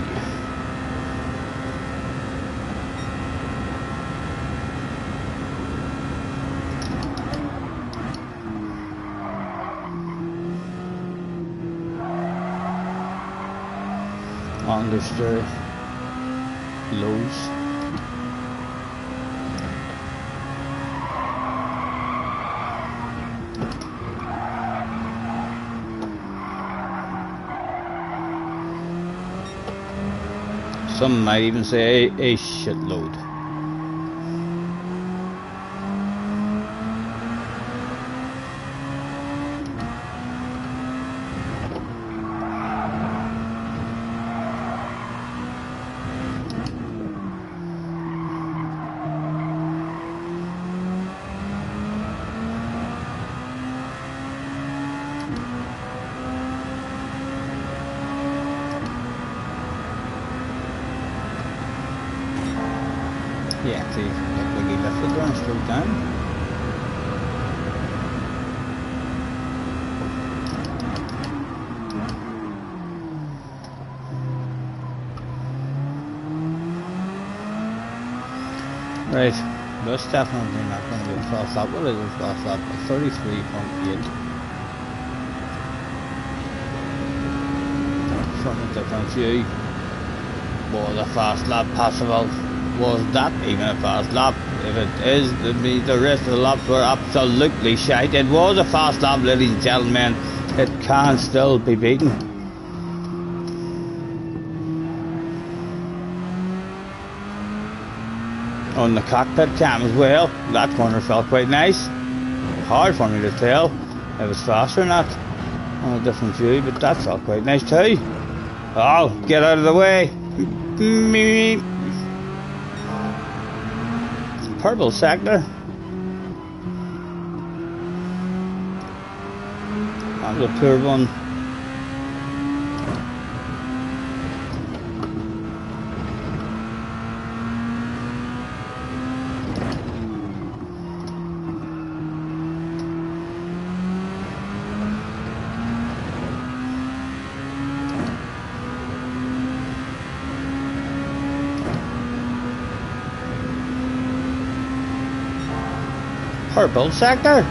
S1: Understeer lows. Some might even say a shitload. He actually looked like he lifted there and slowed down. Right, that's definitely not going to be a fast lap. What is a fast lap? 33.8. From a different view. Was a fast lap possible? Was that even a fast lap? If it is, it means the rest of the laps were absolutely shite. It was a fast lap, ladies and gentlemen. It can still be beaten. On the cockpit cam as well, that corner felt quite nice. Hard for me to tell if it's fast or not on a different view, but that felt quite nice too. Oh, get out of the way. Purple sector. That was a poor one. Purple sector.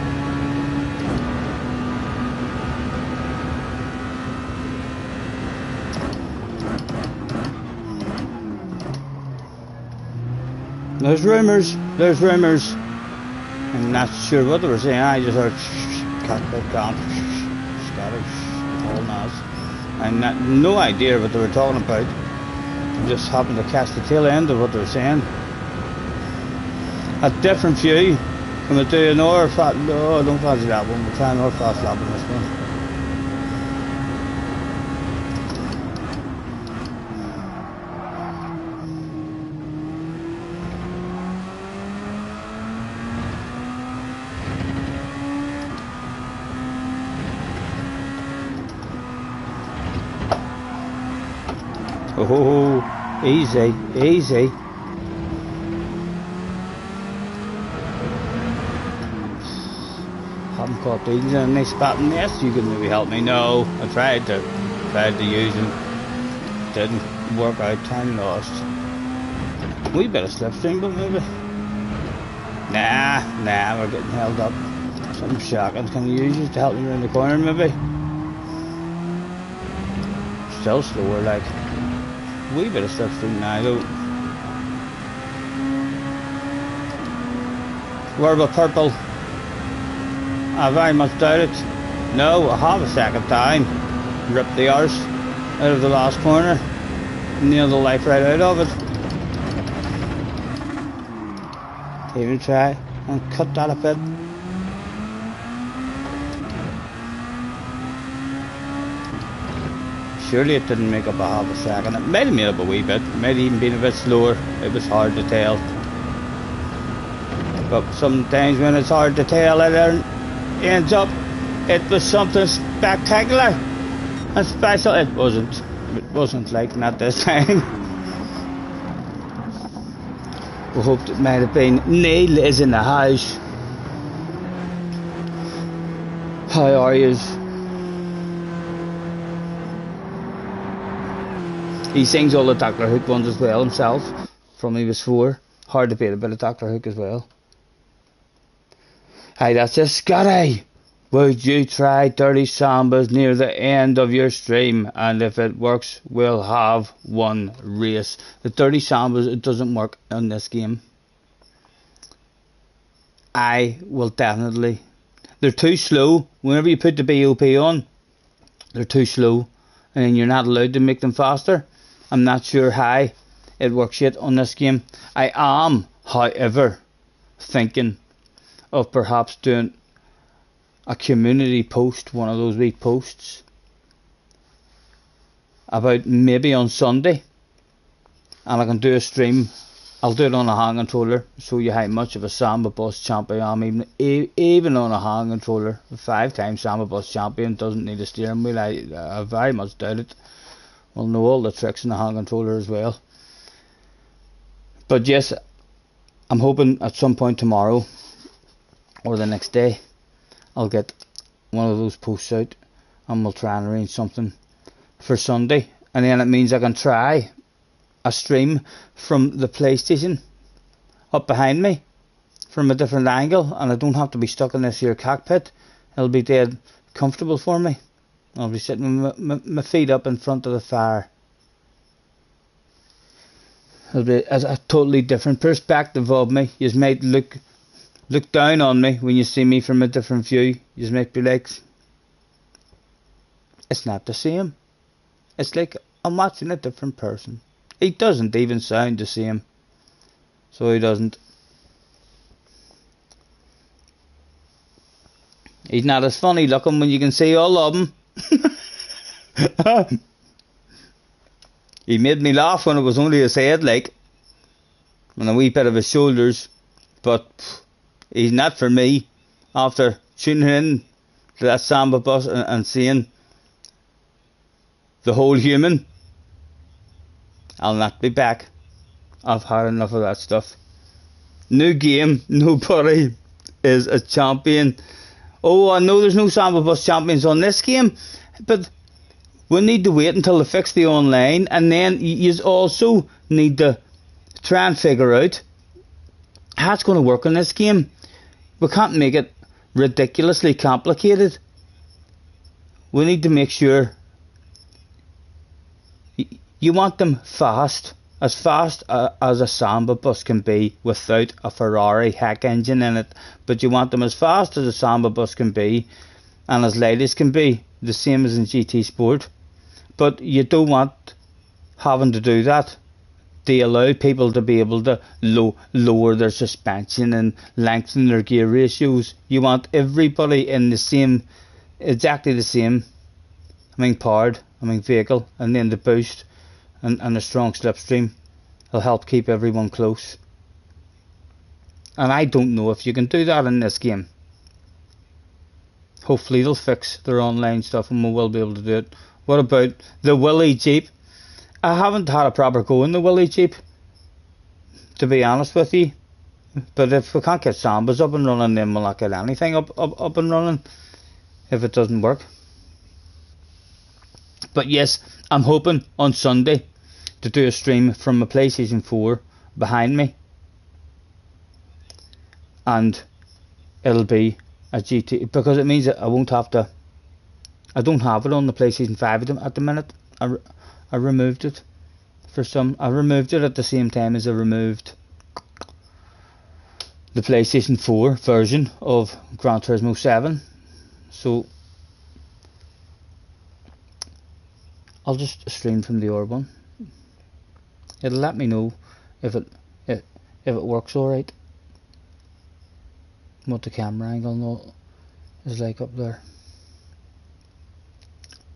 S1: There's rumours. I'm not sure what they were saying. I just heard cockpit gone. Scottish, all noise. I'm not, no idea what they were talking about. I just happened to catch the tail end of what they were saying. A different view. I'm going to do another fast. No, don't fancy that one. We'll try another fast lap on this one. Oh, easy, easy. Haven't caught these in a nice spot in this. You can maybe help me. No, I tried to use them. Didn't work out. Time lost. We better slipstream, but maybe. Nah, we're getting held up. Something shocking. Can you use it to help me around the corner, maybe? Still slower, like. We better slipstream now, though. Where about purple? I very much doubt it. No, I have a second time. Rip the arse out of the last corner. Nail the life right out of it. Even try and cut that a bit. Surely it didn't make up a half a second. It might have made up a wee bit. It might have even been a bit slower. It was hard to tell. But sometimes when it's hard to tell, it ends up it was something spectacular and special. It wasn't like that this time. We hoped it might have been. Neil is in the house. How are you? He sings all the Dr. Hook ones as well himself from he was 4. Hard to beat a bit of Dr. Hook as well. Hey, that's it, Scotty. Would you try 30 sambas near the end of your stream? And if it works, we'll have one race. The 30 sambas, it doesn't work on this game. I will definitely. They're too slow. Whenever you put the BOP on, they're too slow. And then you're not allowed to make them faster. I'm not sure how it works yet on this game. I am, however, thinking of perhaps doing a community post, one of those week posts, about maybe on Sunday, and I can do a stream. I'll do it on a hand controller, show you how much of a Samba Bus champion I am, even on a hand controller. A 5-time Samba Bus champion doesn't need a steering wheel. I very much doubt it. We'll know all the tricks in the hand controller as well. But yes, I'm hoping at some point tomorrow or the next day I'll get one of those posts out, and we'll try and arrange something for Sunday, and then it means I can try a stream from the PlayStation up behind me from a different angle, and I don't have to be stuck in this here cockpit. It'll be dead comfortable for me. I'll be sitting with my feet up in front of the fire. It'll be a totally different perspective of me. You might look down on me when you see me from a different view. You might be like, it's not the same. It's like I'm watching a different person. He doesn't even sound the same. So he doesn't. He's not as funny looking when you can see all of him. He made me laugh when it was only his head, like, and a wee bit of his shoulders, but he's not for me. After tuning in to that samba bus and seeing the whole human, I'll not be back. I've had enough of that stuff. New game, nobody is a champion. Oh, I know there's no samba bus champions on this game, but we need to wait until they fix the online, and then you also need to try and figure out how it's going to work in this game. We can't make it ridiculously complicated. We need to make sure you want them fast, as fast as a samba bus can be without a Ferrari heck engine in it, but you want them as fast as a samba bus can be and as light as can be, the same as in GT Sport. But you don't want having to do that to allow people to be able to lower their suspension and lengthen their gear ratios. You want everybody in the same, exactly the same, powered, vehicle, and then the boost and a strong slipstream will help keep everyone close. And I don't know if you can do that in this game. Hopefully they'll fix their online stuff and we will be able to do it. What about the Willy Jeep? I haven't had a proper go in the Willy Jeep, to be honest with you. But if we can't get Sambas up and running, then we'll not get anything up and running if it doesn't work. But yes, I'm hoping on Sunday to do a stream from my PlayStation 4 behind me. And it'll be a GT, because it means that I won't have to, I don't have it on the PlayStation 5 at the minute. I removed it for some. I removed it at the same time as I removed the PlayStation 4 version of Gran Turismo 7. So I'll just stream from the other one. It'll let me know if it works alright. What the camera angle is like up there.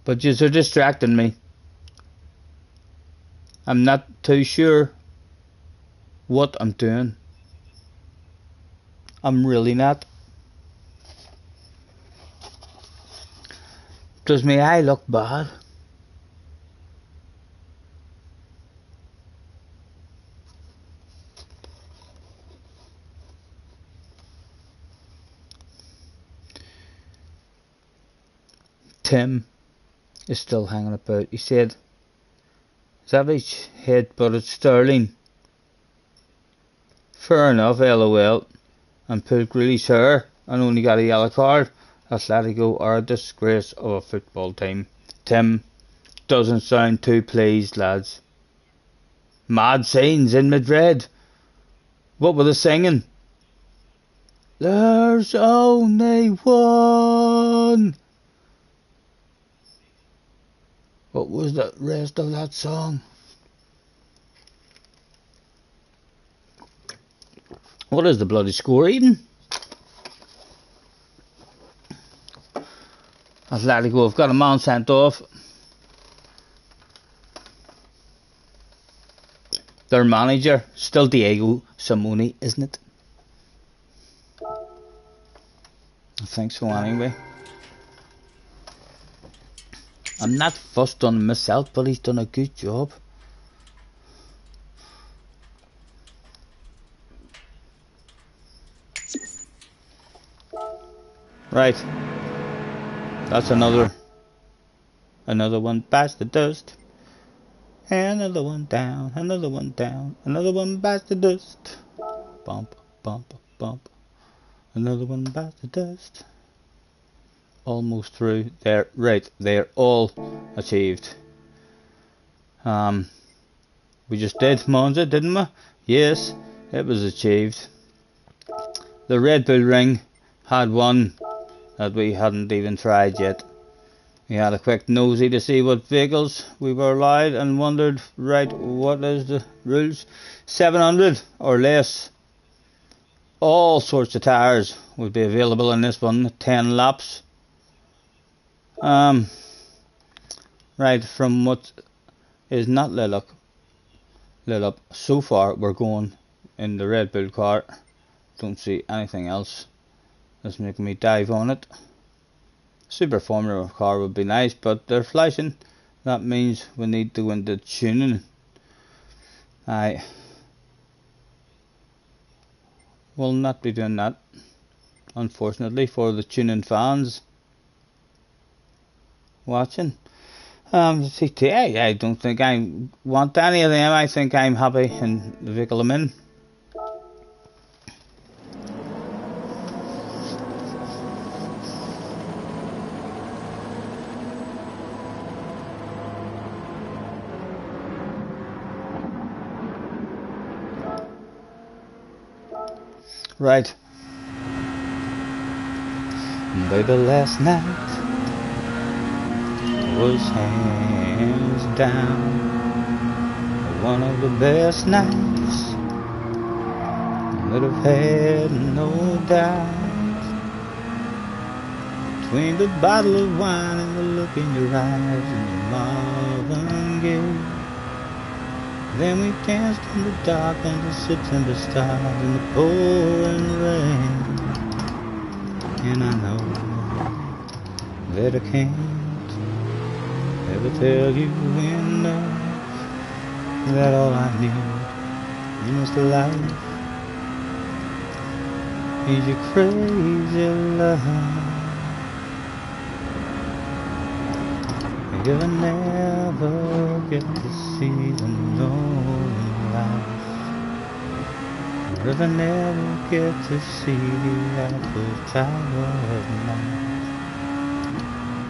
S1: But just they're distracting me. I'm not too sure what I'm doing. I'm really not. Does my eye look bad? Tim is still hanging about. He said, Savage head, but it's Sterling. Fair enough, LOL. And put Grealish hair and only got a yellow card. Atletico are a disgrace of a football team. Tim doesn't sound too pleased, lads. Mad scenes in Madrid. What were they singing? There's only one. What was the rest of that song? What is the bloody score even? Atletico have got a man sent off. Their manager, still Diego Simone, isn't it? I think so anyway. I'm not fussed on myself, but he's done a good job. Right. That's another one bites the dust. Another one down, another one down, another one bites the dust. Bump, bump, bump. Another one bites the dust. Almost through. There, right, they're all achieved. We just did Monza, didn't we? Yes, it was achieved. The Red Bull Ring had one that we hadn't even tried yet. We had a quick nosy to see what vehicles we were allowed and wondered, right, what is the rules? 700 or less. All sorts of tyres would be available in this one, 10 laps. Right, from what is not lit up so far, we're going in the Red Bull car. Don't see anything else that's making me dive on it. Super Formula car would be nice, but they're flashing. That means we need to go into tuning. I will not be doing that, unfortunately, for the tuning fans watching. CTA, I don't think I want any of them. I think I'm happy in the vehicle I'm in. Right. Baby, last night was hands down one of the best nights that I've had, no doubt. Between the bottle of wine and the look in your eyes and the Marvin Gaye, then we danced in the dark under September stars in the pouring rain. And I know that I can't ever tell you enough that all I need in this life is your crazy love. You'll never get to see the northern lights, or if I never get to see the Eiffel Tower at night,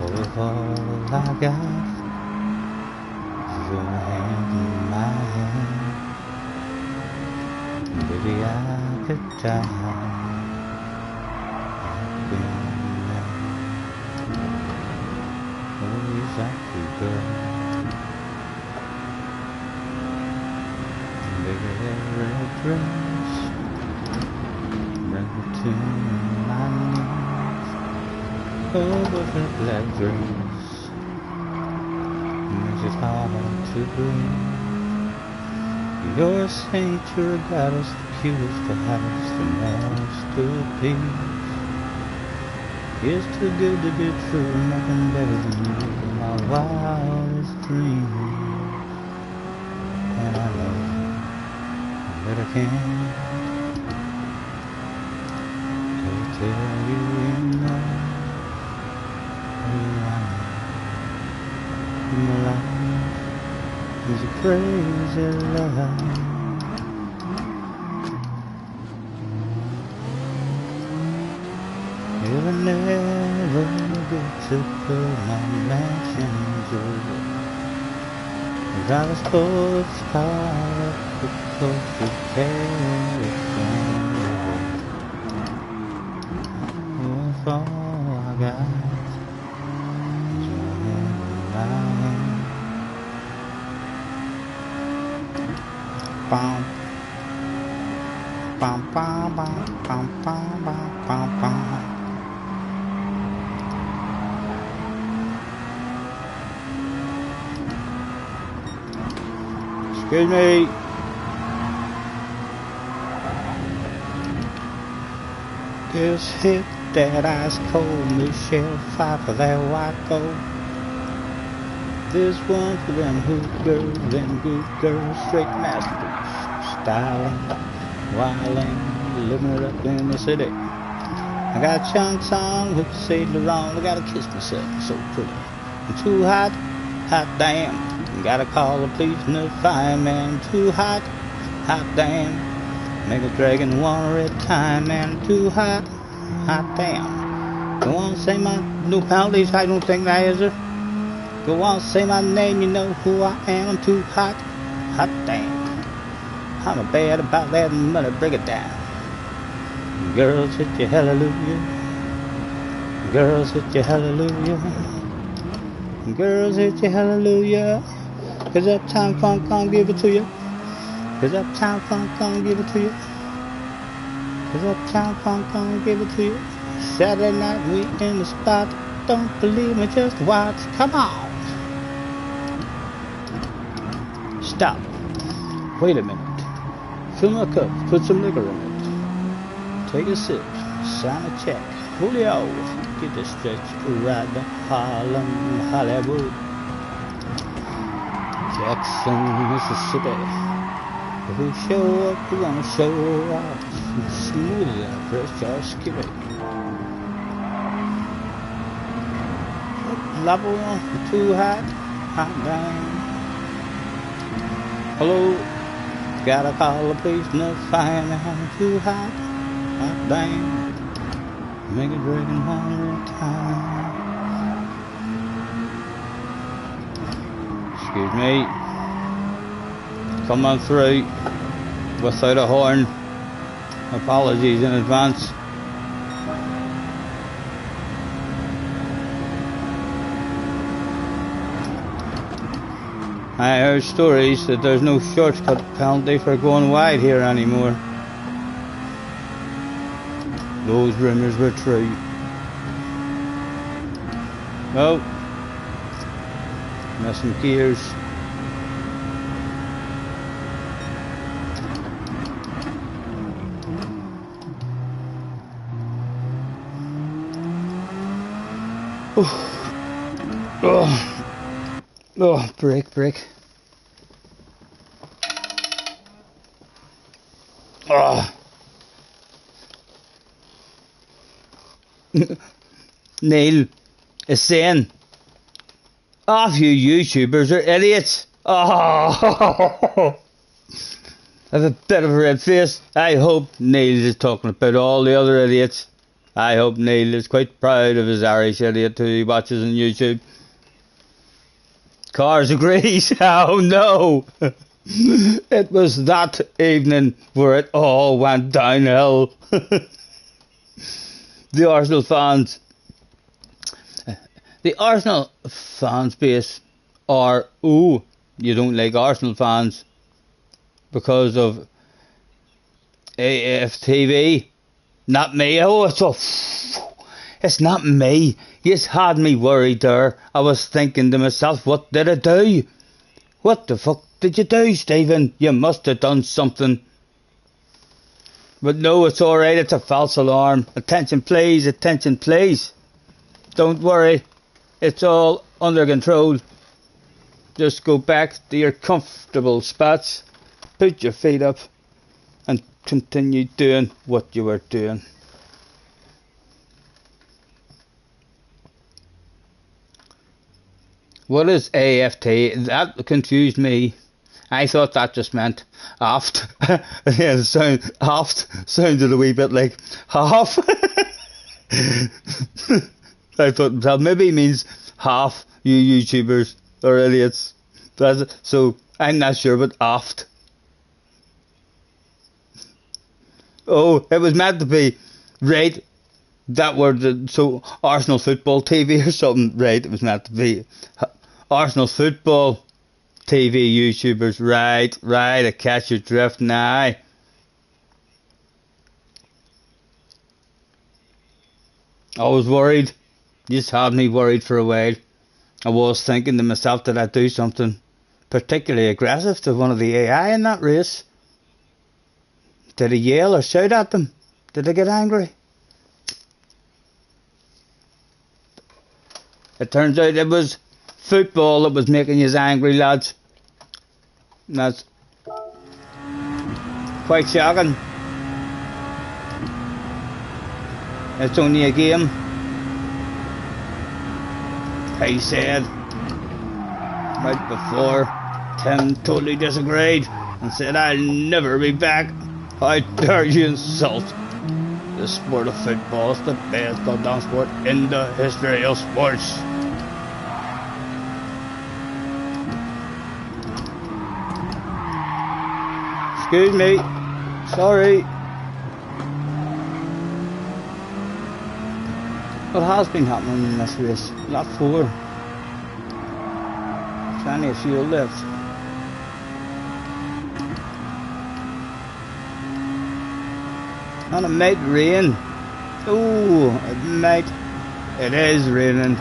S1: or if all I got is your hand in my hand, baby, I could die. Exactly, girl. Baby, that red dress brings me to my knees. Oh, but that black dress makes it hard to breathe. You're a saint, you're a goddess, the cutest, the hottest, the masterpiece. It's too good to be true, nothing better than you, my wildest dream. And I know that I can't ever tell you enough who I am. My life is a crazy love. You'll never get to fill my mansions over. Drive a sports car up the coast of California. Oh, if all I got is your hand in my hand. Bum, bum, bum, bum, bum, bum, bum, bum, bum. Excuse me. Just hit that ice cold Michelle Pfeiffer, that white gold. This one for them hood girls, them good girls, straight masters, styling, wilding, living it up in the city. I got chunks on with the sailor on. I gotta kiss myself, so pretty. I'm too hot, hot damn. Gotta call the police and the fireman. I'm too hot, hot damn. Make a dragon water at a time, man. I'm too hot, hot damn. Go on, say my no penalties. I don't think that is there. Go on, say my name. You know who I am. I'm too hot, hot damn. I'm a bad about that money. Break it down. Girls hit you hallelujah. Girls hit you hallelujah. Girls hit you hallelujah. 'Cause Uptown Funk can't give it to you. 'Cause Uptown Funk can't give it to you. 'Cause Uptown Funk can't give it to you. Saturday night we in the spot. Don't believe me, just watch. Come on. Stop. Wait a minute. Fill my cup. Put some liquor in it. Take a sip. Sign a check. Julio. Get the stretch. Right to Harlem, Hollywood. Jackson, Mississippi. If we show up, we gonna show off. Smooth as that fresh or skippy. Level too hot, hot damn. Hello, gotta call the police and the fireman. Too hot, hot damn. Make it drinking water at a time. Excuse me. Coming through without a horn. Apologies in advance. I heard stories that there's no shortcut penalty for going wide here anymore. Those rumours were true. Oh, missing gears. Oh, break. Oh. Neil is saying, "Off you YouTubers are idiots." Oh, I have a bit of a red face. I hope Neil is talking about all the other idiots. I hope Neil is quite proud of his Irish idiot who he watches on YouTube. Cars agrees. Oh no! It was that evening where it all went downhill. The Arsenal fans base are, ooh, you don't like Arsenal fans because of AFTV. Not me. Oh, it's not me. You had me worried there. I was thinking to myself, what did I do? What the fuck did you do, Stephen? You must have done something. But no, it's alright. It's a false alarm. Attention please. Attention please. Don't worry. It's all under control. Just go back to your comfortable spots. Put your feet up. And continue doing what you were doing. What is AFT? That confused me. I thought that just meant aft. Yeah, aft sounded a wee bit like half. I thought that maybe means half you YouTubers are idiots. So I'm not sure, but aft. Oh, it was meant to be right. That word, so Arsenal football TV or something, right? It was meant to be Arsenal football TV YouTubers, right? I catch your drift now. I was worried. You just had me worried for a while. I was thinking to myself, did I do something particularly aggressive to one of the AI in that race? Did I yell or shout at them? Did I get angry? It turns out it was football that was making you angry, lads. And that's quite shocking. It's only a game. He said right before. Tim totally disagreed and said, "I'll never be back. How dare you insult the sport of football? It's the best goddamn sport in the history of sports." Excuse me. Sorry. What has been happening in this race? Lap 4. Plenty of fuel left. And it might rain. Oh, it might. It is raining.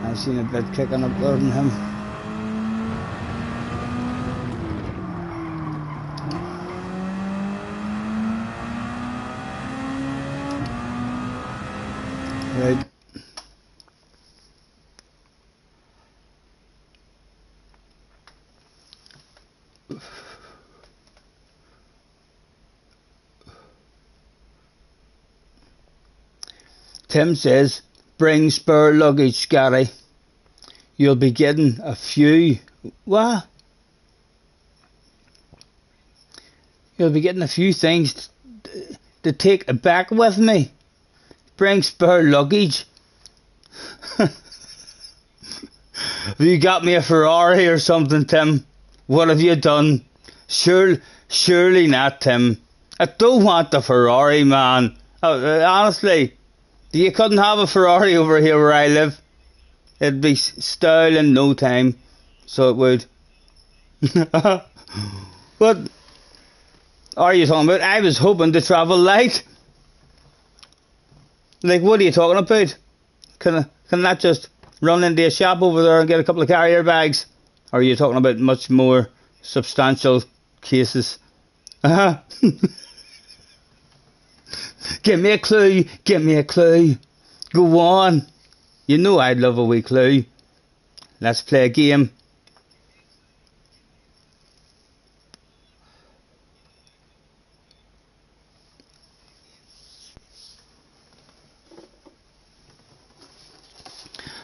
S1: I've seen a bit kicking up there on him. Right. Tim says, "Bring spare luggage, Scotty. You'll be getting a few..." What? "You'll be getting a few things to take back with me. Bring spare luggage." Have you got me a Ferrari or something, Tim? What have you done? Surely not, Tim. I don't want the Ferrari, man. Honestly, you couldn't have a Ferrari over here where I live. It'd be style in no time. So it would. What are you talking about? I was hoping to travel light. Like, what are you talking about? Can that just run into a shop over there and get a couple of carrier bags? Or are you talking about much more substantial cases? Give me a clue. Give me a clue. Go on. You know I'd love a wee clue. Let's play a game.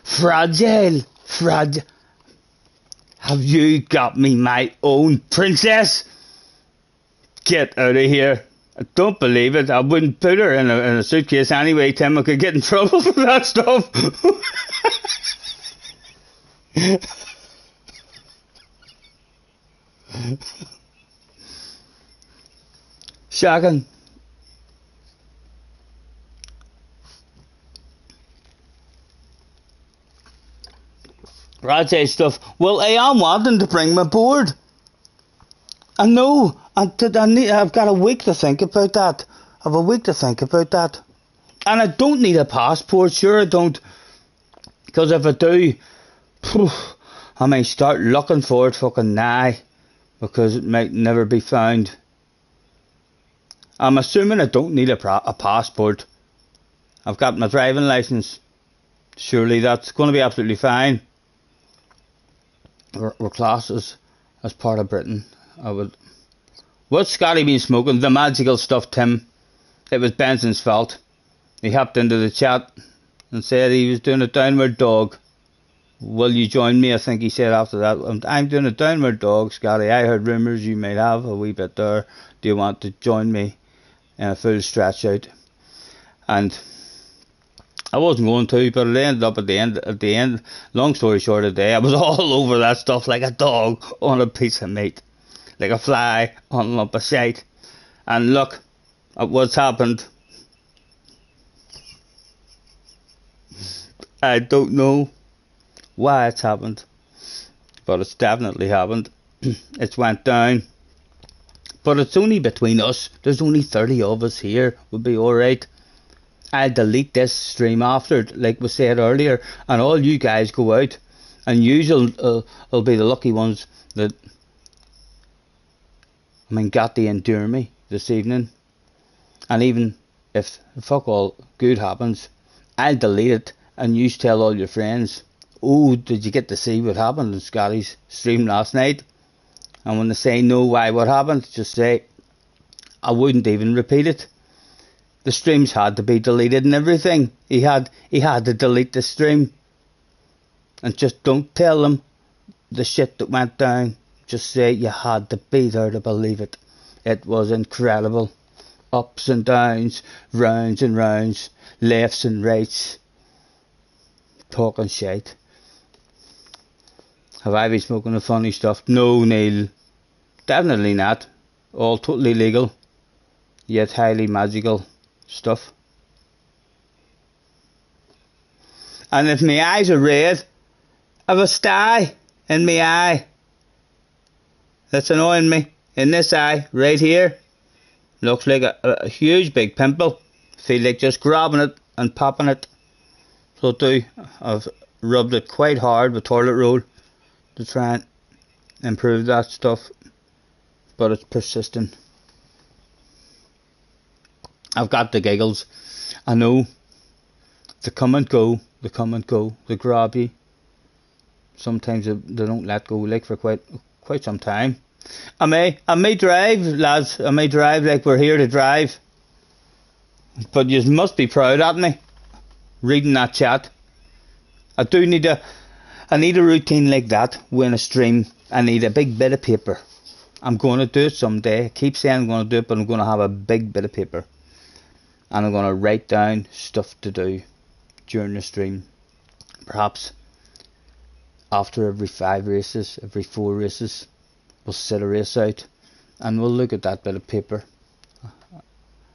S1: Fragile. Have you got me my own princess? Get out of here. I don't believe it. I wouldn't put her in a suitcase anyway, Tim. I could get in trouble for that stuff. Shocking. Rajay stuff. Well, I am wanting to bring my board. I know. I've got a week to think about that. I've a week to think about that. And I don't need a passport. Sure I don't. Because if I do, I may start looking for it fucking now. Because it might never be found. I'm assuming I don't need a passport. I've got my driving licence. Surely that's going to be absolutely fine. We're classed as part of Britain. I would. What's Scotty been smoking? The magical stuff, Tim. It was Benson's fault. He hopped into the chat and said he was doing a downward dog. Will you join me? I think he said after that. I'm doing a downward dog, Scotty. I heard rumours you might have a wee bit there. Do you want to join me in a full stretch out? And I wasn't going to, but it ended up at the end, long story short of the day, I was all over that stuff like a dog on a piece of meat. Like a fly on a lump of shite. And look at what's happened. I don't know why it's happened, but it's definitely happened. It's went down. But it's only between us. There's only 30 of us here. We'll be alright. I'll delete this stream after, like we said earlier, and all you guys go out, and you'll be the lucky ones that got to endure me this evening. And even if fuck all good happens, I'll delete it, and you tell all your friends, "Oh, did you get to see what happened in Scotty's stream last night?" And when they say no, why, what happened, just say, "I wouldn't even repeat it." The streams had to be deleted and everything. He had to delete the stream. And just don't tell them the shit that went down. Just say you had to be there to believe it. It was incredible. Ups and downs, rounds and rounds, lefts and rights. Talking shit. Have I been smoking the funny stuff? No, Neil. Definitely not. All totally legal, yet highly magical stuff. And if my eyes are red, I've a sty in my eye. That's annoying me. In this eye, right here, looks like a huge big pimple. Feel like just grabbing it and popping it. So do. I've rubbed it quite hard with toilet roll to try and improve that stuff. But it's persistent. I've got the giggles. I know. They come and go. They come and go. They grab you. Sometimes they don't let go, like for quite some time. I may drive, lads. I may drive like we're here to drive. But you must be proud of me. Reading that chat. I need a routine like that when I stream. I need a big bit of paper. I'm going to do it someday. I keep saying I'm going to do it, but I'm going to have a big bit of paper. And I'm going to write down stuff to do during the stream. Perhaps after every 5 races, every 4 races, we'll set a race out. And we'll look at that bit of paper.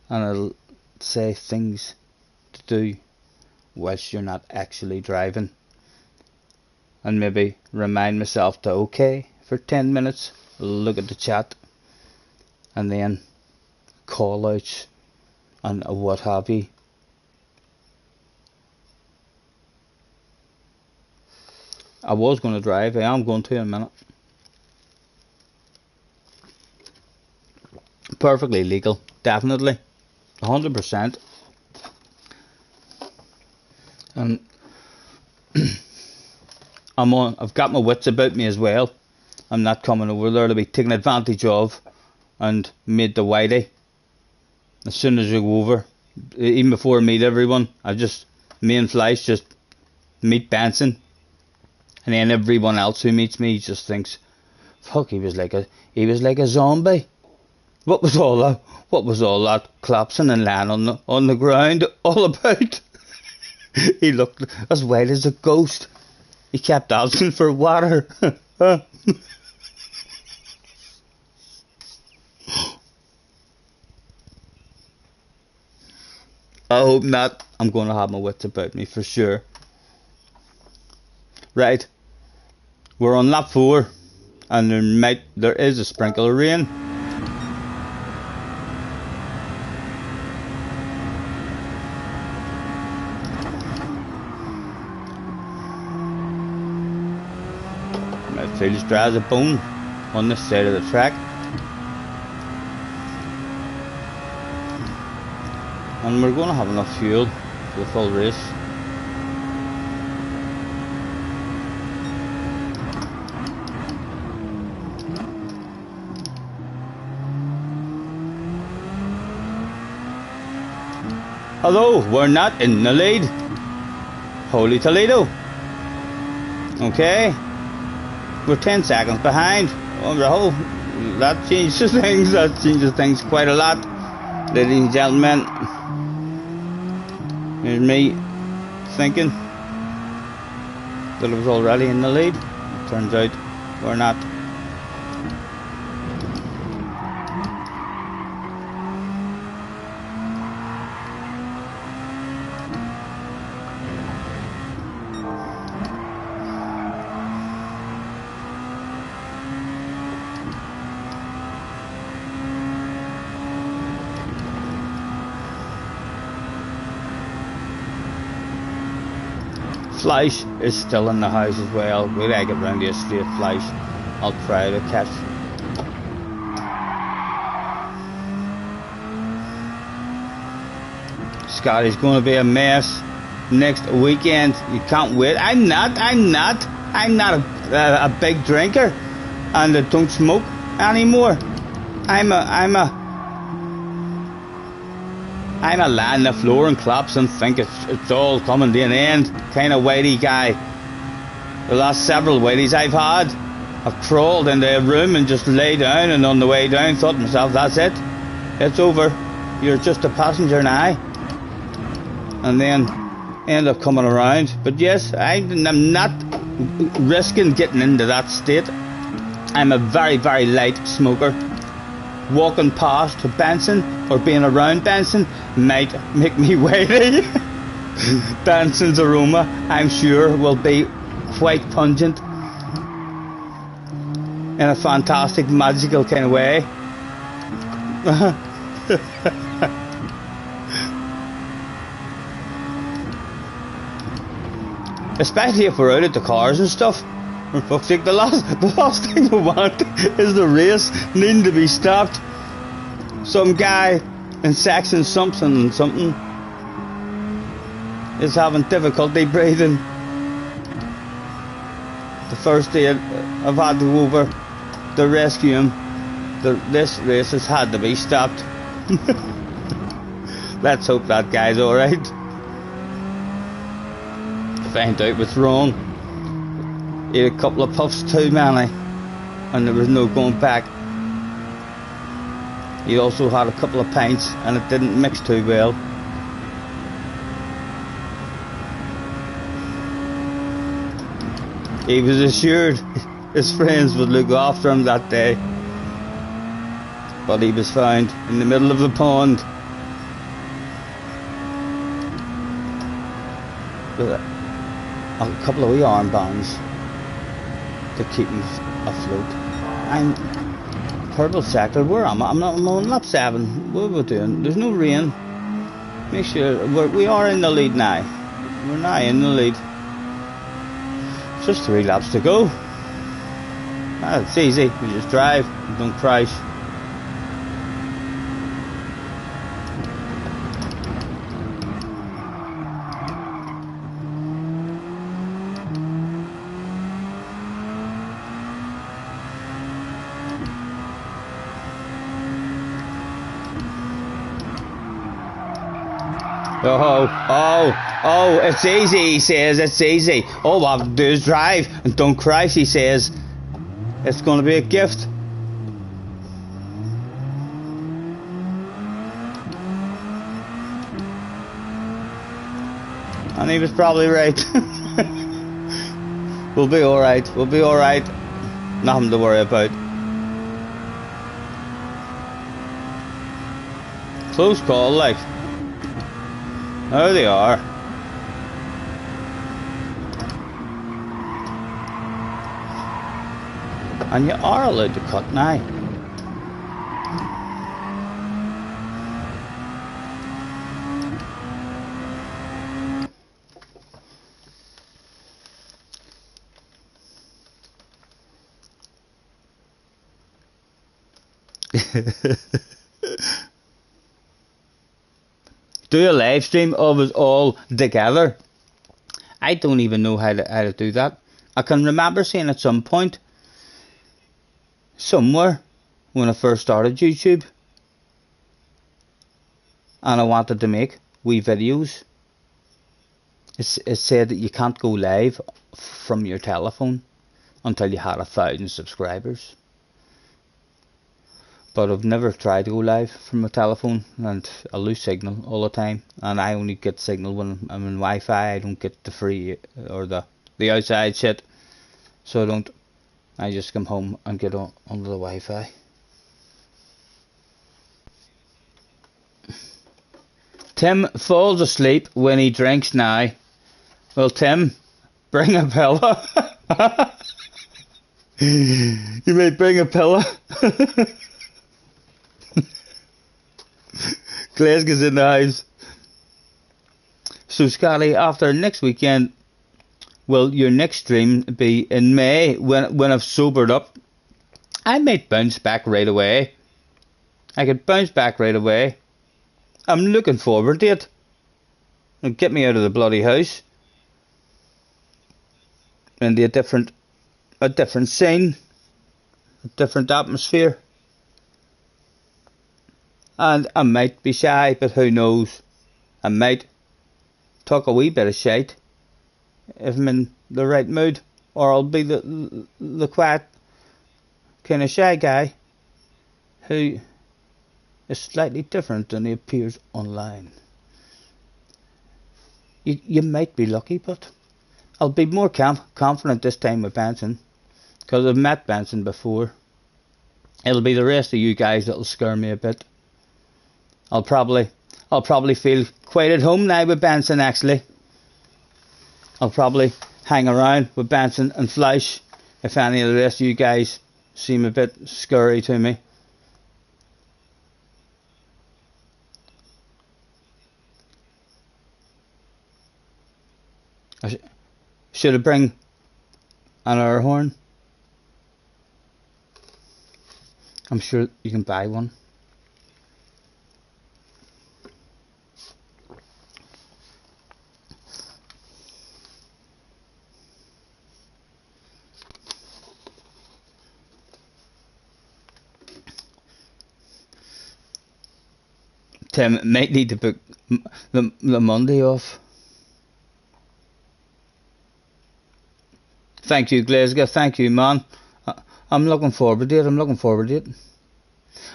S1: And it'll say things to do whilst you're not actually driving. And maybe remind myself to, okay, for 10 minutes, look at the chat, and then call outs and what have you. I was going to drive. I am going to in a minute. Perfectly legal, definitely, 100%. And I've got my wits about me as well. I'm not coming over there to be taken advantage of and made the whitey. As soon as I go over, even before I meet everyone, me and Fleisch just meet Benson. And then everyone else who meets me just thinks, fuck, he was like a zombie. What was all that collapsing and lying on the ground all about? He looked as white as a ghost. He kept asking for water. I hope not. I'm going to have my wits about me for sure. Right. We're on lap 4. And there is a sprinkle of rain. It feels dry as a bone on this side of the track. And we're going to have enough fuel for the full race. Although we're not in the lead. Holy Toledo. Okay. We're 10 seconds behind. Oh, that changes things. That changes things quite a lot. Ladies and gentlemen. Here's me thinking that I was already in the lead. It turns out we're not. Fleisch is still in the house as well. We'll get round here straight Fleisch. I'll try to catch. Scotty's going to be a mess next weekend. You can't wait. I'm not a big drinker, and I don't smoke anymore. I'm I'm a lie on the floor and collapse and think it's all coming to an end. Kind of whitey guy. The last several whiteys I've had, I've crawled into a room and just lay down, and on the way down thought to myself, that's it. It's over. You're just a passenger now. And then end up coming around. But yes, I'm not risking getting into that state. I'm a very, very light smoker. Walking past Benson or being around Benson might make me whitey. Benson's aroma, I'm sure, will be quite pungent in a fantastic, magical kind of way. Especially if we're out at the cars and stuff. For fuck's sake, the last thing I want is the race needing to be stopped. Some guy in section something is having difficulty breathing. The first day I've had to go over to rescue him. This race has had to be stopped. Let's hope that guy's alright. Find out what's wrong. He had a couple of puffs too many, and there was no going back. He also had a couple of pints, and it didn't mix too well. He was assured his friends would look after him that day, but he was found in the middle of the pond with a couple of wee armbands to keep him afloat. I'm purple sector. Where am I? I'm on lap 7. What are we doing? There's no rain. Make sure we are in the lead now. We're now in the lead. Just 3 laps to go. It's easy. We just drive and don't crash. Oh, it's easy, he says, it's easy. All I have to do is drive and don't crash, he says. It's going to be a gift. And he was probably right. We'll be alright, Nothing to worry about. Close call, like. Oh, they are. And you are allowed to cut now. Do a live stream of us all together. I don't even know how to do that. I can remember seeing at some point, somewhere, when I first started YouTube, and I wanted to make wee videos. It said that you can't go live from your telephone until you had 1,000 subscribers. But I've never tried to go live from my telephone, and I lose signal all the time. And I only get signal when I'm in Wi-Fi. I don't get the free or the outside shit. So I don't. I just come home and get on the Wi-Fi. Tim falls asleep when he drinks now. Well, Tim, bring a pillow. You may bring a pillow. Glasgow's in the house. So Scotty, after next weekend, will your next stream be in May when I've sobered up? I might bounce back right away. I could bounce back right away. I'm looking forward to it. It'll get me out of the bloody house. And a different scene. A different atmosphere. And I might be shy, but who knows? I might talk a wee bit of shite if I'm in the right mood, or I'll be the quiet kind of shy guy who is slightly different than he appears online. You might be lucky, but I'll be more confident this time with Benson, because I've met Benson before. It'll be the rest of you guys that'll scare me a bit. I'll probably feel quite at home now with Benson. Actually, I'll probably hang around with Benson and Fleisch if any of the rest of you guys seem a bit scary to me. Should I bring an air horn? I'm sure you can buy one. Tim might need to book the Monday off. Thank you, Glasgow. Thank you, man. I'm looking forward to it.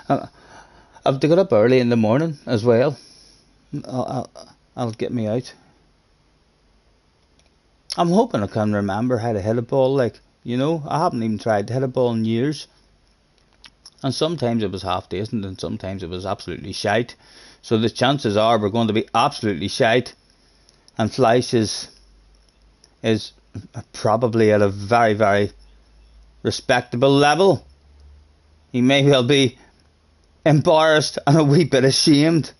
S1: I've to get up early in the morning as well. I'll get me out. I'm hoping I can remember how to hit a ball. Like, you know, I haven't even tried to hit a ball in years. And sometimes it was half decent and sometimes it was absolutely shite. So the chances are we're going to be absolutely shite. And Fleisch is probably at a very, very respectable level. He may well be embarrassed and a wee bit ashamed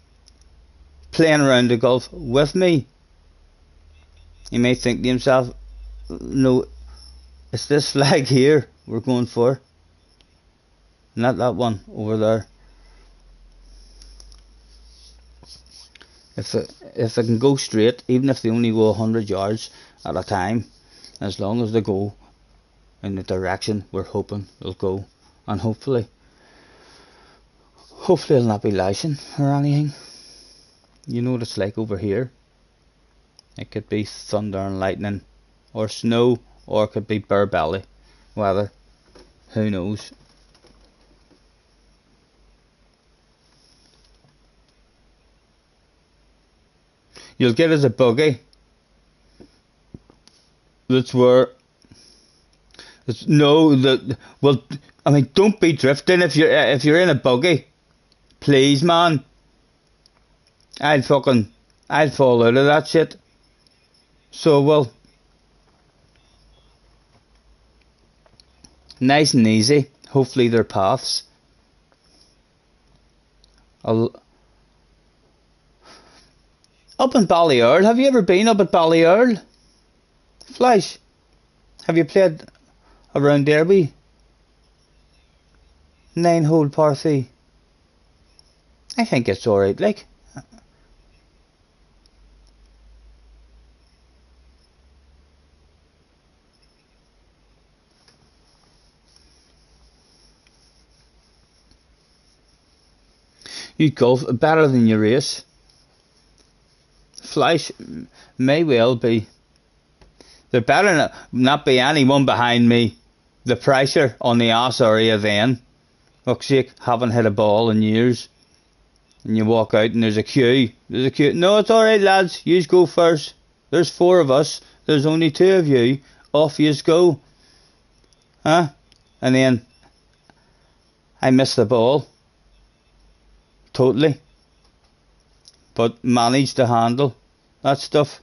S1: playing around the golf with me. He may think to himself, no, it's this flag here we're going for, not that one over there. If I can go straight, even if they only go 100 yards at a time, as long as they go in the direction we're hoping they'll go, and hopefully it'll not be lashing or anything. You know what it's like over here. It could be thunder and lightning, or snow, or it could be bare belly weather. Who knows? You'll get us a buggy. That's where. Well, I mean, don't be drifting if you're in a buggy, please, man. I'd fall out of that shit. So, well, nice and easy. Hopefully they're paths. Up in Ballyearl, have you ever been up at Ballyearl? Fleisch, have you played around Derby? 9-hole par 3. I think it's alright, like. You golf better than you race. Fleisch may well be. There better not be anyone behind me. The pressure on the ass area then. Fuck's sake, haven't hit a ball in years. And you walk out and there's a queue. No, it's alright, lads. Yous go first. There's 4 of us. There's only 2 of you. Off yous go. Huh? And then I missed the ball. Totally. But managed to handle that stuff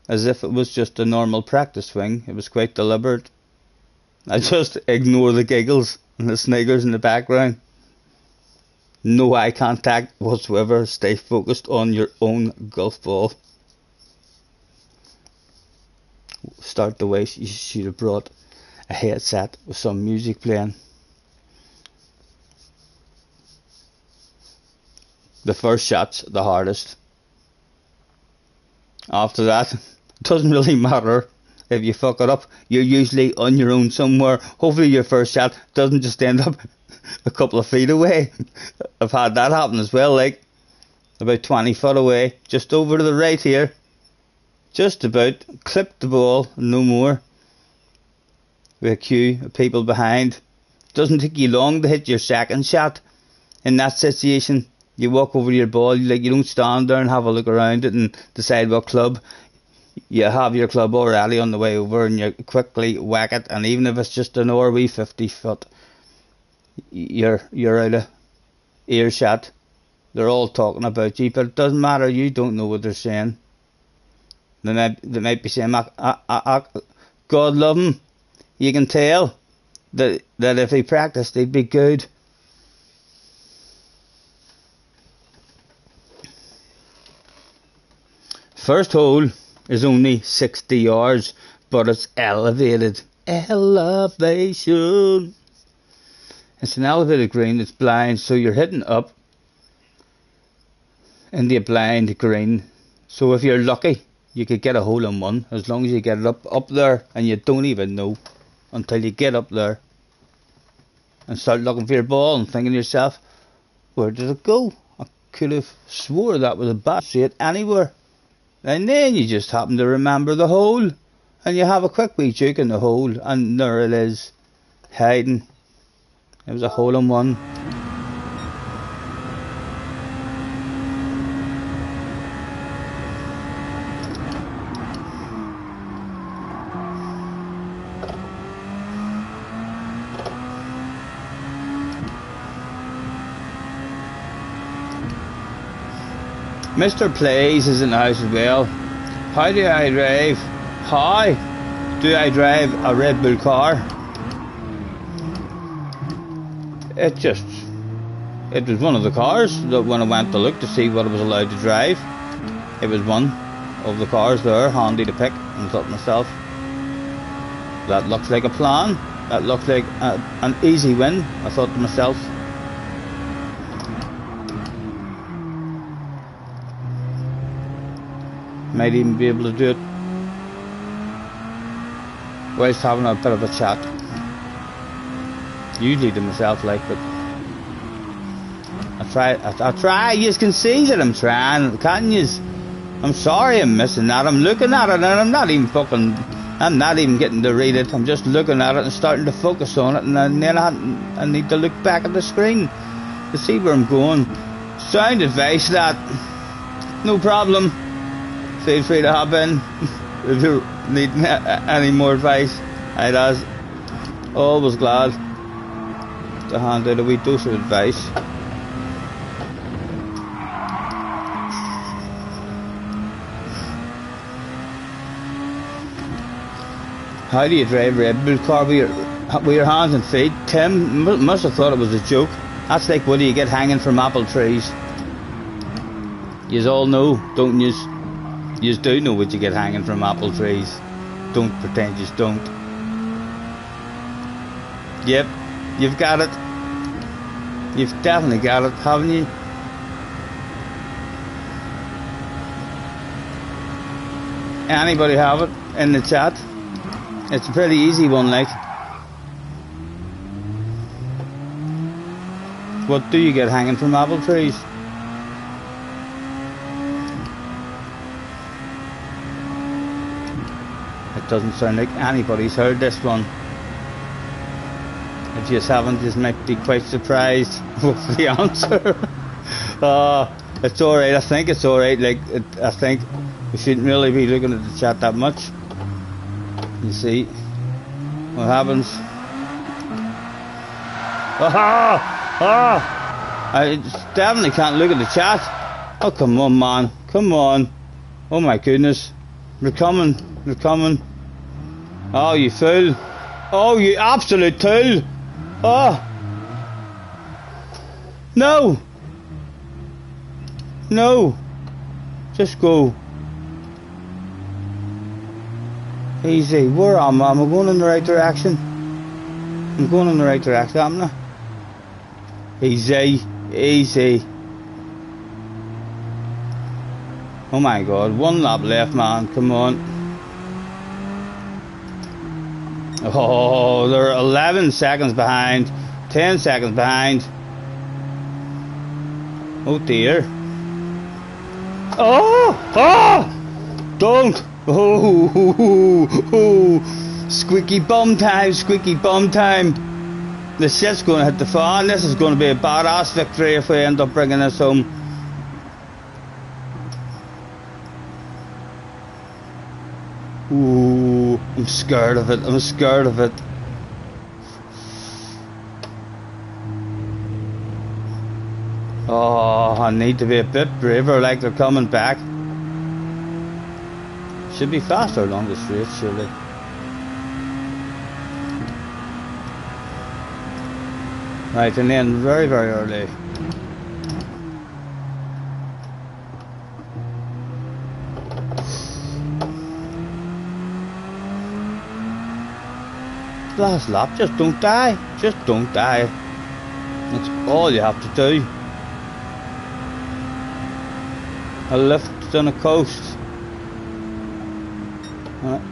S1: as if it was just a normal practice swing. It was quite deliberate. I just ignore the giggles and the sniggers in the background. No eye contact whatsoever. Stay focused on your own golf ball. Start the way you should have brought a headset with some music playing. The first shot's the hardest. After that, it doesn't really matter if you fuck it up. You're usually on your own somewhere. Hopefully your first shot doesn't just end up a couple of feet away. I've had that happen as well, like about 20 foot away, just over to the right here. Just about clipped the ball, no more. With a queue of people behind. Doesn't take you long to hit your second shot. In that situation, you walk over your ball, like, you don't stand there and have a look around it and decide what club. You have your club already on the way over and you quickly whack it, and even if it's just an wee 50 foot, you're out of earshot. They're all talking about you, but it doesn't matter, you don't know what they're saying. They might be saying, God love him. You can tell that if he practiced, he'd be good. First hole is only 60 yards, but it's elevated. Elevation. It's an elevated green, it's blind, so you're hitting up into a blind green. So if you're lucky, you could get a hole in one, as long as you get it up there, and you don't even know until you get up there and start looking for your ball and thinking to yourself, where did it go? I could have swore that was a bat. See it anywhere. And then you just happen to remember the hole, and you have a quick wee juke in the hole, and there it is, hiding. It was a hole in one. Mr. Plays is in the house as well. How do I drive? How do I drive a Red Bull car? It was one of the cars that when I went to look to see what I was allowed to drive, it was one of the cars there, handy to pick, and I thought to myself, that looks like a plan, that looks like an easy win, I thought to myself. Might even be able to do it whilst having a bit of a chat. Usually to myself, like, but I try, you can see that I'm trying, can't you? I'm sorry I'm missing that, I'm looking at it and I'm not even getting to read it, I'm just looking at it and starting to focus on it, and then I need to look back at the screen to see where I'm going. Sound advice that, no problem. Feel free to hop in if you need any more advice. I'd always glad to hand out a wee dose of advice. How do you drive a Red Bull car with your hands and feet? Tim must have thought it was a joke. That's like, what do you get hanging from apple trees? Yous all know, don't yous? You do know what you get hanging from apple trees. Don't pretend you don't. Yep, you've got it. You've definitely got it, haven't you? Anybody have it in the chat? It's a pretty easy one, like. What do you get hanging from apple trees? Doesn't sound like anybody's heard this one. If you haven't, you might be quite surprised with the answer. It's alright, I think it's alright. Like, I think we shouldn't really be looking at the chat that much. You see what happens. I definitely can't look at the chat. Oh, come on, man, come on. Oh my goodness, we're coming. Oh, you fool. Oh, you absolute tool. Oh. No. No. Just go. Easy. Where am I? Am I going in the right direction? I'm going in the right direction, am I? Easy. Easy. Oh my God. One lap left, man. Come on. Oh, they're 11 seconds behind. 10 seconds behind. Oh dear. Oh! Oh! Don't! Oh! Squeaky bum time, squeaky bum time. The shit's going to hit the fan. This is going to be a badass victory if we end up bringing this home. Ooh, I'm scared of it. I'm scared of it. Oh, I need to be a bit braver, like they're coming back. Should be faster along the straight, surely. Right, and then very, very early. Last lap, just don't die. Just don't die. That's all you have to do. A lift on a coast.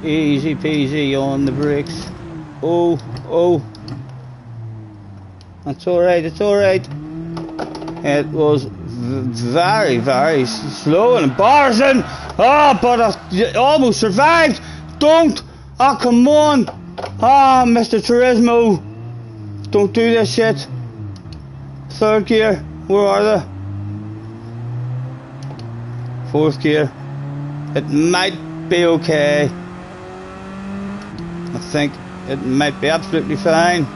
S1: Easy peasy on the brakes. Oh, oh. That's alright, it's alright. It was very, very slow and embarrassing. Oh, but I almost survived. Don't. Oh, come on. Ah, Mr. Turismo. Don't do this shit. Third gear. Where are they? Fourth gear. It might be okay. I think it might be absolutely fine.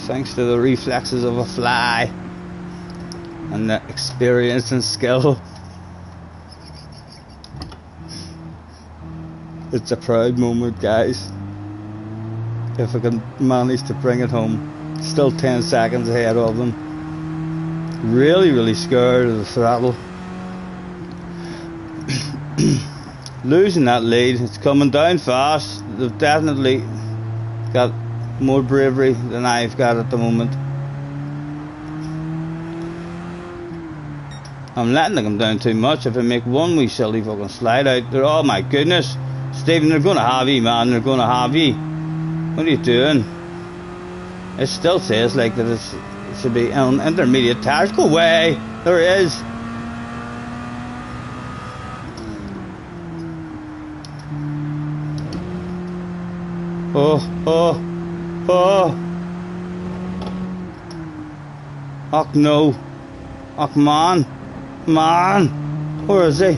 S1: Thanks to the reflexes of a fly and the experience and skill. It's a proud moment, guys. If I can manage to bring it home. Still 10 seconds ahead of them. Really, really scared of the throttle. Losing that lead. It's coming down fast. They've definitely got more bravery than I've got at the moment. I'm letting them come down too much. If I make one wee silly fucking slide out, they're, oh my goodness, Stephen, they're going to have you, man. They're going to have you. What are you doing? It still says like that it should be on intermediate tires. Go away. There it is. Oh, oh, oh. Oh no. Oh man. Man. Where is he?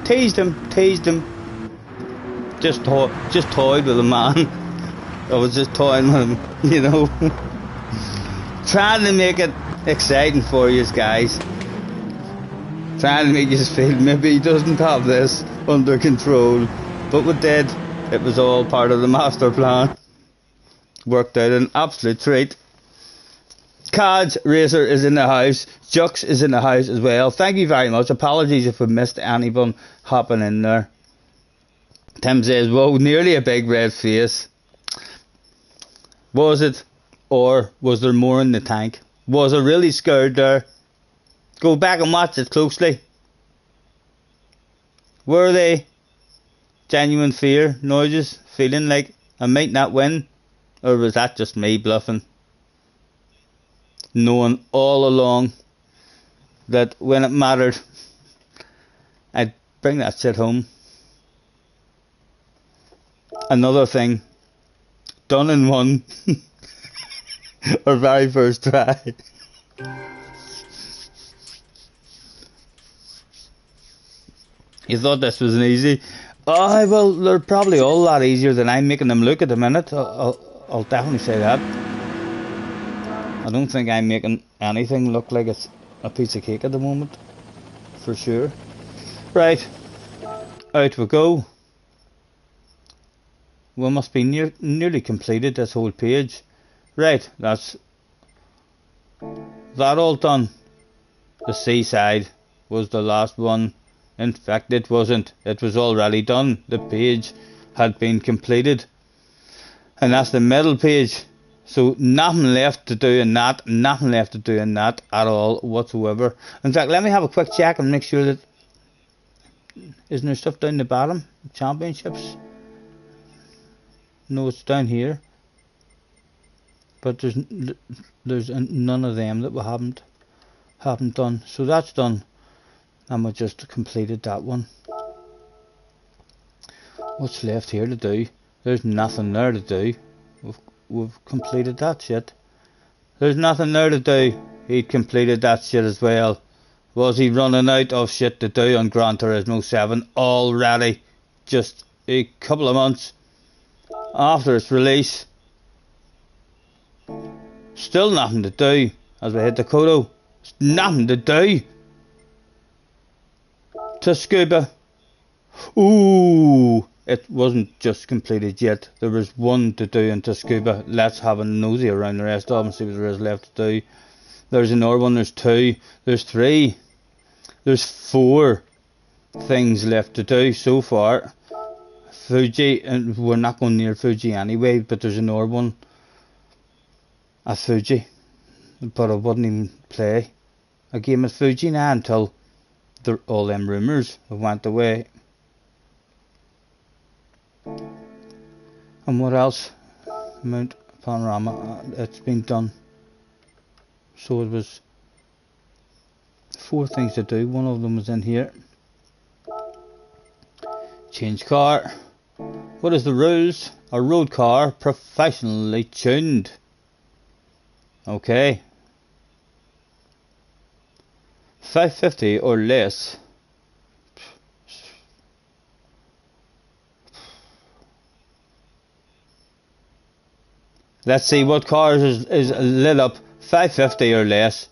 S1: Teased him. Teased him. Just toyed with him, man. I was just toying with him, you know. Trying to make it exciting for you guys. Trying to make you feel maybe he doesn't have this under control. But we did. It was all part of the master plan. Worked out an absolute treat. Cads Racer is in the house. Jux is in the house as well. Thank you very much. Apologies if we missed anyone hopping in there. Tim says, whoa, nearly a big red face. Was it? Or was there more in the tank? Was I really scared there? Go back and watch it closely. Were they genuine fear noises? Feeling like I might not win? Or was that just me bluffing? Knowing all along that when it mattered, I'd bring that shit home. Another thing, done in one. Our very first try. You thought this was an easy? Oh, well, they're probably all a lot easier than I'm making them look at the minute. I'll definitely say that. I don't think I'm making anything look like it's a piece of cake at the moment. For sure. Right. Out we go. We must be nearly completed this whole page. Right, that's that all done. The seaside was the last one. In fact, it wasn't. It was already done. The page had been completed. And that's the middle page. So nothing left to do in that. Nothing left to do in that at all whatsoever. In fact, let me have a quick check and make sure that Isn't there stuff down the bottom? Championships? No, it's down here. But there's none of them that we haven't done. So that's done. And we just completed that one. What's left here to do? There's nothing there to do. We've completed that shit. There's nothing there to do. He completed that shit as well. Was he running out of shit to do on Gran Turismo 7 already? Just a couple of months after its release. Still nothing to do. As we hit the Kodo. Nothing to do. To scuba. Ooh. It wasn't just completed yet. There was one to do in Scuba. Let's have a nosy around the rest of them and see what there is left to do. There's another one, there's 2, there's 3, there's 4 things left to do so far. Fuji, and we're not going near Fuji anyway, but there's another one at Fuji. But I wouldn't even play a game at Fuji now until all them rumours went away. And what else? Mount Panorama, it's been done. So it was 4 things to do. One of them was in here. Change car. What is the rules? A road car professionally tuned. Okay. 550 or less. Let's see what cars is lit up. 550 or less.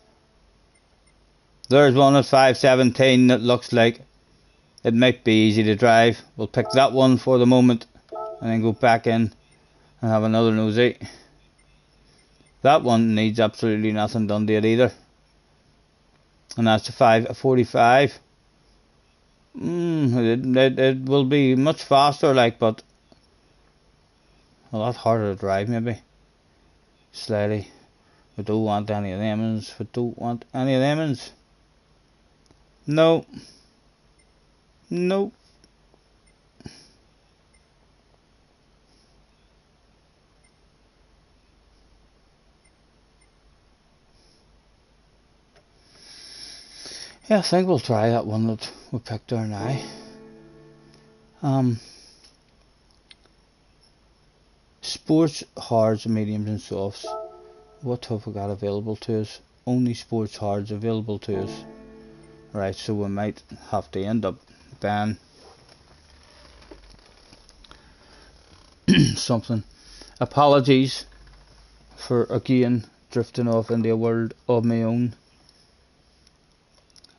S1: There's one at 517 that looks like it might be easy to drive. We'll pick that one for the moment and then go back in and have another nosy. That one needs absolutely nothing done to it either. And that's a 545. It will be much faster, like, but a lot harder to drive maybe. Slightly. We don't want any of them ones. We don't want any of them ones. No. Nope. Yeah, I think we'll try that one that we picked there now. Sports, hards, mediums and softs. What have we got available to us? Only sports hards available to us. Right, so we might have to end up buying something. Apologies for again drifting off into a world of my own.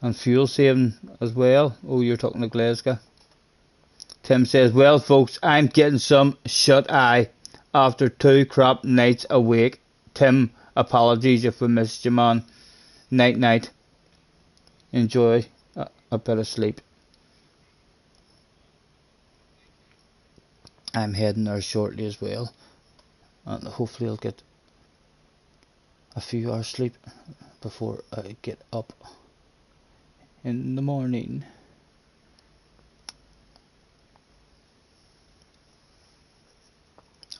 S1: And fuel saving as well. Oh, you're talking to Glasgow. Tim says, well folks, I'm getting some shut eye after 2 crap nights awake. Tim, apologies if we missed you, man. Night. Enjoy a bit of sleep. I'm heading there shortly as well. And hopefully I'll get a few hours sleep before I get up in the morning.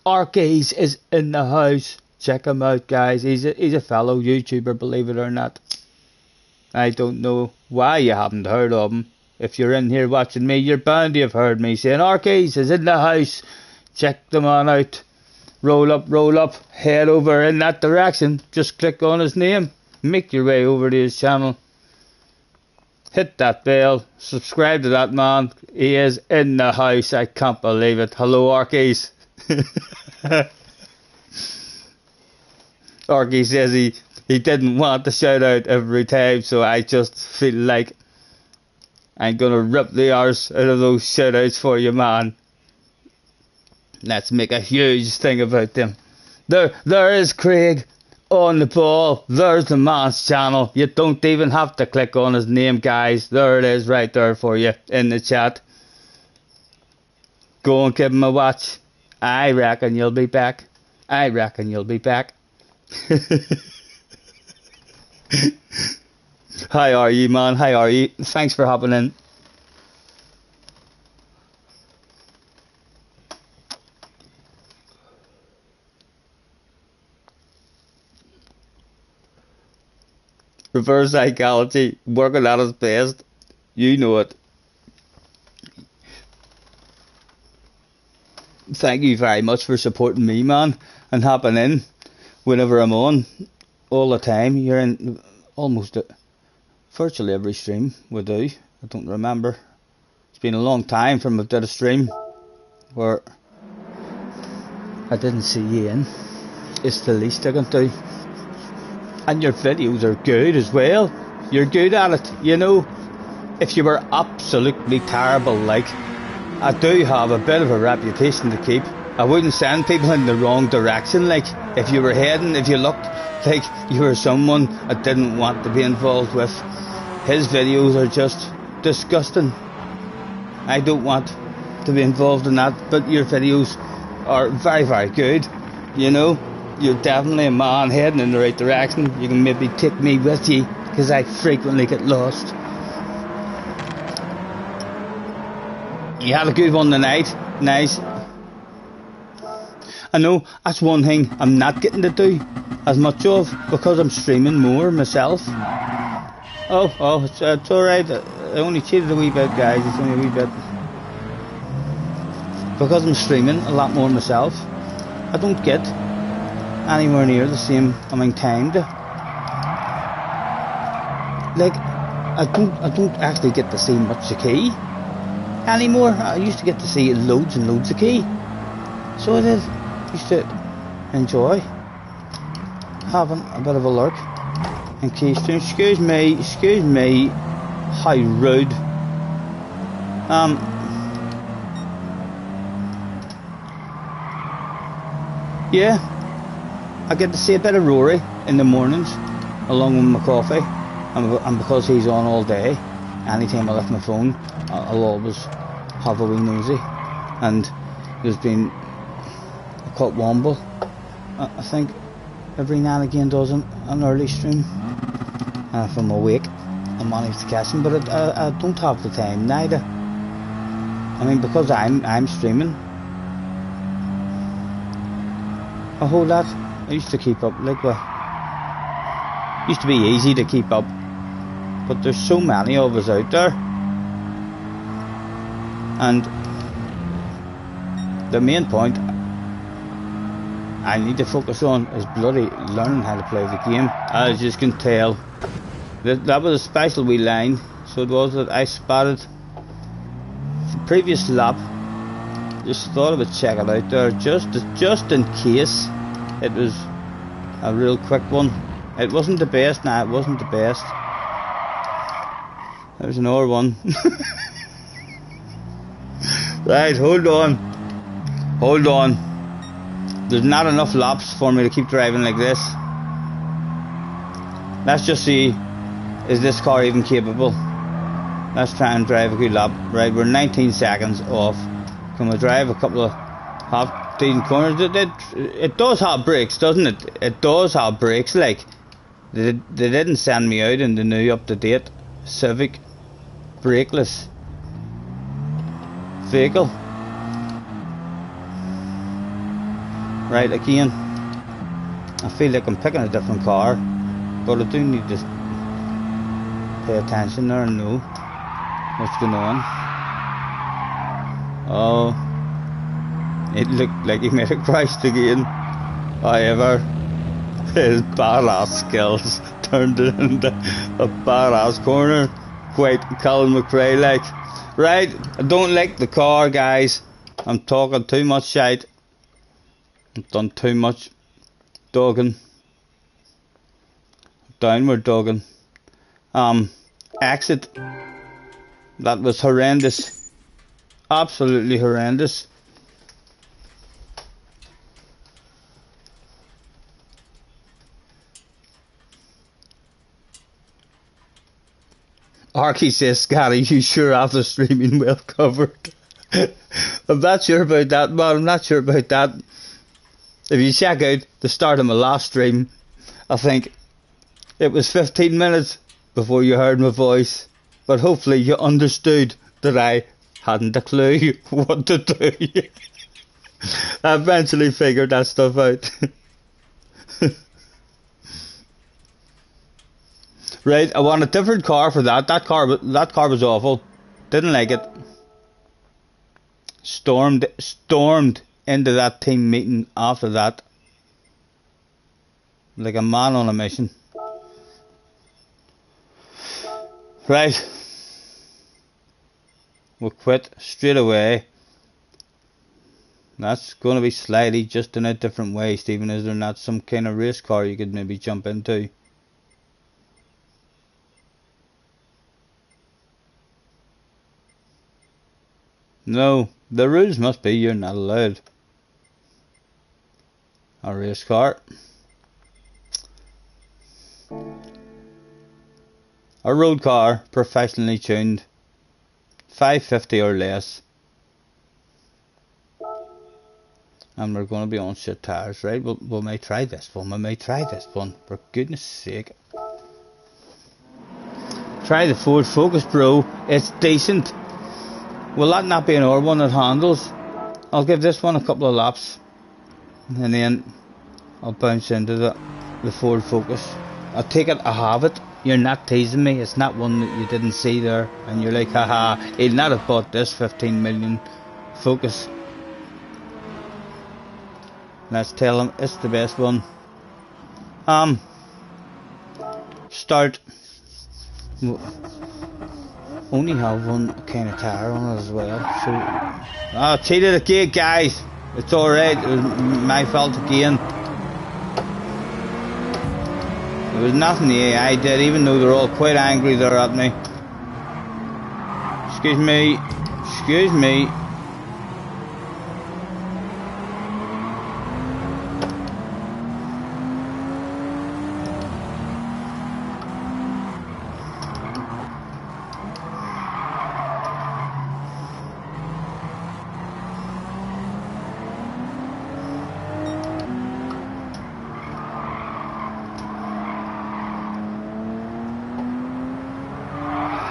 S1: Arcades is in the house. Check him out, guys. He's a fellow YouTuber, believe it or not. I don't know why you haven't heard of him. If you're in here watching me, you're bound to have heard me saying Arcades is in the house. Check them on out. Roll up, head over in that direction. Just click on his name. Make your way over to his channel. Hit that bell. Subscribe to that man. He is in the house. I can't believe it. Hello, Arcades. Arky says he didn't want the shout out every time, so I just feel like I'm gonna rip the arse out of those shout outs for you, man. Let's make a huge thing about them. There is Craig on the ball. There's the man's channel. You don't even have to click on his name, guys. There it is right there for you in the chat. Go and give him a watch. I reckon you'll be back. How are you, man? How are you? Thanks for hopping in. Reverse psychology, working at its best. You know it. Thank you very much for supporting me, man, and hopping in whenever I'm on, all the time. You're in almost virtually every stream we do. I don't remember. It's been a long time from I've done a stream where I didn't see you in. It's the least I can do. And your videos are good as well. You're good at it, you know. If you were absolutely terrible, like, I do have a bit of a reputation to keep. I wouldn't send people in the wrong direction, like, if you looked like you were someone I didn't want to be involved with. His videos are just disgusting. I don't want to be involved in that, but your videos are very, very good, you know. You're definitely a man heading in the right direction. You can maybe take me with you, because I frequently get lost. You had a good one tonight. Nice. I know that's one thing I'm not getting to do as much of, because I'm streaming more myself. Oh, it's alright. I only cheated a wee bit, guys. It's only a wee bit. Because I'm streaming a lot more myself, I don't get anywhere near the same time to, like, I don't actually get to see much of Key anymore. I used to get to see loads and loads of Key, so I used to enjoy having a bit of a lurk in Key stream. Excuse me, how rude. Yeah, I get to see a bit of Rory in the mornings, along with my coffee, and because he's on all day, anytime I left my phone, I'll always have a wee nosy. And there's been a Cut Womble, I think, every now and again does an early stream, and if I'm awake, I manage to catch him, but I don't have the time neither. I mean, because I'm streaming a whole lot. I used to keep up, like, used to be easy to keep up, but there's so many of us out there, and the main point I need to focus on is bloody learning how to play the game. As you can tell, that was a special wee line, so it was that I spotted the previous lap. Just thought I would check it out there, just in case it was a real quick one. It wasn't the best. Nah, it wasn't the best. There's another one. Right, hold on. There's not enough laps for me to keep driving like this. Let's just see, is this car even capable? Let's try and drive a good lap. Right, we're 19 seconds off. Can we drive a couple of half decent corners? It does have brakes, doesn't it? It does have brakes, like. They didn't send me out in the new up-to-date Civic brakeless vehicle. Right, again, I feel like I'm picking a different car, but I do need to pay attention there and know what's going on. Oh, it looked like he made a crash again. However, his badass skills turned it into a badass corner. Quite Colin McRae like. Right, I don't like the car, guys. I'm talking too much shite. I've done too much dogging. Downward dogging. Exit. That was horrendous. Absolutely horrendous. Arky says, Scotty, you sure have the streaming well covered? I'm not sure about that, man. I'm not sure about that. If you check out the start of my last stream, I think it was 15 minutes before you heard my voice. But hopefully you understood that I hadn't a clue what to do. I eventually figured that stuff out. Right, I want a different car for that. That car was awful. Didn't like it. Stormed into that team meeting after that. Like a man on a mission. Right. We'll quit straight away. That's going to be slightly just in a different way, Stephen. Is there not some kind of race car you could maybe jump into? No, the rules must be you're not allowed a race car. A road car, professionally tuned, 550 or less. And we're going to be on shit tires, right? We may try this one. We may try this one. For goodness sake. Try the Ford Focus Pro. It's decent. Will that not be an R one that handles? I'll give this one a couple of laps. And then I'll bounce into the Ford Focus. I take it I have it. You're not teasing me. It's not one that you didn't see there. And you're like, haha, he'll not have bought this 15 million Focus. Let's tell him it's the best one. Start. Only have one kind of tire on it as well. So, I cheated again, guys. It's alright. It was my fault again. There was nothing the AI did, even though they're all quite angry there at me. Excuse me. Excuse me.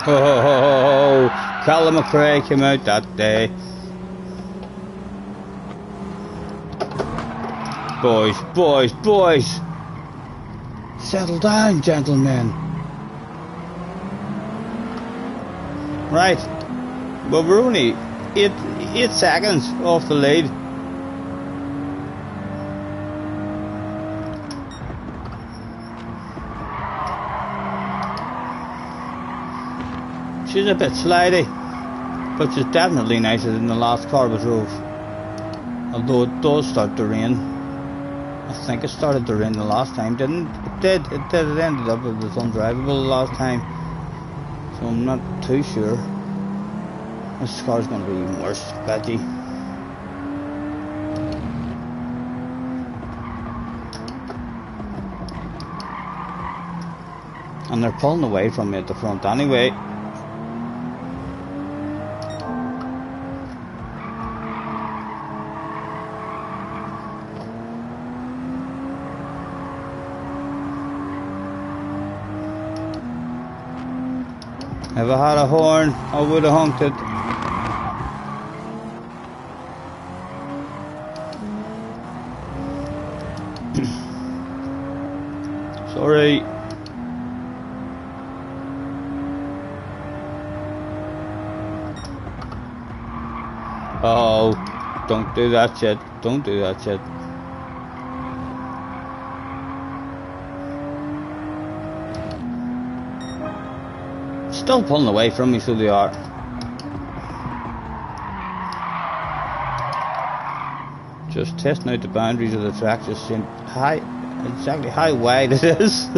S1: Oh, Callum McRae came out that day. Boys. Settle down, gentlemen. Right. Well, we're only 8 seconds off the lead. She's a bit slidey, but she's definitely nicer than the last car we drove. Although it does start to rain. I think it started to rain the last time, didn't it? It did. It ended up it was undrivable the last time. So I'm not too sure. This car's going to be even worse, Betty. And they're pulling away from me at the front anyway. If I had a horn, I would have honked it. Sorry. Oh, don't do that shit. Don't do that shit. Still pulling away from me, so they are. Just testing out the boundaries of the track, just seeing exactly how wide it is.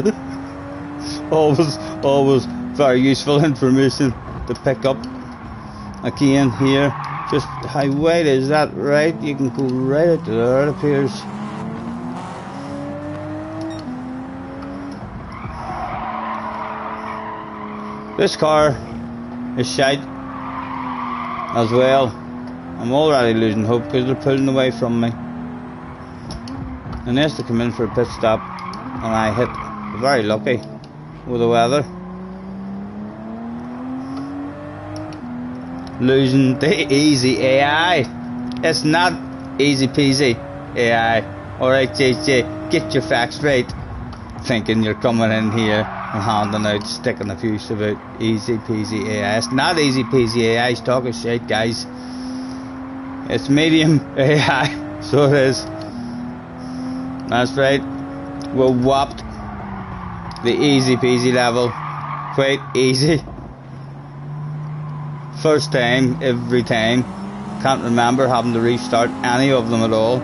S1: always very useful information to pick up. Again here, just how wide is that, right? You can go right out to there, it appears. This car is shite as well. I'm already losing hope because they're pulling away from me. Unless they come in for a pit stop and I hit, very lucky with the weather. Losing the easy AI. It's not easy peasy AI. Alright JJ, get your facts straight. Thinking you're coming in here and handing out, sticking a few about easy peasy AI. It's not easy peasy AI, it's talking shit, guys. It's medium AI, so it is. That's right. We whopped the easy peasy level. Quite easy. First time, every time. Can't remember having to restart any of them at all.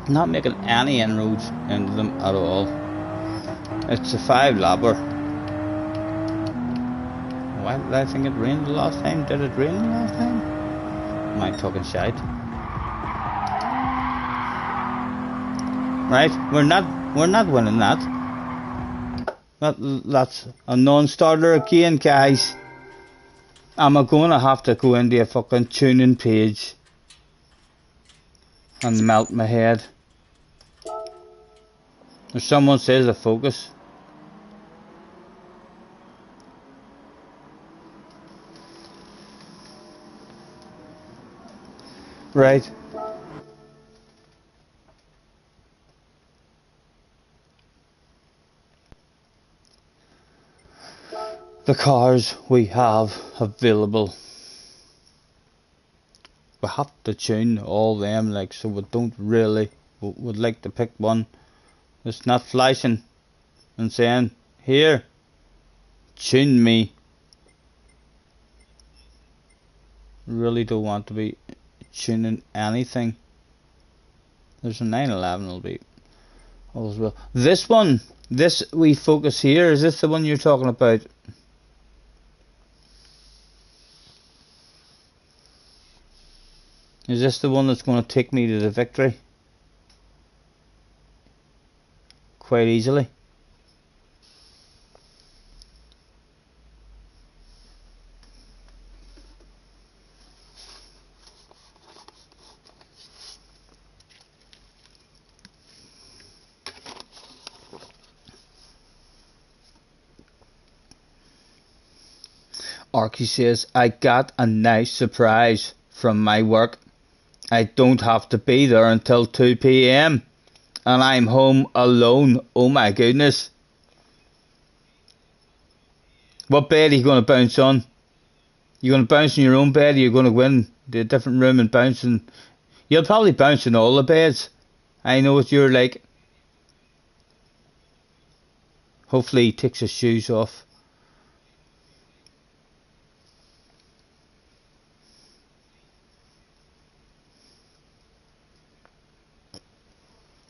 S1: Not making any inroads into them at all. It's a 5-lapper. Why did I think it rained the last time? Did it rain the last time? Am I talking shite? Right, we're not winning that. That's a non-starter again, guys. I'm gonna have to go into a fucking tuning page and melt my head. If someone says a focus. Right. The cars we have available. We have to tune all them, like, so we don't really would like to pick one. It's not flashing and saying, here, tune me. Really don't want to be tuning anything. There's a 911 will be all as well. This one, this we focus here, is this the one you're talking about? Is this the one that's going to take me to the victory? Quite easily. Arky says, I got a nice surprise from my work. I don't have to be there until 2 PM. And I'm home alone. Oh my goodness. What bed are you going to bounce on? You're going to bounce in your own bed, or you're going to go in the different room and bounce in? You'll probably bounce in all the beds. I know what you're like. Hopefully he takes his shoes off.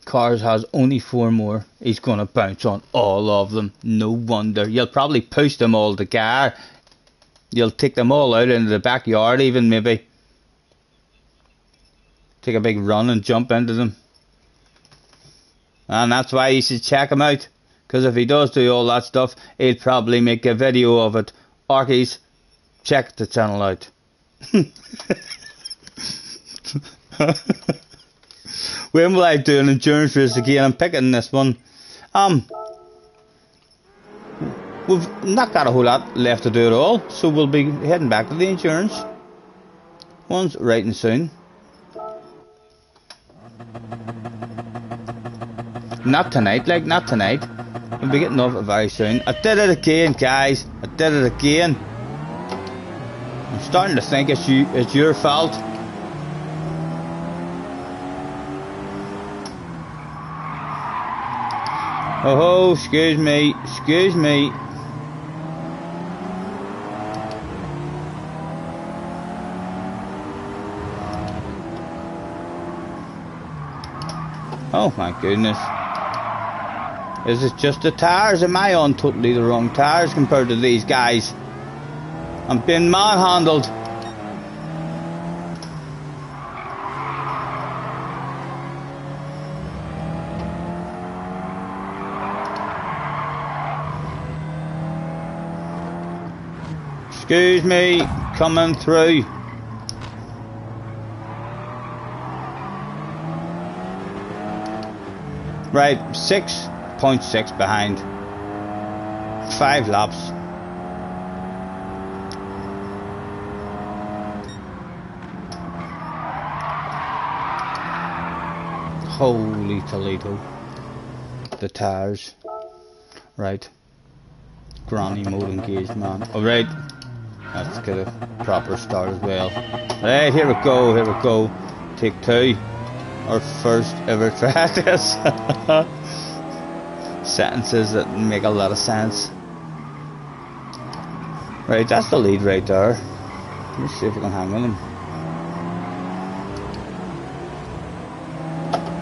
S1: Cars has only 4 more. He's going to bounce on all of them. No wonder. You'll probably push them all to car. You'll take them all out into the backyard even, maybe. Take a big run and jump into them. And that's why you should check him out. Because if he does do all that stuff, he'll probably make a video of it. Arkies, check the channel out. When will I do an endurance race again? I'm picking this one. We've not got a whole lot left to do at all, so we'll be heading back to the endurance. One's right and soon. Not tonight, like, not tonight. We'll be getting off it very soon. I did it again, guys. I did it again. I'm starting to think it's your fault. Oh, excuse me, excuse me. Oh my goodness. Is it just the tires? Am I on totally the wrong tires compared to these guys? I'm being manhandled. Excuse me, coming through. Right, 6.6 behind. 5 laps. Holy Toledo. The tires. Right. Granny mode engaged, man. Alright. Let's get a proper start as well. Right, here we go, here we go. Take 2. Our first ever try at this. Sentences that make a lot of sense. Right, that's the lead right there. Let's see if we can hang on him.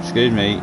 S1: Excuse me.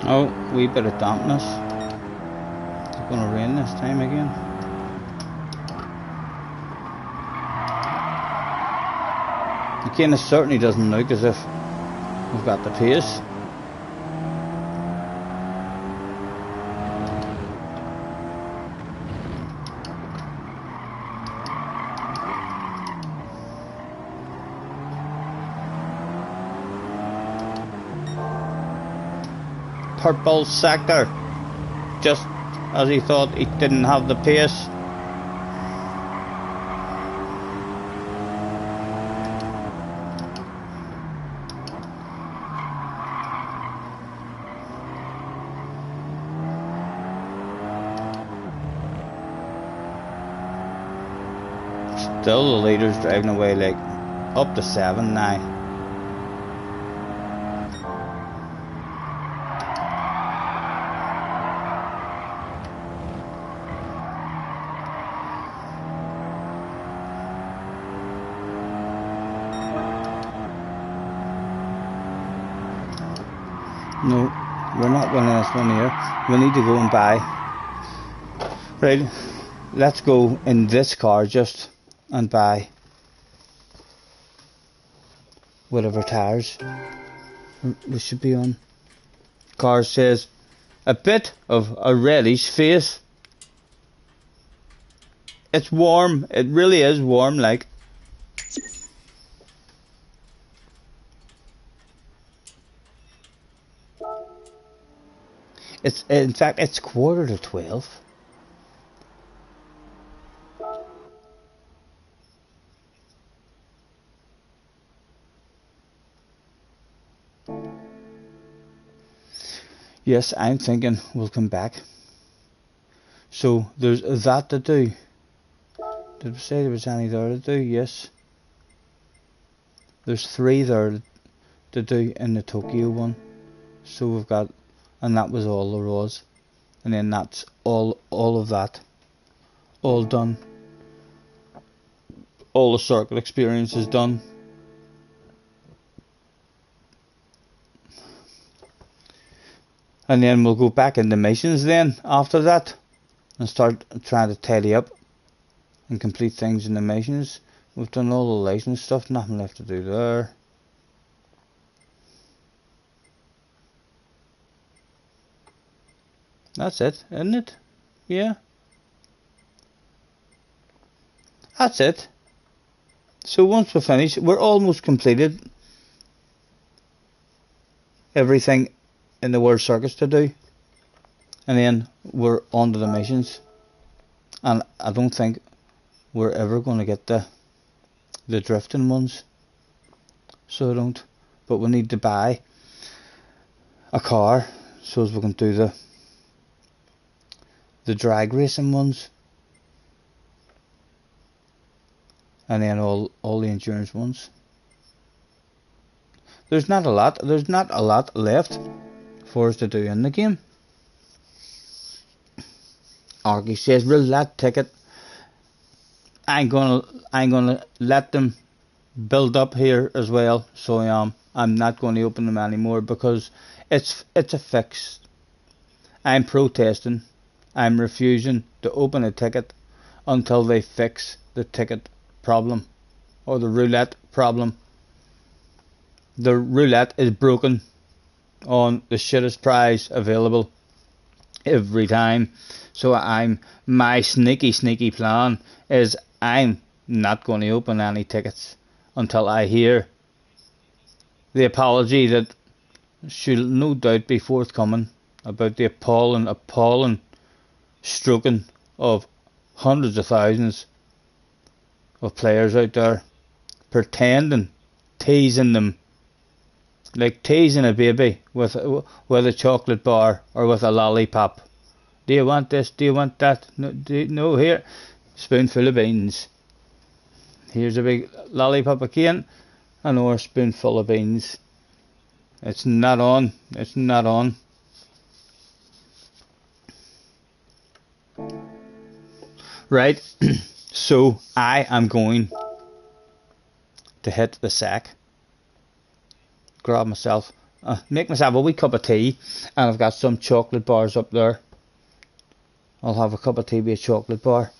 S1: Oh, wee bit of dampness. It's gonna rain this time again. Again, it certainly doesn't look as if we've got the pace. Purple sector, just as he thought he didn't have the pace. Still the leader's driving away like up to 7 now. No, we're not winning this one here. We need to go and buy. Right, let's go in this car just and buy whatever tires we should be on. Car says a bit of a reddish face. It's warm. It really is warm, like. It's, in fact, it's 11:45. Yes, I'm thinking we'll come back. So there's that to do. Did we say there was any there to do? Yes. There's 3 there to do in the Tokyo one. So we've got, and that was all there was. And then that's all of that. All done. All the circuit experience is done. And then we'll go back into missions then after that and start trying to tidy up and complete things in the missions. We've done all the license stuff, nothing left to do there. That's it, isn't it? Yeah. That's it. So once we're finished, we're almost completed everything in the World Circuits to do, and then we're on to the missions. And I don't think we're ever going to get the drifting ones, so I don't. But we need to buy a car so as we can do the drag racing ones, and then all the endurance ones. There's not a lot left for us to do in the game. Arky says roulette ticket. I'm gonna let them build up here as well, so I'm not going to open them anymore because it's a fix. I'm protesting. I'm refusing to open a ticket until they fix the ticket problem or the roulette problem. The roulette is broken on the shittest prize available every time. So my sneaky plan is I'm not going to open any tickets until I hear the apology that should no doubt be forthcoming about the appalling stroking of hundreds of thousands of players out there, pretending, teasing them, like teasing a baby with a chocolate bar or with a lollipop. Do you want this? Do you want that? No, here, spoonful of beans. Here's a big lollipop again, another spoonful of beans. It's not on. It's not on. Right, so I am going to hit the sack, grab myself, make myself a wee cup of tea, and I've got some chocolate bars up there. I'll have a cup of tea with a chocolate bar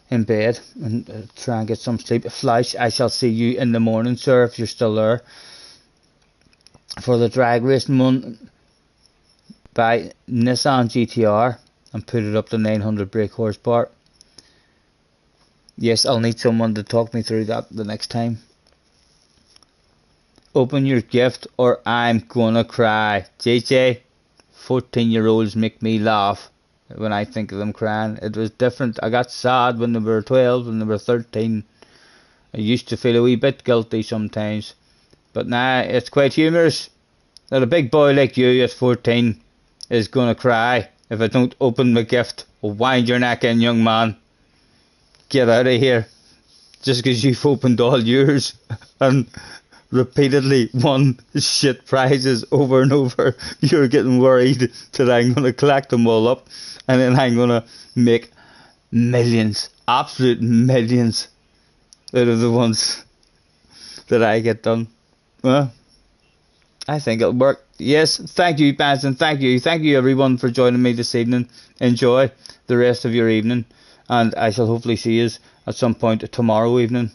S1: in bed and try and get some sleep. Flash, I shall see you in the morning, sir, if you're still there, for the drag racing one by Nissan GTR, and put it up to 900 brake horsepower. Yes, I'll need someone to talk me through that the next time. Open your gift or I'm gonna cry. JJ, 14-year-olds make me laugh when I think of them crying. It was different. I got sad when they were 12, when they were 13. I used to feel a wee bit guilty sometimes. But now it's quite humorous that a big boy like you at 14 is gonna cry if I don't open my gift. Well, wind your neck in, young man. Get out of here. Just because you've opened all yours and repeatedly won shit prizes over and over, you're getting worried that I'm going to collect them all up and then I'm going to make millions, absolute millions out of the ones that I get done. Well, I think it'll work. Yes, thank you, Benson. Thank you. Thank you, everyone, for joining me this evening. Enjoy the rest of your evening. And I shall hopefully see you at some point tomorrow evening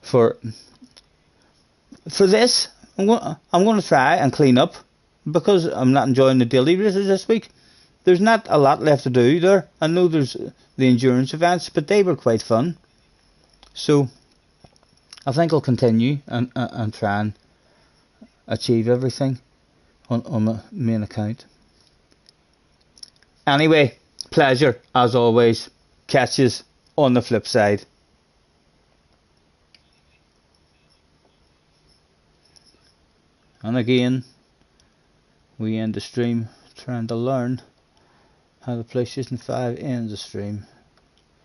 S1: for this. I'm going to try and clean up because I'm not enjoying the daily races this week. There's not a lot left to do there. I know there's the endurance events, but they were quite fun. So I think I'll continue and try and achieve everything on the main account. Anyway, pleasure as always. Catch yous on the flip side. And again, we end the stream trying to learn how the PlayStation 5 ends the stream.